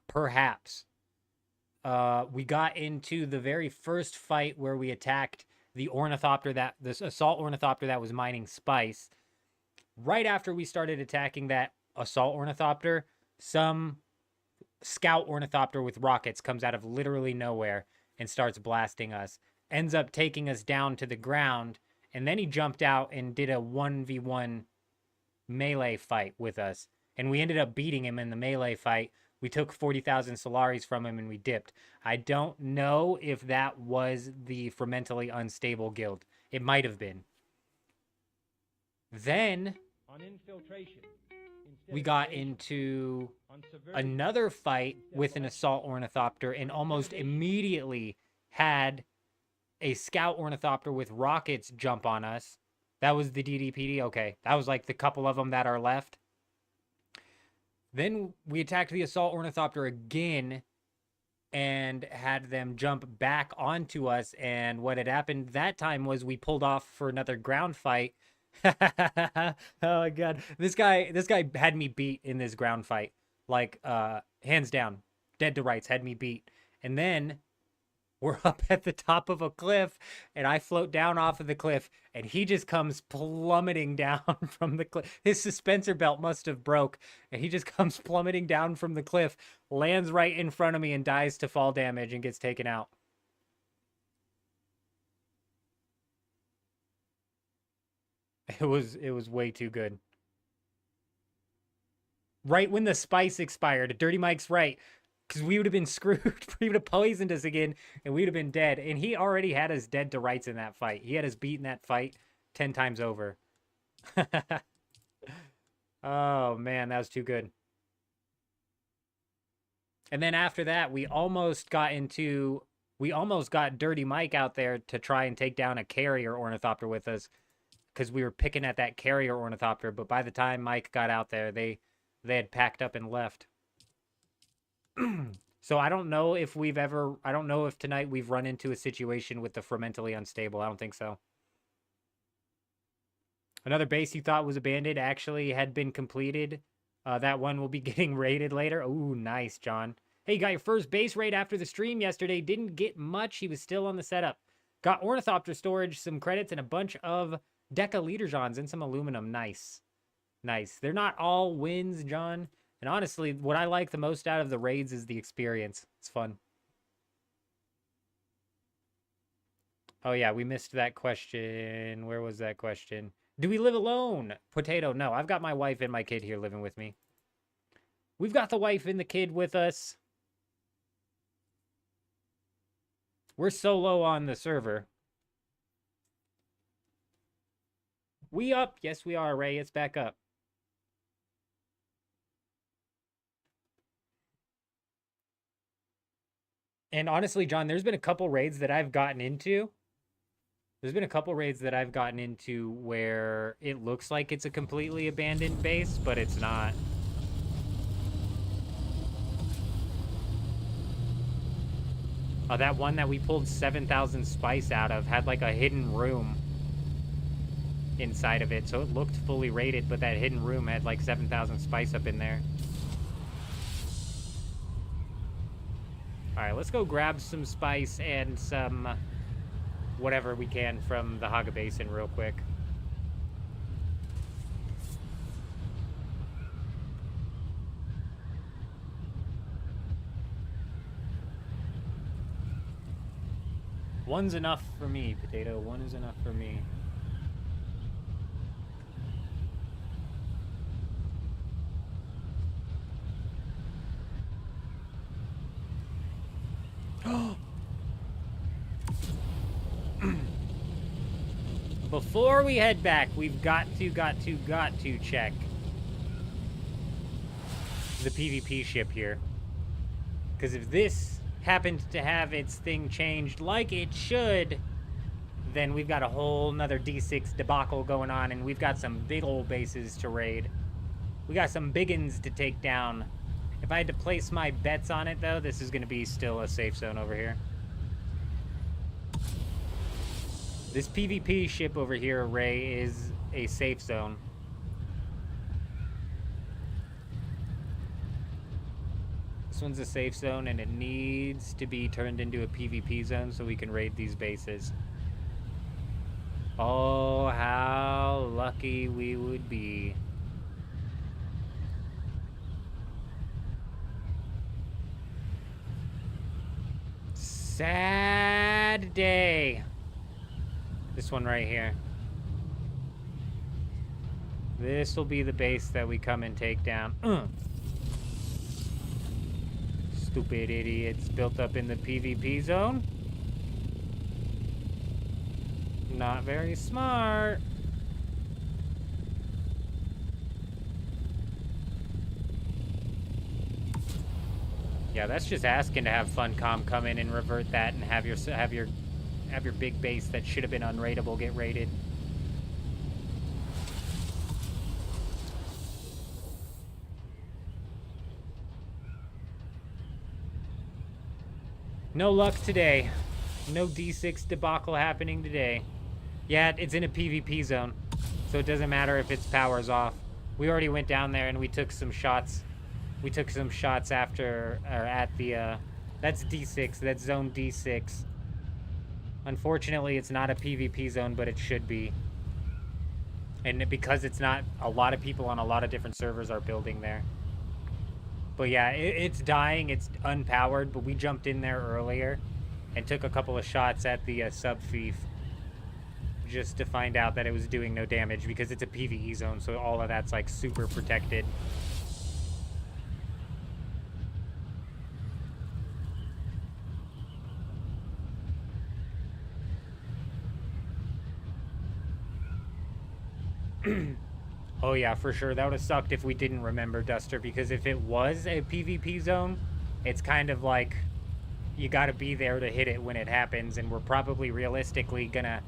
Perhaps. We got into the very first fight where we attacked the ornithopter, this assault ornithopter that was mining spice. Right after we started attacking that assault ornithopter, some scout ornithopter with rockets comes out of literally nowhere and starts blasting us. Ends up taking us down to the ground, and then he jumped out and did a 1v1 melee fight with us. And we ended up beating him in the melee fight. We took 40,000 Solaris from him and we dipped. I don't know if that was the fermentally unstable guild. It might have been. Then On infiltration. we got into another fight with an assault ornithopter and almost immediately had a scout ornithopter with rockets jump on us. That was the DDPD. Okay, that was like the couple of them that are left. Then we attacked the assault ornithopter again and had them jump back onto us. And what had happened that time was we pulled off for another ground fight. Oh my god, this guy had me beat in this ground fight, like hands down, dead to rights, had me beat. And then we're up at the top of a cliff and I float down off of the cliff and he just comes plummeting down from the cliff. His suspensor belt must have broke and he just comes plummeting down from the cliff, lands right in front of me and dies to fall damage and gets taken out. It was way too good. Right when the spice expired, Dirty Mike's right. Because we would have been screwed. He would have poisoned us again, and we'd have been dead. And he already had us dead to rights in that fight. He had us beat in that fight 10 times over. Oh, man, that was too good. And then after that, we almost got Dirty Mike out there to try and take down a carrier ornithopter with us. Because we were picking at that carrier ornithopter. But by the time Mike got out there, they had packed up and left. So I don't know if tonight we've run into a situation with the fermentally unstable. I don't think so. Another base you thought was abandoned actually had been completed. That one will be getting raided later. Ooh, nice, John. Hey, you got your first base raid after the stream yesterday. Didn't get much. He was still on the setup. Got ornithopter storage, some credits, and a bunch of Deca Leaderjons and some aluminum. Nice. Nice. They're not all wins, John. And honestly, what I like the most out of the raids is the experience. It's fun. Oh, yeah, we missed that question. Where was that question? Do we live alone? Potato, no. I've got my wife and my kid here living with me. We've got the wife and the kid with us. We're solo on the server. We up? Yes, we are, Ray. It's back up. And honestly, John, there's been a couple raids that I've gotten into. There's been a couple raids that I've gotten into where it looks like it's a completely abandoned base, but it's not. Oh, that one that we pulled 7,000 spice out of had like a hidden room inside of it, so it looked fully rated, but that hidden room had like 7,000 spice up in there. Alright, let's go grab some spice and some whatever we can from the Haga Basin real quick. One's enough for me, Potato. One is enough for me. Before we head back, we've got to check the PvP ship here. Because if this happened to have its thing changed like it should, then we've got a whole nother D6 debacle going on, and we've got some big old bases to raid. We got some biggins to take down. If I had to place my bets on it, though, this is going to be still a safe zone over here. This PvP ship over here, Ray, is a safe zone. This one's a safe zone, and it needs to be turned into a PvP zone so we can raid these bases. Oh, how lucky we would be. Sad day. This one right here. This will be the base that we come and take down. Stupid idiots built up in the PvP zone. Not very smart. Yeah, that's just asking to have Funcom come in and revert that and have your big base that should have been unraidable get raided. No luck today. No D6 debacle happening today. Yeah, it's in a PvP zone, so it doesn't matter if its power's off. We already went down there and we took some shots. We took some shots after, or at the, that's D6, that's zone D6. Unfortunately, it's not a PvP zone, but it should be. And because it's not, a lot of people on a lot of different servers are building there. But yeah, it's dying, it's unpowered, but we jumped in there earlier and took a couple of shots at the sub-fief just to find out that it was doing no damage because it's a PvE zone, so all of that's like super protected. Oh yeah, for sure. That would have sucked if we didn't remember, Duster, because if it was a PvP zone, it's kind of like you got to be there to hit it when it happens, and we're probably realistically gonna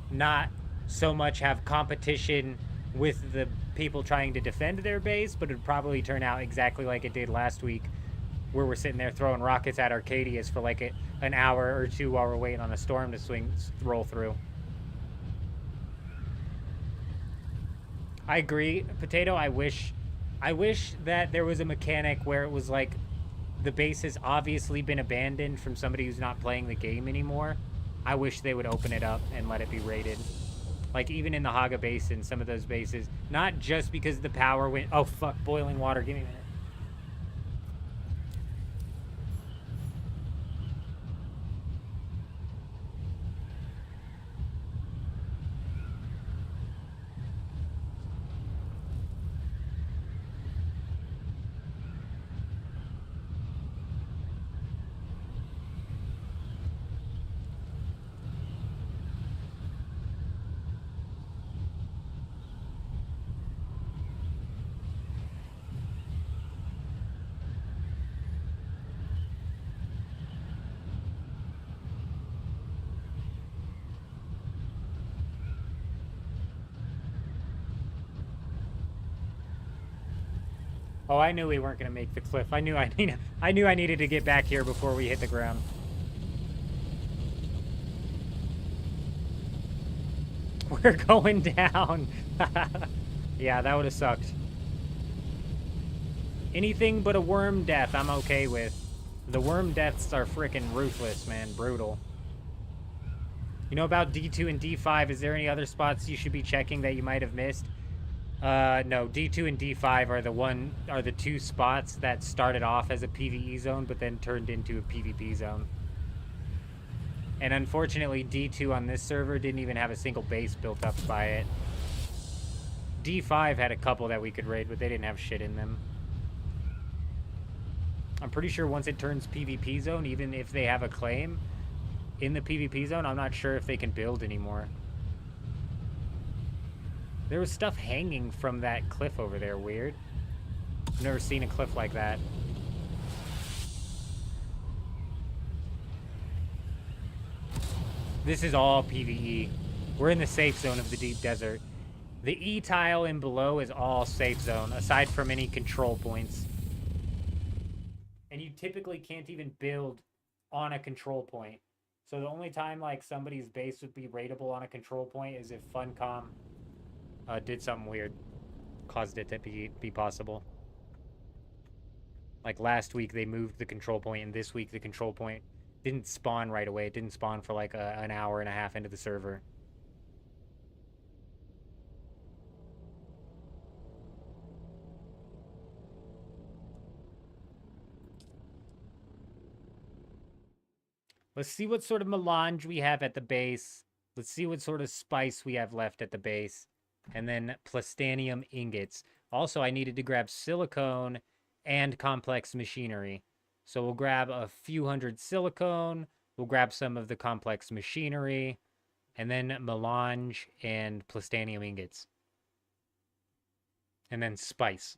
not so much have competition with the people trying to defend their base, but it'd probably turn out exactly like it did last week, where we're sitting there throwing rockets at Arcadius for like an hour or two while we're waiting on a storm to roll through. I agree, Potato. I wish that there was a mechanic where it was like the base has obviously been abandoned from somebody who's not playing the game anymore. I wish they would open it up and let it be raided. Like even in the Haga Basin, some of those bases, not just because the power went, oh fuck, boiling water, give me a minute. Oh, I knew we weren't going to make the cliff. I knew I needed to get back here before we hit the ground. We're going down. Yeah, that would have sucked. Anything but a worm death I'm okay with. The worm deaths are freaking ruthless, man. Brutal. You know about D2 and D5? Is there any other spots you should be checking that you might have missed? No. D2 and D5 are the two spots that started off as a PvE zone, but then turned into a PvP zone. And unfortunately, D2 on this server didn't even have a single base built up by it. D5 had a couple that we could raid, but they didn't have shit in them. I'm pretty sure once it turns PvP zone, even if they have a claim in the PvP zone, I'm not sure if they can build anymore. There was stuff hanging from that cliff over there. Weird. I've never seen a cliff like that. This is all PvE. We're in the safe zone of the deep desert. The E tile and below is all safe zone, aside from any control points. And you typically can't even build on a control point. So the only time like somebody's base would be raidable on a control point is if Funcom did something weird, caused it to be possible. Like last week they moved the control point, and this week the control point didn't spawn right away. It didn't spawn for like an hour and a half into the server. Let's see what sort of melange we have at the base. Let's see what sort of spice we have left at the base. And then plastanium ingots. Also, I needed to grab silicone and complex machinery. So we'll grab a few hundred silicone. We'll grab some of the complex machinery. And then melange and plastanium ingots. And then spice.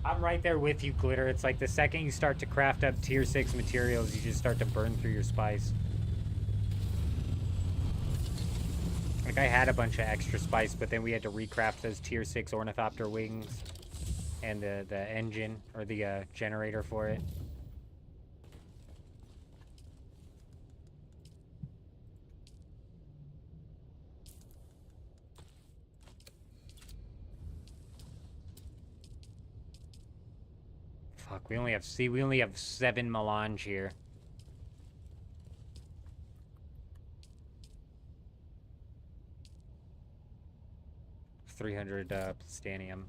I'm right there with you, Glitter. It's like the second you start to craft up tier 6 materials, you just start to burn through your spice. Like, I had a bunch of extra spice, but then we had to recraft those tier 6 ornithopter wings and the engine, or the generator for it. Fuck, we only have 7 melange here. $300 plastanium.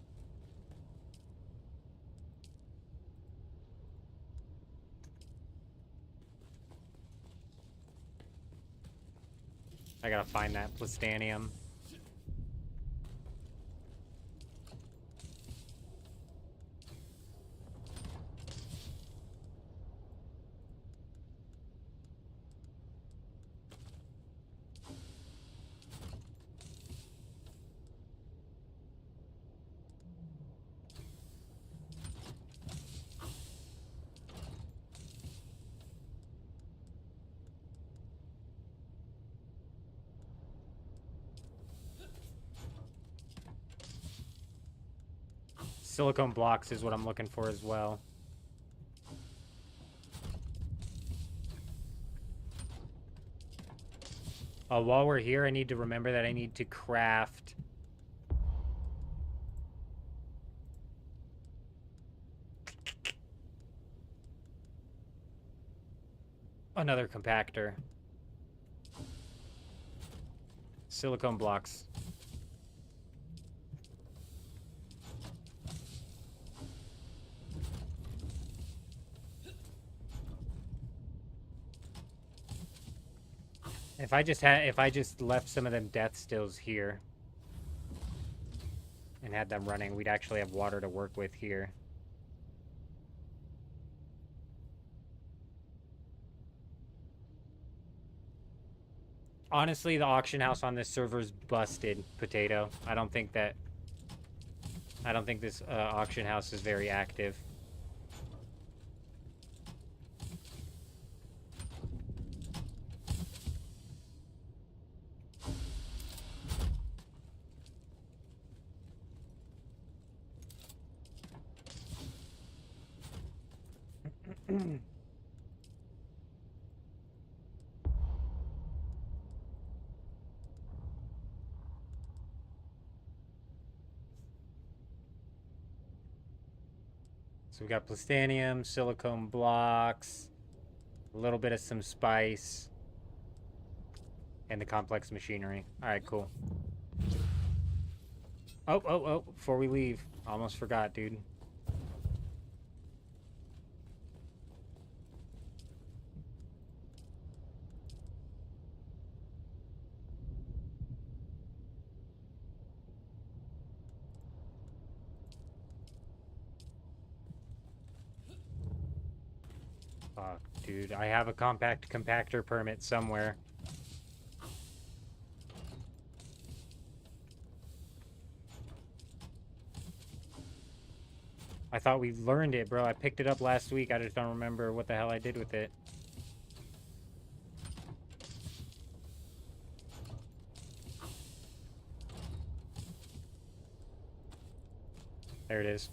I gotta find that plastanium. Silicone blocks is what I'm looking for as well. While we're here, I need to remember that I need to craft another compactor. Silicone blocks. If I just left some of them death stills here and had them running, we'd actually have water to work with here. Honestly, the auction house on this server's busted, Potato. I don't think this auction house is very active. So we got plastanium, silicone blocks, a little bit of some spice, and the complex machinery. All right, cool. Oh, before we leave, almost forgot, dude. Fuck, dude. I have a compact compactor permit somewhere. I thought we learned it, bro. I picked it up last week. I just don't remember what the hell I did with it. There it is.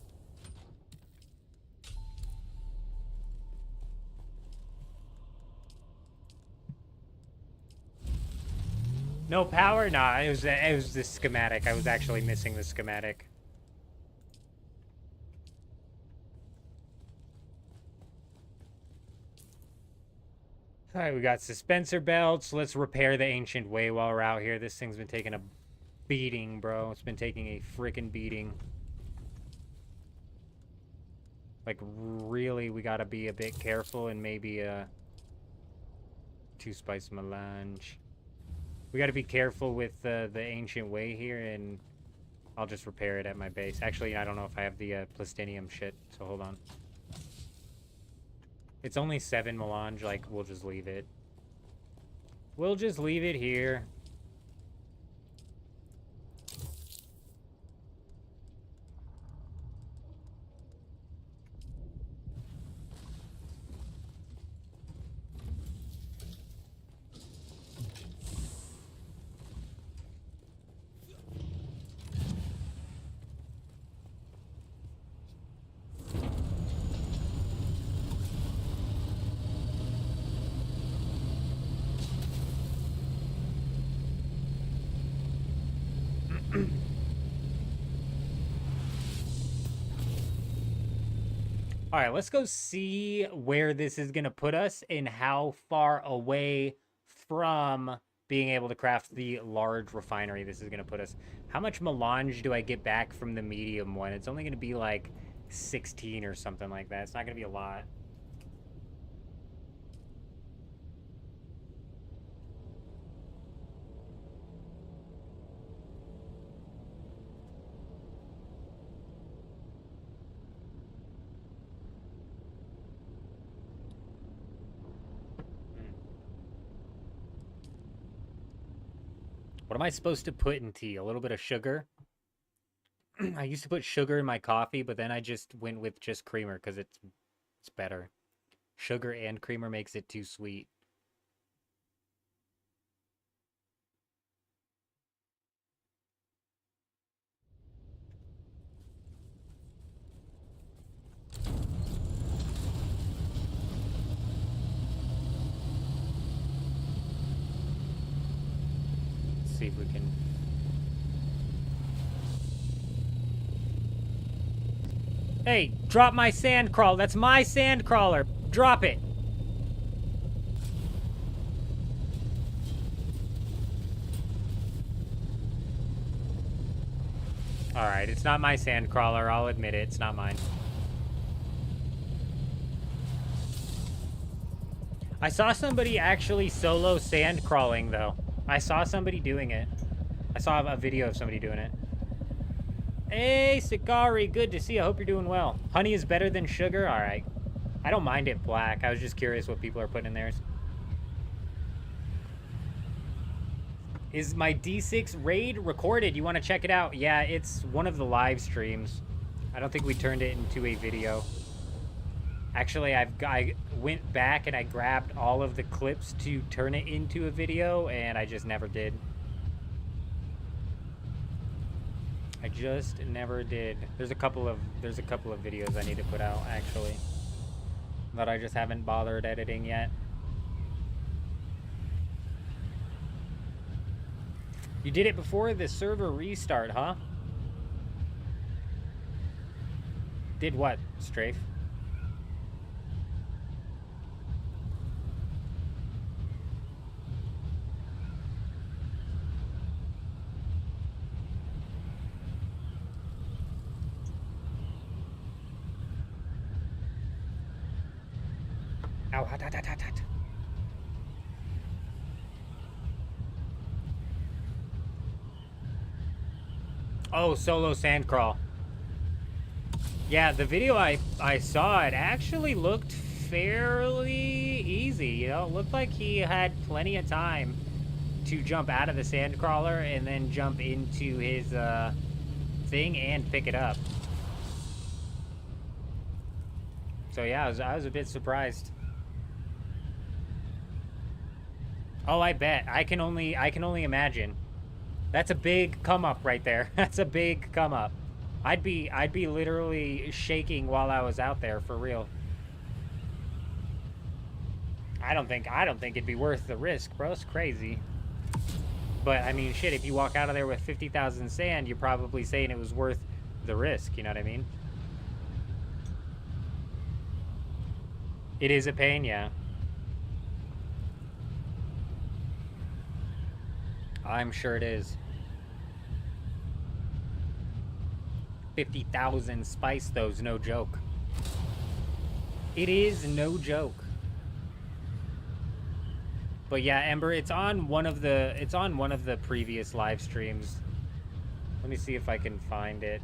No power? Nah, it was the schematic. I was actually missing the schematic. Alright, we got suspensor belts. Let's repair the ancient way while we're out here. This thing's been taking a beating, bro. It's been taking a freaking beating. Like, really, we gotta be a bit careful and maybe, 2-spice melange. We gotta be careful with the ancient way here, and I'll just repair it at my base. Actually, I don't know if I have the plastinium shit, so hold on. It's only 7 melange, like, we'll just leave it. We'll just leave it here. All right, let's go see where this is going to put us and how far away from being able to craft the large refinery this is going to put us. How much melange do I get back from the medium one? It's only going to be like 16 or something like that. It's not going to be a lot. What am I supposed to put in tea? A little bit of sugar? I used to put sugar in my coffee, but then I just went with just creamer because it's better. Sugar and creamer makes it too sweet. Let's see if we can... Hey, drop my sand crawler. That's my sand crawler. Drop it. Alright, it's not my sand crawler. I'll admit it. It's not mine. I saw somebody actually solo sand crawling, though. I saw somebody doing it. I saw a video of somebody doing it. Hey, Sakari, good to see you. I hope you're doing well. Honey is better than sugar? Alright. I don't mind it black. I was just curious what people are putting in theirs. Is my D6 raid recorded? You want to check it out? Yeah, it's one of the live streams. I don't think we turned it into a video. Actually, I went back and I grabbed all of the clips to turn it into a video, and I just never did. I just never did. There's a couple of videos I need to put out, actually, that I just haven't bothered editing yet. You did it before the server restart, huh? Did what, Strafe? Ow, hot, hot, hot, hot, hot. Oh, solo sand crawl. Yeah, the video I saw, it actually looked fairly easy, you know? It looked like he had plenty of time to jump out of the sand crawler and then jump into his thing and pick it up. So yeah, I was a bit surprised. Oh, I bet. I can only imagine. That's a big come up right there. That's a big come up. I'd be literally shaking while I was out there, for real. I don't think it'd be worth the risk, bro. It's crazy. But I mean, shit, if you walk out of there with 50,000 sand, you're probably saying it was worth the risk, you know what I mean? It is a pain, yeah. I'm sure it is. 50,000 spice, though, is no joke. It is no joke. But yeah, Ember, it's on one of the previous live streams. Let me see if I can find it.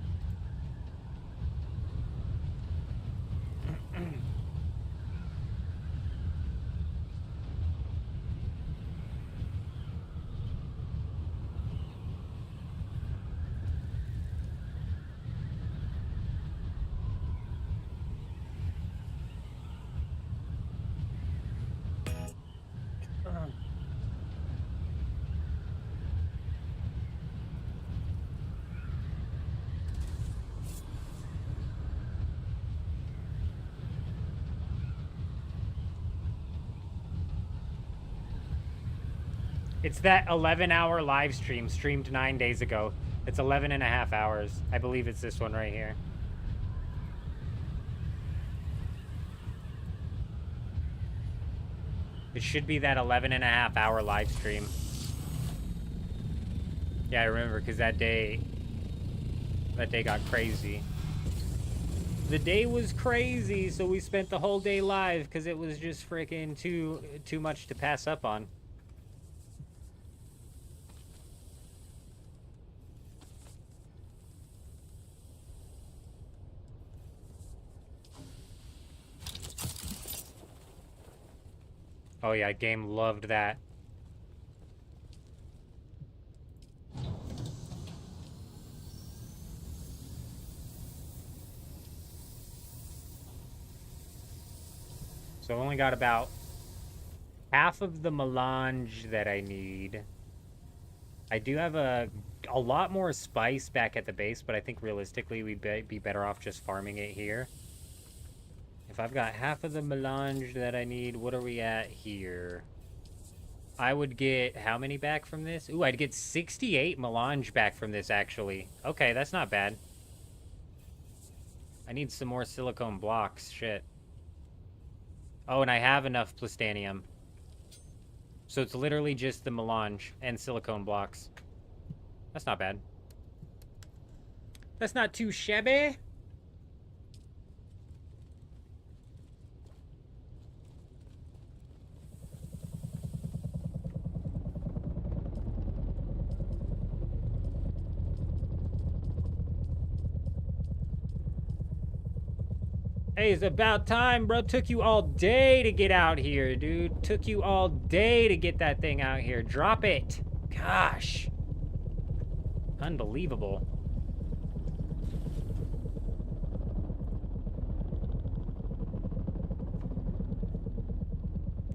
It's that 11-hour live stream, streamed 9 days ago. It's 11 and a half hours. I believe it's this one right here. It should be that 11 and a half hour live stream. Yeah, I remember, because that day got crazy. The day was crazy, so we spent the whole day live, because it was just freaking too much to pass up on. Oh yeah, game loved that. So I only got about half of the melange that I need. I do have a lot more spice back at the base, but I think realistically we'd be better off just farming it here. If I've got half of the melange that I need, what are we at here? I would get how many back from this? Ooh, I'd get 68 melange back from this, actually. Okay, that's not bad. I need some more silicone blocks. Shit. Oh, and I have enough plastanium. So it's literally just the melange and silicone blocks. That's not bad. That's not too shabby. Hey, it's about time, bro. Took you all day to get out here, dude. Took you all day to get that thing out here. Drop it. Gosh. Unbelievable.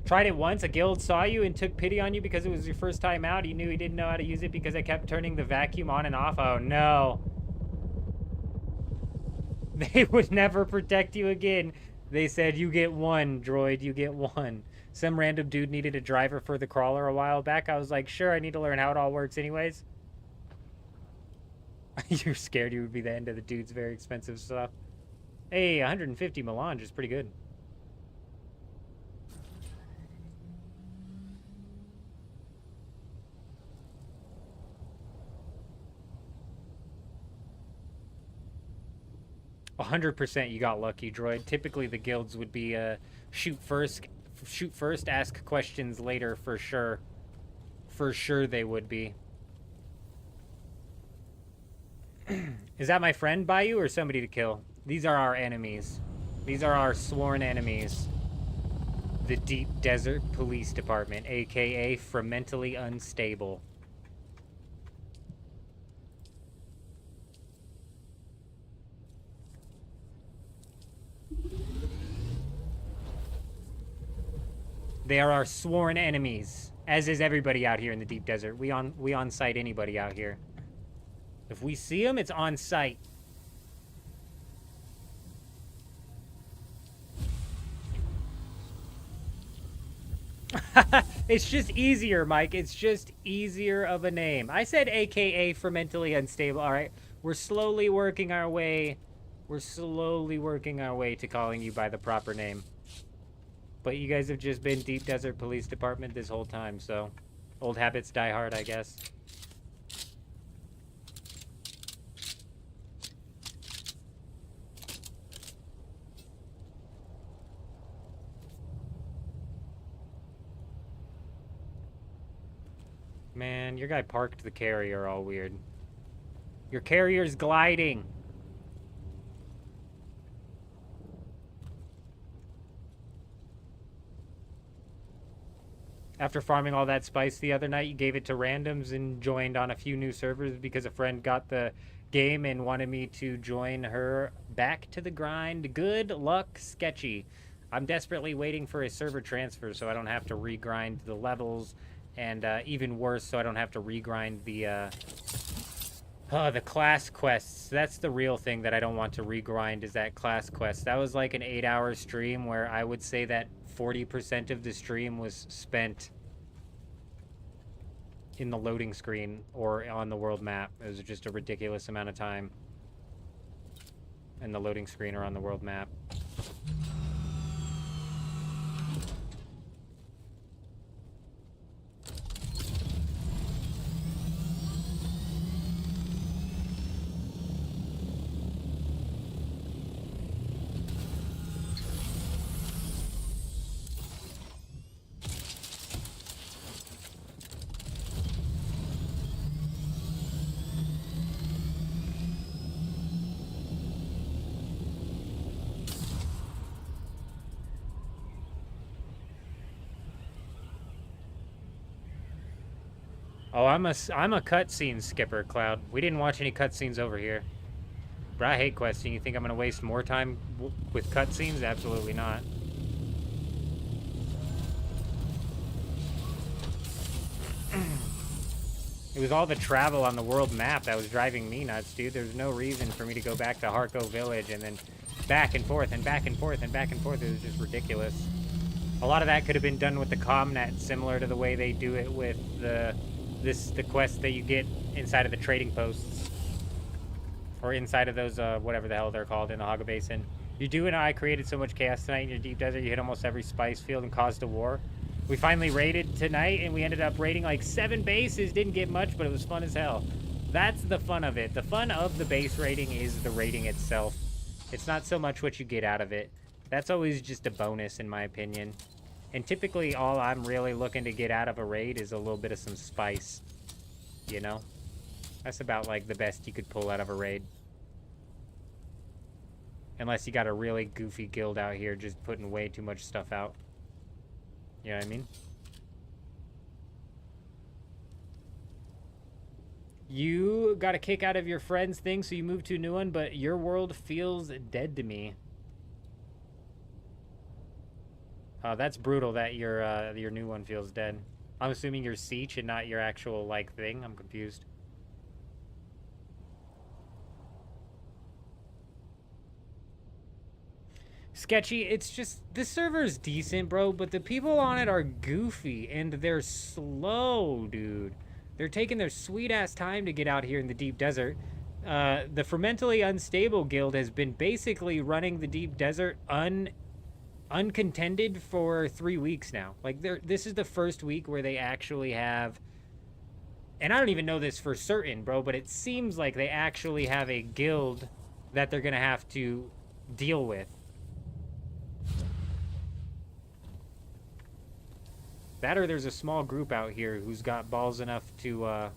Tried it once. A guild saw you and took pity on you because it was your first time out. He knew he didn't know how to use it because I kept turning the vacuum on and off. Oh, no. They would never protect you again. They said, you get one, droid. You get one. Some random dude needed a driver for the crawler a while back. I was like, sure, I need to learn how it all works anyways. You're scared you would be the end of the dude's very expensive stuff. Hey, 150 melange is pretty good. A 100% you got lucky, droid. Typically the guilds would be shoot first, ask questions later for sure. For sure they would be. Is that my friend by you or somebody to kill? These are our enemies. These are our sworn enemies. The Deep Desert Police Department, aka Fermentally Unstable. They are our sworn enemies, as is everybody out here in the deep desert. We on site anybody out here. If we see them, it's on site. It's just easier, Mike. It's just easier of a name. I said AKA Fermentally Unstable. All right, we're slowly working our way. We're slowly working our way to calling you by the proper name. But you guys have just been Deep Desert Police Department this whole time, so old habits die hard, I guess. Man, your guy parked the carrier all weird. Your carrier's gliding. After farming all that spice the other night, you gave it to randoms and joined on a few new servers because a friend got the game and wanted me to join her back to the grind. Good luck, Sketchy. I'm desperately waiting for a server transfer so I don't have to regrind the levels, and even worse, so I don't have to regrind the class quests. That's the real thing that I don't want to regrind, is that class quest. That was like an 8-hour stream where I would say that 40% of the stream was spent in the loading screen or on the world map. It was just a ridiculous amount of time in the loading screen or on the world map. Oh, I'm a cutscene skipper, Cloud. We didn't watch any cutscenes over here. But I hate questing. You think I'm going to waste more time with cutscenes? Absolutely not. It was all the travel on the world map that was driving me nuts, dude. There's no reason for me to go back to Harko Village and then back and forth and back and forth and back and forth. It was just ridiculous. A lot of that could have been done with the Comnet, similar to the way they do it with the quest that you get inside of the trading posts. Or inside of those, whatever the hell they're called in the Haga Basin. You and I created so much chaos tonight in your deep desert, you hit almost every spice field and caused a war. We finally raided tonight, and we ended up raiding like 7 bases. Didn't get much, but it was fun as hell. That's the fun of it. The fun of the base raiding is the raiding itself. It's not so much what you get out of it. That's always just a bonus, in my opinion. And typically, all I'm really looking to get out of a raid is a little bit of some spice. You know? That's about, like, the best you could pull out of a raid. Unless you got a really goofy guild out here just putting way too much stuff out. You know what I mean? You got a kick out of your friend's thing, so you moved to a new one, but your world feels dead to me. That's brutal that your new one feels dead. I'm assuming you're Siege and not your actual, like, thing. I'm confused. Sketchy, it's just, this server's decent, bro, but the people on it are goofy, and they're slow, dude. They're taking their sweet-ass time to get out here in the deep desert. The Fermentally Unstable Guild has been basically running the deep desert uncontended for 3 weeks now. Like, this is the first week where they actually have... And I don't even know this for certain, bro, but it seems like they actually have a guild that they're gonna have to deal with. That or there's a small group out here who's got balls enough to,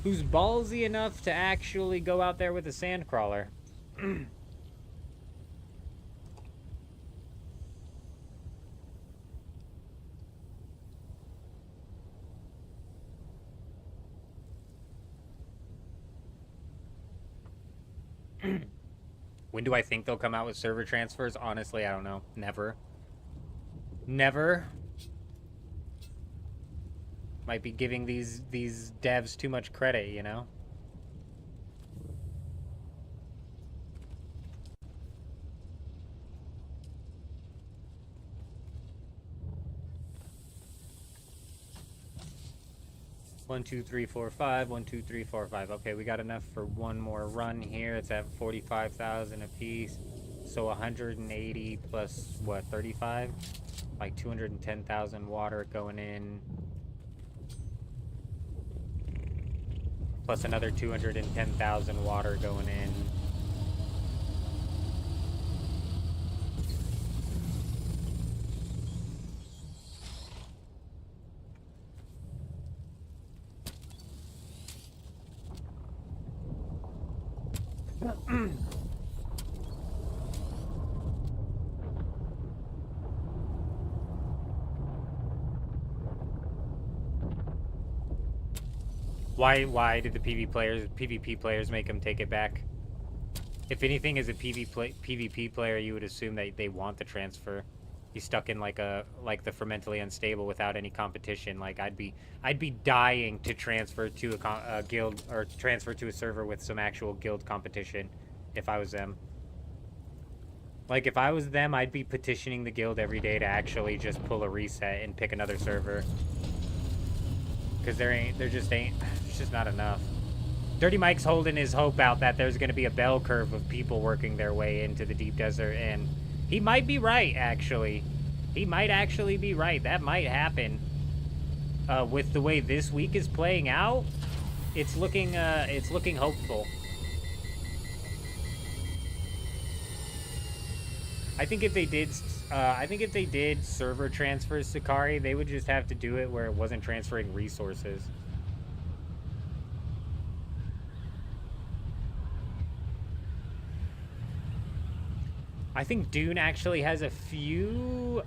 who's ballsy enough to actually go out there with a sandcrawler. When do I think they'll come out with server transfers? Honestly, I don't know. Never. Never. Might be giving these devs too much credit, you know? One, two, three, four, five. 1, 2, 3, 4, 5. Okay, we got enough for one more run here. It's at 45,000 a piece. So 180 plus what, 35? Like 210,000 water going in. Plus another 210,000 water going in. Why did the PvP players make them take it back? If anything, as a PvP player, you would assume that they want the transfer. He's stuck in like the Fermentally Unstable without any competition. Like I'd be dying to transfer to a guild or transfer to a server with some actual guild competition if I was them. Like if I was them, I'd be petitioning the guild every day to actually just pull a reset and pick another server. Because there just ain't, it's just not enough. Dirty Mike's holding his hope out that there's going to be a bell curve of people working their way into the deep desert, and he might be right, actually. He might actually be right. That might happen. With the way this week is playing out, it's looking hopeful. I think if they did server transfers, Sakari, they would just have to do it where it wasn't transferring resources. I think Dune actually has a few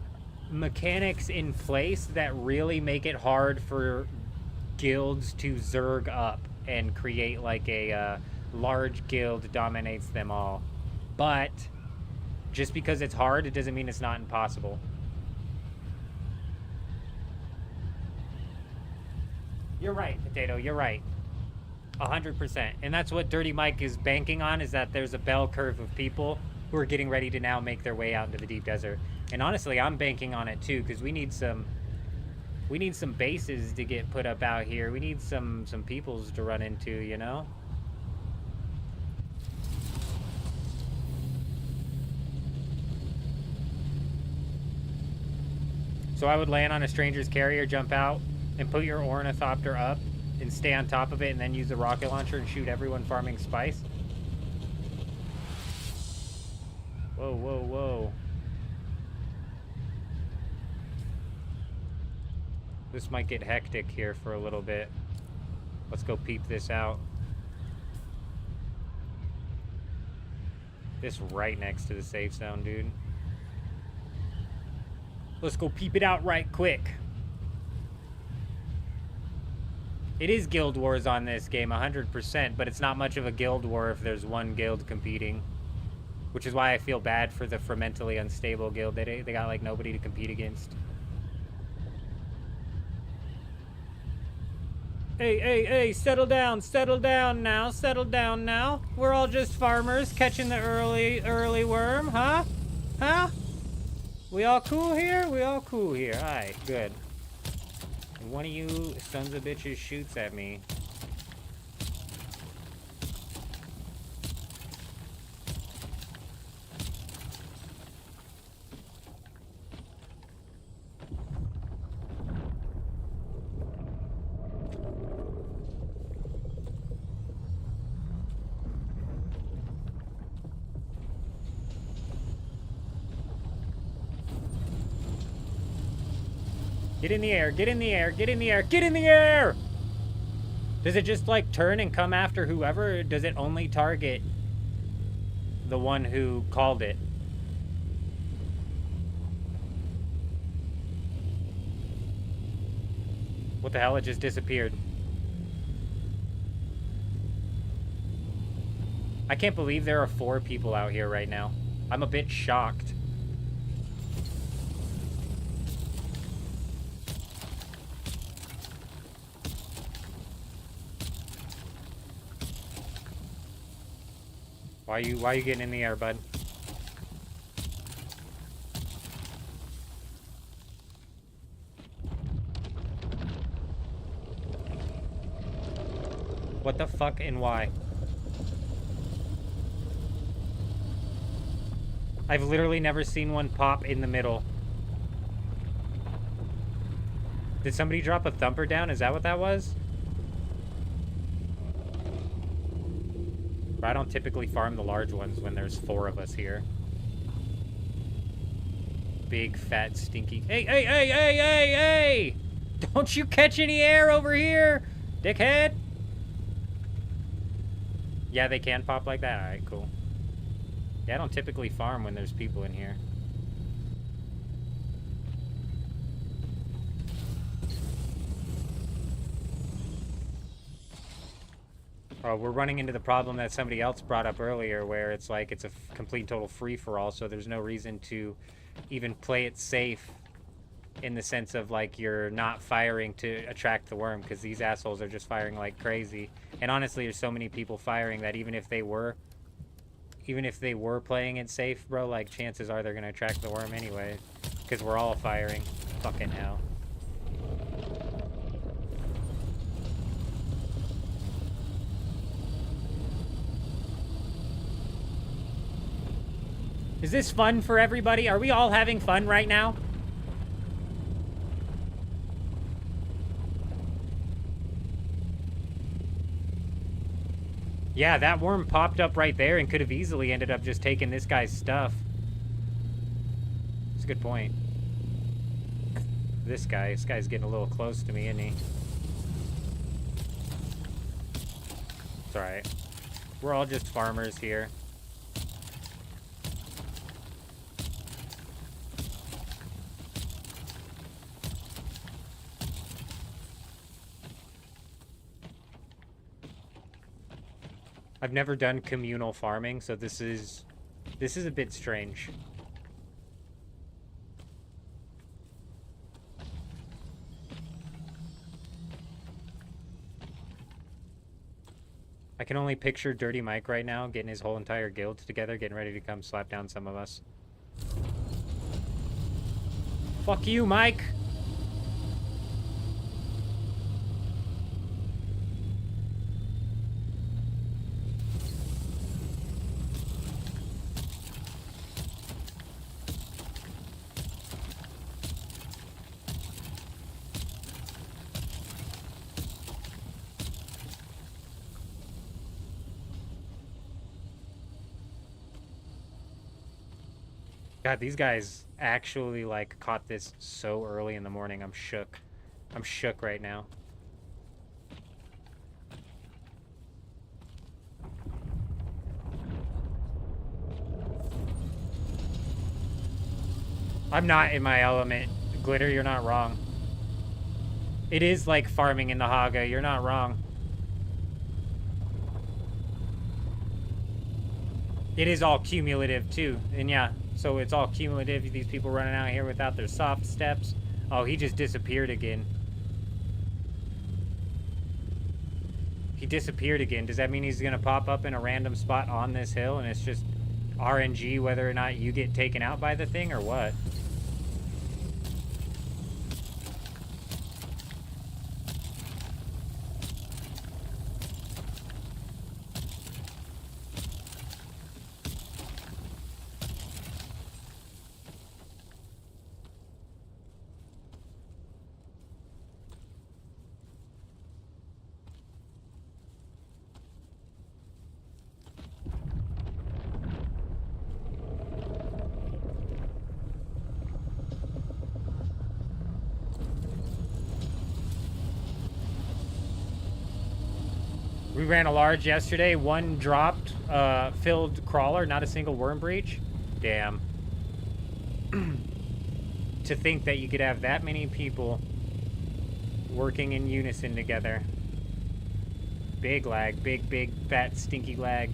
mechanics in place that really make it hard for guilds to zerg up and create like a large guild dominates them all. But just because it's hard, it doesn't mean it's not impossible. You're right, Potato, you're right. 100%. And that's what Dirty Mike is banking on, is that there's a bell curve of people who are getting ready to now make their way out into the deep desert. And honestly, I'm banking on it too, because we need some bases to get put up out here. We need some peoples to run into, you know? So I would land on a stranger's carrier, jump out, and put your ornithopter up and stay on top of it, and then use the rocket launcher and shoot everyone farming spice. Whoa, whoa, whoa. This might get hectic here for a little bit. Let's go peep this out. This right next to the safe zone, dude. Let's go peep it out right quick. It is guild wars on this game, 100%, but it's not much of a guild war if there's one guild competing. Which is why I feel bad for the Fermentally Unstable guild. They got, like, nobody to compete against. Hey, settle down now, settle down now. We're all just farmers catching the early worm, huh? Huh? We all cool here? We all cool here. Alright, good. And one of you sons of bitches shoots at me. Get in the air, get in the air, get in the air, get in the air! Does it just, like, turn and come after whoever, or does it only target the one who called it? What the hell? It just disappeared. I can't believe there are 4 people out here right now. I'm a bit shocked. Why you getting in the air, bud? What the fuck and why? I've literally never seen one pop in the middle. Did somebody drop a thumper down? Is that what that was? I don't typically farm the large ones when there's 4 of us here. Big, fat, stinky... Hey! Don't you catch any air over here, dickhead! Yeah, they can pop like that? Alright, cool. Yeah, I don't typically farm when there's people in here. Oh, we're running into the problem that somebody else brought up earlier, where it's like it's a complete total free-for-all, so there's no reason to even play it safe in the sense of, like, you're not firing to attract the worm, because these assholes are just firing like crazy. And honestly, there's so many people firing that even if they were playing it safe, bro, like, chances are they're gonna attract the worm anyway, because we're all firing. Fucking hell. Is this fun for everybody? Are we all having fun right now? Yeah, that worm popped up right there and could have easily ended up just taking this guy's stuff. That's a good point. This guy's getting a little close to me, isn't he? It's alright. We're all just farmers here. I've never done communal farming, so this is a bit strange. I can only picture Dirty Mike right now, getting his whole entire guild together, getting ready to come slap down some of us. Fuck you, Mike! God, these guys actually, like, caught this so early in the morning. I'm shook. I'm shook right now. I'm not in my element. Glitter, you're not wrong. It is like farming in the Haga. You're not wrong. It is all cumulative too, and yeah, so it's all cumulative. These people running out here without their soft steps. Oh, he just disappeared again. He disappeared again. Does that mean he's gonna pop up in a random spot on this hill and it's just RNG whether or not you get taken out by the thing or what? We ran a large yesterday. One dropped, filled crawler, not a single worm breach. Damn. To think that you could have that many people working in unison together. Big lag. Big, big, fat, stinky lag.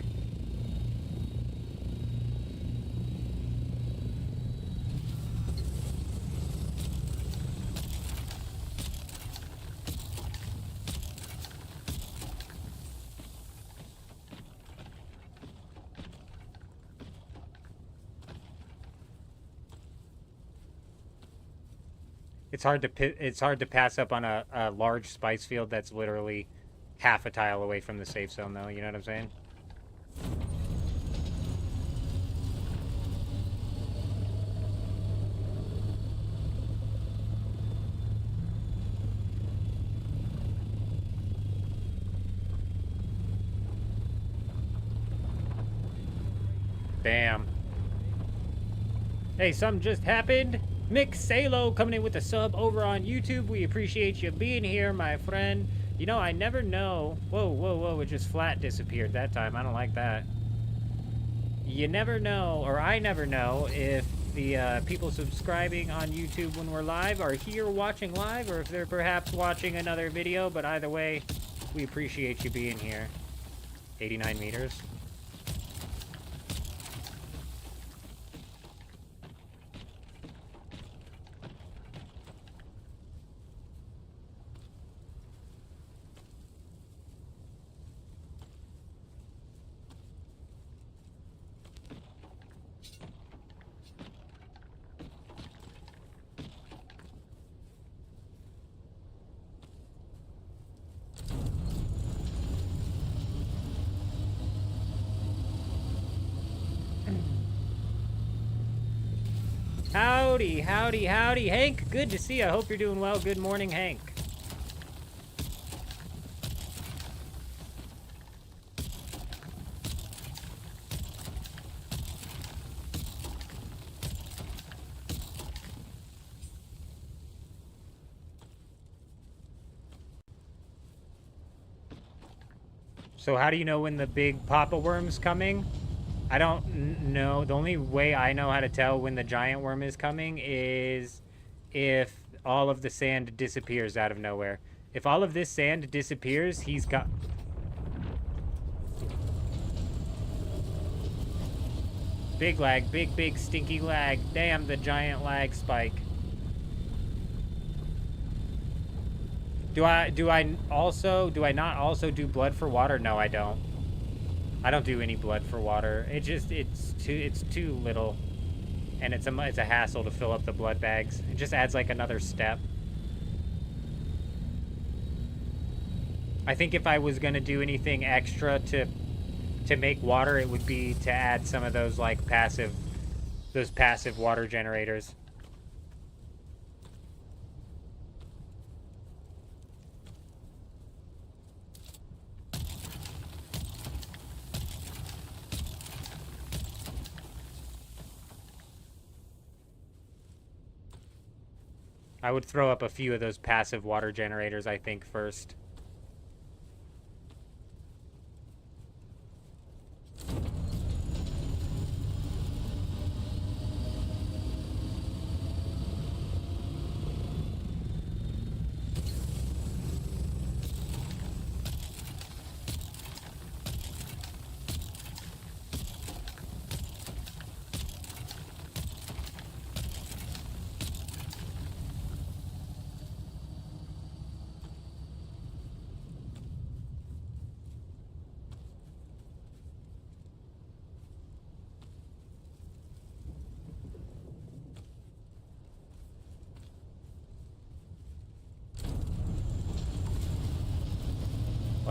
It's hard to pass up on a large spice field that's literally half a tile away from the safe zone, though. You know what I'm saying? Bam. Hey, something just happened. Mick Salo coming in with a sub over on YouTube. We appreciate you being here, my friend. You know, I never know. Whoa, whoa, whoa. It just flat disappeared that time. I don't like that. You never know, or I never know, if the people subscribing on YouTube when we're live are here watching live, or if they're perhaps watching another video. But either way, we appreciate you being here. 89 meters. Howdy, howdy, howdy. Hank, good to see you. I hope you're doing well. Good morning, Hank. So how do you know when the big Papa Worm's coming? I don't know. The only way I know how to tell when the giant worm is coming is if all of the sand disappears out of nowhere. If all of this sand disappears, he's got... Big lag. Big, big, stinky lag. Damn, the giant lag spike. Do I not also do blood for water? No, I don't. I don't do any blood for water. It's too little, and it's a hassle to fill up the blood bags. It just adds like another step. I think if I was gonna do anything extra to make water, it would be to add some of those like passive water generators. I would throw up a few of those passive water generators, I think, first.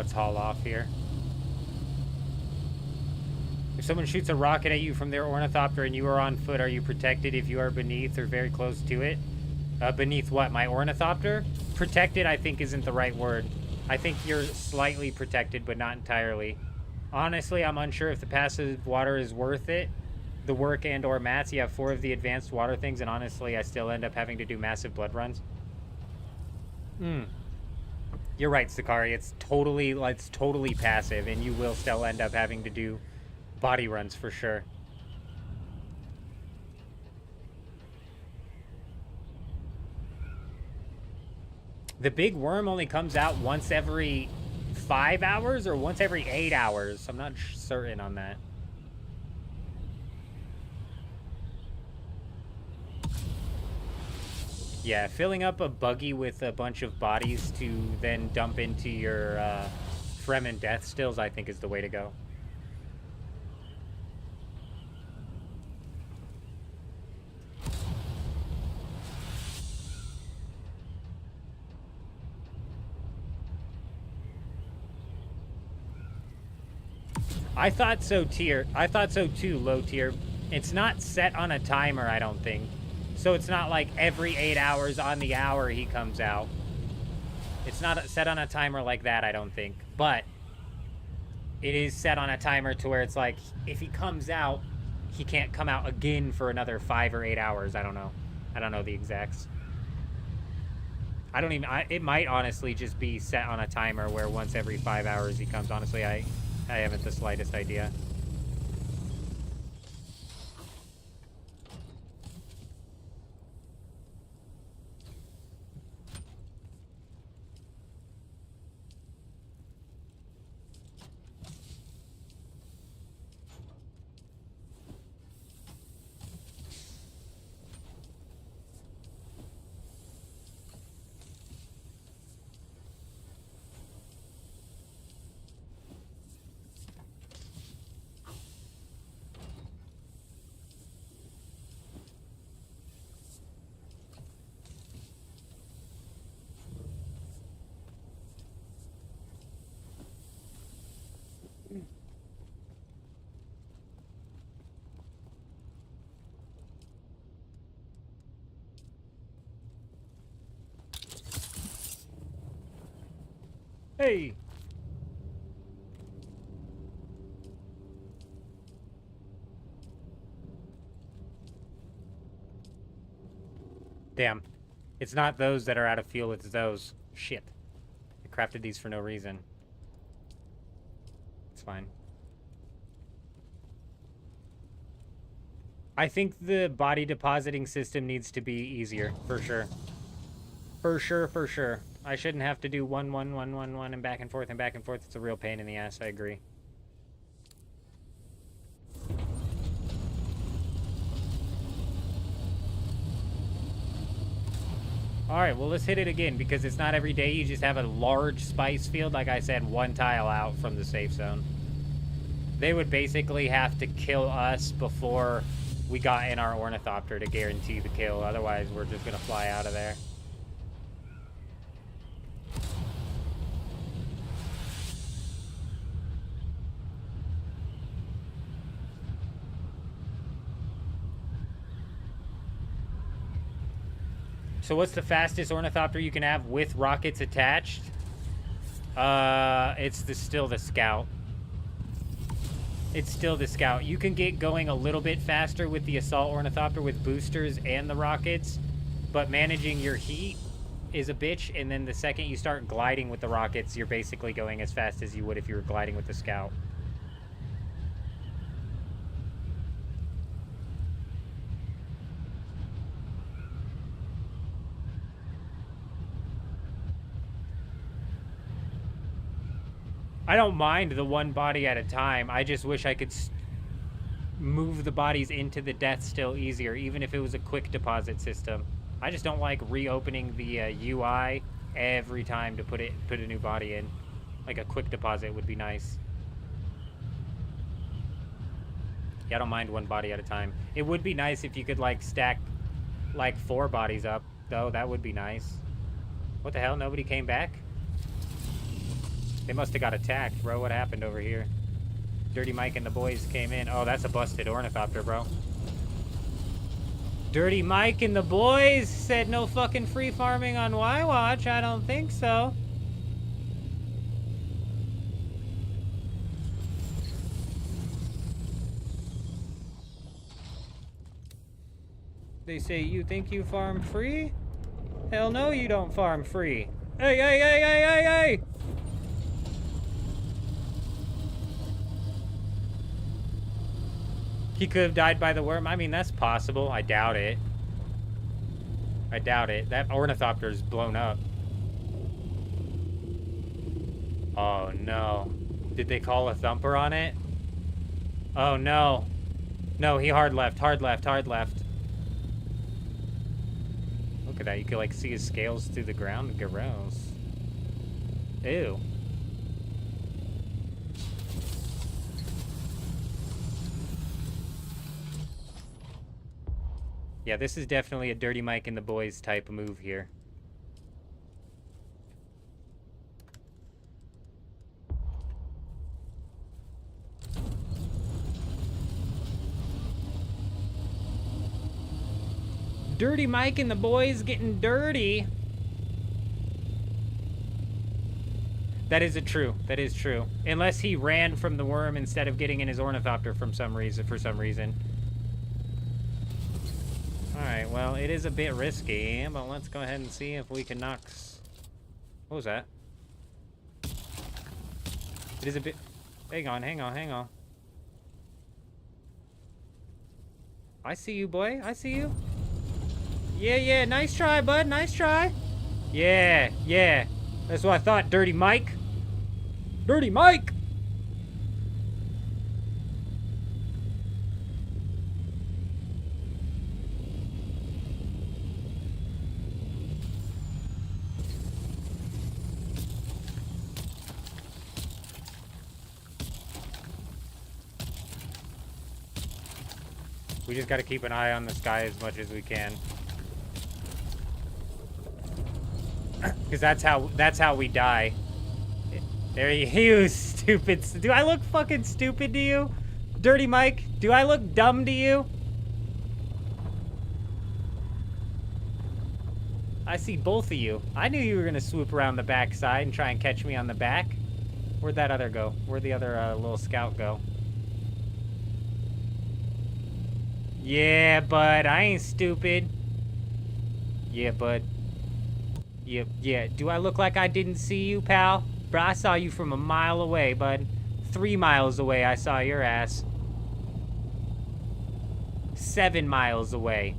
Let's haul off here. If someone shoots a rocket at you from their ornithopter and you are on foot, are you protected if you are beneath or very close to it? Beneath what? My ornithopter? Protected, I think, isn't the right word. I think you're slightly protected, but not entirely. Honestly, I'm unsure if the passive water is worth it. The work and or mats. You have 4 of the advanced water things, and honestly, I still end up having to do massive blood runs. You're right, Sakari. It's totally passive, and you will still end up having to do body runs for sure. The big worm only comes out once every 5 hours or once every 8 hours. I'm not certain on that. Yeah, filling up a buggy with a bunch of bodies to then dump into your Fremen death stills, I think, is the way to go. I thought so too, low tier. It's not set on a timer, I don't think. So it's not like every 8 hours on the hour he comes out. It's not set on a timer like that, I don't think. But it is set on a timer to where it's like, if he comes out, he can't come out again for another 5 or 8 hours. I don't know. I don't know the exacts. It might honestly just be set on a timer where once every 5 hours he comes. Honestly, I haven't the slightest idea. Hey! Damn. It's not those that are out of fuel, it's those. Shit. I crafted these for no reason. It's fine. I think the body depositing system needs to be easier, for sure. For sure. I shouldn't have to do 1, 1, 1, 1, 1, and back and forth and back and forth. It's a real pain in the ass, I agree. Alright, well, let's hit it again, because it's not every day you just have a large spice field. Like I said, 1 tile out from the safe zone. They would basically have to kill us before we got in our ornithopter to guarantee the kill. Otherwise, we're just gonna fly out of there. So what's the fastest ornithopter you can have with rockets attached? It's still the Scout. It's still the Scout. You can get going a little bit faster with the assault ornithopter with boosters and the rockets, but managing your heat is a bitch, and then the second you start gliding with the rockets, you're basically going as fast as you would if you were gliding with the Scout. I don't mind the 1 body at a time. I just wish I could move the bodies into the death still easier, even if it was a quick deposit system. I just don't like reopening the UI every time to put a new body in. Like a quick deposit would be nice. Yeah, I don't mind 1 body at a time. It would be nice if you could like stack like 4 bodies up, though. That would be nice. What the hell? Nobody came back? They must have got attacked, bro. What happened over here? Dirty Mike and the boys came in. Oh, that's a busted ornithopter, bro. Dirty Mike and the boys said no fucking free farming on Y-Watch. I don't think so. They say, you think you farm free? Hell no, you don't farm free. Hey, hey, hey, hey, hey, hey! He could have died by the worm. I mean, that's possible. I doubt it. I doubt it. That ornithopter's blown up. Oh, no. Did they call a thumper on it? Oh, no. No, he hard left, hard left, hard left. Look at that. You can, like, see his scales through the ground. Gross. Ew. Yeah, this is definitely a Dirty Mike and the boys type of move here. Dirty Mike and the boys getting dirty. That is true. That is true. Unless he ran from the worm instead of getting in his ornithopter for some reason. Alright, well, it is a bit risky, but let's go ahead and see if we can knock... What was that? It is a bit... Hang on, hang on, hang on. I see you, boy. I see you. Yeah, yeah, nice try, bud. Nice try. Yeah, yeah. That's what I thought, Dirty Mike. Dirty Mike! We just gotta keep an eye on the sky as much as we can. Because that's how we die. There you stupid. Do I look fucking stupid to you? Dirty Mike, do I look dumb to you? I see both of you. I knew you were gonna swoop around the back side and try and catch me on the back. Where'd that other go? Where'd the other little scout go? Yeah, bud, I ain't stupid. Yeah, bud. Yep, yeah. Do I look like I didn't see you, pal? Bro, I saw you from a mile away, bud. 3 miles away, I saw your ass. 7 miles away.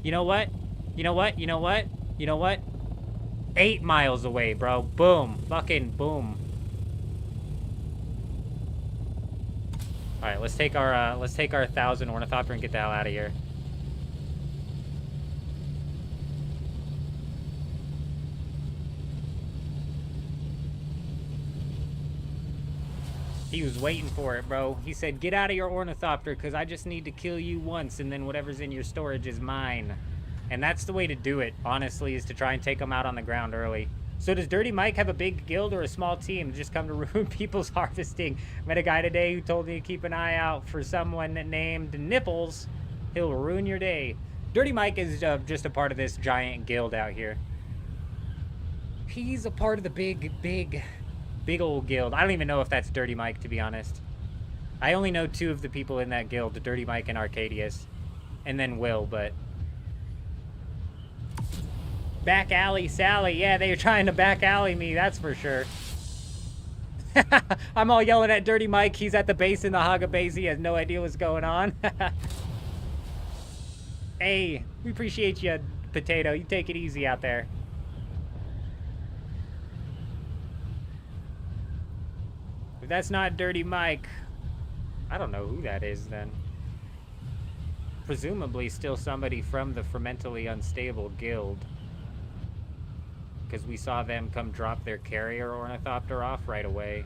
You know what? You know what? You know what? You know what? 8 miles away, bro. Boom. Fucking boom. Alright, let's take our 1,000 ornithopter and get the hell out of here. He was waiting for it, bro. He said, get out of your ornithopter, because I just need to kill you once, and then whatever's in your storage is mine. And that's the way to do it, honestly, is to try and take them out on the ground early. So does Dirty Mike have a big guild or a small team to just come to ruin people's harvesting? Met a guy today who told me to keep an eye out for someone named Nipples. He'll ruin your day. Dirty Mike is just a part of this giant guild out here. He's a part of the big old guild. I don't even know if that's Dirty Mike, to be honest. I only know 2 of the people in that guild, Dirty Mike and Arcadius. And then Will, but... Back alley Sally. Yeah, they were trying to back alley me, that's for sure. I'm all yelling at Dirty Mike. He's at the base in the Haga base. He has no idea what's going on. Hey, we appreciate you, Potato. You take it easy out there. If that's not Dirty Mike, I don't know who that is then. Presumably still somebody from the Fermentally Unstable Guild. Because we saw them come drop their carrier ornithopter off right away.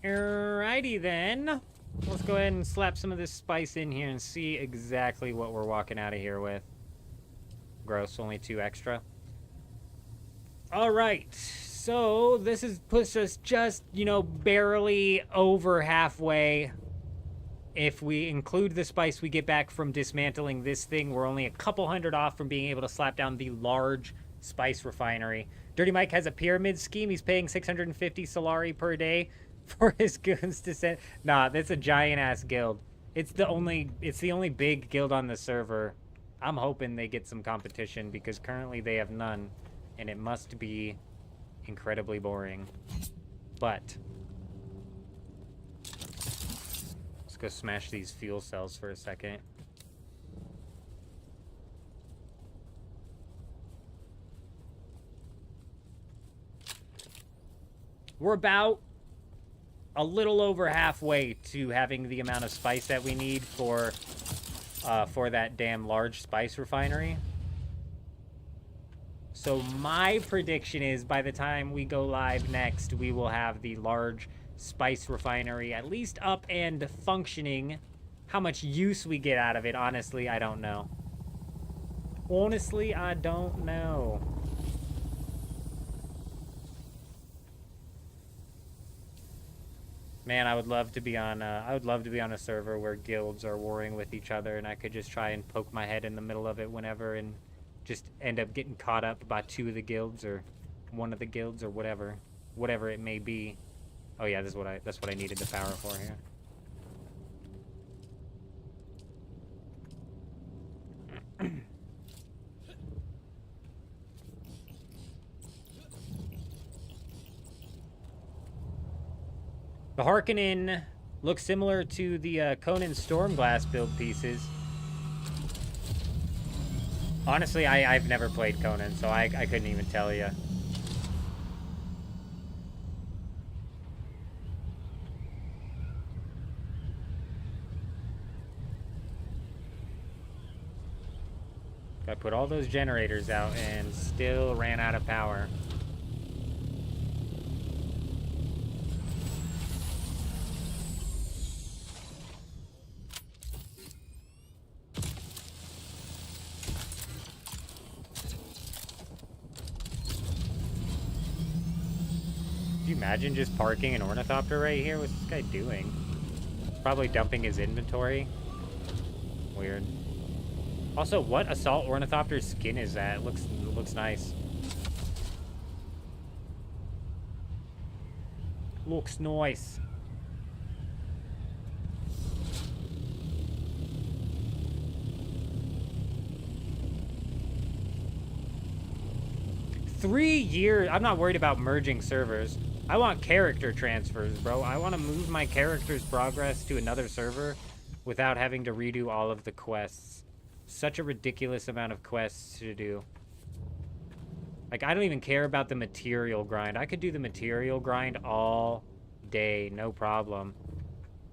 Alrighty then. Let's go ahead and slap some of this spice in here and see exactly what we're walking out of here with. Gross, only 2 extra. Alright, so this puts us just, you know, barely over halfway. If we include the spice we get back from dismantling this thing, we're only a couple hundred off from being able to slap down the large spice refinery. Dirty Mike has a pyramid scheme. He's paying 650 Solari per day for his goons to send. Nah, that's a giant-ass guild. It's the only big guild on the server. I'm hoping they get some competition because currently they have none, and it must be incredibly boring. But let's go smash these fuel cells for a second. We're about a little over halfway to having the amount of spice that we need for that damn large spice refinery. So my prediction is by the time we go live next, we will have the large spice refinery at least up and functioning. How much use we get out of it, honestly, I don't know. Honestly, I don't know. Man, I would love to be on a server where guilds are warring with each other, and I could just try and poke my head in the middle of it whenever, and just end up getting caught up by 2 of the guilds or 1 of the guilds or whatever it may be. Oh yeah, that's what I needed the power for here. The Harkonnen looks similar to the Conan Stormglass build pieces. Honestly, I've never played Conan, so I couldn't even tell you. I put all those generators out and still ran out of power. Could you imagine just parking an ornithopter right here? What's this guy doing? Probably dumping his inventory. Weird. Also, what assault ornithopter skin is that? It looks nice. Looks nice. Three years. I'm not worried about merging servers. I want character transfers, bro. I want to move my character's progress to another server without having to redo all of the quests. Such a ridiculous amount of quests to do. Like, I don't even care about the material grind. I could do the material grind all day, no problem.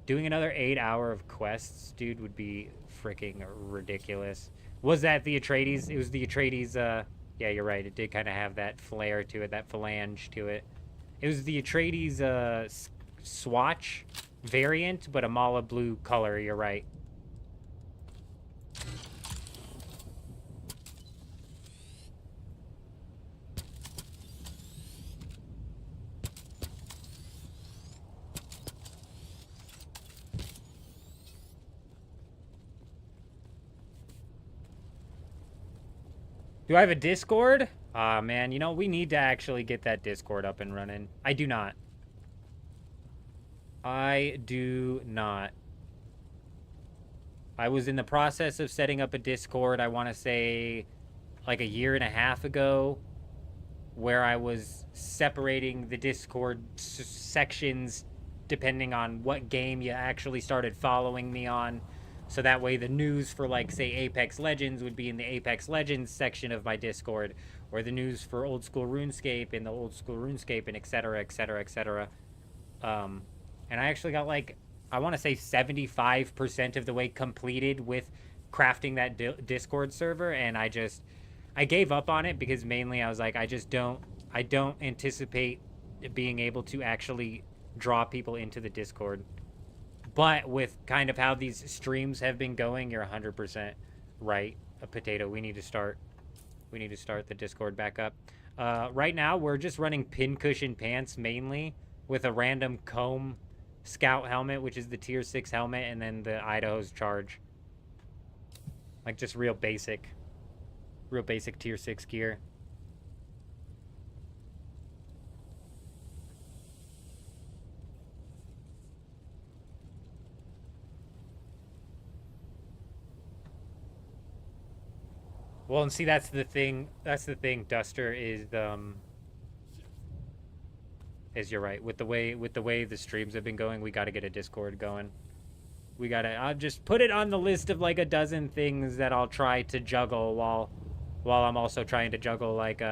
Doing another 8-hour of quests, dude, would be freaking ridiculous. Was that the Atreides? It was the Atreides, yeah, you're right. It did kind of have that flare to it, that phalange to it. It was the Atreides, swatch variant, but a mala blue color, you're right. Do I have a Discord? Ah, man, you know, we need to actually get that Discord up and running. I do not. I do not. I was in the process of setting up a Discord, I want to say, like a year and a half ago, where I was separating the Discord sections depending on what game you actually started following me on. So that way the news for, like, say, Apex Legends would be in the Apex Legends section of my Discord, or the news for Old School RuneScape in the Old School RuneScape, and etc., etc., etc. And I actually got, like, I want to say 75% of the way completed with crafting that Discord server, and I gave up on it because mainly I was like, I don't anticipate being able to actually draw people into the Discord. But with kind of how these streams have been going, you're 100% right, a potato. We need to start the Discord back up. Right now, we're just running pincushion pants mainly with a random comb scout helmet, which is the tier 6 helmet, and then the Idaho's charge. Like just real basic tier 6 gear. Well, and see, that's the thing, Duster, is you're right. With the way the streams have been going, we got to get a Discord going. We got to, I'll just put it on the list of like a dozen things that I'll try to juggle while I'm also trying to juggle like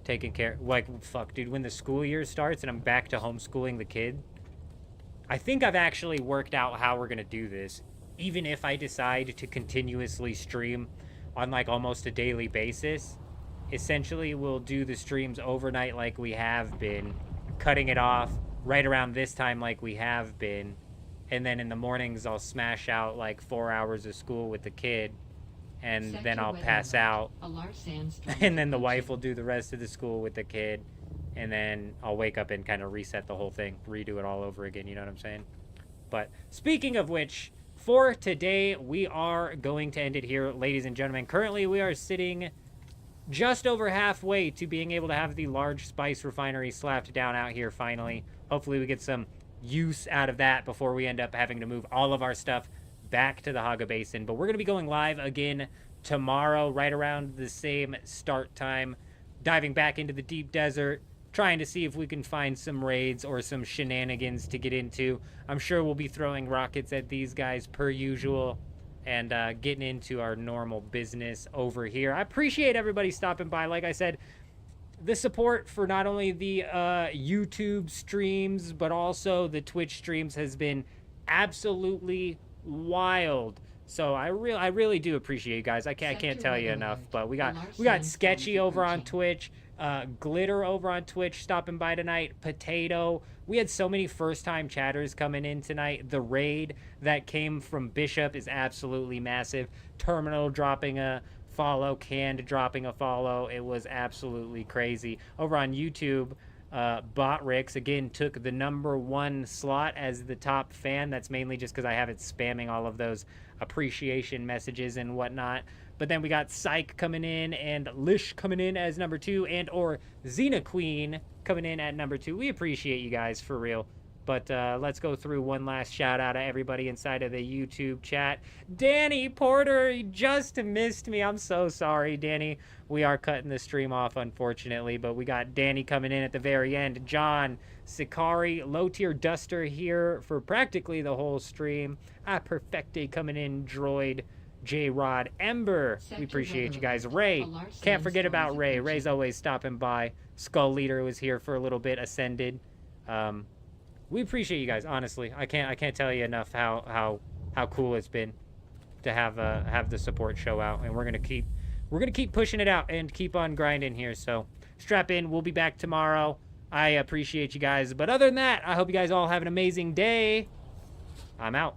taking care, like, fuck, dude, when the school year starts and I'm back to homeschooling the kid, I think I've actually worked out how we're going to do this. Even if I decide to continuously stream on like almost a daily basis, essentially we'll do the streams overnight like we have been, cutting it off right around this time like we have been, and then in the mornings I'll smash out like 4 hours of school with the kid, and then I'll pass out, and then the wife will do the rest of the school with the kid, and then I'll wake up and kind of reset the whole thing, redo it all over again, you know what I'm saying? But speaking of which, for today, we are going to end it here, ladies and gentlemen. Currently, we are sitting just over halfway to being able to have the large spice refinery slapped down out here finally. Hopefully, we get some use out of that before we end up having to move all of our stuff back to the Haga Basin. But we're going to be going live again tomorrow, right around the same start time, diving back into the deep desert, trying to see if we can find some raids or some shenanigans to get into. I'm sure we'll be throwing rockets at these guys per usual, and getting into our normal business over here. I appreciate everybody stopping by. Like I said, the support for not only the YouTube streams, but also the Twitch streams has been absolutely wild. So I really do appreciate you guys. I can't tell you enough. But we got Sketchy over on Twitch, Glitter over on Twitch stopping by tonight, Potato. We had so many first-time chatters coming in tonight. The raid that came from Bishop is absolutely massive. Terminal dropping a follow, Canned dropping a follow. It was absolutely crazy. Over on YouTube, Botrix again took the #1 slot as the top fan. That's mainly just because I have it spamming all of those appreciation messages and whatnot. But then we got Psych coming in and Lish coming in as #2, and or Xena Queen coming in at #2. We appreciate you guys for real. But let's go through one last shout out to everybody inside of the YouTube chat. Danny Porter, you just missed me. I'm so sorry, Danny. We are cutting the stream off, unfortunately, but we got Danny coming in at the very end. John, Sikari, Low Tier Duster here for practically the whole stream. Perfecte coming in, Droid, J-Rod, Ember. We appreciate you guys. Ray, can't forget about Ray. Ray's always stopping by. Skull Leader was here for a little bit, Ascended. We appreciate you guys, honestly. I can't tell you enough how cool it's been to have the support show out, and we're gonna keep pushing it out and keep on grinding here. So strap in. We'll be back tomorrow. I appreciate you guys, but other than that, I hope you guys all have an amazing day. I'm out.